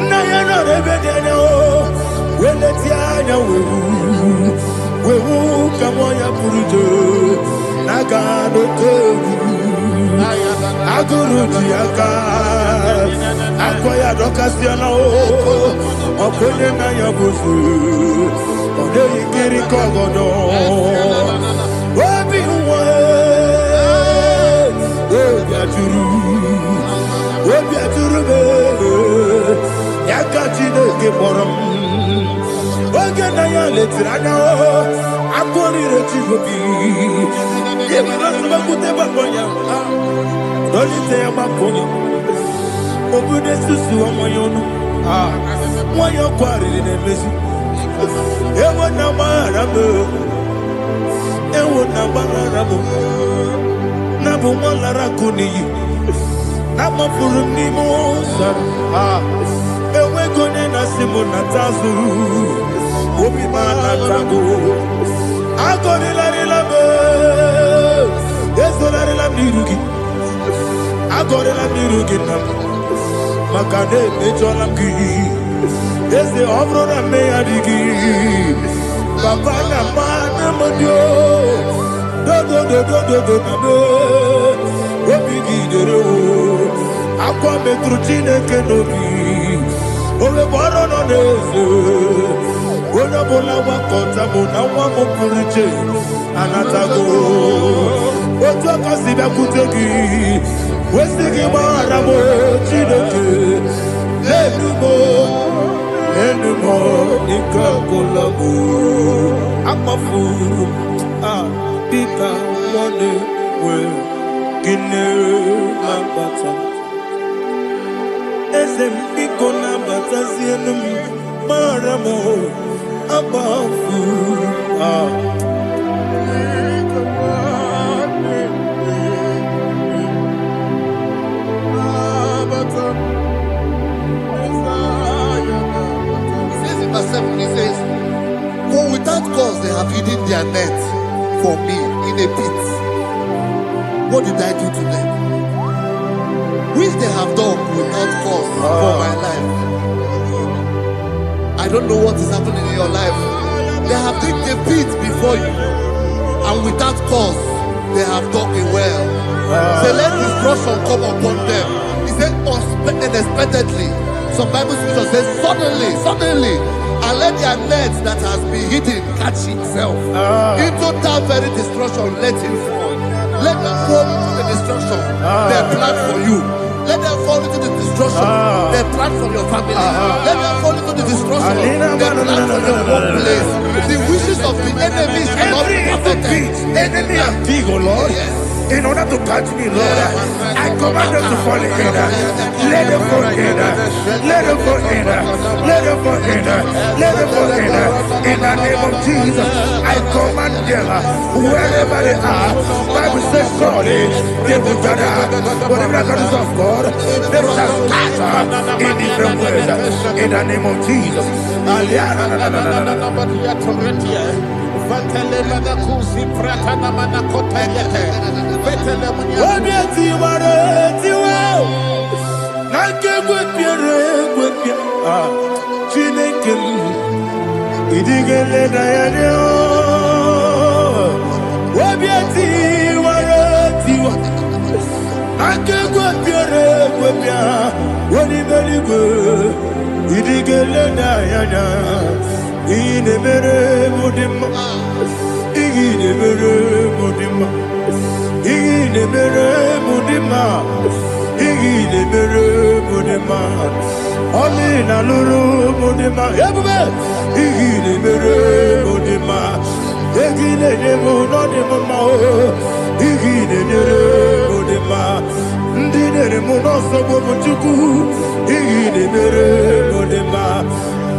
Nayana Rebedeno, Weletiana, we will come on your Purujo, Nagano Togu. Aguru diaka, akwaya dokasiana o, opone na yabusu, ode ikiri kogodo, obi uwe, obi aturu be, yakachine keboram, oge na ya letirana o, akori rechivobi, yebira subakute bakonya. Don't say about pony. Open the susu on my own. Why you're quarry in a messy? It would not matter. It would not matter. Nabu Malaracuni. Nama for Nimosa. And we're going to Simona Tazu. Obi Malatago. I got it like a love. Yes, what I love you. Agorela mirugina, makade mecholamgi. Ese obro na me adigi. Papa na mana modio, do na me. Obigi dero, akwa metruchine kenobi. Ole boro no neze, ona bola wakota mona wamo puriche, anatago. Ojo kasiba kutegi. Wesigi maramo chideke Enumo Nikakolabu Amafu Pika Mone We Gine Lambata Esem Piko Lambata Zienum Maramo Amafu He says, for without cause they have hidden their net for me in a pit. What did I do to them? Which they have done without cause for my life. I don't know what is happening in your life. They have digged a pit before you, and without cause they have done it well. Say, let destruction come upon them. He said, unexpectedly. Some Bible scripture says, suddenly, and let their nets that has been hidden catch itself. Into that very destruction, let it fall. Let them fall into the destruction they plan for you. Let them fall into the destruction they plan for your family. Let them fall into the destruction they plan for your workplace. The wishes of the enemy shall not be perfected. Enemy are big, oh Lord. Yes. In order to catch me, Lord, I command them to fall in. Let them fall in. Let them fall in. Let them fall in. Let them fall in. In the name of Jesus, I command them wherever they are. Bible says surely they will gather. Whatever the is of God, they shall scatter in different ways. In the name of Jesus.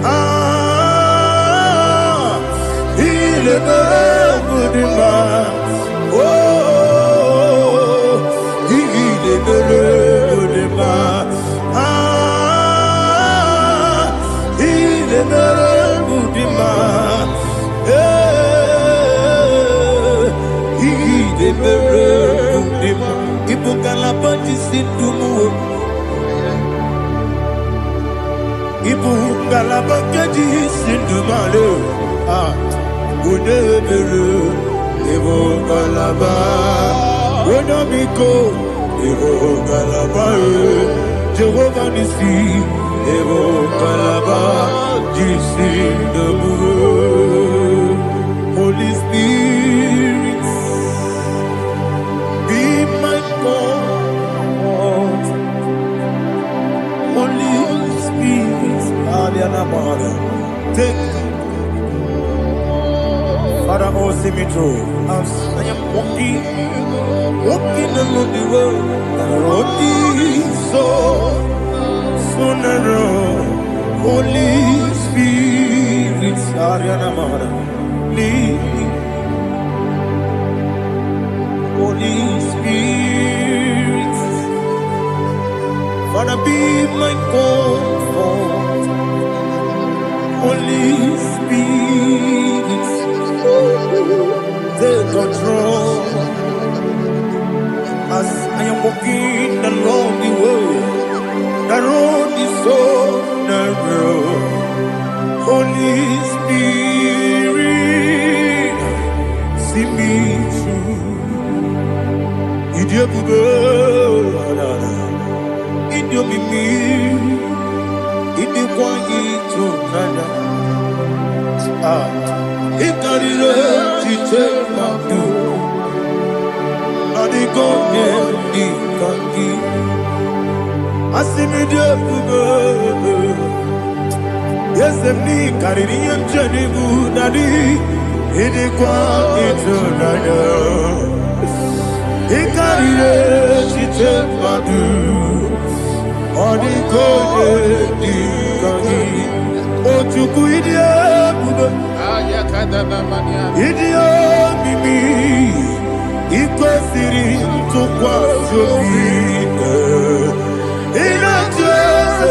Ah, Kalabakadi Sindumale. Unebere. Evo Kalaba. Unamiko. Evo Kalaba. Jehovah Nisi. Evo Kalaba. Jisindamu. Holy Spirit, be my God. Holy Spirit, take Father, oh, see me through. As I am walking along the road, and the road is so narrow. Holy Spirit, lead me. Holy Spirit, Father, be my comfort. Holy Spirit, take control. As I am walking along the road is so narrow. Holy Spirit, see me through. Idiabube, Idiomimi, Idikwangito nana. Ikarire chichemadu. Adigone ikangi. Asimidiabube. Yes, me carrying Jenny Budadi, Idiquito Nana. He carried it, Madu, on the code, oh, to Guidia, Idio Mimi, Equasiri, to Quasubi, in a church,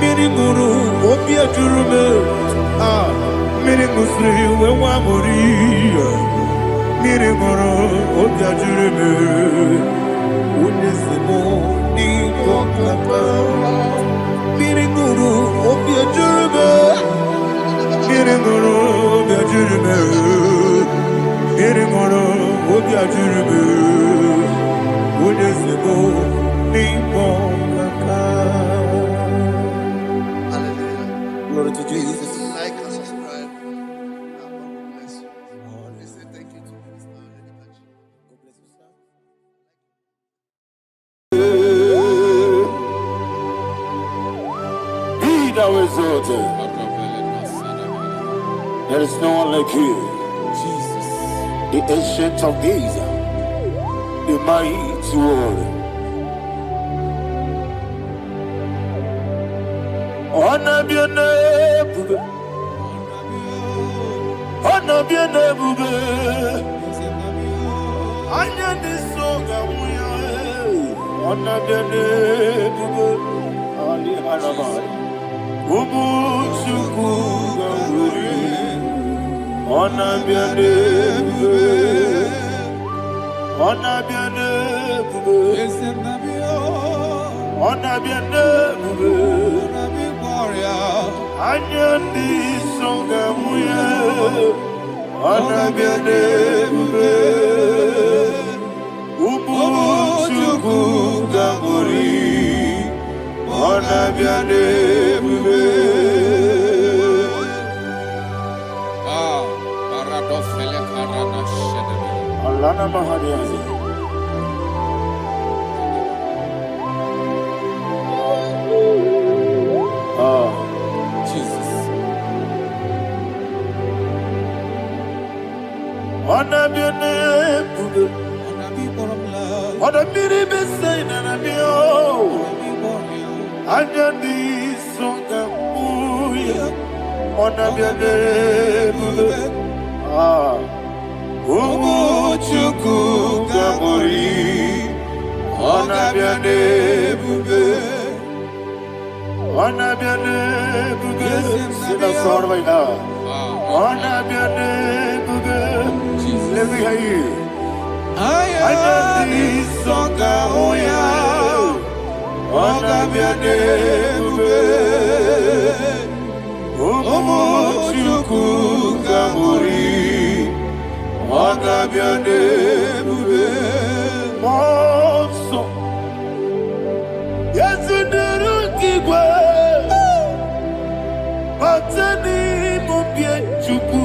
Mirimuru, Obia Jurume, Mirimusri, Wamuri, Mirimuru, Obia Jurume, Unisimo, Nigo Kaka, Mirimuru, Obia Jurume, Mirimuru, Obia Jurume, Mirimuru, Obia Jurume, Unisimo, Nigo Kaka. Glory to Jesus. Like and subscribe. God bless you. Let's say thank you to Mr. Edikachi. God bless you, sir. Be thou exalted. There is no one like you. Jesus. The ancient of days, the mighty warrior. Honor be your name, honor be your name, honor this song, honor be your name, Ali Harabai, Ubu Shuku Gamburi, honor be your name, honor be your name, honor be your name. Anyandi songa muye, anabiane mube, ubu chuku gamburi, anabiane mube. Paradofele karana shedebe. Alana mahadiyazi. Jesus. Anabiane mube, anabiri besay nanabio, anyandi songa Onabiane bube. Umuchuku kamori. Onabiane bube. Onabiane bube. Sina sorvaina. Onabiane bube. Let me hear you. Ayani soka oya. Onabiane bube. Umuchuku kamori. Onabiane bube. Monso. Yasunduru kigwe. Batani mubye chuku.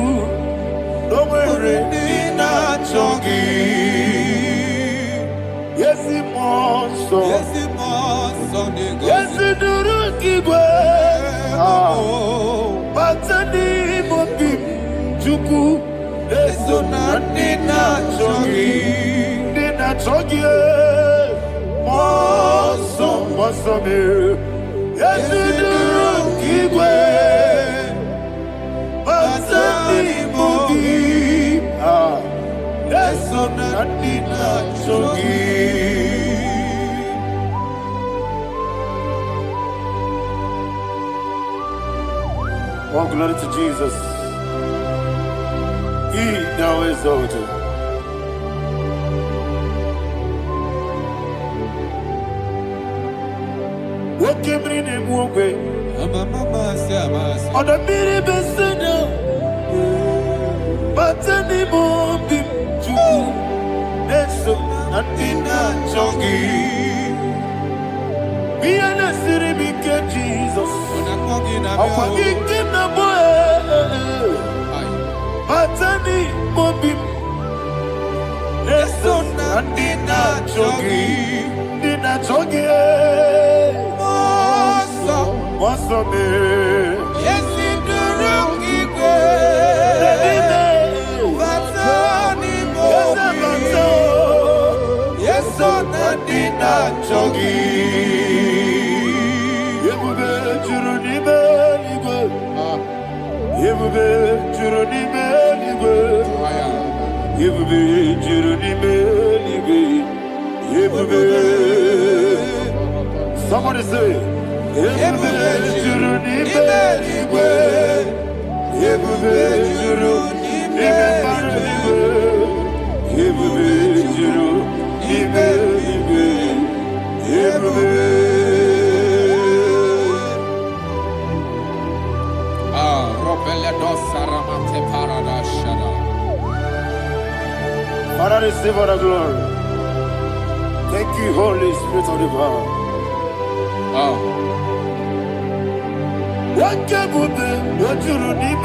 Nomere nina chongi. Yesi monso. Yasunduru kigwe. Batani mubye chuku. Eso na nina chongi. Nina chongi. Monso, monso me. Yasunduru kigwe. Batani mubye. Eso na nina chongi. Oh, glory to Jesus. He now exalted. What came in him one way? On the mini beside, but anymore be true. That's so nothing not chunky. Be an city because Jesus. I'm forgetting the boy. But anymore be. That's so nothing not chunky. Not chunky. What's up, man? Yes, in the room, yes, so Nadina Chogi. You will be Juruni Beligo. You will be Juruni Beligo. You will be Juruni Beligo. You will be. Somebody say. Juruni Beligo. You will be Juruni Beligo. You will be Juruni Beligo. You will be. Father, receive all the glory. Thank you, Holy Spirit of the power. What can we do? What you need,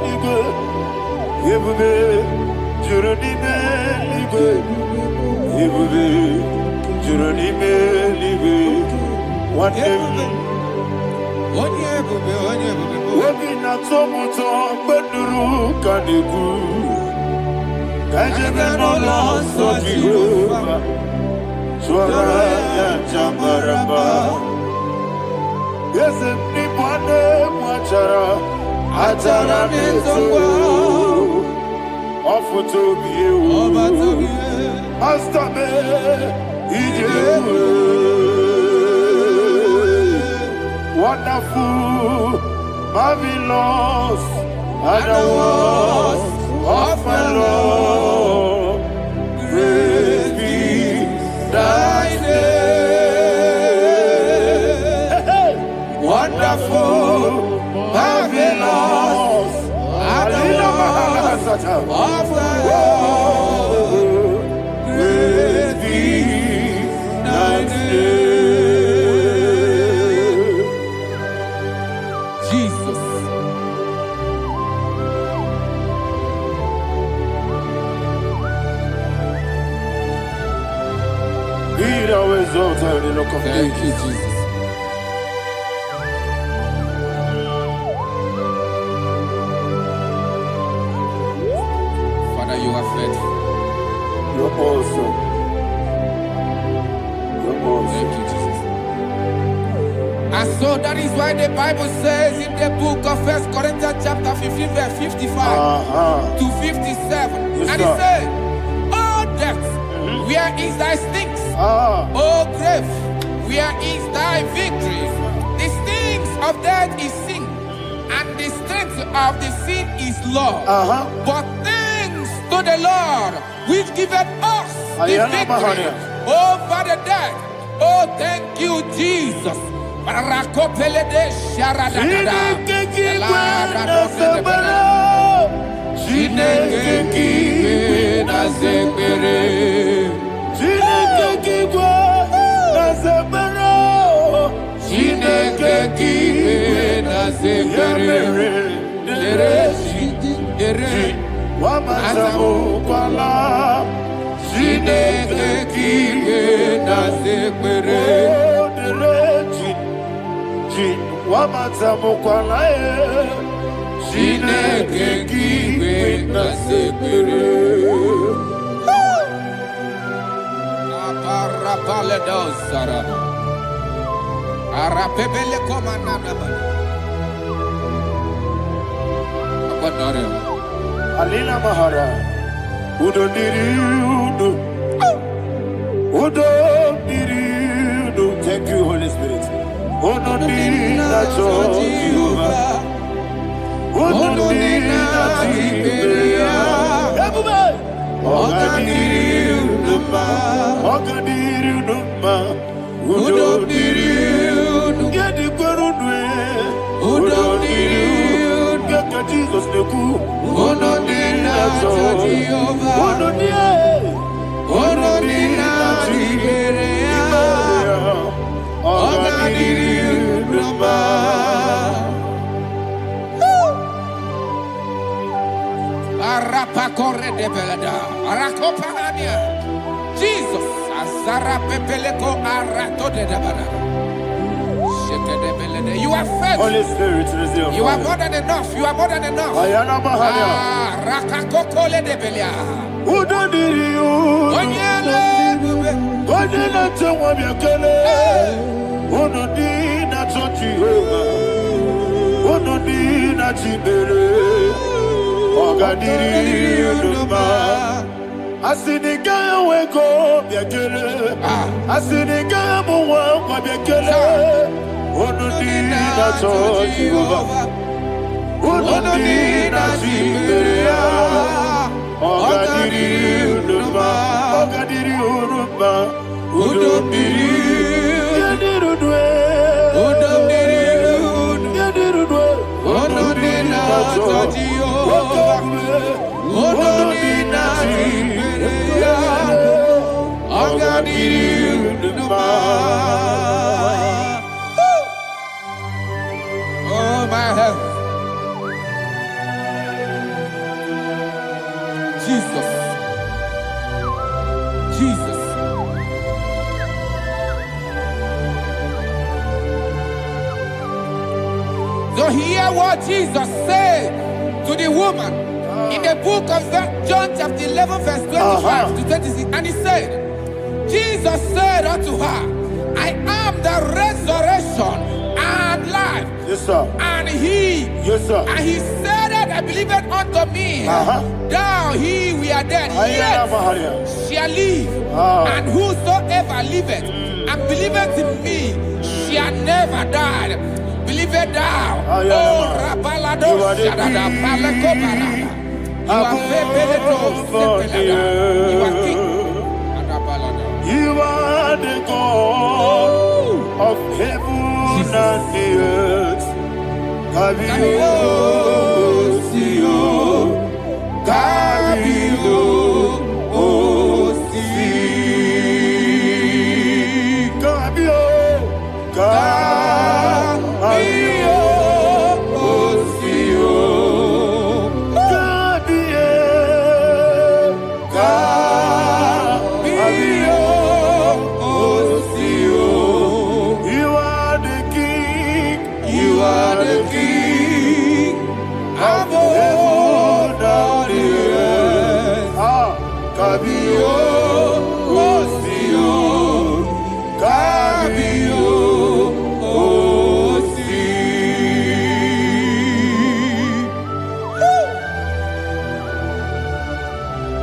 nigga? You will be, you need, nigga. You will be, you need, nigga. What can we do? What we not so much on, but the room can you do? Can't you get no loss of you? Swara Jambaramba. Yes, if Nipane Machara, Atara Nezo, offer to be you, Master Me, wonderful, marvelous, and the was of my Lord, praise be thy name. Wonderful, marvelous, and the was of my Lord, praise be thy name. Jesus. Be thou exalted in the rock of Thank you, ages. Jesus. Father, you are faithful. You're awesome. You're awesome. Thank you, Jesus. As So that is why the Bible says in the book of 1 Corinthians chapter 15 verse 55 to 57. Yes, And it sir. says, "Oh death, where is thy stings? Oh grave, where is thy victory? The stings of death is sin, and the strength of the sin is law. But thanks to the Lord, which giveth us the victory over the death. Oh, thank you, Jesus." Rakopele de sharadada. Arapebele komanana bana. Abadare. Alina Mahara. Udo diriudo. Udo diriudo. Thank you, Holy Spirit. Udo diriudo. Udo diriudo. Ogadiriudo. Udo diriudo. Yedi kwerudwe. Udo diriudo. Kaka Jesus neku. Udo diriudo. Udo diriudo. Udo diriudo. Ogadiriudo. Arapa corre de belada. Arakopanania. Jesus. Azara pepeleko arato de debada. Sheke de belede. You are faithful. Holy Spirit, resume. You are more than enough. You are more than enough. Ayana Mahana. Rakakokole de belia. Udo diriudo. Onyele bube. Onyele tewa biakele. Udo dina Jehovah. Udo dina Chibere. Ogadiriudo. Asinika weko biakele. Asinika muwa kwa biakele. Udo dina Jehovah. Udo dina Chibere. Ogadiriudo. Ogadiriudo. Udo diriudo. Udo diriudo. Udo Oh my health. Jesus. Jesus. So hear what Jesus said to the woman in the book of John chapter 11 verse 25 to 26. And he said, Jesus said unto her, I am the resurrection and life. Yes, sir. And he, Yes, sir. and he said that I believed unto me, thou he we are dead, Ayana Mahana. yet shall live. And whosoever liveth and believeth in me shall never die. Believe it thou. Oh, Rabalado, Shadada, Palako Barada. You are Febeleto, Sepelada. You are king. You are the God of heaven and the earth. Kabio, Sio, Kabio, Si, Kabio, Kabio, Sio, Kabio, Sio. You are the King. You are the King.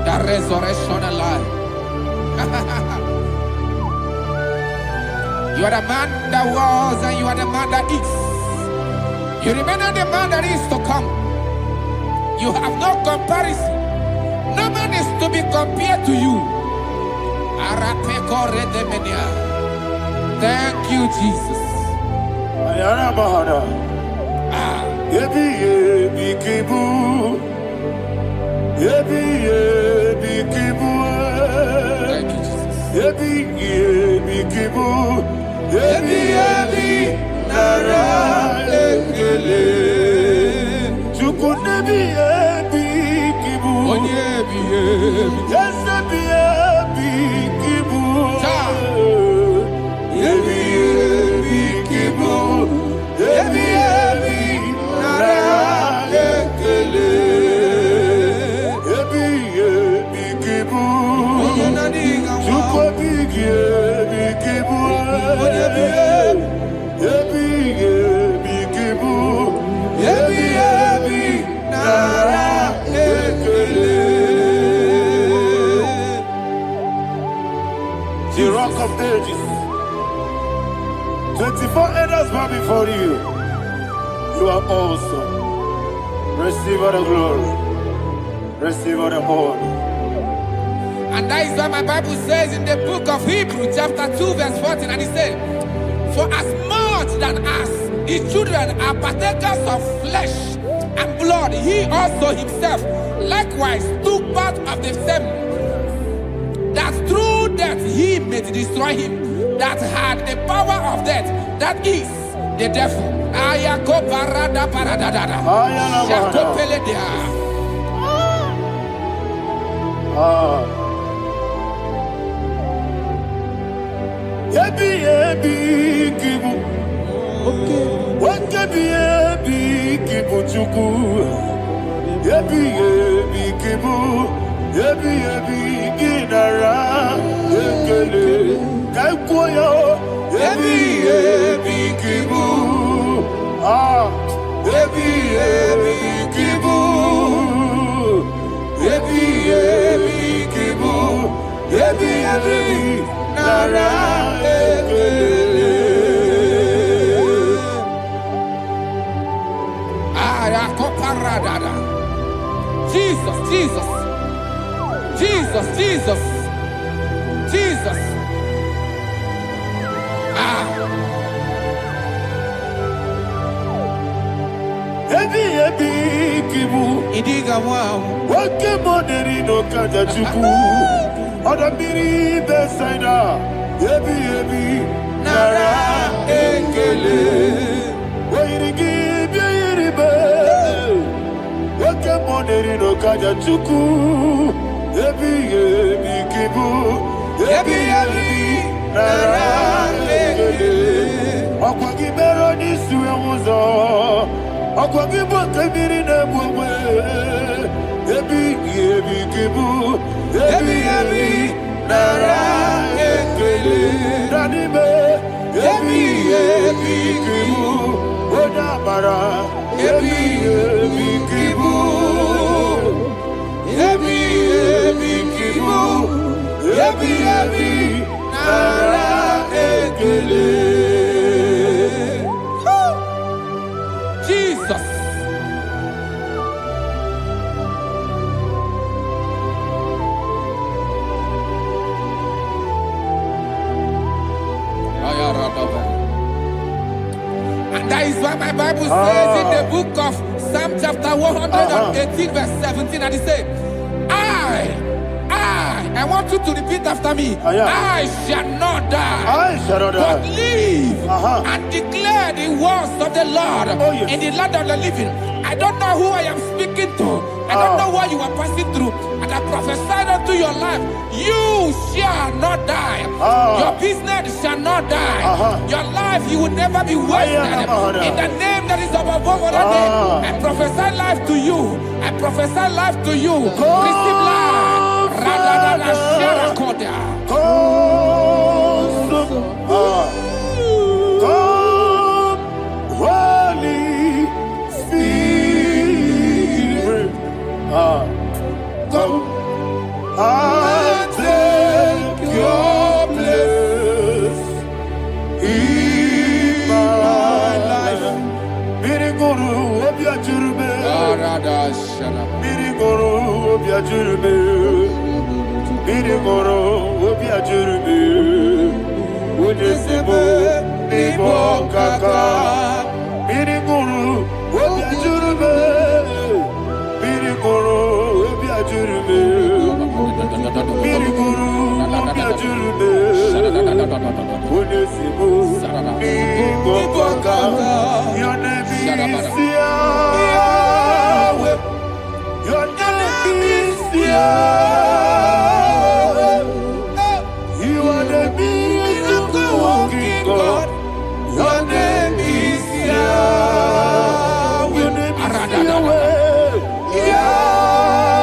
The resurrection and life. You are the man that was and you are the man that is. You remain the man that is to come. You have no comparison. No man is to be compared to you. Thank you, Jesus. Thank you, The rock of ages. 24 elders bow before you. You are awesome. Receive all the glory. Receive all the honor. And that is what my Bible says in the book of Hebrews chapter 2 verse 14. And it said, for as much than as his children are partakers of flesh and blood, he also himself likewise took part of the same, that through death he may destroy him that had the power of death, that is the devil. Jesus, Jesus, Jesus, Jesus, Jesus. Idiga wow. Wakemoderi no kajachuku. Odamiri besaida. Ebi nara ekele. Wairigi biiribe. Wakemoderi no kajachuku. Ebi kibu. Ebi nara ekele. Okwagibero ni suwe muzo. Akwagibo kebiri na bwe ebi kibu ebi nara ekele nanibe ebi kibu odabara ebi kibu ebi kibu ebi nara ekele. Jesus. And that is why my Bible says in the book of Psalm chapter 118 verse 17, and it says, I want you to repeat after me. I shall not die, but live and declare the words of the Lord in the land of the living. I don't know who I am speaking to. I don't know what you are passing through. And I prophesy unto your life, you shall not die. Your business shall not die. Your life, you will never be wasted. In the name that is above all name, I prophesy life to you. I prophesy life to you. Receive life. Holy Spirit, come. I take your place in my life. Miriguru obiajurube. Miriguru obiajurube. Miriguru obiajurube. Unisimo nibo kaka. Miriguru obiajurube. Miriguru obiajurube. Miriguru obiajurube. Unisimo nibo kaka. Your name is Yahweh. Your name is Yahweh. You are the miracle working God. Your name is Yahweh. Your name is Yahweh. Yahweh.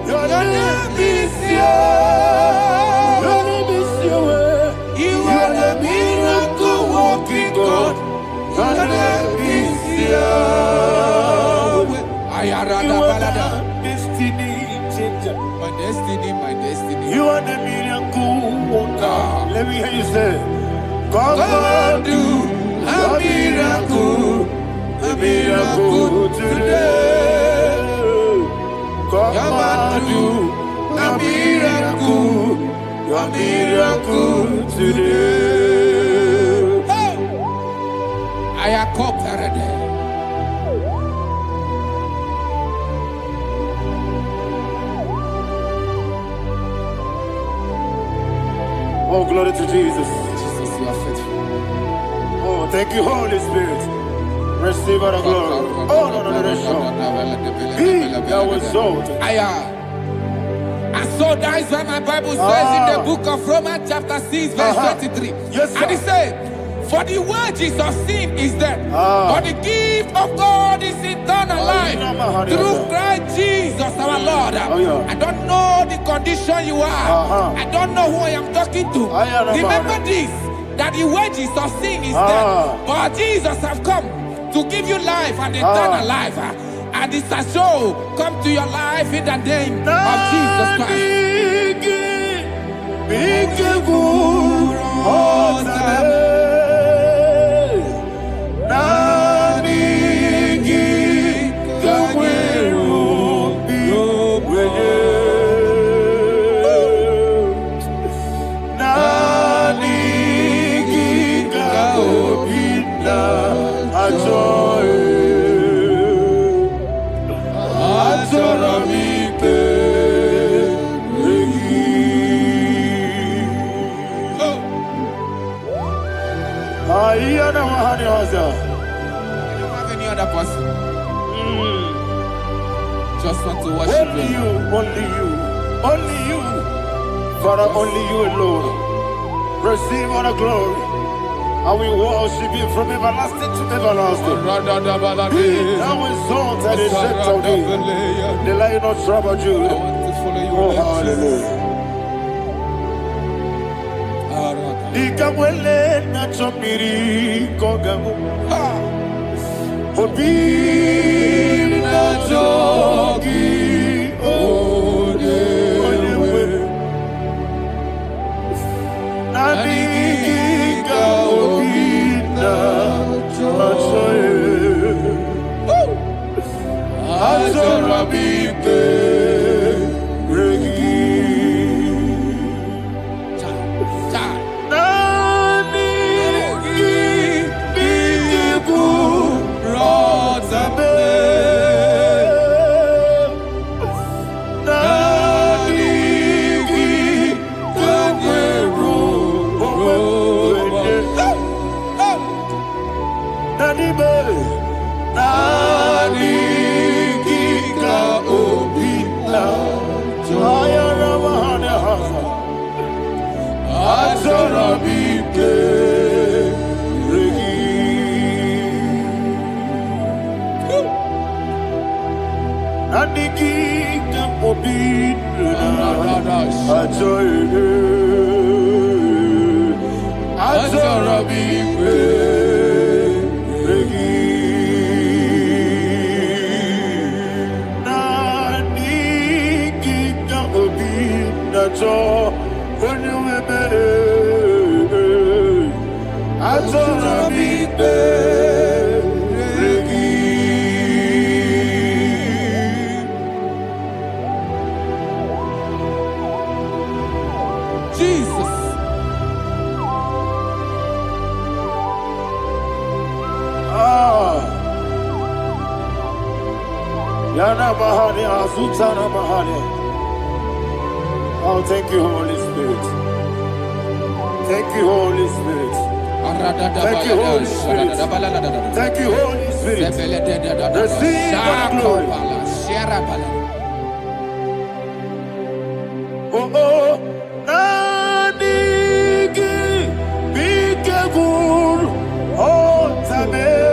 Your name is Yahweh. Your name is Yahweh. You are the miracle working God. Your name is Yahweh. You are the destiny changer. My destiny. You are the miracle worker. Let me hear you say, come and do a miracle today. Come and do a miracle today. I am cooperated. Oh, glory to Jesus. Jesus, you are faithful. Oh, thank you, Holy Spirit. Receive our glory. Oh, no, He that was exalted. And so that is why my Bible says in the book of Romans chapter 6 verse 23. Yes, sir. And it says, for the wages of sin is death, but the gift of God is eternal life through Christ Jesus our Lord. I don't know the condition you are. I don't know who I am talking to. Remember this, that the wages of sin is death, but Jesus have come to give you life and eternal life. And this shall show come to your life in the name of Jesus Christ. You don't have any other person. Just want to worship only you, only you, Father, only you alone. Receive all the glory, and we worship you from everlasting to everlasting. Be thou exalted and set of thee, the Lion of Tribe of Judah. Oh, hallelujah. Ikamwele na chomiri kogamu Obi na jogi odewe Nani ka obi na choye Azorabike regi acho onyumeme achora bigbe regi Jesus. Yana Mahani Azutana Mahani. Oh, thank you, Holy Spirit. Thank you, Holy Spirit. Thank you, Holy Spirit. Thank you, Holy Spirit. Receive my glory. Oh, oh, Nanigi, Bigagul, oh, Tame.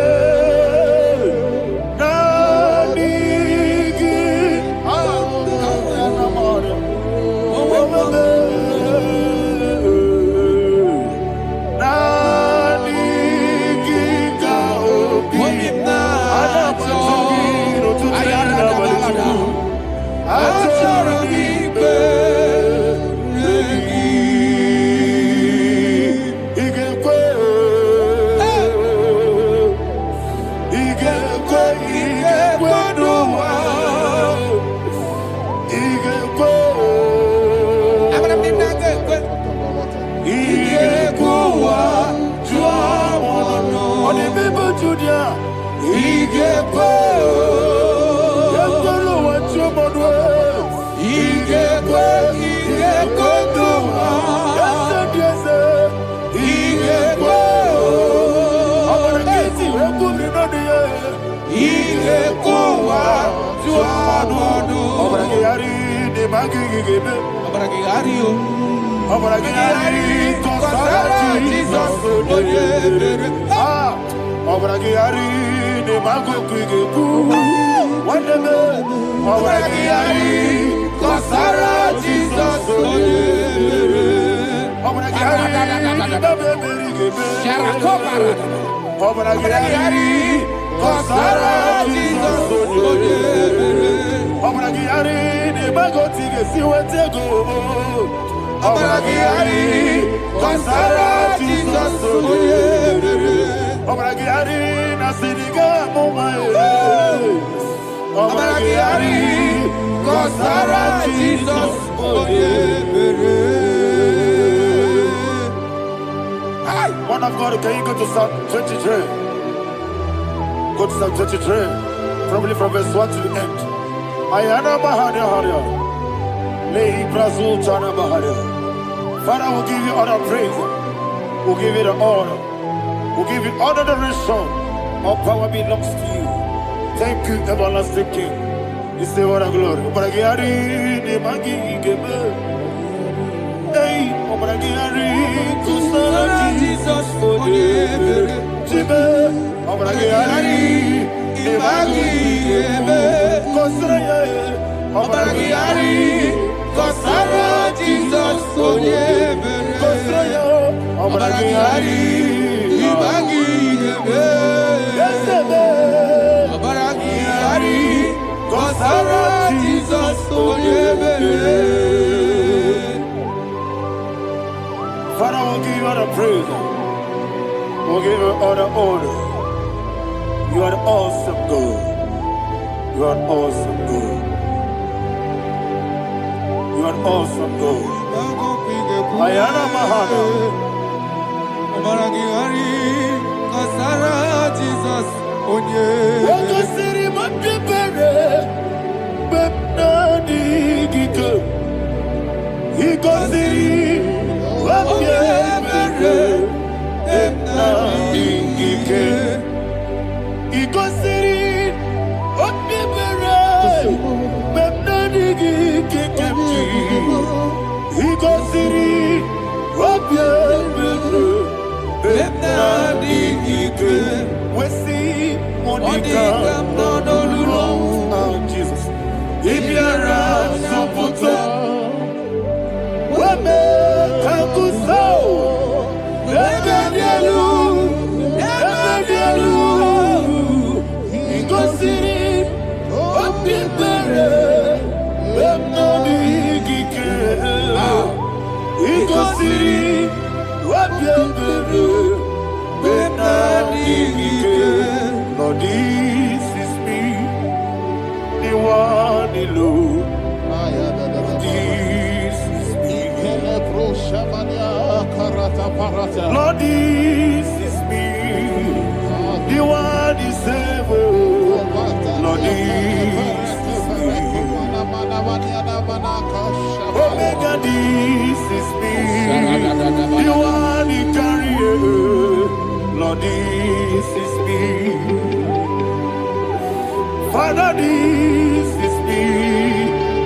One of God, can you go to Psalm 23? Go to Psalm 23, probably from verse 1 to the end. Ayana Mahania Haria. Lei Brazil Chana Mahania. Father, we'll give you all the praise. We'll give you the honor. We'll give you all the adoration. All power belongs to you. Thank you, everlasting King. You say what a glory. Obragiari, the Magi, hey, Obragiari, Kusara, Jesus, for you. Jibe, Obragiari, the Magi, Kosara, Obragiari, Kosara, Jesus, for you. Kosara, Obragiari, the Magi, Obragiari, Kosara, Jesus, for you. Father, we'll give you all the praise. We'll give you all the honor. You are the awesome God. You are awesome God. You are awesome God. Ayana Mahana. Kasara, Jesus, onye. Wakasiri mapipere, bepnani gike. Ikosiri mapipere, bepnani gike. Ikosiri mapipere, bepnani gike kemji. Ikosiri mapipere, bepnani gike. Wesi Monica, oh Jesus. Ibiara Sopoto, Wame Kankuso, Ebedielu, Igosiri, Opipere, Bemnodi Gike, Lord, this is me. The one is able. Lord, this is me. Omega, this is me. The one you carry. Lord, this is me. Father, this is me.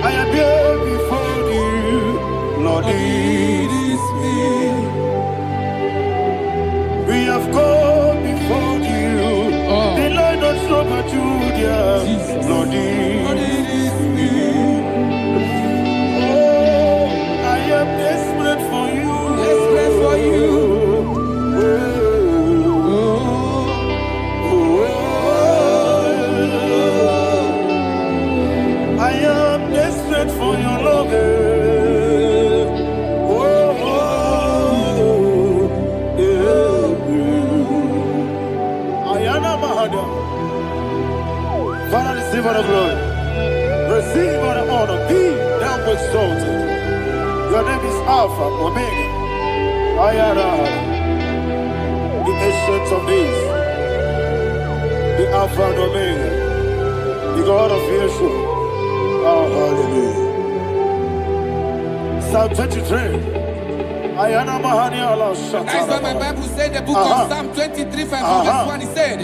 I am here before you. Lord, this is me. We have come before you. The Lord not so but you, dear. Lord, this is me. Oh, I am desperate for you. Desperate for you. I am desperate for your love. Father, receive all the glory. Receive all the honor. Be thou exalted. Your name is Alpha, Omega. Ayara. The ancient of days. The Alpha and Omega. The God of Yeshua. Oh, hallelujah. Psalm 23. Ayana Mahani Allah Shata. That's why my Bible said the book of Psalm 23, verse 1, he said,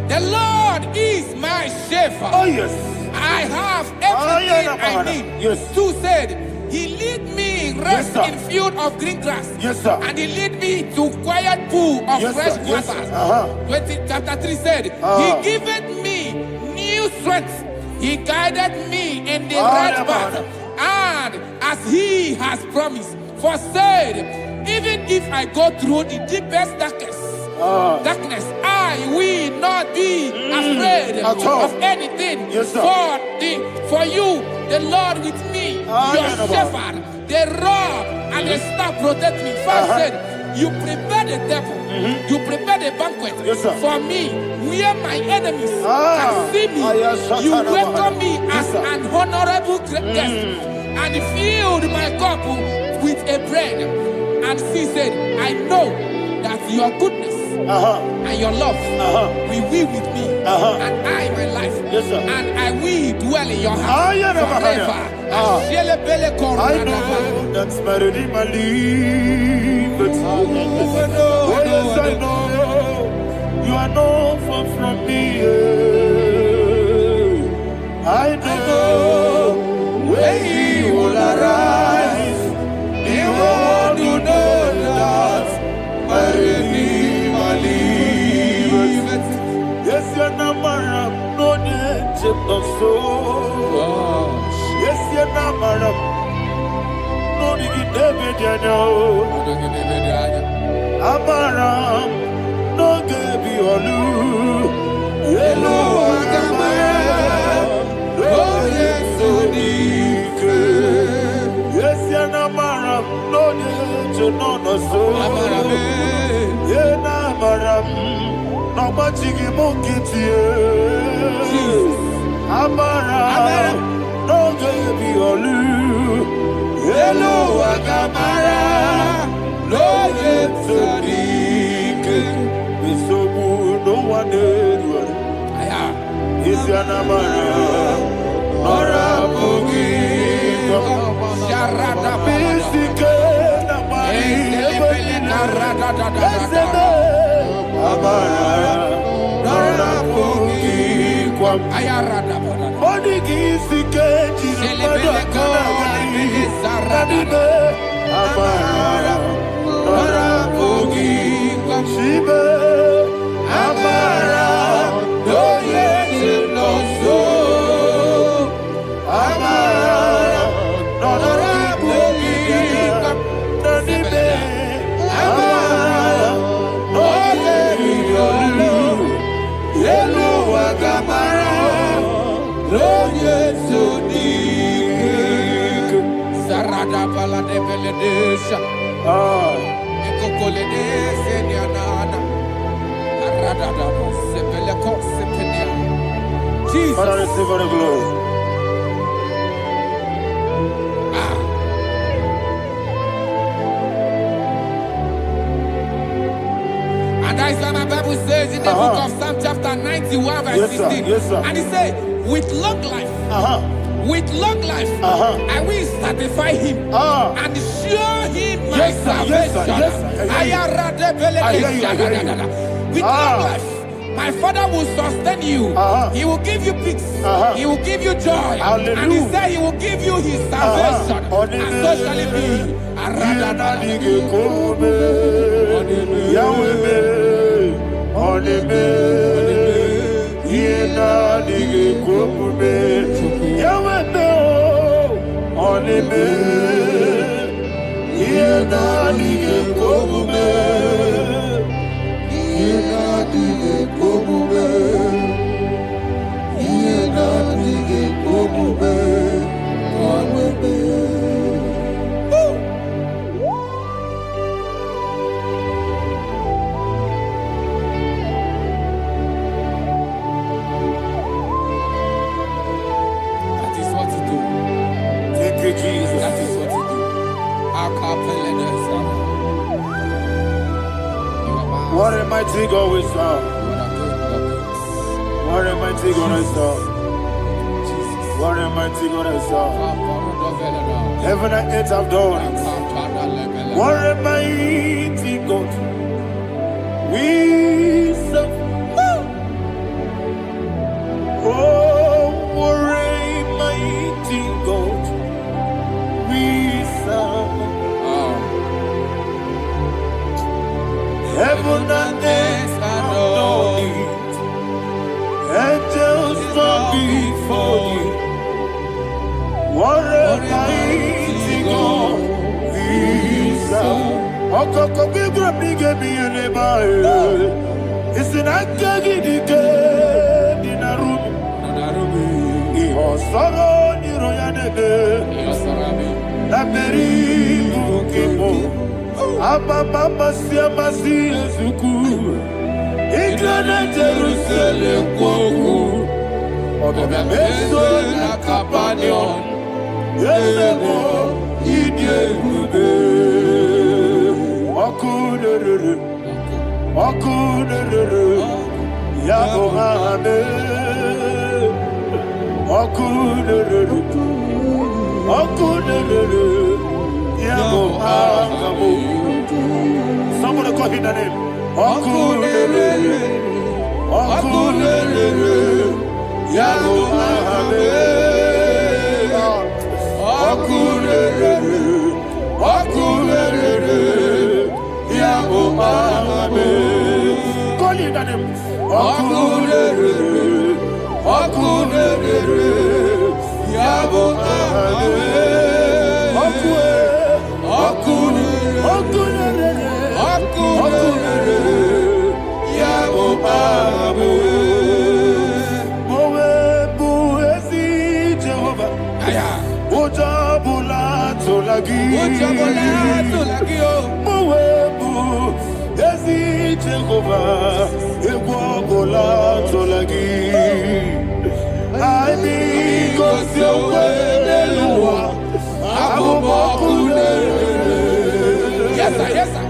the Lord is my shepherd. Oh, yes. I have everything I need. Yes. 2 said, he lead me in rest Yes, in field of green grass. Yes, sir. And he lead me to quiet pool of Yes, fresh sir. Yes, waters. sir. Chapter 3 said, he giveth me new strength. He guided me in the right path. And as he has promised, for said, even if I go through the deepest darkness, I will not be afraid of anything. Yes, sir. For you, the Lord with me, your shepherd, the rod and the staff protect me. First said, you prepare the table, you prepare the banquet for me, where my enemies can see me. You welcome me as an honorable guest, and filled my cup with a bread. And she said, I know that your goodness and your love will be with me, and I, my life, and I will dwell in your house forever. I know that's better than my life. Oh, yes, I know you are not far from me. I know when he will arise, the world will know that better than my life. Yes, you're not my no need of soul. Yes, you're not my no need David, you know. Amaram, no give you a loo. Hello, Agamara. Oh, yes, so deep. Yes, you're not Maram, no need to know no soul. Yeah, Namaram, no much you get you. Amaram, no give you a loo. Hello, Agamara. No yet so deep. It's so good, no one did. It's your number. Nora Boogie. Sharada Bisika Namari. Nora Boogie. Ayarada Body Gisika. Amara. Nora Boogie. Shiba. Amara. No yes, no so. Amara. Nora Boogie. Nanibe. Amara. No yes, no. Hello, Agamara. No yes, so deep. Sarada bala de beledesha. Ekokolede senyanana. Arada sebele ko sepenya. Jesus. Father, receive all the glory. Bible says in the book of Psalm chapter 91 verse 16. Yes, sir. And he said, with long life, with long life, I will satisfy him and show him my salvation. With long life, my Father will sustain you. He will give you peace. He will give you joy. Hallelujah. And he said he will give you his salvation. And so shall it be. That is what to do. Thank you, Jesus. That is what to do. What a mighty God we serve. What a mighty God I serve. What a mighty God I serve. Heaven and earth have done it. What a mighty God we serve. Oh, what a mighty God we serve. Heaven and earth have done it. Angels bow before you. What a mighty God we serve. Okoko bigro bige bi eleba. It's an akagidike dinarum. Iho soro ni royanebe. Laberi bukibo. Ababa masia masi ezuku. Iglana Jerusalem koku. Oga meso na kapanion. Yesemo idie gube. Okunere. Okunere. Yabo hame. Okunere. Okunere. Yabo hame. Somebody call him the name. Okunere. Okunere. Yabo hame. Okunere. Okunere. Yabo hame. Call him the name. Okunere. Okunere. Yabo hame. Yes, sir. Yes, sir.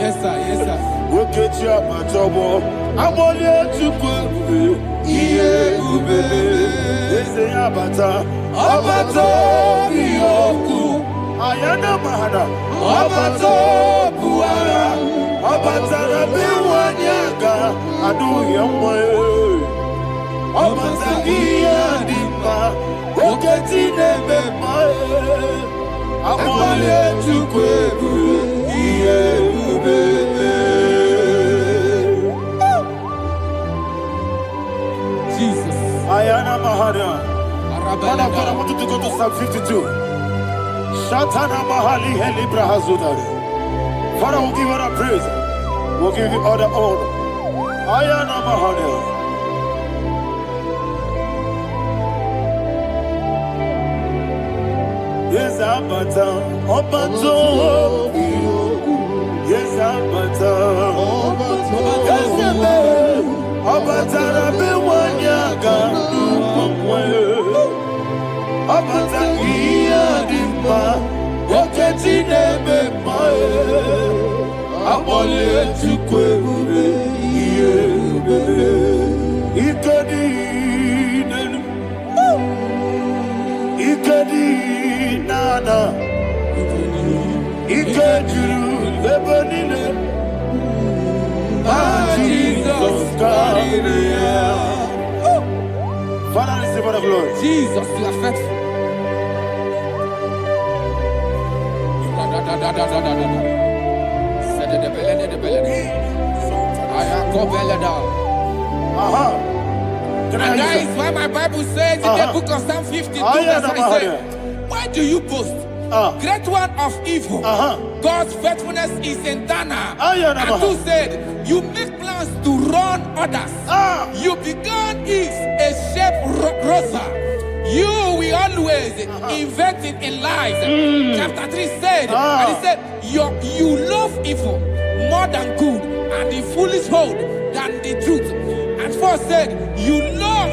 Yes, sir. Yes, sir. Iebube. Eze abata. Abata biyoku. Ayana mahana. Abata buara. Abata na bewanyaka. Adu yamwe. Abata iyadima. Oketi nebe mae. Amale tukwebu. Iebube. Jesus. Ayana mahana. Man of God, I want you to go to Psalm 52. Shatana mahali heli brahazudari. Father, we'll give you the praise. We'll give you all the honor. Ayana mahana. Yes, Abata. Obato. Yes, Abata. Yes, Abata. Rabe wanyaga. Abata iyadimba. Oketi nebe mae. Abole tukwebube. Iyebube. Ikedi nenu. Ikedi nana. Ikediru lebenine. Jesus God. Father, receive all the glory. Jesus, you are faithful. Can I And that hear is why my Bible says in the book of Psalm 52, verse 37, why do you boast? Great one of evil. God's faithfulness is eternal. And who said, you make plans to run others. You began is a shape rosa. You will always invent it in lies. Chapter 3 said, and he said, you love evil more than good, and the foolish hold than the truth. And 4 said, you love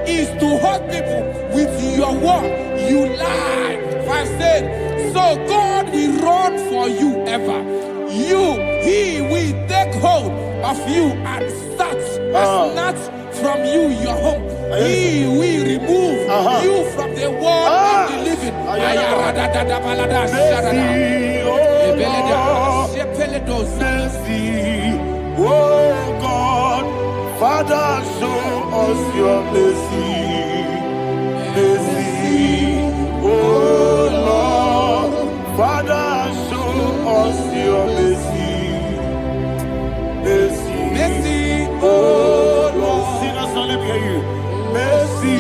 is to hurt people with your word. You lie. 5 said, so God will run for you ever. He will take hold of you and snatch from you your home. He will remove you from the world of the living. Oh God, Father, show us your mercy. Mercy, oh Lord, Father, show us your mercy. Mercy, Mercy, oh Lord, sinners, don't let me hear you. Mercy,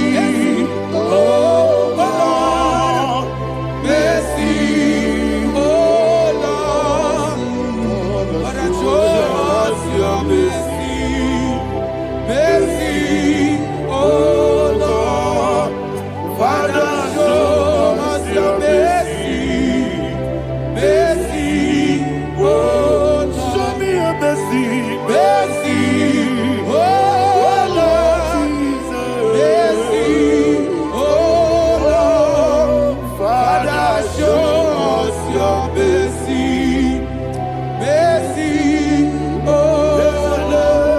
oh Lord, mercy, oh Lord, Father, show us your mercy. Mercy, oh Lord, Father, show us your mercy. Mercy, oh Lord, show me your mercy. Mercy, oh Lord, mercy, oh Lord, Father, show us your mercy. Mercy, oh Lord,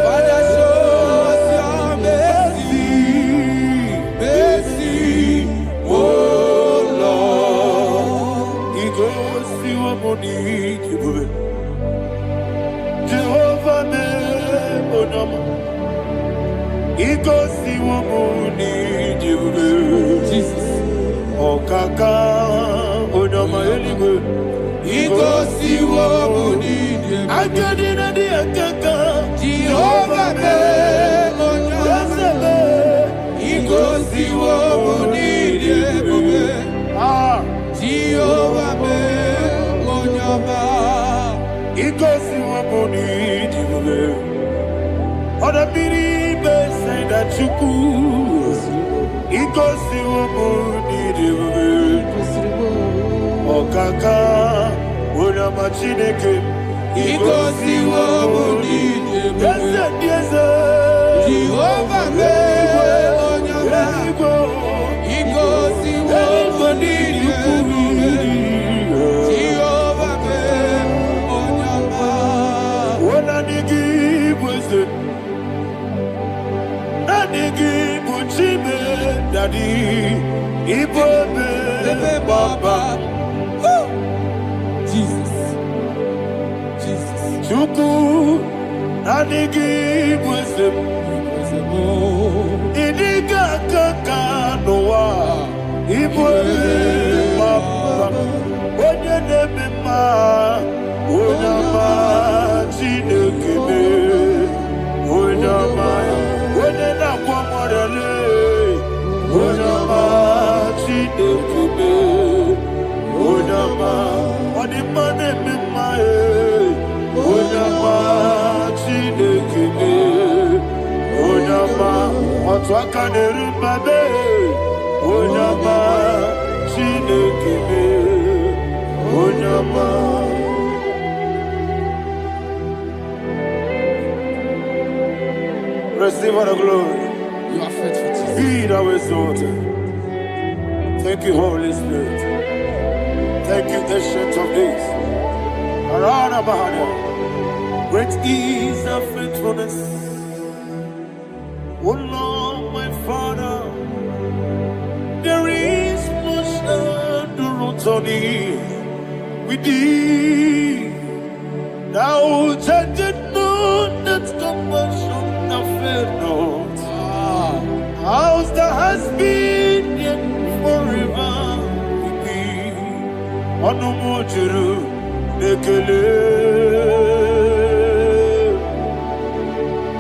Father, show us your mercy. Mercy, oh Lord. He goes to a money. Jehovah me onama. He goes to a money. Jesus. Okaka onama eligwe. He goes to a money. I get in the akaka. Jehovah me onama. He goes to a money. Jehovah me onama. He goes to a money. Other people say that you could. He goes to a money. Okaka onama chineke. He goes to a money. Yes, Jehovah me onama. He goes to a money. Jehovah me onama. When I give wisdom, Daddy, Ibobe, Baba. Jesus. Jesus. Chuku, Nanigi, Wisdom. Iniga Kaka Noa, Ibobe, Baba. Onye nebe ma, Onyama, Chinekebe, Onyama, Onye na kwa morele, Onyama, Chinekebe, Onyama, Onima nebe ma, Onyama, Chinekebe, Onyama, Otwaka nerumbabe, Onyama, Chinekebe, Onyama. Receive all the glory. You are faithful, Jesus. Be thou exalted. Thank you, Holy Spirit. Thank you, Ancient of Days. Arana Bahania. Great is thy faithfulness. O Lord, my Father, there is much endurance on thee. With thee, thou judgest not that compassion have failed not. Ours thou hast been yet forever with thee. Onumujuru nekele.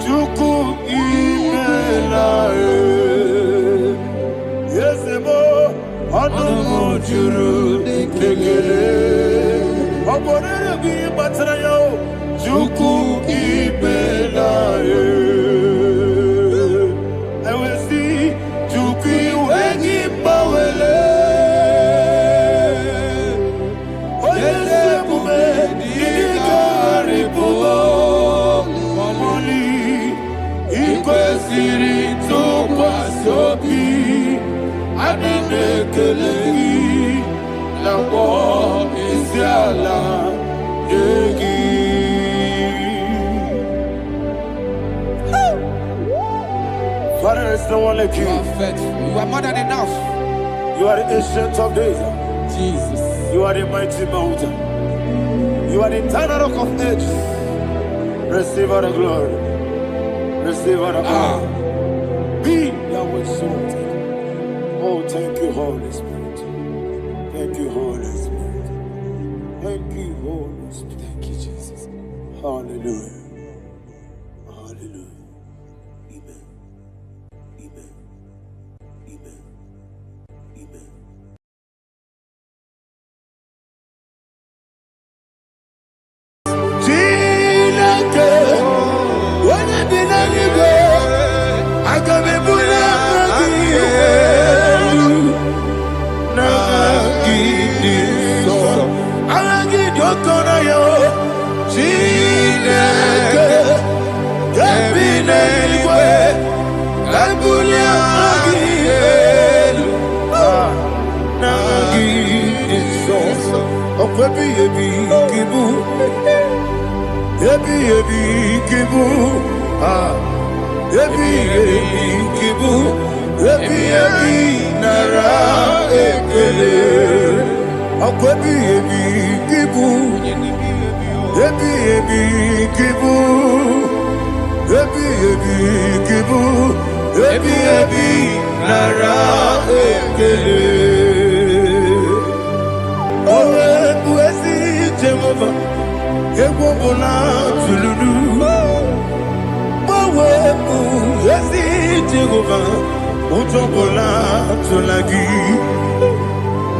Chuku imelae. Yesemo onumujuru nekele. Oborere bi batrayo. Chuku imelae. I will see Chuku wengi bawele. Oyesemume idigari bubo. Momoli ikwesiri tukwasobi. Adinekeleyi nabo isiala yegi. Father, there is no one like You you. are faithful. You are more than enough. You are the ancient of days. Jesus. You are the mighty mountain. You are the eternal rock of ages. Receive all the glory. Receive all the honor. Be thou exalted. Oh, thank you, Holy Spirit. Thank you, Holy Spirit. Thank you, Holy Spirit. Thank you, Jesus. Hallelujah. Hallelujah. Amen. Amen. Amen. Amen. Chineke, onye bi n'eluigwe, aga m ebuli aka gị elu, n'aha gị dị nsọ. Aha gị dị oke ọnụahịa, Chineke, nke bi n'eluigwe, ka ebuli aka gị elu, n'aha gị dị nsọ. Ọkwa ebighị ebi gị bụ Ebi ebi kibu, ebi ebi kibu, ebi ebi nara ekele. Ọkọ ebi ebi kibu, ebi ebi kibu, ebi ebi kibu, ebi ebi nara ekele. Owe buezi Jehova. Egwu ọbụla tụlụrụ gbanwepụ ezi Jehova, ụjọ ọbụla tụla gị.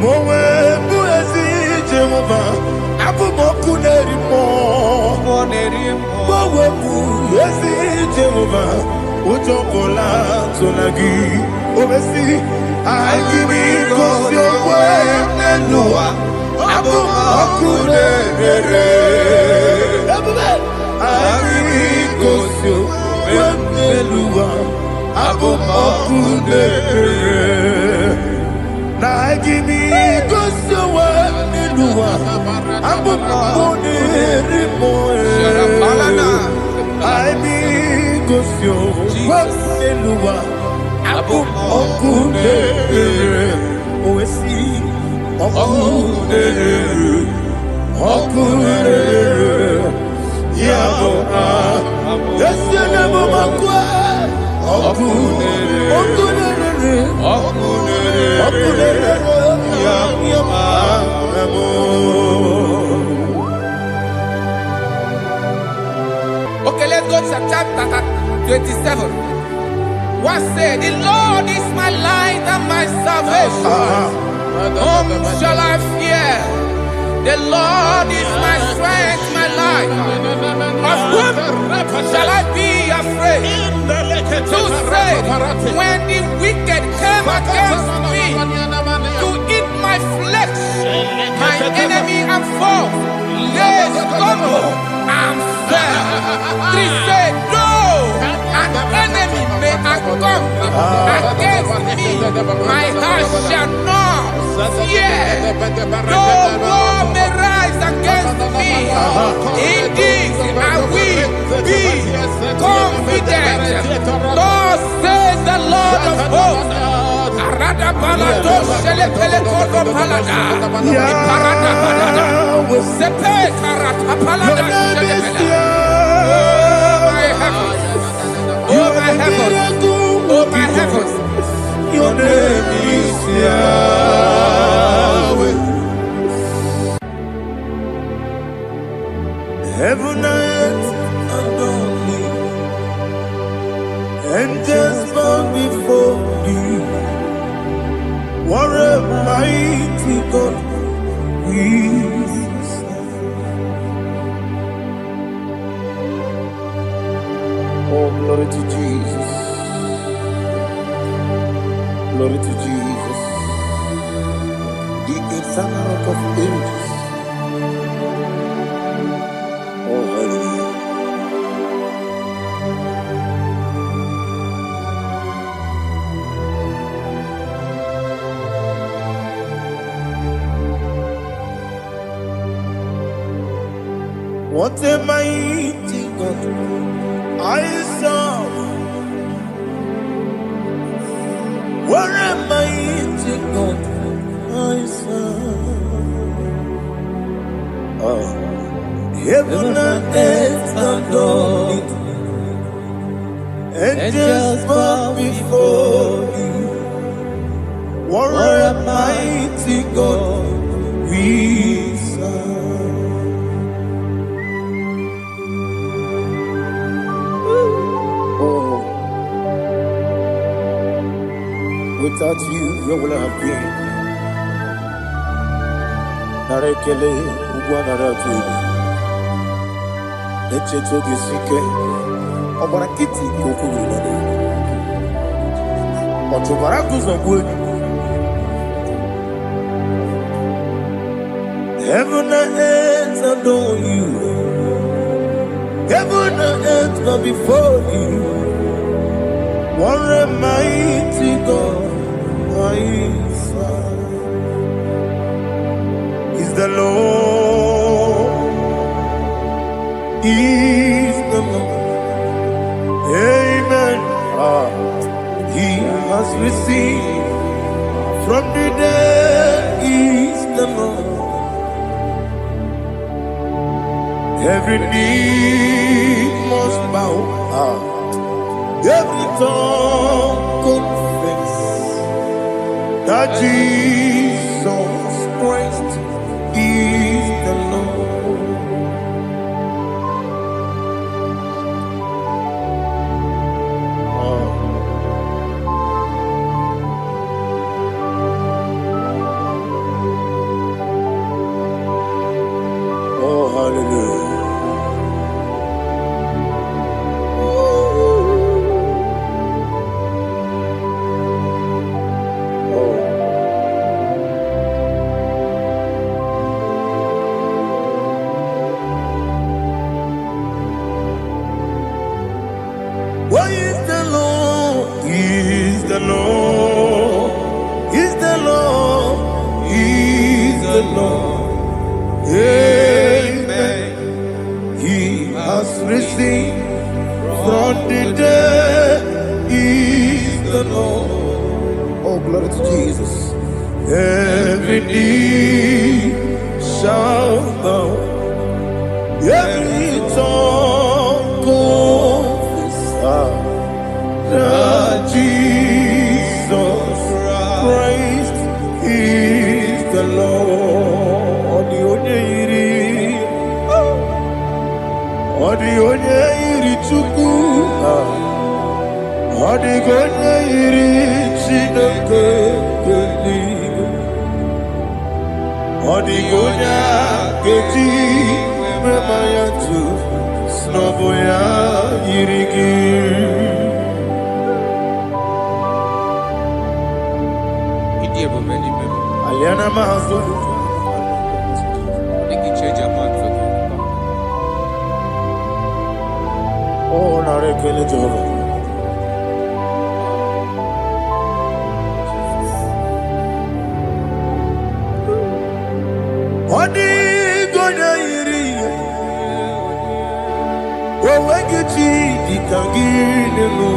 Ma onwe bụ ezi Jehova, abụ m ọkụ na-eri mmụọ. Gbanwepụ ezi Jehova, ụjọ ọbụla tụla gị. O mesi anyị gị gosi okwe n'elu ụwa. Abụ m ọkụ na-ere. Anyị gosi okwe n'elu ụwa. Abụ m ọkụ na-ere. Na anyị gosi okwe n'elu ụwa. Abụ m ọkụ na-ere mmụọ. Anyị gosi okwe n'elu ụwa. Okay, let's go to chapter 27. What said, the Lord is my light and my salvation. Whom shall I fear? The Lord is my strength, my life. Of whom shall I be afraid? To say, when the wicked came against me to eat my flesh, my enemy and foe, they stumble and fell. Three said, no, an enemy may come against me, my heart shall not fear. No war may rise against me. In this I will be confident. Thus says the Lord of hosts. Arada balado shele pele kodo palada. Iparada balada. Sepe karata palada shele pele. Oh my heavens. Oh my heavens. Your name is Yahweh. Heaven and earth adore me. Angels bow before thee. What a mighty God we serve. Oh, glory to Jesus. Glory to Jesus. The eternal rock of ages. Oh, hallelujah. What a mighty God I serve. What a mighty God I serve. Oh. Heaven and earth adore it. Angels bow before you. What a mighty God we serve. Oh, without you, where would I have been? Narekele, Ugwanaratu. Echetoge sike, Obarakiti kokuru nade. Otobaraku zongwe. Heaven and earth adore you. Heaven and earth bow before you. What a mighty God I serve. Is the Lord. Is the Lord. Amen. He has received from the dead. Is the Lord. Every knee must bow. Every tongue confess that Jesus Christ is the Lord. Oh, hallelujah. What is the Lord? Is the Lord? Is the Lord? Is the Lord? Amen. to Jesus. Every knee shall bow, every tongue confess that Jesus Christ is the Lord. Odi iri Chukwu, odi iri Chineke eluigwe, odi keji mema ya tu snobo ya iri gị. Aliana mazo oh na rekele Jehovah. Odi gonya iri wewe gichi dikangine no.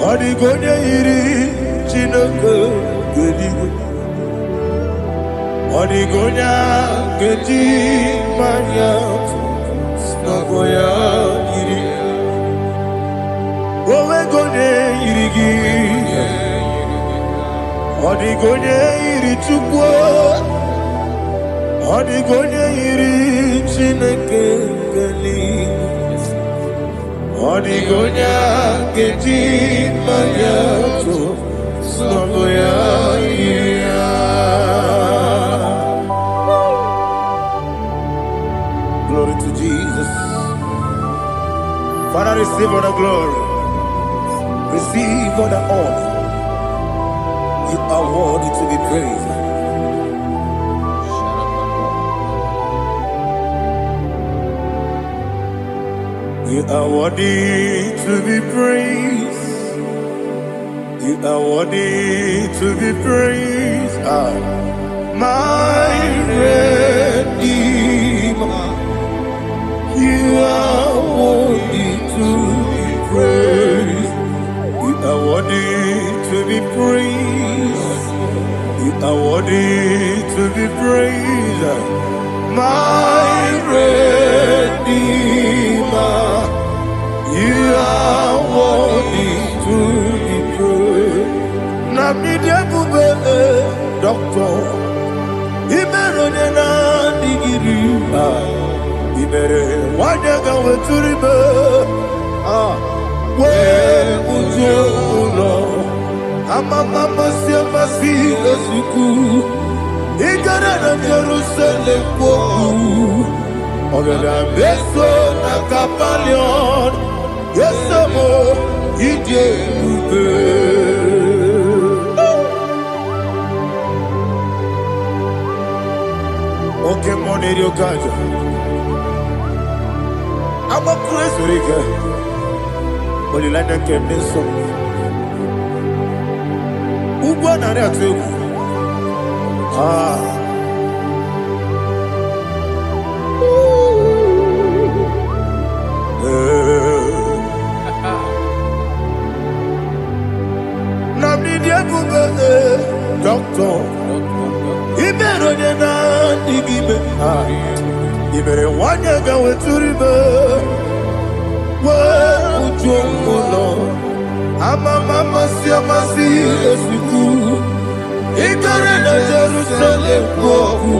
Odi gonya iri Chineke eluigwe, odi gonya keji manya snobo ya iri. Wewe gonya iri gị, odi gonya iri Chukwu, odi gonya iri Chineke eluigwe, odi gonya keji manya snobo ya iri. Glory to Jesus. Father, receive all the glory. Receive all the honor. You are worthy to be praised. You are worthy to be praised. You are worthy to be praised. My Redeemer. You are worthy to be praised. You are worthy to be praised. You are worthy to be praised. My Redeemer. You are worthy to be praised. Namidebube Doctor Imeronena Digiri Ibere wanyaga weturibe we ujo amama siamasi esuku igara na Jerusalem kwoku ogada beso na kapalion yesemo ije ube. Okay, money rio kaja. I'm a crazy rigger. Only like that can be so. Ubana reatu. Namni dia bube doctor. Ibero na digibe. Ibere wanyaga weturibe. Ujomuno amama siamasi esuku igare na Jerusalem kwoku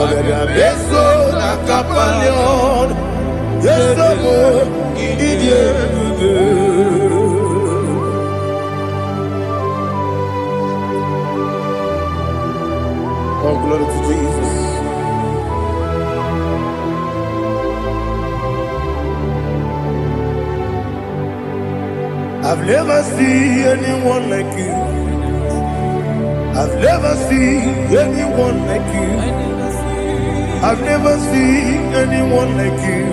agada beso na kapalion yesemo idie ube. Oh, glory to Jesus. I've never seen anyone like you. I've never seen anyone like you. I've never seen anyone like you.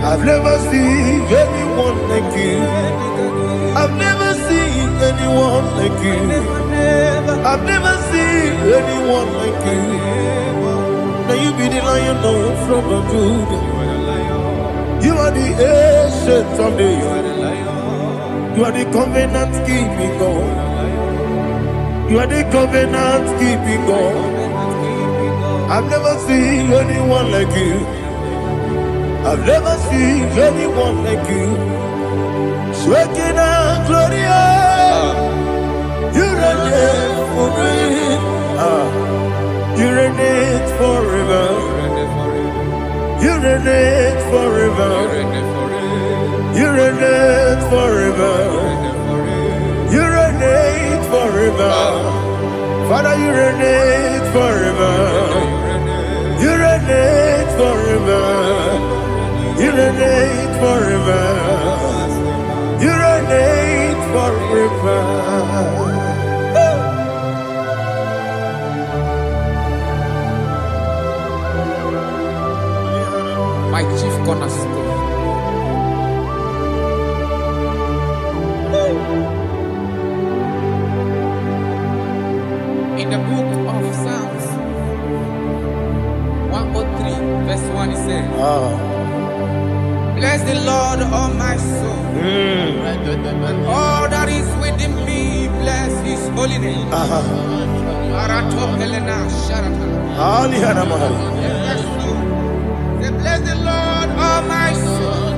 I've never seen anyone like you. I've never seen anyone like you. I've never seen anyone like you. Now you be the Lion from the Judah. You are the ancient of days. You are the covenant keeping God. You are the covenant keeping God. I've never seen anyone like you. I've never seen anyone like you. Shekinah Gloria, you reign forever. You reign forever. You reign forever. You reign forever. You reign forever. Father, you reign forever. You reign forever. You reign forever. You reign forever. My chief cornerstone. In the book of Psalms 103, verse 1, it says, bless the Lord, all my soul, and all that is within me, bless his holy name. Bless the Lord, all my soul,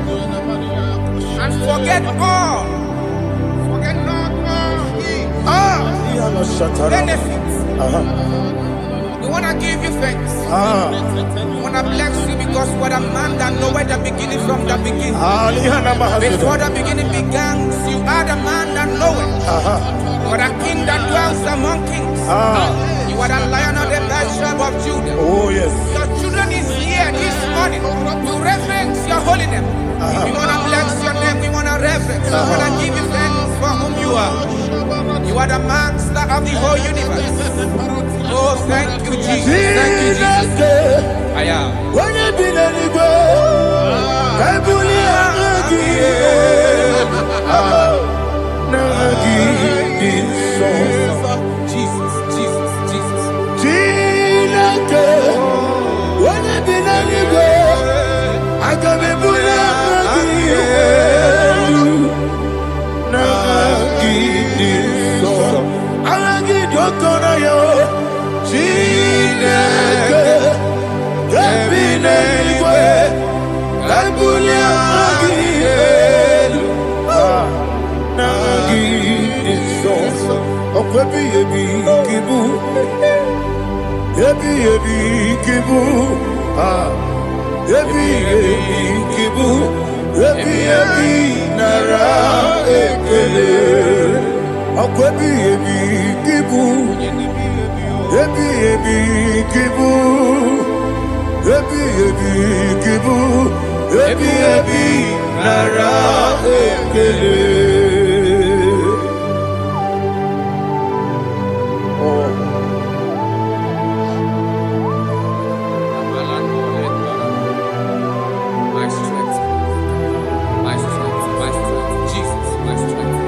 and forget not all his benefits. We want to give you thanks. We want to bless you because what a man that know where the beginning from the beginning. Before the beginning began, you are the man that know it. You are the king that dwells among kings. You are the lion of the tribe of Judah. Oh yes. Your children is here this morning to reverence your holy name. We want to bless your name. We want to reverence. We want to give you thanks for whom you are. You are the master of the whole universe. Oh, thank you, Jesus. Thank you, Jesus. I am. When you be the I Jesus, Jesus, Jesus. When you be the I can be My strength, my strength, my strength, Jesus, my strength.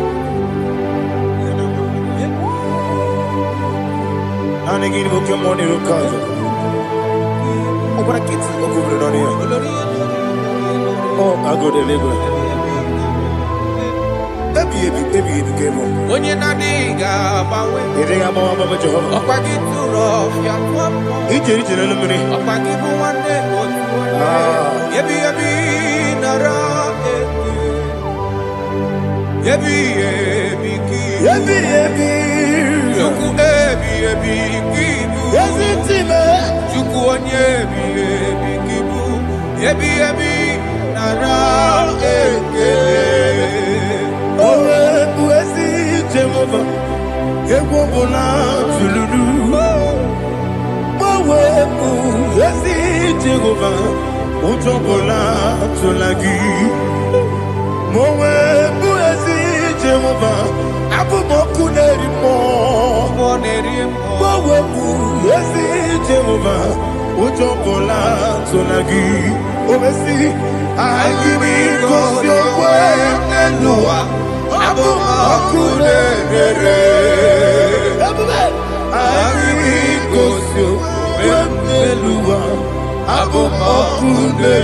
And again, we come on here, cause oh, but I can't see over on here. Oh, I go to live. Baby, came on. When you're not digging, You think I'm on Baba Jehovah? up I get too rough, you're welcome. He did it in a minute. Up I give you one day, Yebi, Nara, Yebi. Juku, Kibu, Yes, it's him. Juku, Kibu, Yebi, Nara, Oh, Buesi Jehovah, Ewobola Tuludu. Oh, Buesi Jehovah, Utobola Tulagi. Mowe Buesi Jehovah, Abuboku Nerimo. Mowe Buesi Jehovah, Utobola Tulagi. Obesi, I give me cause your way and Noah. Abu Makune I goes you Melua Abu Makune.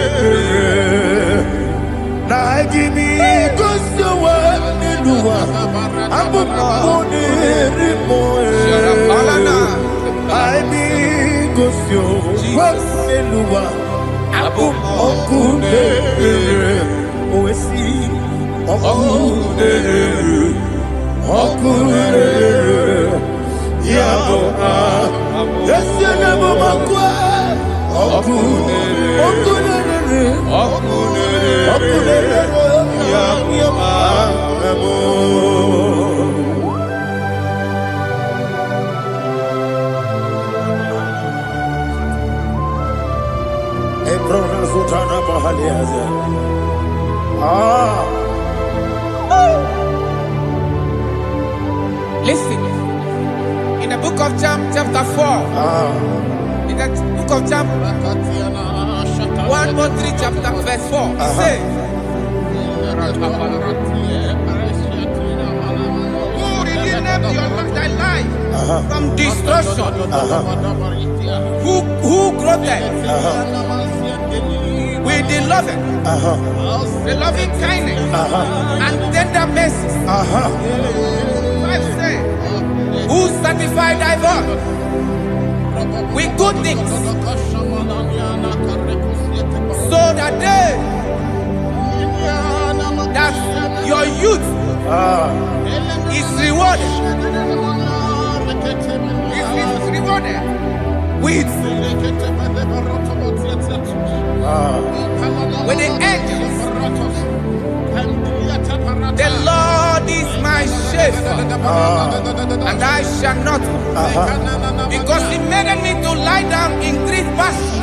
Now give me goes your way Listen, in the book of John, chapter 4, in the book of John, 1:3, chapter verse 4, it says, who redeemed thy life from destruction? Who groweth with the loving kindness and tender mercies? Who sanctified thy body with good things, so that your youth is rewarded. Is rewarded with the angels. The Lord is my shepherd, and I shall not, because He made me to lie down in green pastures.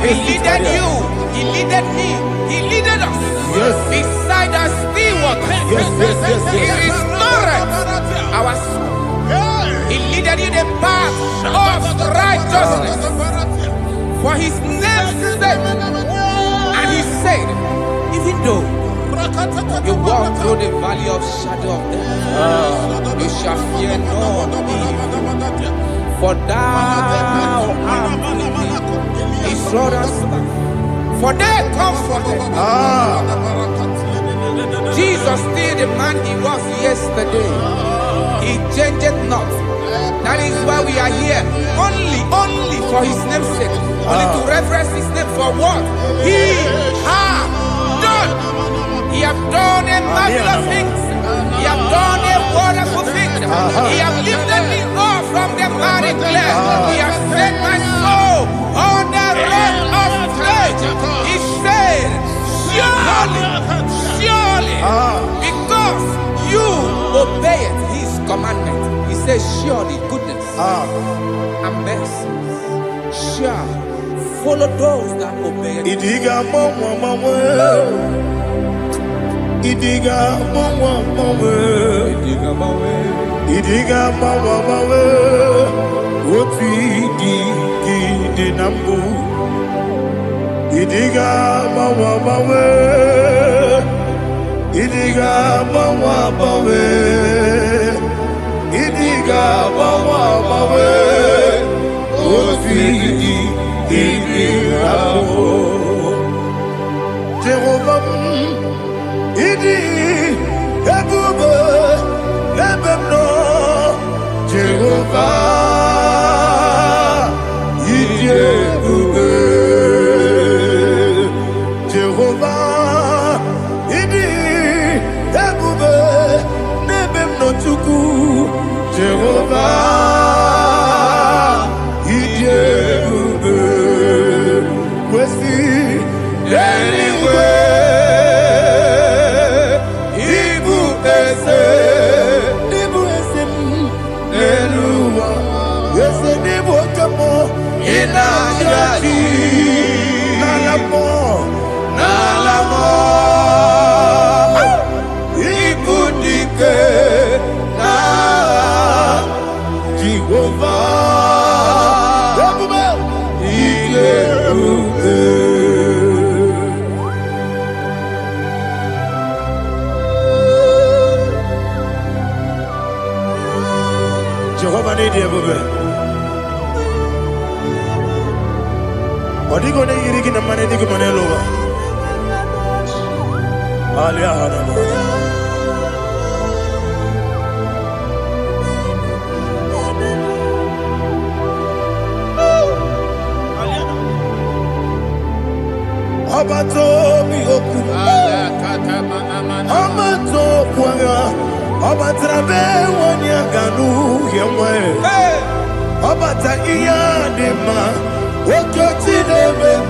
He leaded you, He leaded me, He leaded us beside the still waters. He restored our soul. He leaded you the path of righteousness for His name's sake. And He said, even though you walk through the valley of shadow of death, you shall fear no evil, for thou art with me. His rod and staff, for they comforted. Jesus still the man He was yesterday. He changed not. That is why we are here. Only for His name's sake. Only to reverence His name for what He has done. He has done a marvelous things. He has done a wonderful thing. He has lifted me up from the miry clay. He has set my soul on the rock of faith. He said, surely, because you obeyed His commandment. He says, surely goodness and mercy shall follow those that obey it. Idiga mawe Oti di nambu Idiga mawe Idiga mawe Idiga mawe Oti di nambu Jehovah Idi ebube ebemno Jehovah Idi ebube Jehovah Idi ebube nebemno chuku Jehovah Idi ebube kwesi anyway Jehovah need you, baby. Odigo ne yirigi na mane digo mane loba. Alia hana. Obato Bioku, Obato Puanga, Obatrabe, Wanyaganu, Yamwe, Obata Iyadema, Wakatine,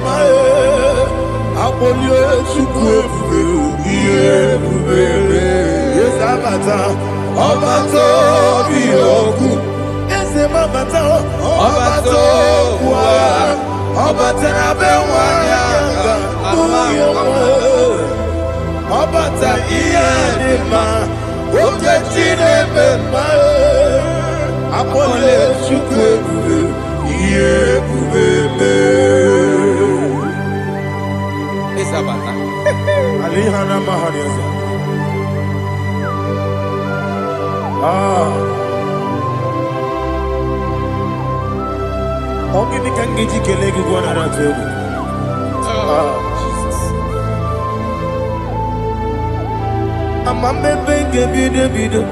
Mae, Apolio Chukwu, Yes, Abata, Obato Bioku, Yes, Abata, Obato Pua, Obatrabe, Wanyaganu, Obata Iyadema, Wakatine, Mae, Apole Chukwu, Isabata. Alihana Mahariaza. Ogini Kangiji Kelegi Guanaratu. Amame Benge Bide Bide.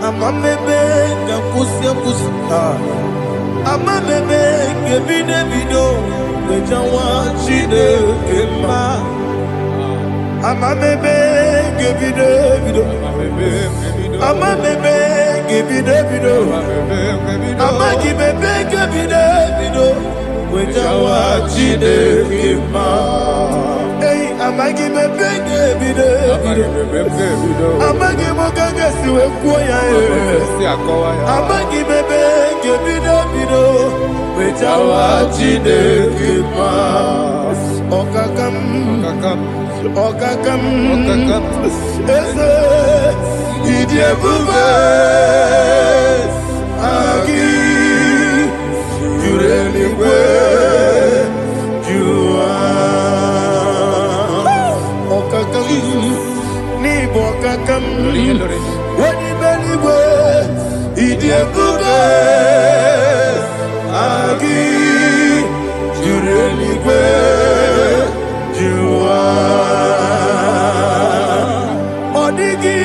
Amame Benga Kusia Kusia. Amame Benge Bide Bide. Bejawa Chide Kema. Amame Benge Bide Bide. Amame Benge Bide Bide. Amagi Benge Bide Bide. Bejawa Chide Kema. Hey, Amagi Benge Bide Bide. Amagi Mogaga Siwe Kuya. Amagi Benge Bide Bide. Bejawa Chide Kema. Okakam, Okakam, Eze, Idiabube, Agi, Jureligwe, Jua, Okakam, Nibo Okakam, Wani Beligwe, Idiabube, Agi, Jureligwe, Jua, Odigi,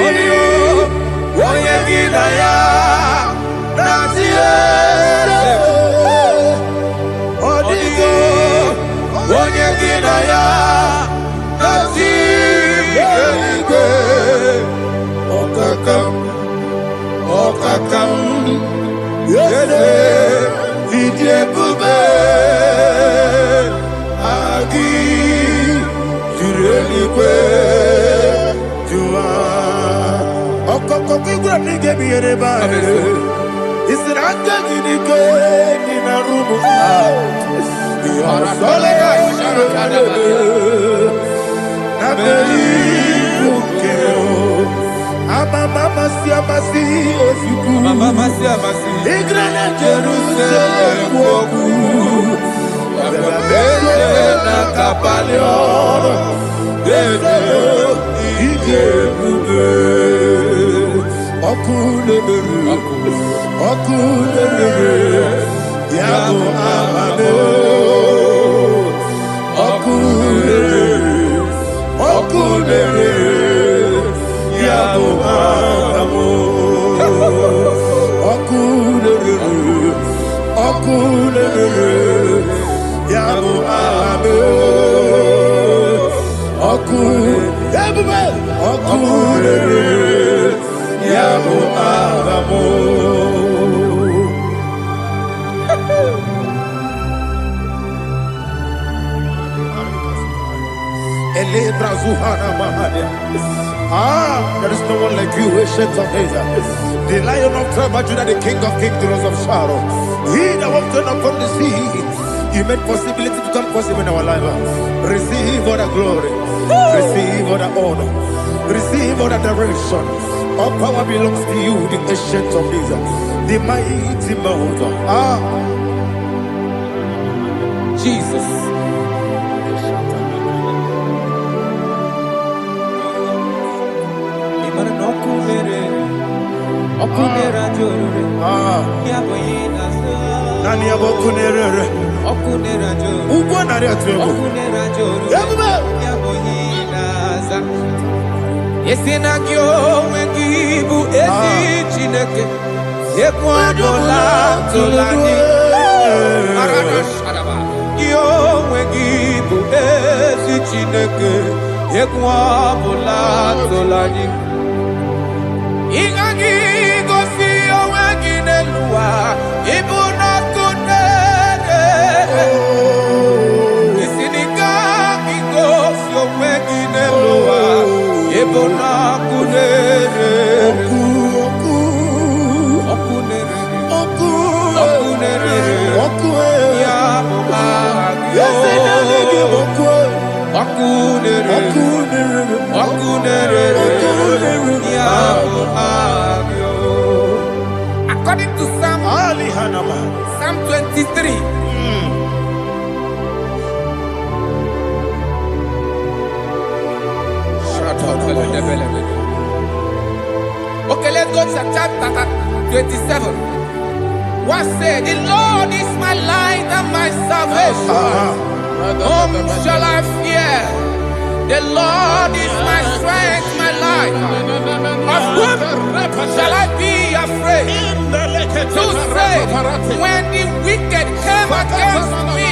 Oyegi Daya, Nazie, Odigi, Oyegi Daya, Nazie, Okakam, Okakam, Yede, Idiabube, Agi, Jureligwe, Jua. Okokokigura nige biyereba. Isiranga ginike nina rumu. Yarasolega sharakadaba. Nabeli ukeo. Mama siamasi osuku. Mama siamasi. Igrana Jerusalem woku. Bele na kapalion. Bele Igebube. Okulele. Yabo amamo. Okulele. Yabo amamo. Okulele. Yabo amamo. Okulele. Yabo amamo. There is no one like you, ancient of days. The Lion of tribe of Judah, the King of kings, the Rose of Sharon. He that walked on upon the sea. You made possibility to come possible in our life. Receive all the glory. Receive all the honor. Receive all the direction. All power belongs to you, the ancient of days, the mighty mountain. Jesus. Nani abokunere. Ugwa nari atwego. Yabuba. Esinagyo wengibu esi chineke. Ekwadola tolani. Arana sharaba. Yo wengibu Ezi Chineke, Yekwa Bola Tolani. Igagi gosi owe ginelua, Ibuna Kunere. Isinika gosi owe ginelua, Ibuna Kunere. According to Psalm 23. Okay, let's go to chapter 27. What said, the Lord is my light and my salvation. Whom shall I fear? The Lord is my strength, my life. Of whom shall I be afraid? To say, when the wicked came against me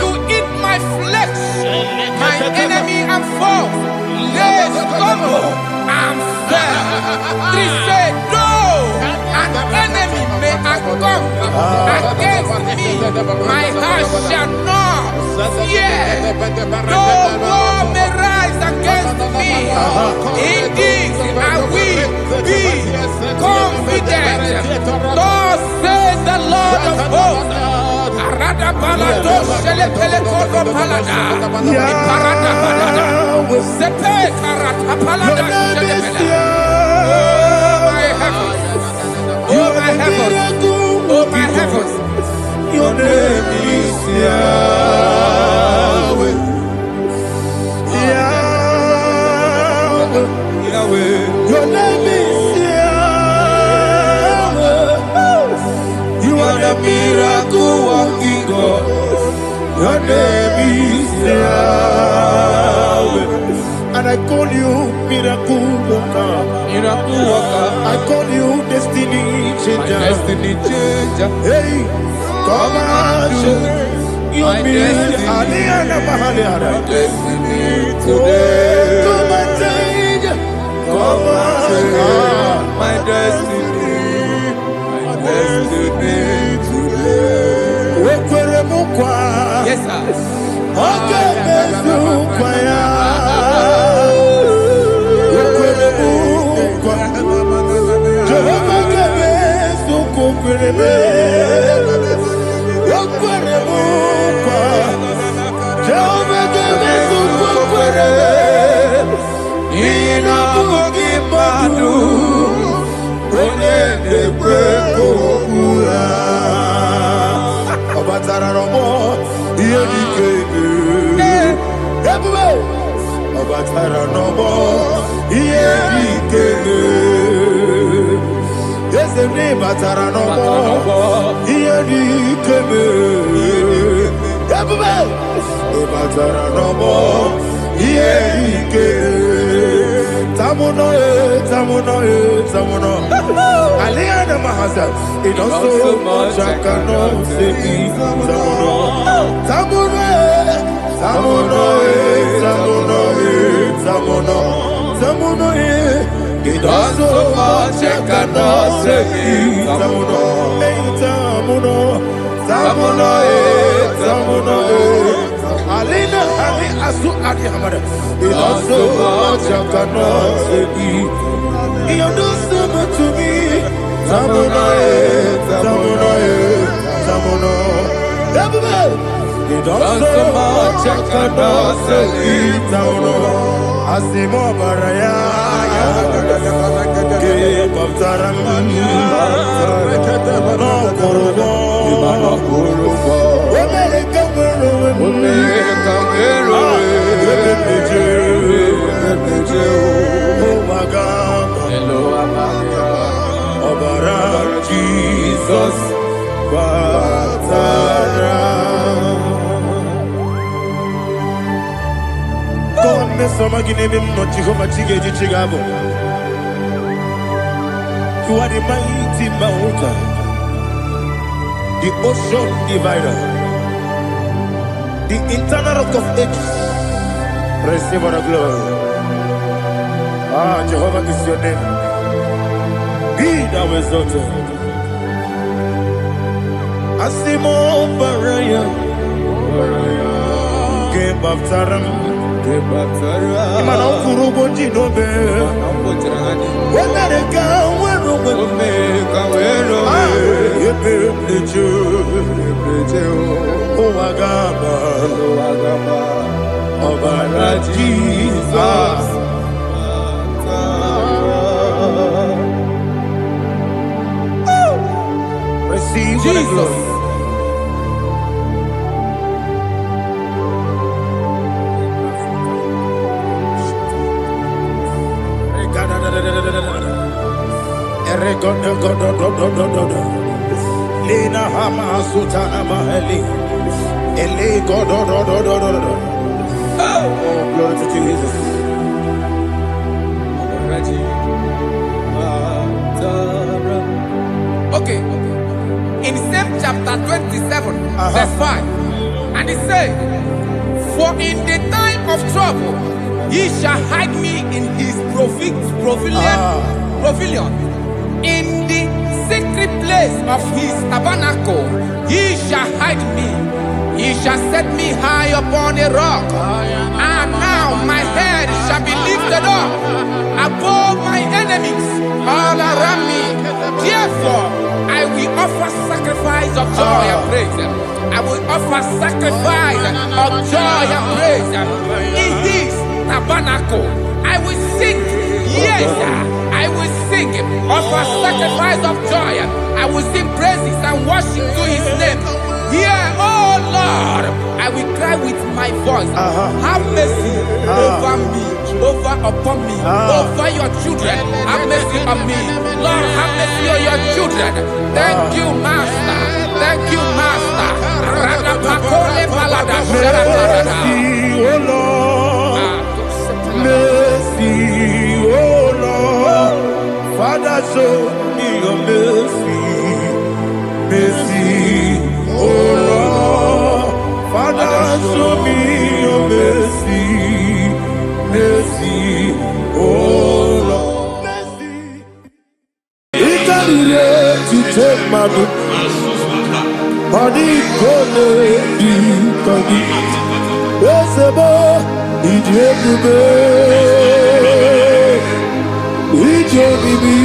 to eat my flesh, my enemy and foe, they stumble and fell. Three say, no, an enemy may have come against me, my heart shall not fear. No war may rise against me. In this I will be confident. Thus says the Lord of hosts. Arada balado shele pele kodo palada. Iparada balada. Sepe karata palada shele pele. Oh my heavens. Oh my heavens. Your name is Yahweh. Yahweh. Yahweh. Your name is Yahweh. You are the miracle working God. Your name is Yahweh. And I call you miracle worker. Miracle worker. I call you destiny changer. Destiny changer. Hey, come on, you mean Aliana Mahaliana. Destiny today. Come and change. Come on, my destiny. My destiny today. Yes, sir. Okay, Aliana Mahasa, it also much I cannot say. Tamuno, it also much I cannot say. Tamuno, Alina, Ali Asu Adi Hamada, it also much I cannot say. You do so much to me. Tamuno. You don't so much I cannot say. Tamuno. Asimo Baraya. Keep up Taram. No Kurubo. Jesus, God, me some give him not Jehovah Chigabo. You are the mighty mountain, the ocean divider, the internal rock of ages. Receive all the glory. Ah, Jehovah is your name. Be thou exalted. Asimo Baraya. Game of Taram. Imana Kurubo Jinobe. When I go, oh, Agaba. Obara Jesus. Receive Jesus. Lina Hama Sutana Maheli. Ele Godo. Oh, glory to Jesus. Okay. In same chapter 27, verse 5. And it says, for in the time of trouble, he shall hide me in his pavilion. In the secret place of his tabernacle, he shall hide me. He shall set me high upon a rock, and now my head shall be lifted up above my enemies all around me. Therefore, I will offer sacrifice of joy and praise. I will offer sacrifice of joy and praise in his tabernacle. I will sing, yes, I will sing, offer sacrifice of joy. I will sing praises and worship to his name. Here, oh Lord, I will cry with my voice. Have mercy over me, upon me, over your children. Have mercy on me. Lord, have mercy on your children. Thank you, Master. Thank you, Master. Mercy, oh Lord. Mercy, oh Lord. Father, show me your mercy. Mercy. Oh Lord, Father, show me your mercy, mercy, oh Lord, mercy. Ikarire to take my book, body gone di kagi, esebo idiebube, ijobibi,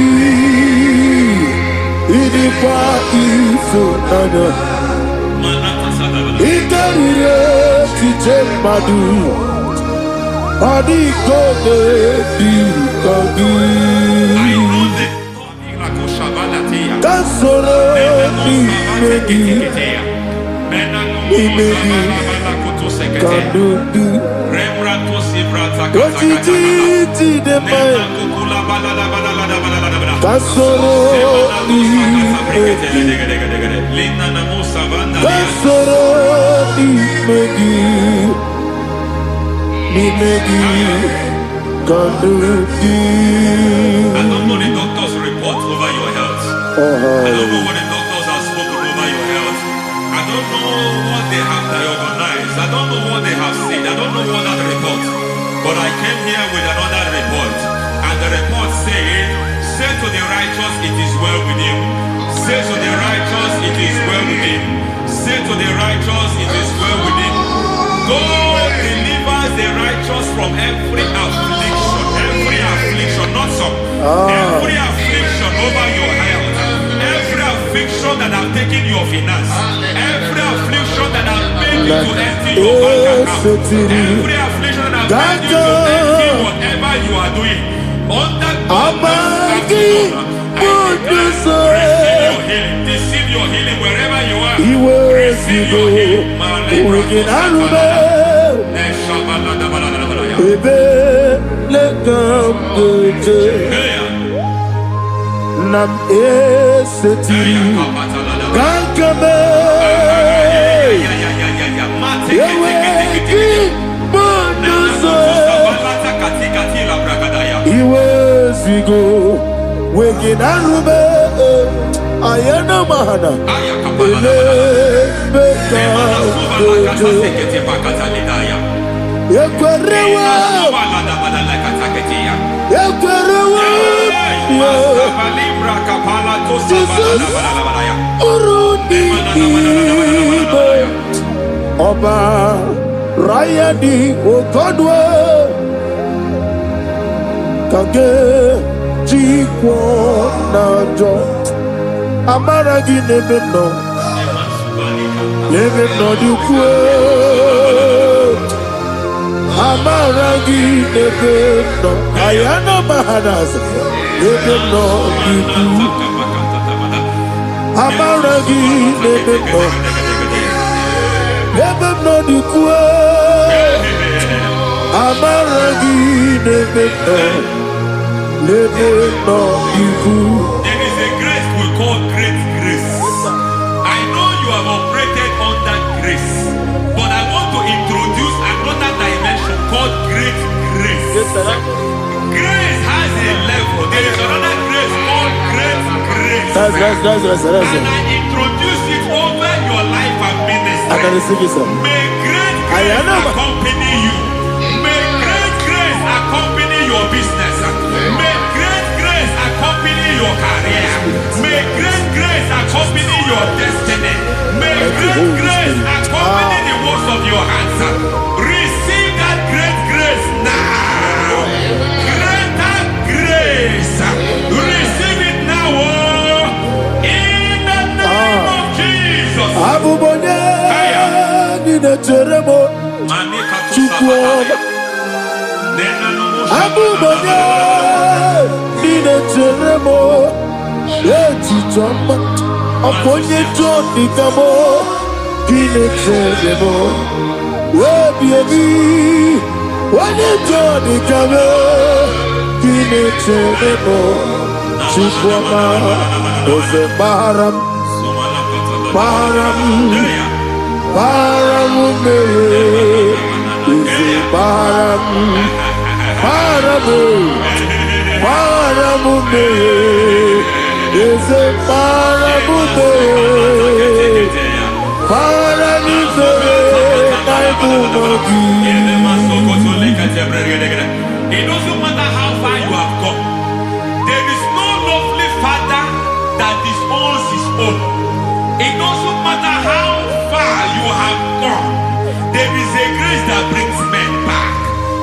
idipa isonana. Ikarire tije madu, adi kode di kagi. Kansoro ni megi, kandudu. Ojiji deme, kansoro ni megi. Kansoro ni megi, kandudu. I don't know the doctor's report over your health. I don't know what the doctors have spoken over your health. I don't know what they have diagnosed. I don't know what they have said. I don't know what that report. But I came here with another report. And the report said, say to the righteous, it is well with him. Say to the righteous, it is well with him. Say to the righteous, it is well with him. God delivers the righteous from every affliction, not some. Every affliction over your health, every affliction that have taken your finance, every affliction that have made you to empty your bank account, every affliction that have made you to empty whatever you are doing, under God, receive your healing wherever you are. Receive your healing. Nam eseti kankame yeweki bonuso iwezigo weginarube ayana mahana ele beka Ekwerewa. Ekwerewa. Jesus. Urudi ibe. Oba Raya di Okodwe. Kage Jikwo Najo. Amaragi Nebeno. Nebeno Dukwe. Amaragi Nebeno. Ayana Mahadas. Nebeno Dukwe. Amaragi Nebeno. Nebeno Dukwe. Amaragi Nebeno. Nebeno Dukwe. There is a grace we call great grace. I know you have operated under grace, but I want to introduce another dimension called great grace. Grace has a level. There is another grace called great grace. That's And I introduce it over your life and ministry. May great grace accompany you. May great grace accompany your business. May great grace accompany your career. May great grace accompany your destiny. May great grace accompany the works of your hands. Receive that great grace now. Greater grace. Receive it now. In the name of Jesus. Abubonye Nina Teremo Chukwo Abubonye Nina Teremo Eti Joma Oponye Joni Kamo Kine Teremo Webi Wanye Joni Kamo Kine Teremo Chukwo Oze Baram Param Is Param Is It doesn't matter how far you have come. There is no lovely father that disowns his own. It doesn't matter how far you have gone. There is a grace that brings men back.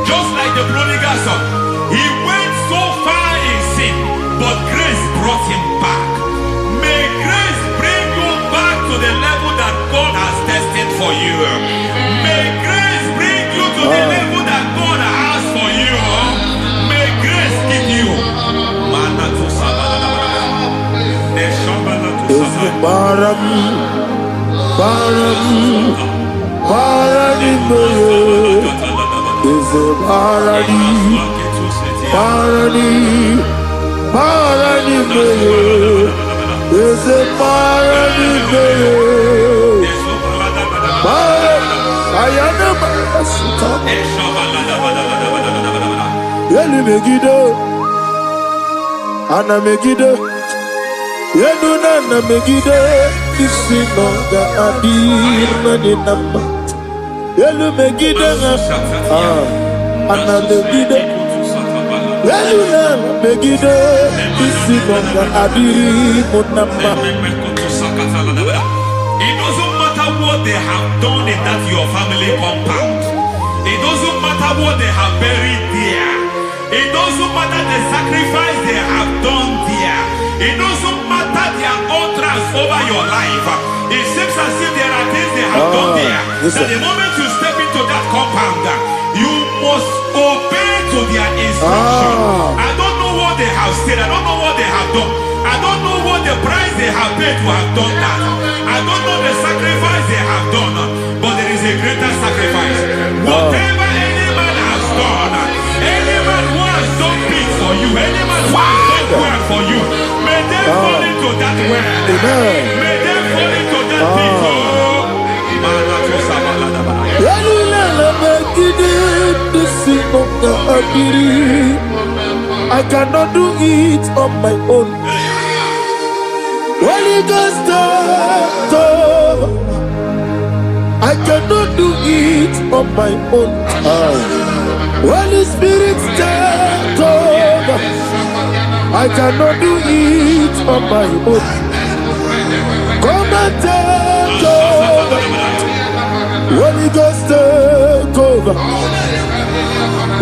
Just like the prodigal son. He went so far in sin, but grace brought him back. May grace bring you back to the level that God has destined for you. May grace bring you to the level that God has for you. May grace give you. Param Is Yeli Megido Ana Megido Yeduna na Megido Isi Nonga Adir Nani Nama Yelu Megido Ana Megido Yeduna na Megido Isi Nonga Adir Munama. It doesn't matter what they have done in that your family compound. It doesn't matter what they have buried there. It doesn't matter the sacrifice they have done there. It doesn't matter their utterance over your life. It seems as if there are things they have done there. That the moment you step into that compound, you must obey to their instruction. I don't know what they have said. I don't know what they have done. I don't know what the price they have paid to have done that. I don't know the sacrifice they have done. But there is a greater sacrifice. Whatever any man has done, any man who has done big for you, any man who has done well for you, may they fall into that well. May they fall into that pit. I cannot do it on my own. Holy Ghost, I cannot do it on my own. Holy Spirit, take over. I cannot do it on my own. Come and take over. Holy Ghost, take over.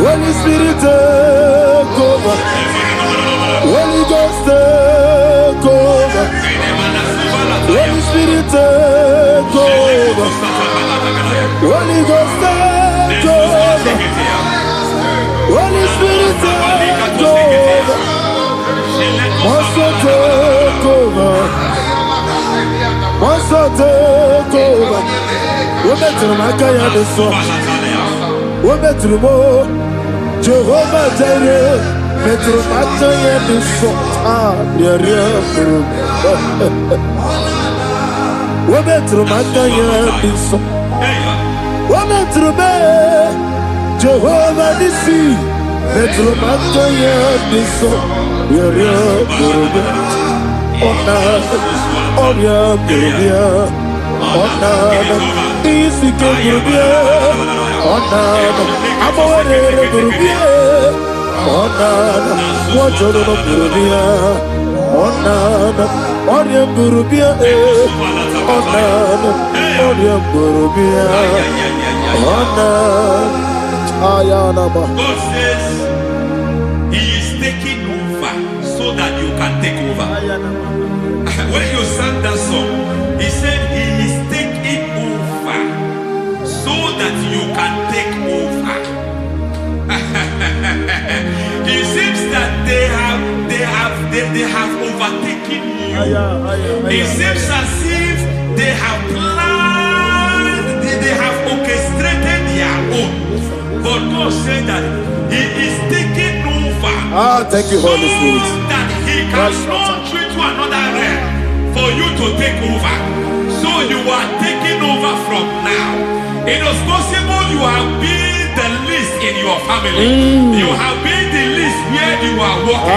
Holy Spirit, take over. Holy Ghost, take over. Holy Spirit, take over. Holy Ghost, take over. Holy Spirit, take over. Also take over. Also take over. We better make a yard of song. We better more. Jehovah Jireh. Better make a yard of song. We better make a yard of song. We better make Jehovah Nissi. Better make a yard of song. God says He is taking over so that you can take over. When you sang that song, He said He is taking over so that you can take over. It seems that they have overtaken you. It seems as if they have planned, they have orchestrated their own. But God said that He is taking over. Thank you, Holy Spirit. So that He can launch you to another realm for you to take over. So you are taking over from now. It is possible you have been the least in your family. You have been the least where you are working.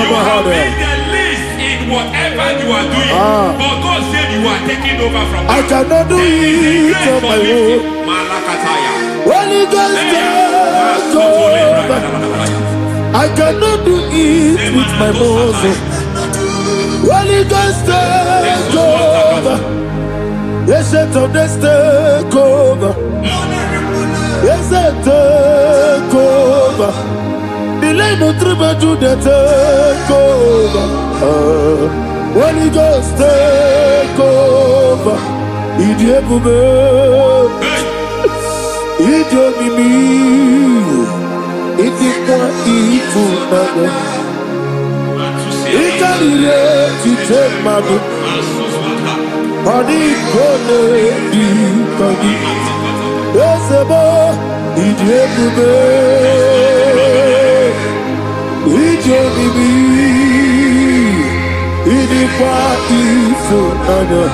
You have been the least in whatever you are doing. But God said you are taking over from now. I cannot do it on my own. Holy Ghost, take over. I cannot do it with my muscle. Holy Ghost, take over. Yes, of this take over. Yes, take over. Delay no trouble to the take over. Holy Ghost, take over. Idiot me. Moi il faut n'avoir. Et quand il est, tu t'es madou. On dit qu'on est du cogni. Et c'est bon, il est boubé. Idiot mimi. Il dit quoi il faut n'avoir.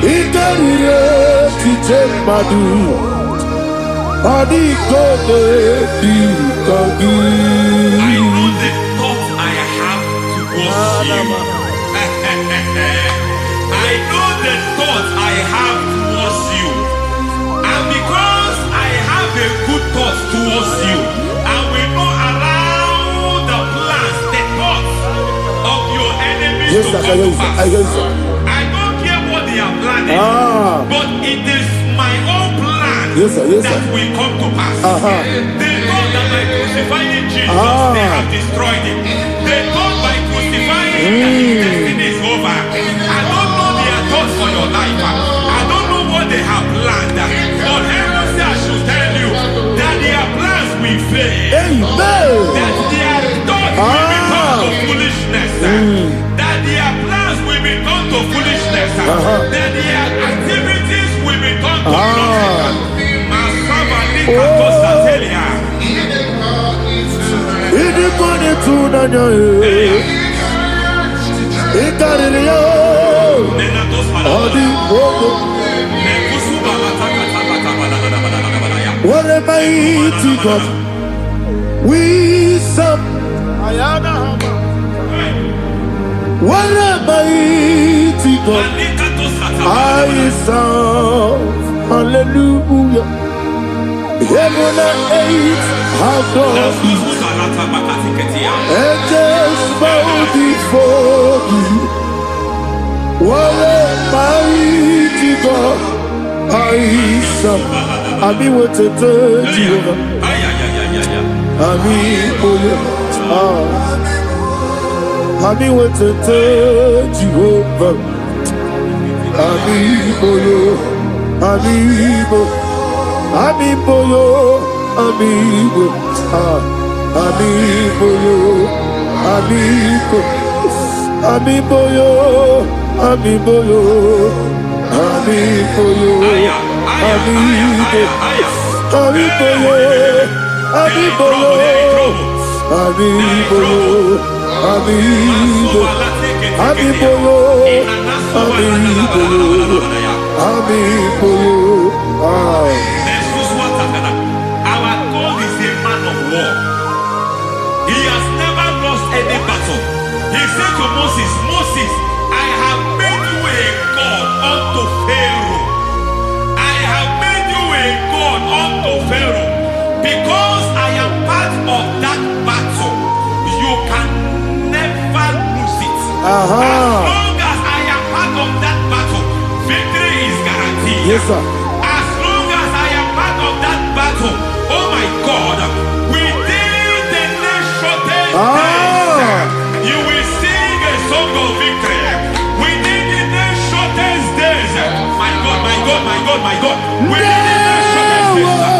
Et quand il est, tu t'es madou. I know the thoughts I have towards you. I know the thoughts I have towards you. And because I have a good thought towards you, I will not allow the plans, the thoughts of your enemies to come to pass. I don't care what they are planning, but it is my own plan that will come to pass. They thought that by crucifying Jesus, they have destroyed him. They thought by crucifying him that his destiny is over. I don't know their thoughts for your life. I don't know what they have planned. But heaven says I should tell you that their plans will fail. That their thoughts will be turned to foolishness. That their plans will be turned to foolishness. That their activities will be turned to nonsense. What a mighty God we serve. What a mighty God I sound, hallelujah. Heaven and earth have done it. Angels bow before you. What a mighty God. I sound. I mean what to do, Jehovah. I mean, I mean what to do, Jehovah. Amiibo, amiibo, amiibo, amiibo, amiibo, amiibo, amiibo, amiibo, amiibo, amiibo, amiibo, amiibo, amiibo, amiibo, Our God is a man of war. He has never lost any battle. He said to Moses, Moses, I have made you a God unto Pharaoh. I have made you a God unto Pharaoh. Because I am part of that battle, you can never lose it. As long as I am part of that battle, victory is guaranteed. Yes, sir. As long as I am part of that battle, oh my God, within the next shortest days, you will sing a song of victory. Within the next shortest days, my God, my God, my God, my God, within the next shortest days,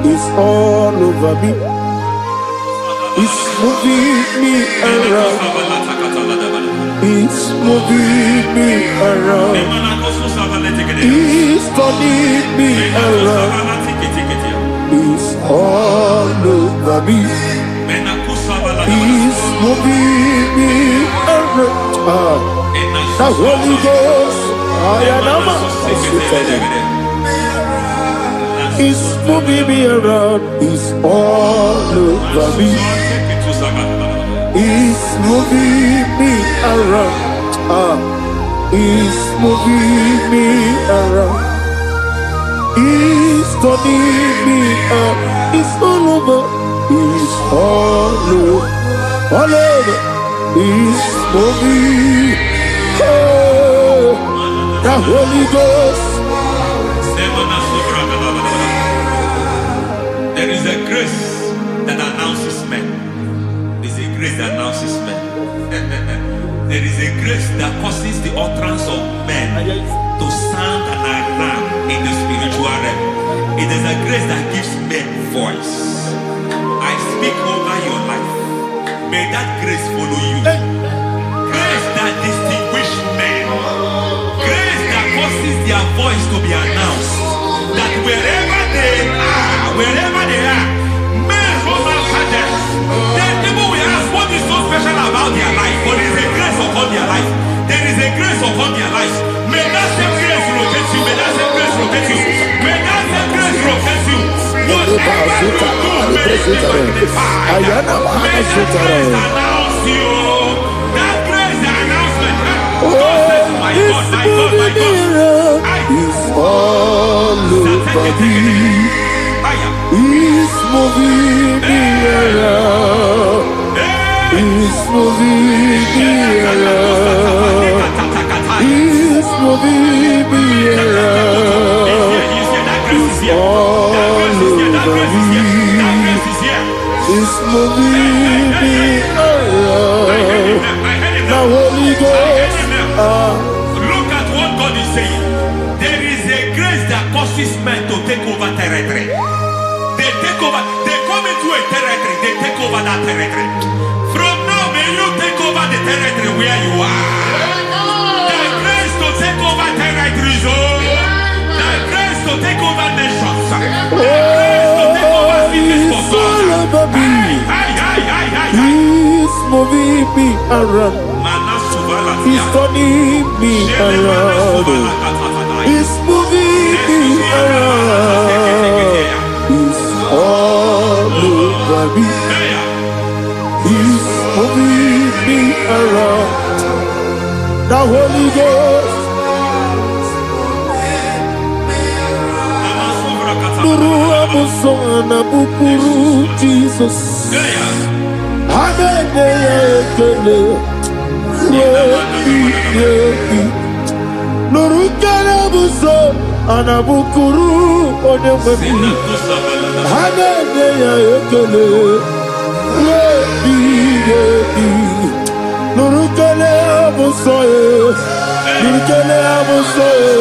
it's all over me. It's moving me around. It's moving me around. It's turning me around. It's all over me. It's moving me around. The Holy Ghost, it's moving me around. It's all over me. It's moving me around. It's moving me around. It's turning me up. It's all over. It's all over. All over. It's moving. Oh, the Holy Ghost. There is a grace that announces men. There is a grace that announces men. There is a grace that causes the utterance of men to sound an alarm in the spiritual realm. It is a grace that gives men voice. I speak over your life. May that grace follow you. Grace that distinguishes men. Grace that causes their voice to be announced. That wherever they are, men from after them. Then people will ask, what is so special about their life? But there is a grace upon their life. There is a grace upon their life. May that same grace rotate you. May that same grace rotate you. May that same grace rotate you. Whatever you do, may it be magnified. May that grace announce you. That grace, the announcement. God says, my God, my God, my God. It's all over me. It's moving me around. It's moving me around. It's moving me around. It's all over me. It's moving me around. The Holy Ghost. Look at what God is saying. There is a grace that causes men to take over territory. They take over. They come into a territory. They take over that territory. From now, may you take over the territory where you are. The grace to take over territories. The grace to take over nations. The grace around. He's turning me around. He's moving me around. He's all over me. He's moving me around. The Holy Ghost. Nuru amusona bukuru Jesus. Hanene Nuru karabuso anabukuru onememi. Hanene ekele. Nuru kele abusoe. Nuru kele abusoe.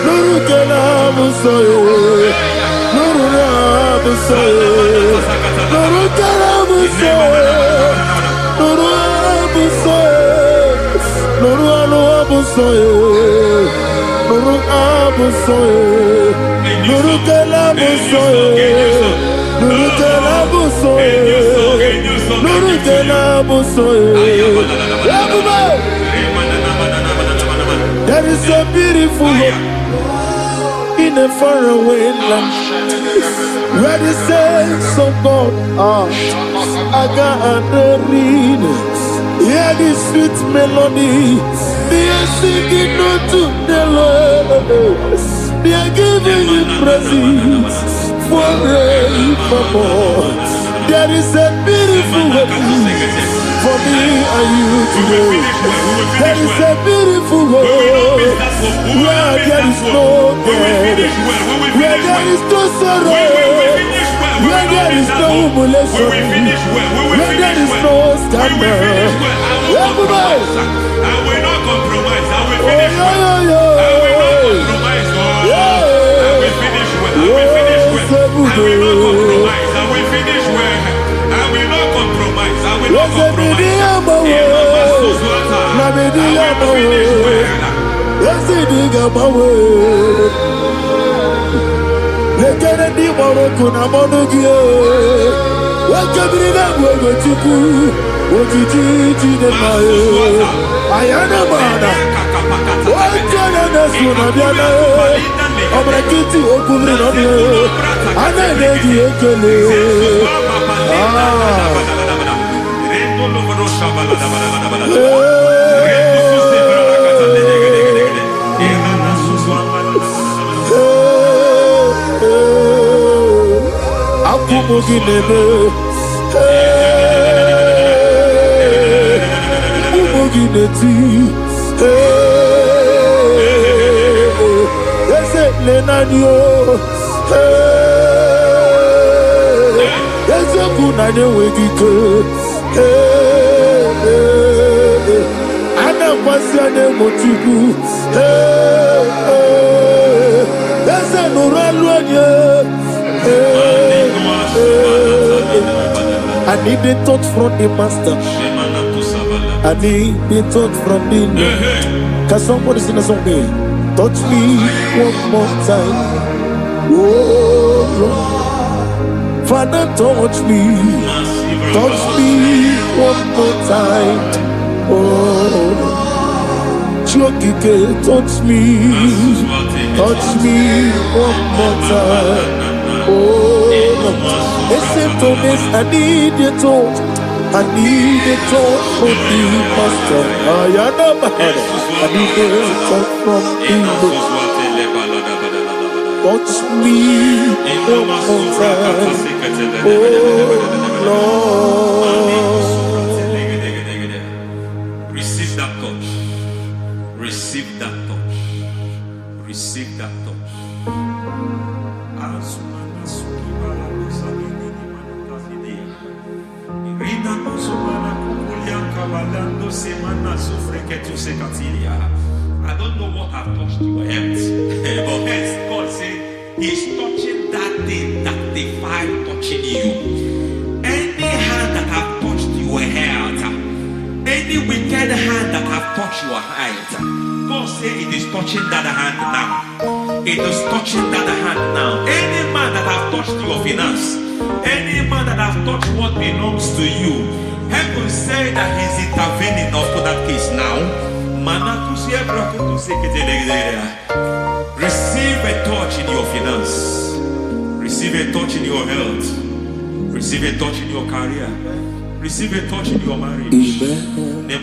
Nuru kele abusoe. Nuru abusoe. Nuru kele abusoe. Nuru abusoe. Nuru abusoe. Nuru abusoe. Nuru kele abusoe. Nuru kele abusoe. Nuru kele abusoe. There is a beautiful hope in a faraway land where the saints of God are. I got the read. Hear the sweet melody. They are singing unto the Lord. They are giving you praise forevermore. There is a beautiful hope for me and you today. There is a beautiful hope where there is no death, where there is no sorrow, where there is no humiliation, where there is no scandal. I will not compromise. I will finish well. I will not compromise. I will finish well. I will finish well. I will not compromise. I will finish well. I will not compromise. I will not compromise. I need the touch from the master. I need the touch from the Lord. Can somebody sing a song here? Touch me one more time. Oh Lord. Father, touch me. Touch me one more time. Oh Chokike, touch me. Touch me one more time. Oh listen to this, I need your touch. I need a touch from the master. I need a touch from the Lord. Touch me one more time. Oh Lord. Receive that touch. Receive that touch. Receive that touch. I don't know what I've touched your health, but hence God said He's touching that thing that defied touching you. Any hand that have touched your health, any wicked hand that have touched your health, God said it is touching that hand now. It is touching that hand now. Any man that have touched your finance, any man that have touched what belongs to you, Heaven said that he's intervening of that case now. Receive a touch in your finance. Receive a touch in your health. Receive a touch in your career. Receive a touch in your marriage. Amen. He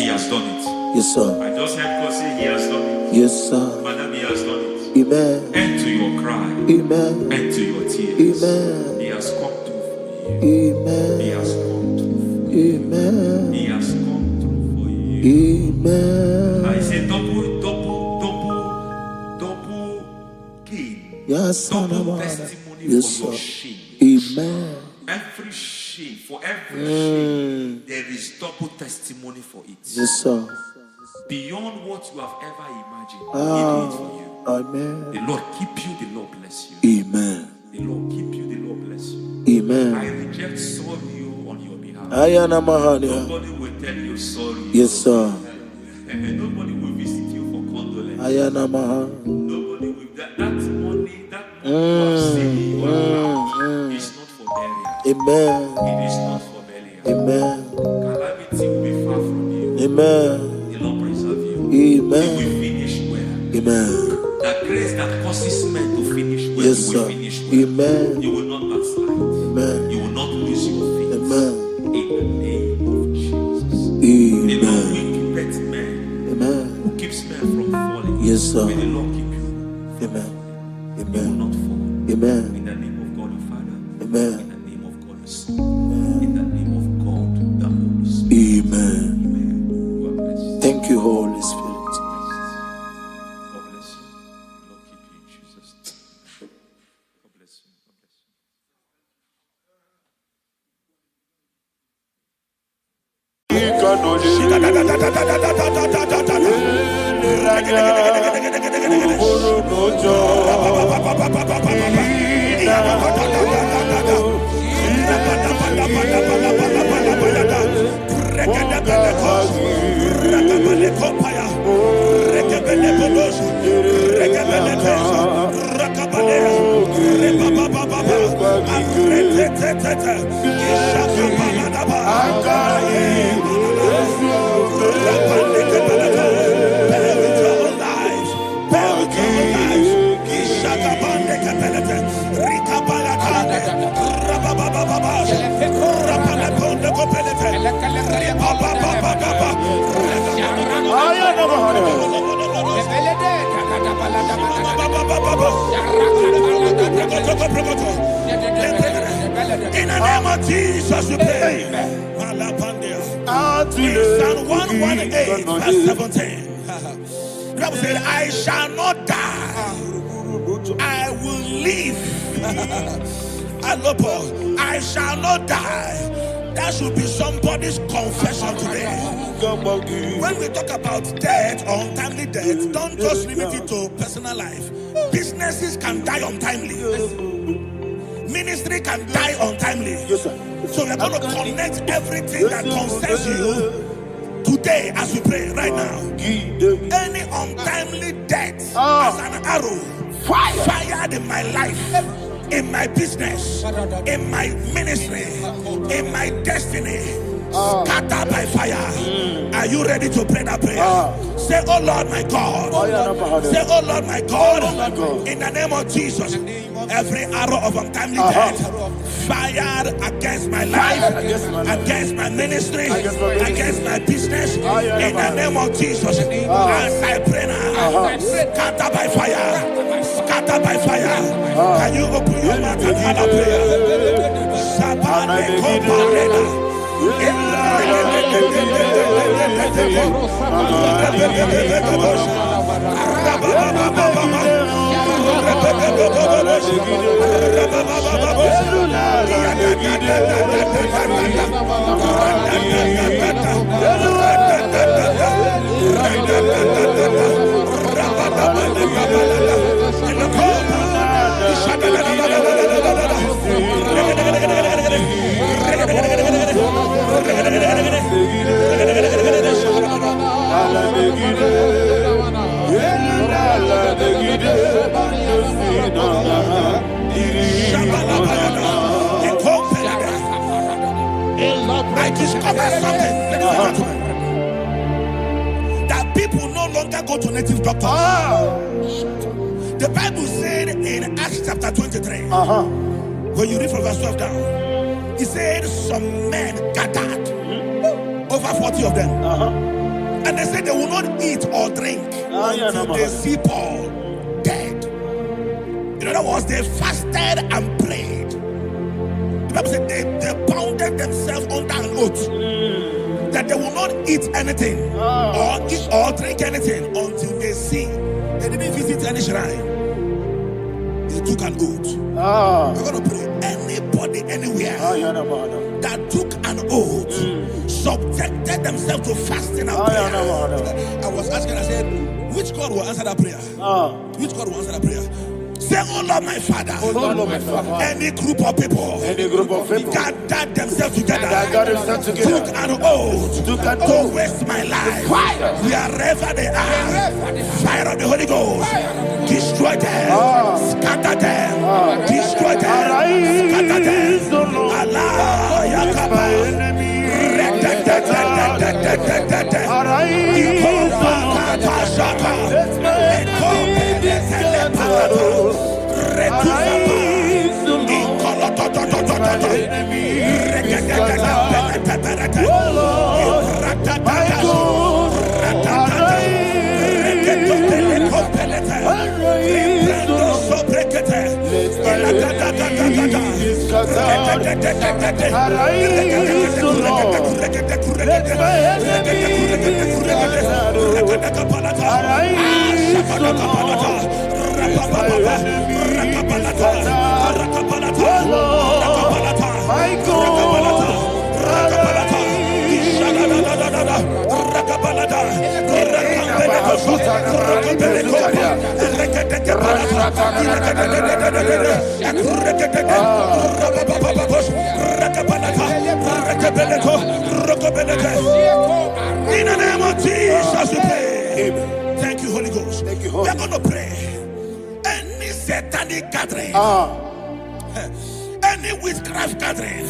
has done it. Yes, sir. I just heard God say he has done it. Yes, sir. Madam, he has done it. Amen. End to your cry. Amen. End to your tears. Amen. He has come through for you. Amen. He has come through for you. Amen. He has come through for you. Amen. I say double gain. Yes, Double sir. testimony Yes, for your sir. shame. Amen. Every shame, for every shame, there is double testimony for it. Yes, sir. Beyond what you have ever imagined, he did it for you. Amen. The Lord keep you, the Lord bless you. Amen. The Lord keep you, the Lord bless you. Amen. I reject sorry on your behalf. Ayana Mahania. Nobody will tell you sorry. Yes, sir. And nobody will visit you for condolence. Ayana Mahania. Nobody will. That money you have saved in your account is not for burial. Amen. It is not for burial. Amen. Calamity will be far from you. Amen. The Lord preserve you. Amen. You will finish well. Amen. The grace that causes men to finish well, Yes, you will sir. finish well. Amen. You will not backslide. Amen. You will not lose your faith. Amen. In the name of Jesus. The Lord Amen. will keep men. Amen. Who keeps men from falling? Yes, sir. May the Lord keep you. Amen. You will Amen. not fall. Amen. In the name of God the Father. Amen. In the name of God the Son. In the name of God the Holy Spirit. Amen. Amen. You are blessed. Thank you, Holy Spirit. God bless you. The Lord keep you in Jesus' name. God bless you. God bless you. In the name of Jesus, we pray. In Psalm 118, verse 17, the Bible said, I shall not die, I will live. I shall not die. That should be somebody's confession today. When we talk about death or untimely death, don't just limit it to personal life. Businesses can die untimely. Ministry can die untimely. Yes, sir. So we're going to connect everything that concerns you today as we pray right now. Any untimely death as an arrow fired in my life, in my business, in my ministry, in my destiny, scattered by fire. Are you ready to pray that prayer? Say, oh Lord my God. Say, oh Lord my God. In the name of Jesus, every arrow of untimely death fired against my life, against my ministry, against my business, in the name of Jesus, as I pray now, scattered by fire, scattered by fire. Can you open your mouth and have a prayer? Sabane Koparena. Ala something. That people no longer go to native doctors. The Bible said in Acts chapter 23, when you read from verse 12 down, it said some men gathered, over 40 of them, and they said they will not eat or drink until they see Paul dead. In other words, they fasted and prayed. The Bible said they bounded themselves under an oath that they will not eat anything or eat or drink anything until they see. They didn't visit any shrine. They took an oath. We're going to pray. Anybody, anywhere that took an oath, subjected themselves to fasting and prayer. I was asking, I said, which God will answer that prayer? Which God will answer that prayer? Say, oh Lord, my Father. Any group of people gathered themselves together, took an oath to waste my life. Wherever they are, fire of the Holy Ghost, destroy them, scatter them, destroy them, scatter them. Allah, Yakaba, in the name of Jesus, we pray. Thank you, Holy Ghost. We are going to pray. Any satanic gathering, any witchcraft gathering,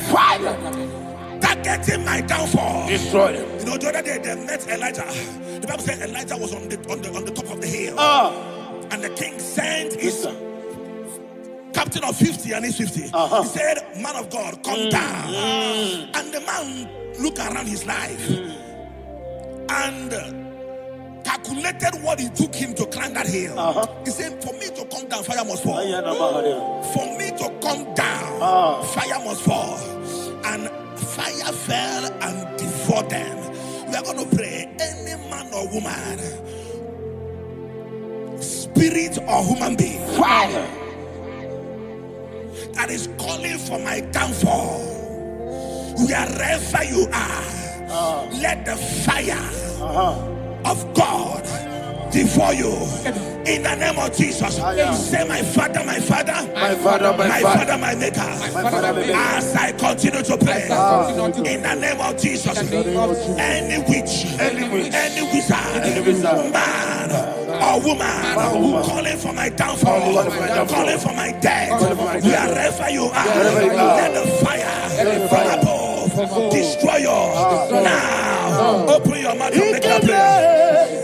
targeting my downfall, destroy them. You know, the other day they met Elijah. The Bible said Elijah was on the top of the hill, and the king sent his captain of 50 and his 50. He said, man of God, come down. And the man looked around his life and calculated what it took him to climb that hill. He said, for me to come down, fire must fall. For me to come down, fire must fall. And fire fell and devoured them. We are going to pray. Any man or woman, spirit or human being, that is calling for my downfall, wherever you are, let the fire of God devour you in the name of Jesus. Say, my Father, my Father, my Father, my Father, my Maker. As I continue to pray in the name of Jesus, any witch, any wizard, man or woman calling for my downfall, calling for my death, wherever you are, let the fire from above destroy you now. Open your mouth and make a prayer.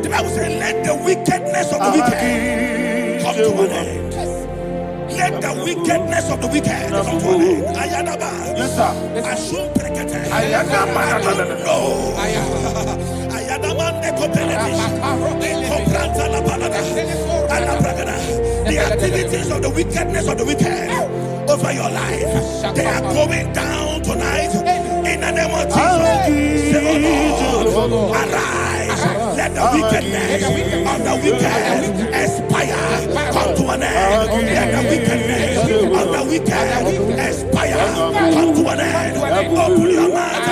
The Bible says, let the wickedness of the wicked come to an end. Let the wickedness of the wicked come to an end. Ayadaba. Yes, sir. Assume prekete. Ayadaba. No. Ayadaba. The activities of the wickedness of the wicked over your life, they are going down tonight in the name of Jesus. Say, oh Lord, arise. Let the wickedness of the wicked expire. Come to an end. Let the wickedness of the wicked expire. Come to an end. Open your mouth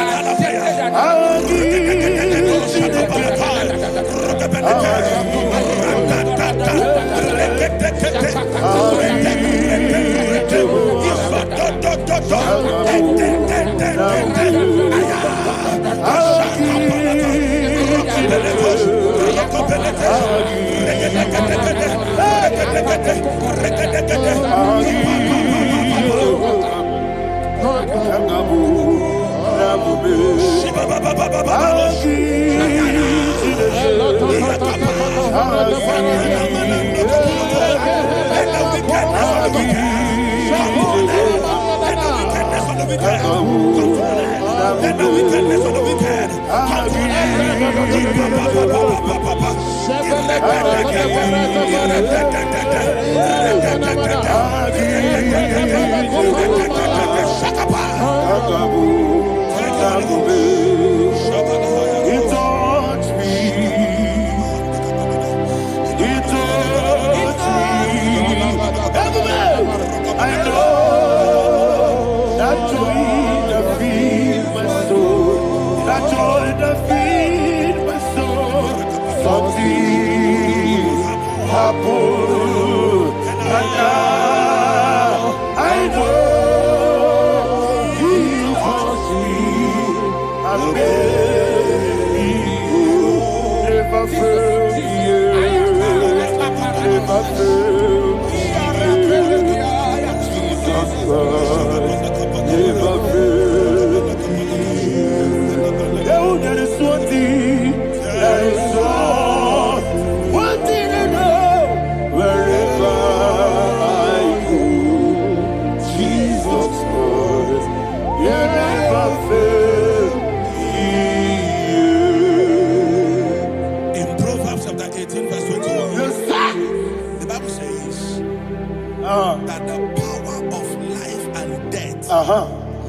and that the power of life and death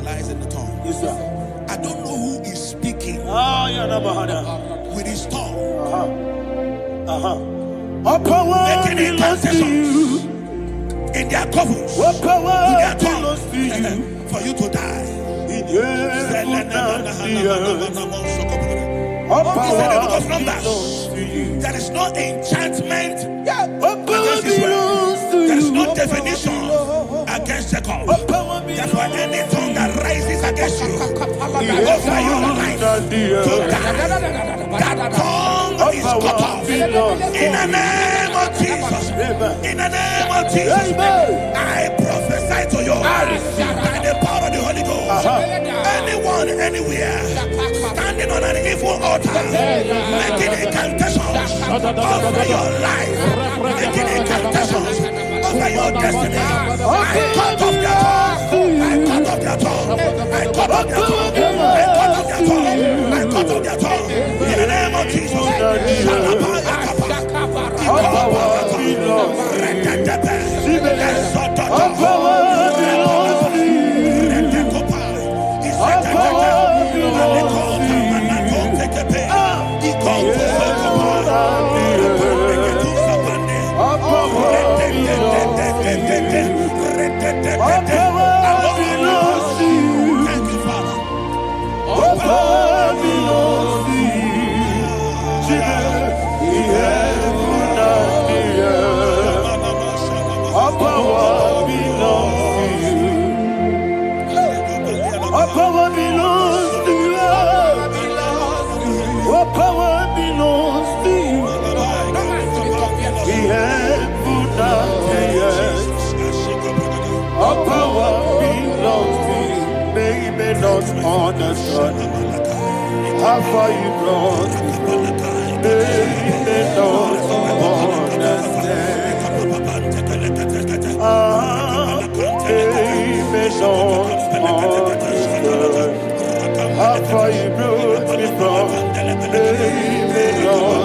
lies in the tongue. Yes, sir. I don't know who is speaking with his tongue. Making incantations in their couples with their tongue for you to die. He said in the book of Numbers, there is no enchantment against Israel. There is no definition against Jacob. Therefore, any tongue that rises against you over your life to die, that tongue is cut off. In the name of Jesus. In the name of Jesus. I prophesy to you by the power of the Holy Ghost. Anyone, anywhere, standing on an evil altar, making incantations over your life, making incantations over your destiny, I cut off their tongue. I cut off their tongue. I cut off their tongue. I cut off their tongue. I cut off their tongue. In the name of Jesus. Understand how far you brought me. They don't understand. They don't understand how far you brought me from. They don't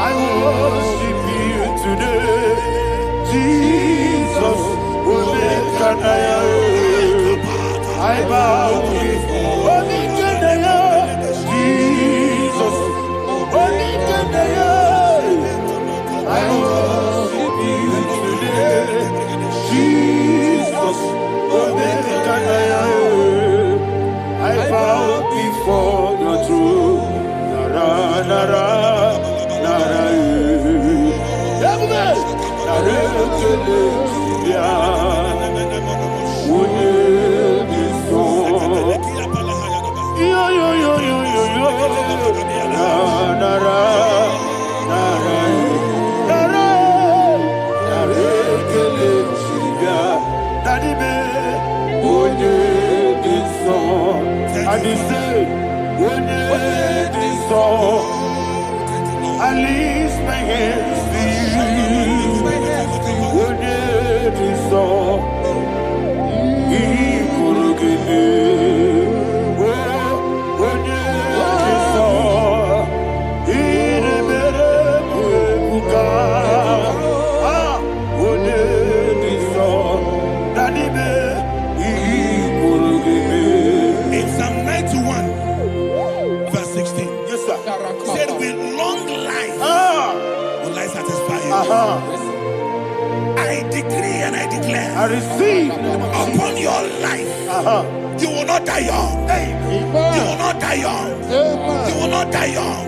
I worship you today, Jesus. I bow before Jesus. I worship you today, Jesus. I bow before your throne. Nara, nara, nara, I lift my hands to In Psalm 91, verse 16. Yes, sir. Said with long life will I satisfy you. I decree and I declare I receive upon your life, you will not die young. You will not die young. You will not die young.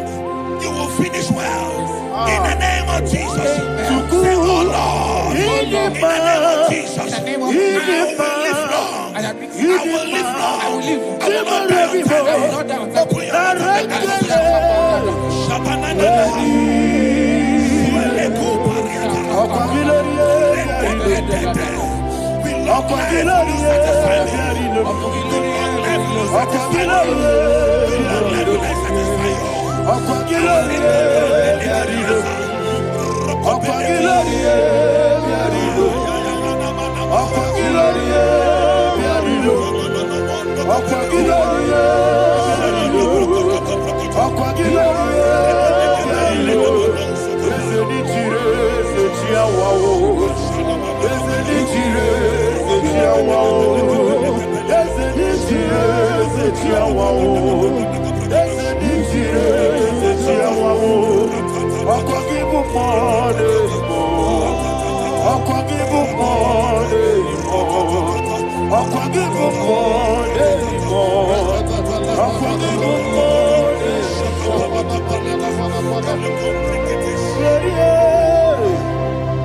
You will finish well. In the name of Jesus. Say, oh Lord, in the name of Jesus, I will live long. I will live long. I will not die on time. Open your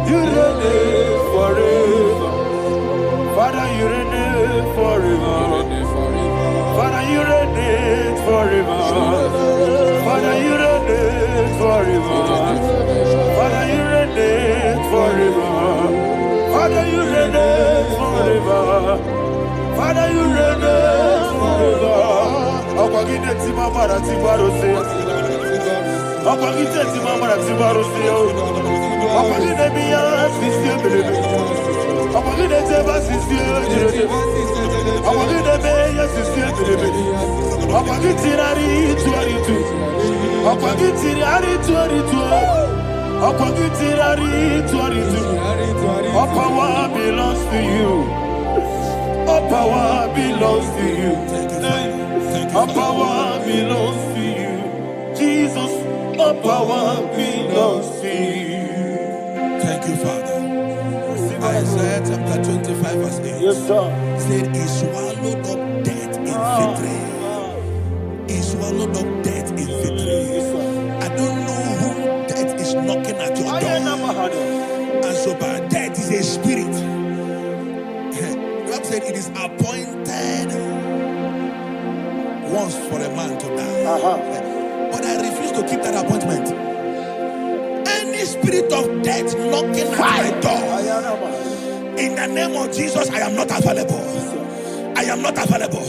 You reign forever. Father, you reign forever. Father, you reign forever. Father, you reign forever. Father, you reign forever. Father, you reign forever. Father, you reign forever. Akwagide timamara tibarose. Akwagide timamara tibarose. Akwagide biya sisiye. Akwagide teba sisiye. Akwagide beya sisiye. Akwagide rari tuaritu. Akwagide rari tuaritu. Akwagide rari tuaritu. All power belongs to you. All power belongs to you. All power belongs to you. Jesus, all power belongs to you. Thank you, Father. Isaiah chapter 25, verse 8. Yes, sir. Said, He swallowed up death in victory. He swallowed up death in victory. I don't know who death is knocking at your door. And so, but death is a spirit. God said it is appointed once for a man to die. But I refuse to keep that appointment. Any spirit of death knocking at my door, in the name of Jesus, I am not available. I am not available.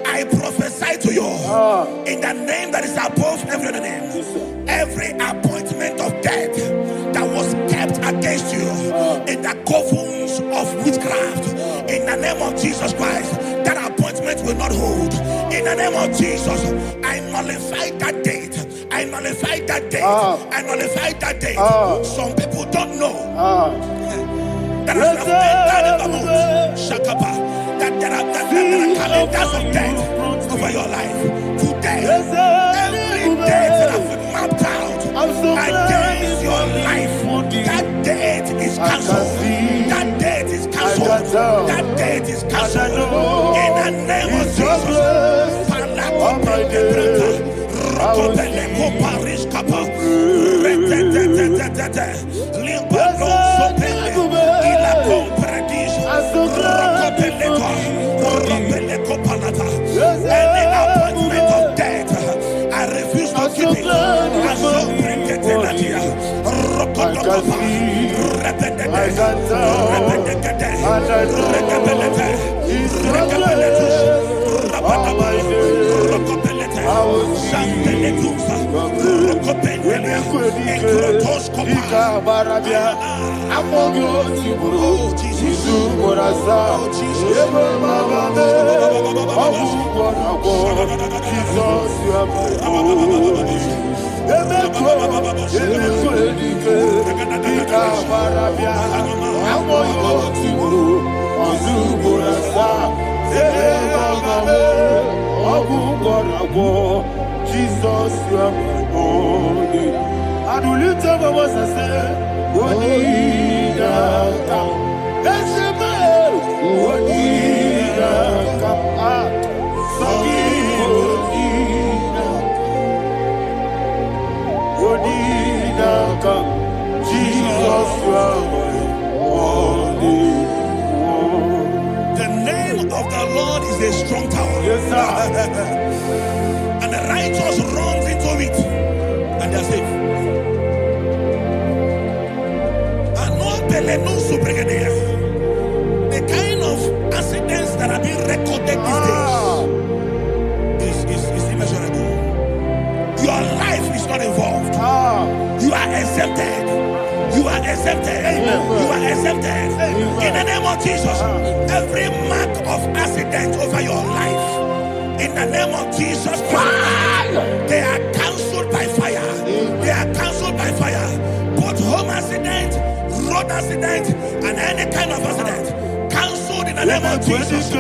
I prophesy to you in the name that is above every other name. Every appointment of death that was kept against you in the covens of witchcraft, in the name of Jesus Christ, that appointment will not hold. In the name of Jesus, I nullify that date. I nullify that date. I nullify that date. Some people don't know that as of entered in the month, Shakapa, that there are calendars of death over your life. Today, every date that I've mapped out against your life, that date is cancelled. That date is cancelled. That date is cancelled. In the name of Jesus. Rokopeleko Paris Kappa Limpa Sopele Ila Compradis Rokopeleko Palata. Any appointment of death, I refuse to keep it. I so bring it in Nadia Rokopapa Jesus, you are my only. I do lift up my voice and say, Wonida come. That's the man. Wonida come. Wonida come. Jesus, you are my only. The name of the Lord is a strong tower. Yes, sir. And the righteous runs into it and they are safe. The kind of accidents that are being recorded these days is immeasurable. Your life is not involved. You are exempted. You are exempted. You are exempted. In the name of Jesus, every mark of accident over your life, in the name of Jesus Christ, they are cancelled by fire. They are cancelled by fire. Both home accident, road accident, and any kind of accident, cancelled in the name of Jesus.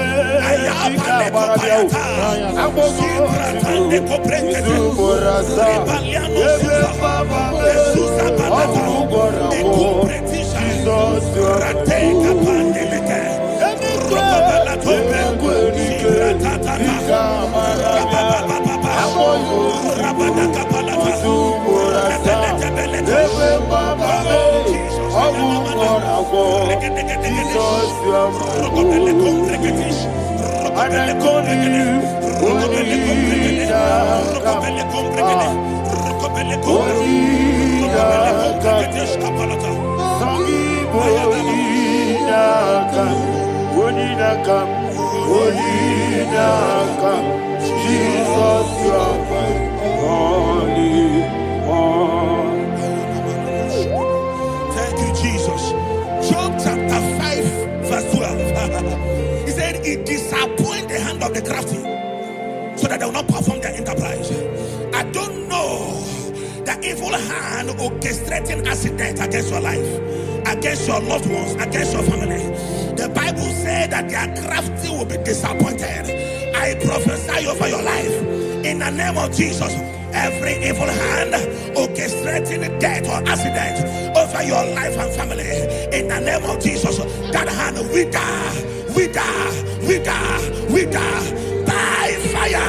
Thank you, Jesus. Job chapter 5, verse 12. He said, "It disappoints the hand of the crafty, so that they will not perform their enterprise." I don't know the evil hand orchestrating accident against your life, against your loved ones, against your family. The Bible said that their crafty will be disappointed. I prophesy over your life in the name of Jesus. Every evil hand orchestrating death or accident over your life and family, in the name of Jesus, that hand wither by fire.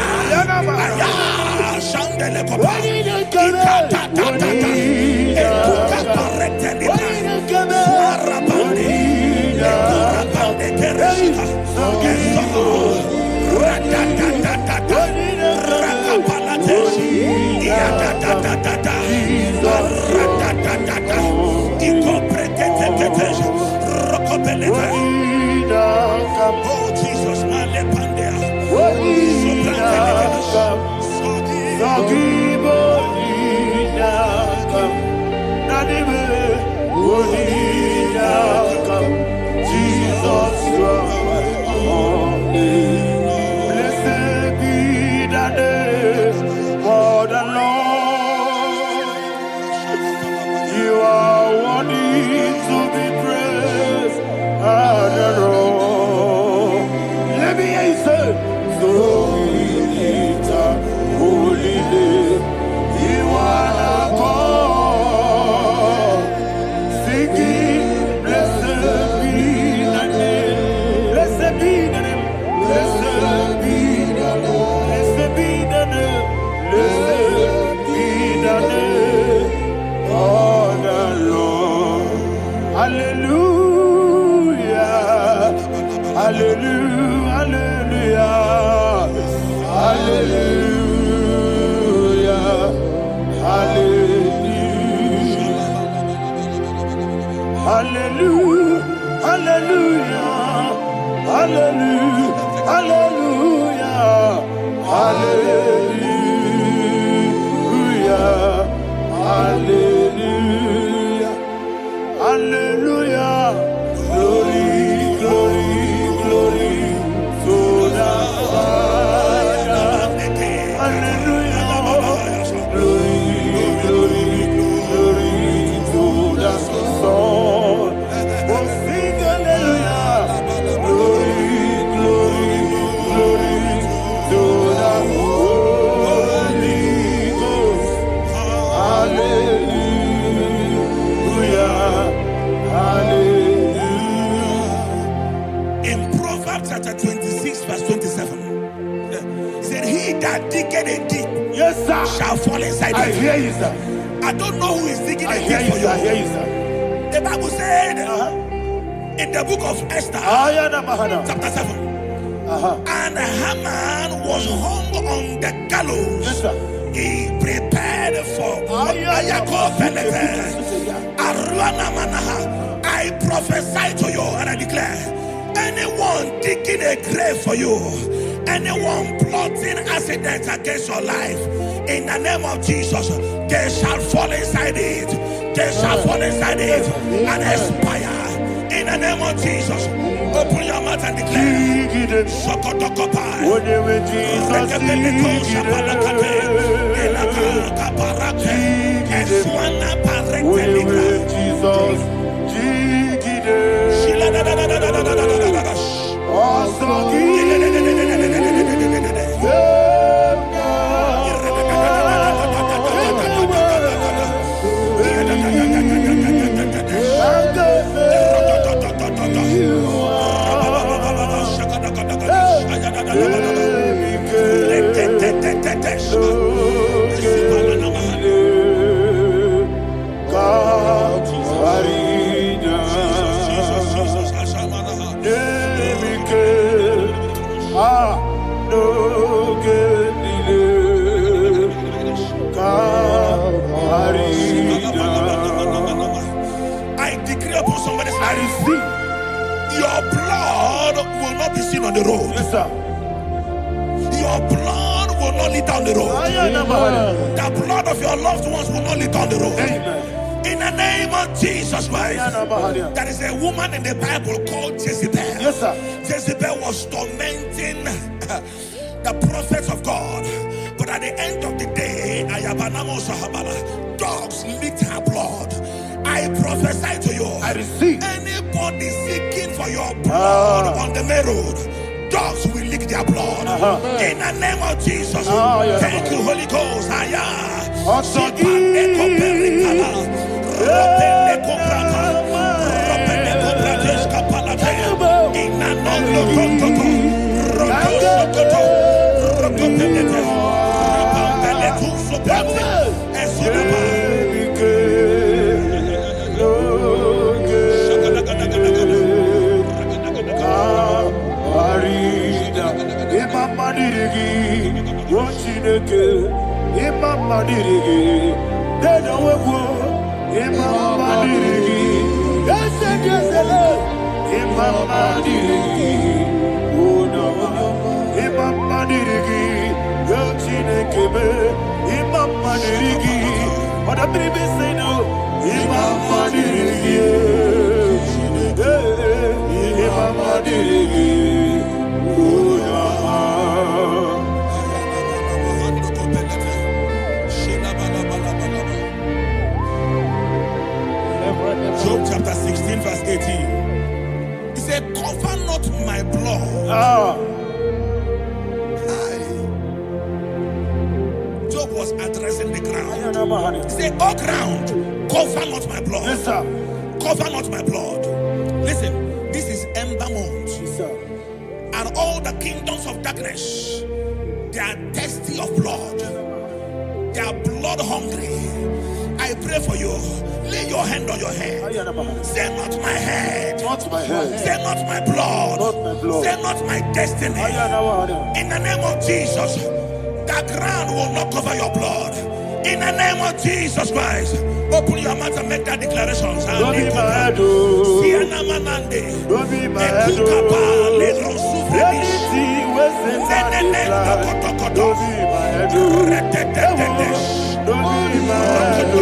Oh Jesus, to be praised and adored. Let me hear you say, so we lift up holy name. You are the God. Singing, blessed be the name. Blessed be the name. Blessed be the name. Blessed be the name. Blessed be the name of the Lord. Hallelujah. Hallelujah. Hallelujah. Hallelujah. Hallelujah. Hallelujah. Hallelujah. Hallelujah. Hallelujah. Hallelujah. Glory, glory, glory to the Father. Hallelujah. Glory, glory, glory to the Son. Oh, sing hallelujah. Glory, glory, glory to the Holy Ghost. Hallelujah. Hallelujah. In Proverbs chapter 26, verse 27, said, he that diggeth a deep, Yes, sir. shall fall inside I it. hear you, sir. I don't know who is digging I a hear deep you, for sir. I you. hear you, sir. The Bible said in the book of Esther, chapter 7, and Haman was hung on the gallows. Yes, sir. He prepared for I prophesy to you and I declare, anyone digging a grave for you, anyone plotting accidents against your life, in the name of Jesus, they shall fall inside it. They shall fall inside it and expire. In the name of Jesus, open your mouth and declare. Sokotokopai. I decree upon somebody's life, your blood will not be seen on the road. Yes, sir. Your blood will not lead down the road. The blood of your loved ones will not lead down the road. Amen. In the name of Jesus Christ. There is a woman in the Bible called Jezebel. Yes, sir. Jezebel was tormenting the prophets of God. But at the end of the day, dogs licked her blood. I prophesy to you. I receive. Anybody seeking for your blood on the main road, dogs will lick their blood. In the name of Jesus. Thank you, Holy Ghost. Job chapter 16, verse 18. He said, cover not my blood. Job was addressing the ground. He said, oh ground, cover not my blood. Yes, sir. Cover not my blood. Listen, this is ember month. Yes, sir. And all the kingdoms of darkness, they are thirsty of blood. They are blood hungry. I pray for you. Lay your hand on your head. Say not my head. Not my head. Say not my blood. Not my blood. Say not my destiny. In the name of Jesus, the ground will not cover your blood. In the name of Jesus Christ, open your mouth and make that declaration. Don't be mad, oh. Don't be mad, oh. Anything was in my life. Don't be mad, oh. Don't be mad, oh.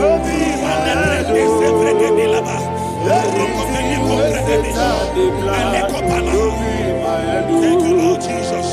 Don't be mad, oh. Thank you, Lord Jesus.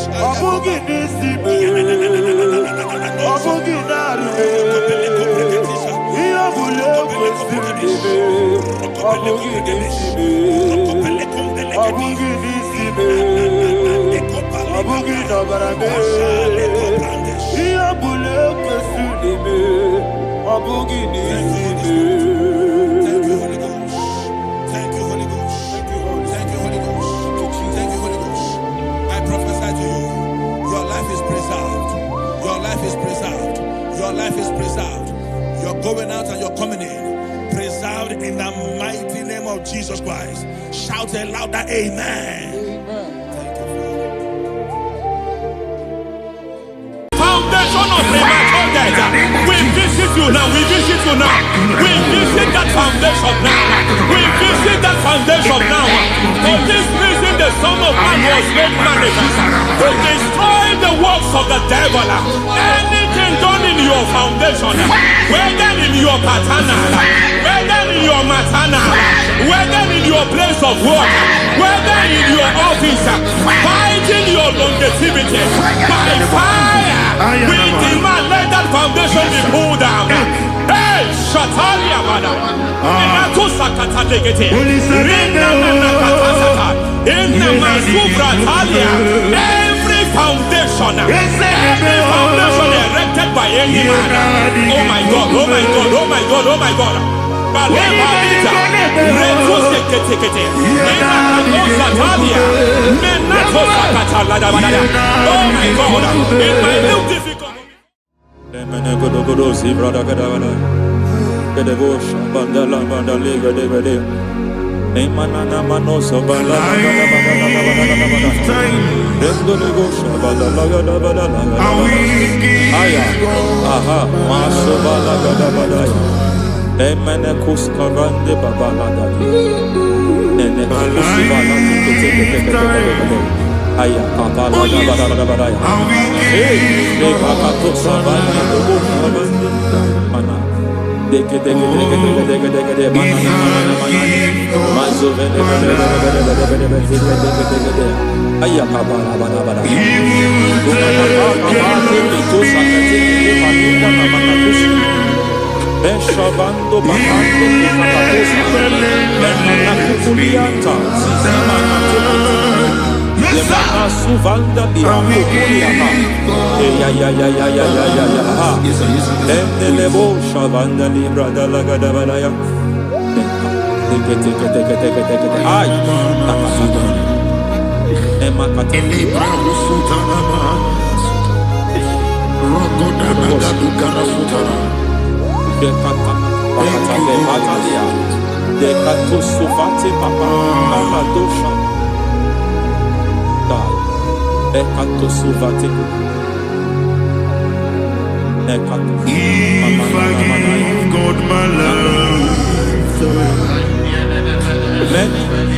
Your life is preserved. You're going out and you're coming in. Preserved in the mighty name of Jesus Christ. Shout a louder amen. Thank you, Father. Foundation of premature death. We visit you now. We visit you now. We visit that foundation now. We visit that foundation now. For this reason, the Son of Man was made manifest to destroy the works of the devil. Anything done in your foundation, whether in your paternal, whether in your maternal, whether in your place of work, whether in your office, fighting your longevity by fire, we demand let that foundation be pulled down. Hey, Shatalia Bada, Inato Sakata Legate, Rina Nakatasata, Inna Masubra Talia, every foundation erected by any man. Oh my God, oh my God, oh my God, oh my God. Balebita, Reto Sekete, Inna Talia, Menato Sakata Ladabada. Oh my God, in my new difficult. Aya papa la da ba hey de papa to savana do mana deke mana mazo vene aya papa la ba to sakate palinda mama kusi beshabando bakando papa kulianta samana Suvanda di Akuliama. Lebo Shavanda Libra da Lagadabalaya. Take. Ay, Emma Catalibra Sutanama. Rogoda Nagaduka Sutana. Dekata Batalia. Dekato Suvati Papa Amadosha. Ekato suvate. Ekato. If I give God my love, many will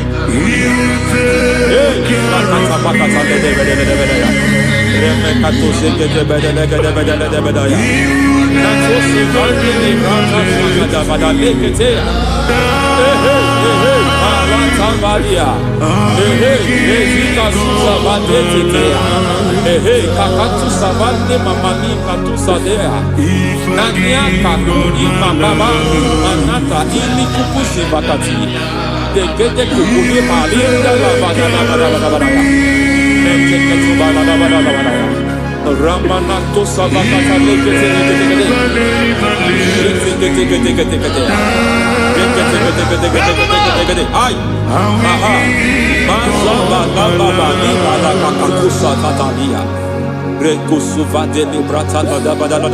take care of me. Savalia. Zika Susa Badetea. Kakatu Savande Mamani Katu Sadea. Nania Kakuri Mababa. Manata Ili Kupusi Bakati. De Gede Kukuri Malinda Lavada. Ramanato Savakata Ay, aha, Mazaba Baba Nibala Kakakusa Tatalia, Rekusuva de Librata da Badala,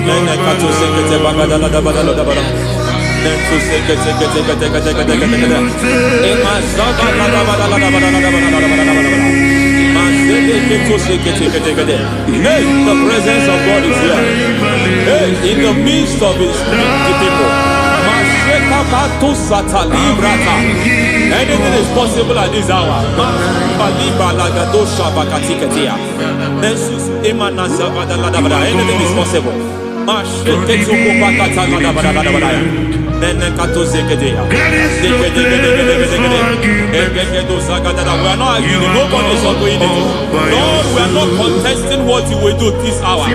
Nenekato Sekete Bagada da Badala, Nentu Sekete, Emazaba da Badala. Hey, the presence of God is here. Hey, in the midst of His people. Anything is possible at this hour. Anything is possible. We are not arguing, nobody is arguing it. Lord, we are not contesting what you will do this hour. We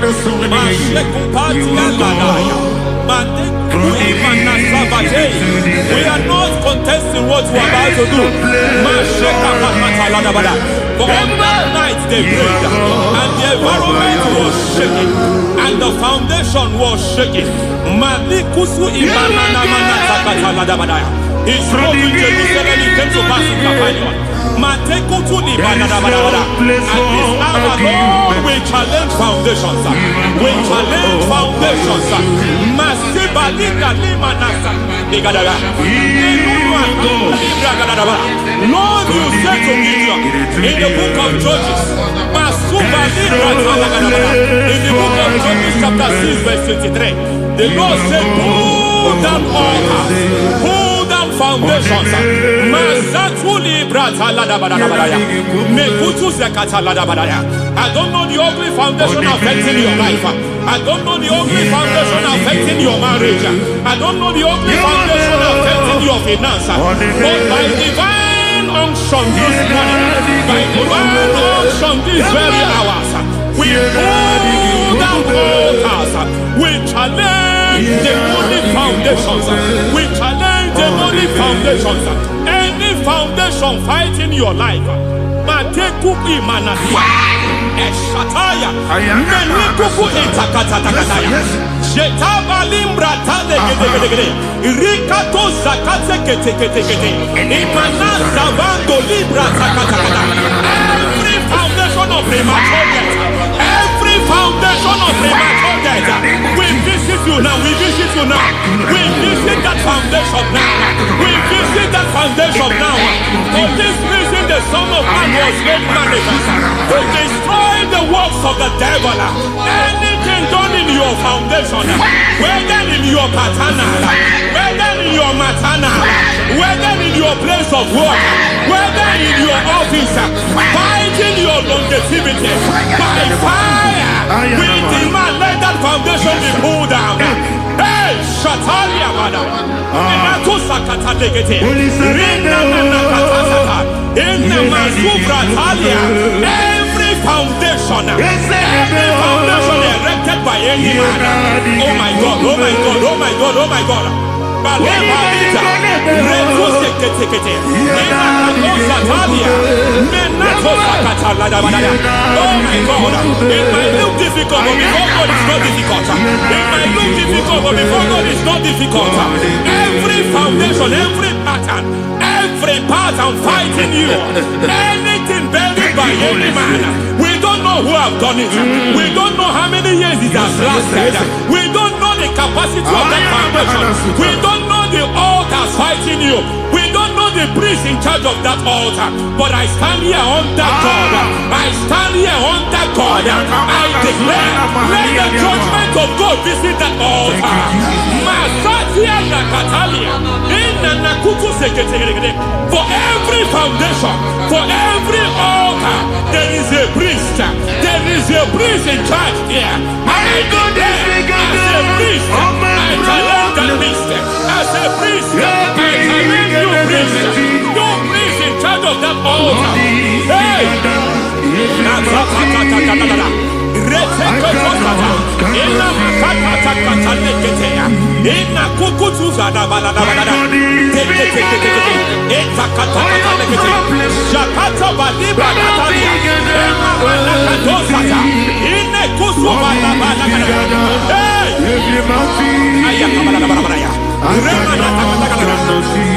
are not contesting what you are about to do. For on that night they prayed, and the environment was shaking, and the foundation was shaking. He spoke in Jerusalem, he came to pass in Capernaum. And this hour, Lord, we challenge foundations. We challenge foundations. Lord, you said to Gideon in the book of Judges, in the book of Judges chapter 6 verse 23, the Lord said, pull down altars, pull down foundations. I don't know the ugly foundation affecting your life. I don't know the ugly foundation affecting your marriage. I don't know the ugly foundation affecting your finance. But by divine unction this morning, by divine unction these very hours, we pull down altars. We challenge demonic foundations. We challenge demonic foundations. Any foundation fighting your life, Matekupi Manasia, Eshataya, Menikupu Itakataya, Jetavalimbra Tade, Rikato Zakate Kete, Imanasa Vando Libra Zakata. Every foundation of premature death, every foundation of premature death, we visit you now, we visit you now, we visit that foundation now, we visit that foundation now. For this reason, the Son of Man was made manifest to destroy the works of the devil. Anything done in your foundation, whether in your paternal, whether in your maternal, whether in your place of work, whether in your office, fighting your longevity by fire, we demand let that foundation be pulled down. Hey, Shatalia, madam. Every foundation erected by any man. Oh my God, oh my God, oh my God, oh my God. Oh my God, it might look difficult, but before God it's not difficult. It might look difficult, but before God it's not difficult. Every foundation, every pattern fighting you, anything buried by any man, we don't know who have done it. We don't know how many years it has lasted. We don't know the capacity of that foundation. We don't know the altars fighting you. We don't know the priest in charge of that altar. But I stand here under God. I stand here under God. I declare, let the judgment of God visit that altar. For every foundation, for every altar, there is a priest. There is a priest in charge here. I declare, as a priest, I challenge the priest. As a priest, I challenge you. priest in charge of that altar. Hey!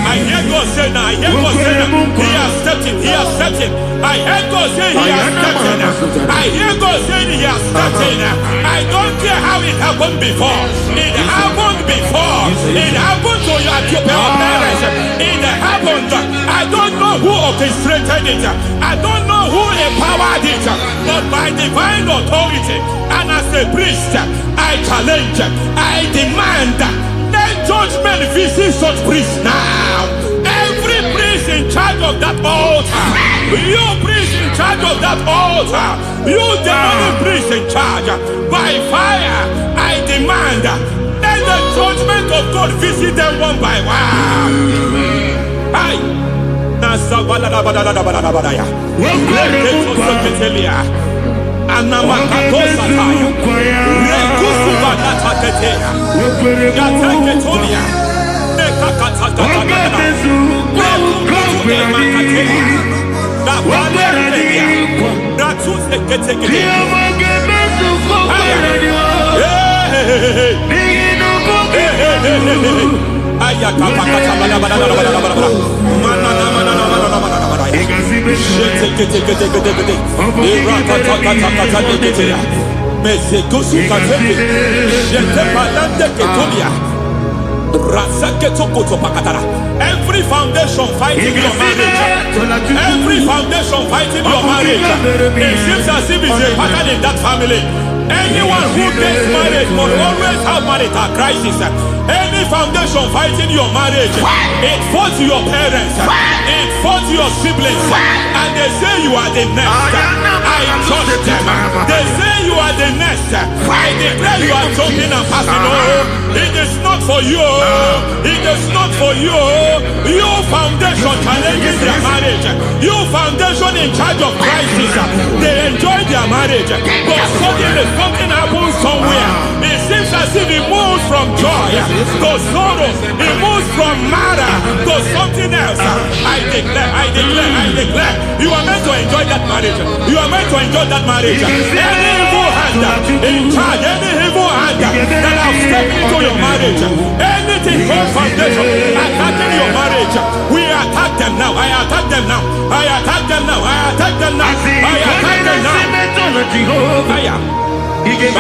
I hear God say now, I hear God say now, he has stepped in, he has stepped in. I hear God say he has stepped in. I hear God saying he has stepped in. I don't care how it happened before. It happened before. It happened to your parents. It happened. I don't know who orchestrated it. I don't know who empowered it. But by divine authority and as a priest, I challenge, I demand, let judgment visit such priests now. Every priest in charge of that altar, you priest in charge of that altar, you demonic priest in charge, by fire, I demand, let the judgment of God visit them one by one. Aye. Anamakatosataya, Rekusubatataketea, Yataketonia, Nekakatakatakatakata, Rekukutuemakatea, Dabaleketea, Ratuseketeketea. Every foundation fighting your marriage, every foundation fighting your marriage, it seems as if it's a pattern in that family. Anyone who gets married must always have marital crisis. Any foundation fighting your marriage, it fought your parents, it fought your siblings, and they say you are the next. I judge them. They say you are the next. I declare you are jumping and passing. Oh, it is not for you. It is not for you. Your foundation challenges their marriage. Your foundation in charge of crisis. They enjoy their marriage, but suddenly something happens somewhere. It seems as if it moves from joy to sorrow. It moves from matter to something else. I declare, you are meant to enjoy that marriage. You are meant to enjoy that marriage. Any evil hand in charge, any evil hand that have stepped into your marriage, anything called foundation attacking your marriage, we attack them now. I attack them now. I attack them now. I attack them now. I attack them now. It is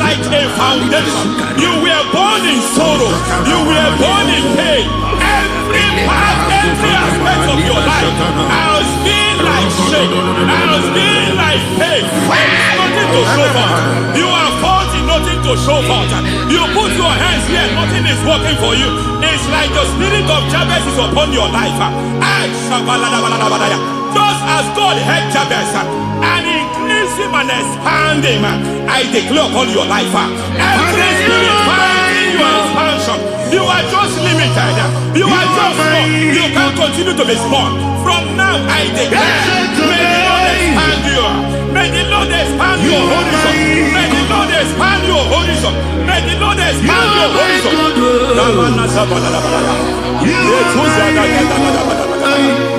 like a foundation. You were born in sorrow. You were born in pain. Every part, every aspect of your life has been like shame. Has been like pain. Nothing to show for. You are faulty, nothing to show for. You put your hands here, nothing is working for you. It's like the spirit of Jabez is upon your life. Just as God had Jabez and increased him and expand him, I declare upon your life. Every spirit finding your expansion, you are just limited. You are just small. You can't continue to be small. From now, I declare, may the Lord expand you. May the Lord expand your horizon. May the Lord expand your horizon. May the Lord expand your horizon.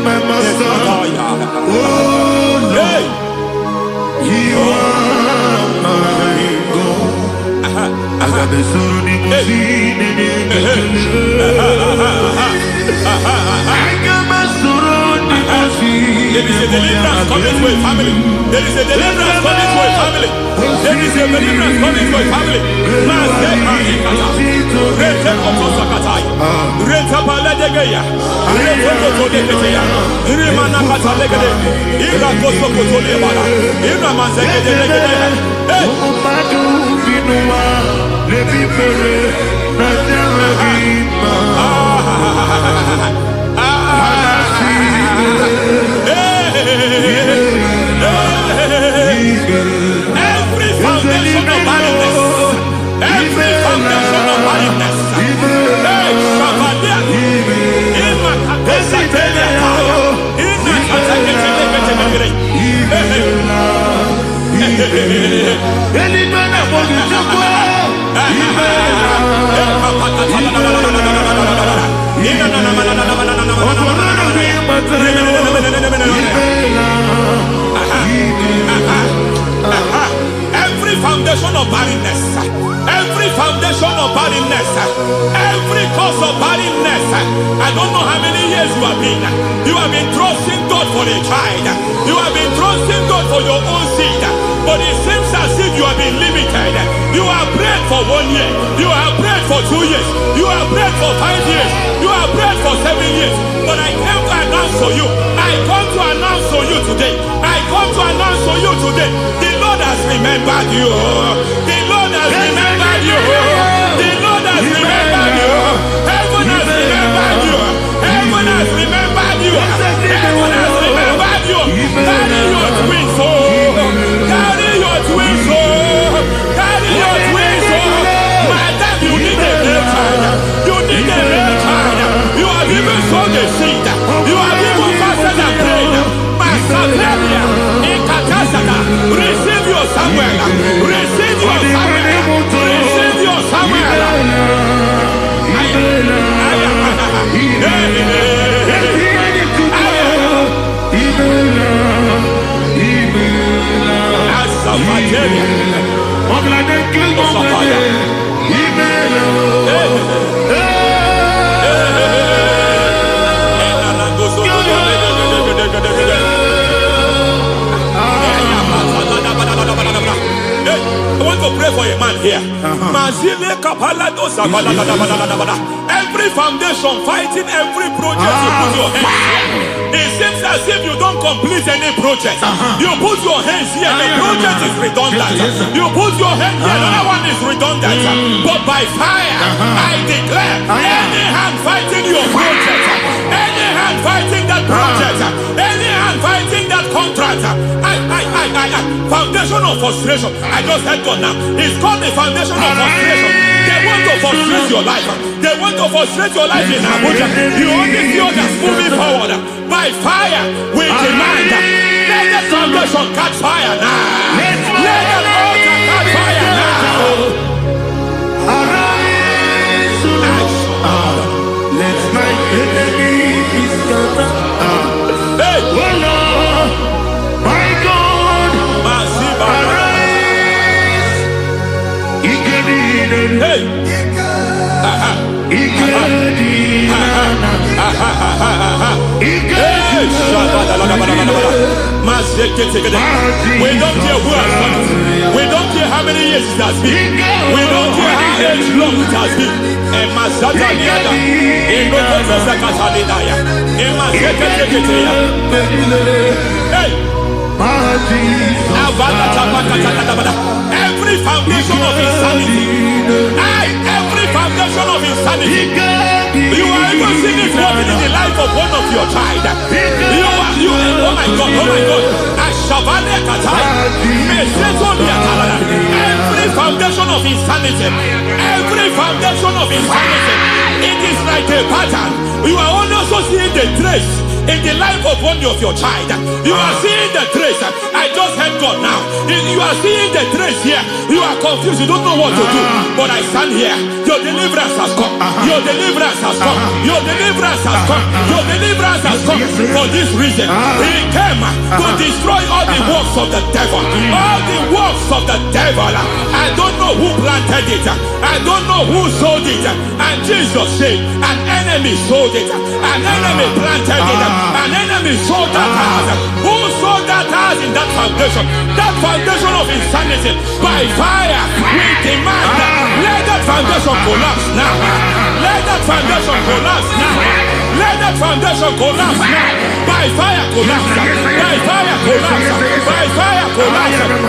My master, oh Lord, you are my God. I got the soul in the sea, I got my soul in the sea. There is a deliverance coming to a family. There is a deliverance coming to a family. There is a deliverance coming to a family. You have been trusting God for a child. You have been trusting God for your own seed. But it seems as if you have been limited. You have prayed for 1 year. You have prayed for 2 years. You have prayed for 5 years. You have prayed for 7 years. But I came to announce to you. I come to announce to you today. I come to announce to you today. The Lord has remembered you. The Lord has remembered you. The Lord has remembered you. Heaven has remembered you. Heaven has remembered you. Heaven has remembered you. Carry your twins, oh. Carry your twins, oh. Carry your twins, oh. Madam, you need a real child. You need a real child. You have even sown the seed. You have even fasted and prayed. Masapelia, Ikatasada, receive your Samuel. Receive your Samuel. Receive your Samuel. I want to pray for a man here. Every foundation fighting every project you put your hands. It seems as if you don't complete any project. You put your hands here, the project is redundant. You put your hand here, another one is redundant. But by fire, I declare, any hand fighting your project, any hand fighting that project, any hand fighting that contract, foundation of frustration. I just heard God now. It's called the foundation of frustration. They want to frustrate your life. They want to frustrate your life in Abuja. You only see others moving forward. By fire, we demand. Let the foundation catch fire now. Let the altar catch fire now. Arise, let my enemy be scattered. Hey, Oh Lord, my God, arise. hey. We don't care who has done it. We don't care how many years it has been. We don't care how age long it has been. Every foundation of insanity. Every foundation of insanity. You are even seeing it working in the life of one of your child. Oh my God, oh my God. Every foundation of insanity. Every foundation of insanity. It is like a pattern. You are also seeing the trace in the life of one of your child. You are seeing the trace. I just heard God now. You are seeing the trace here. You are confused. You don't know what to do. But I stand here. Your deliverance has come. Your deliverance has come. Your deliverance has come. Your deliverance has come. For this reason, He came to destroy all the works of the devil. All the works of the devil. I don't know who planted it. I don't know who sold it. And Jesus said, an enemy sold it. An enemy planted it. An enemy sold that house. Who sold that house in that foundation? That foundation of insanity. By fire, we demand, let that foundation collapse now. Let that foundation collapse now. Let that foundation collapse now. By fire collapse. By fire collapse. By fire collapse.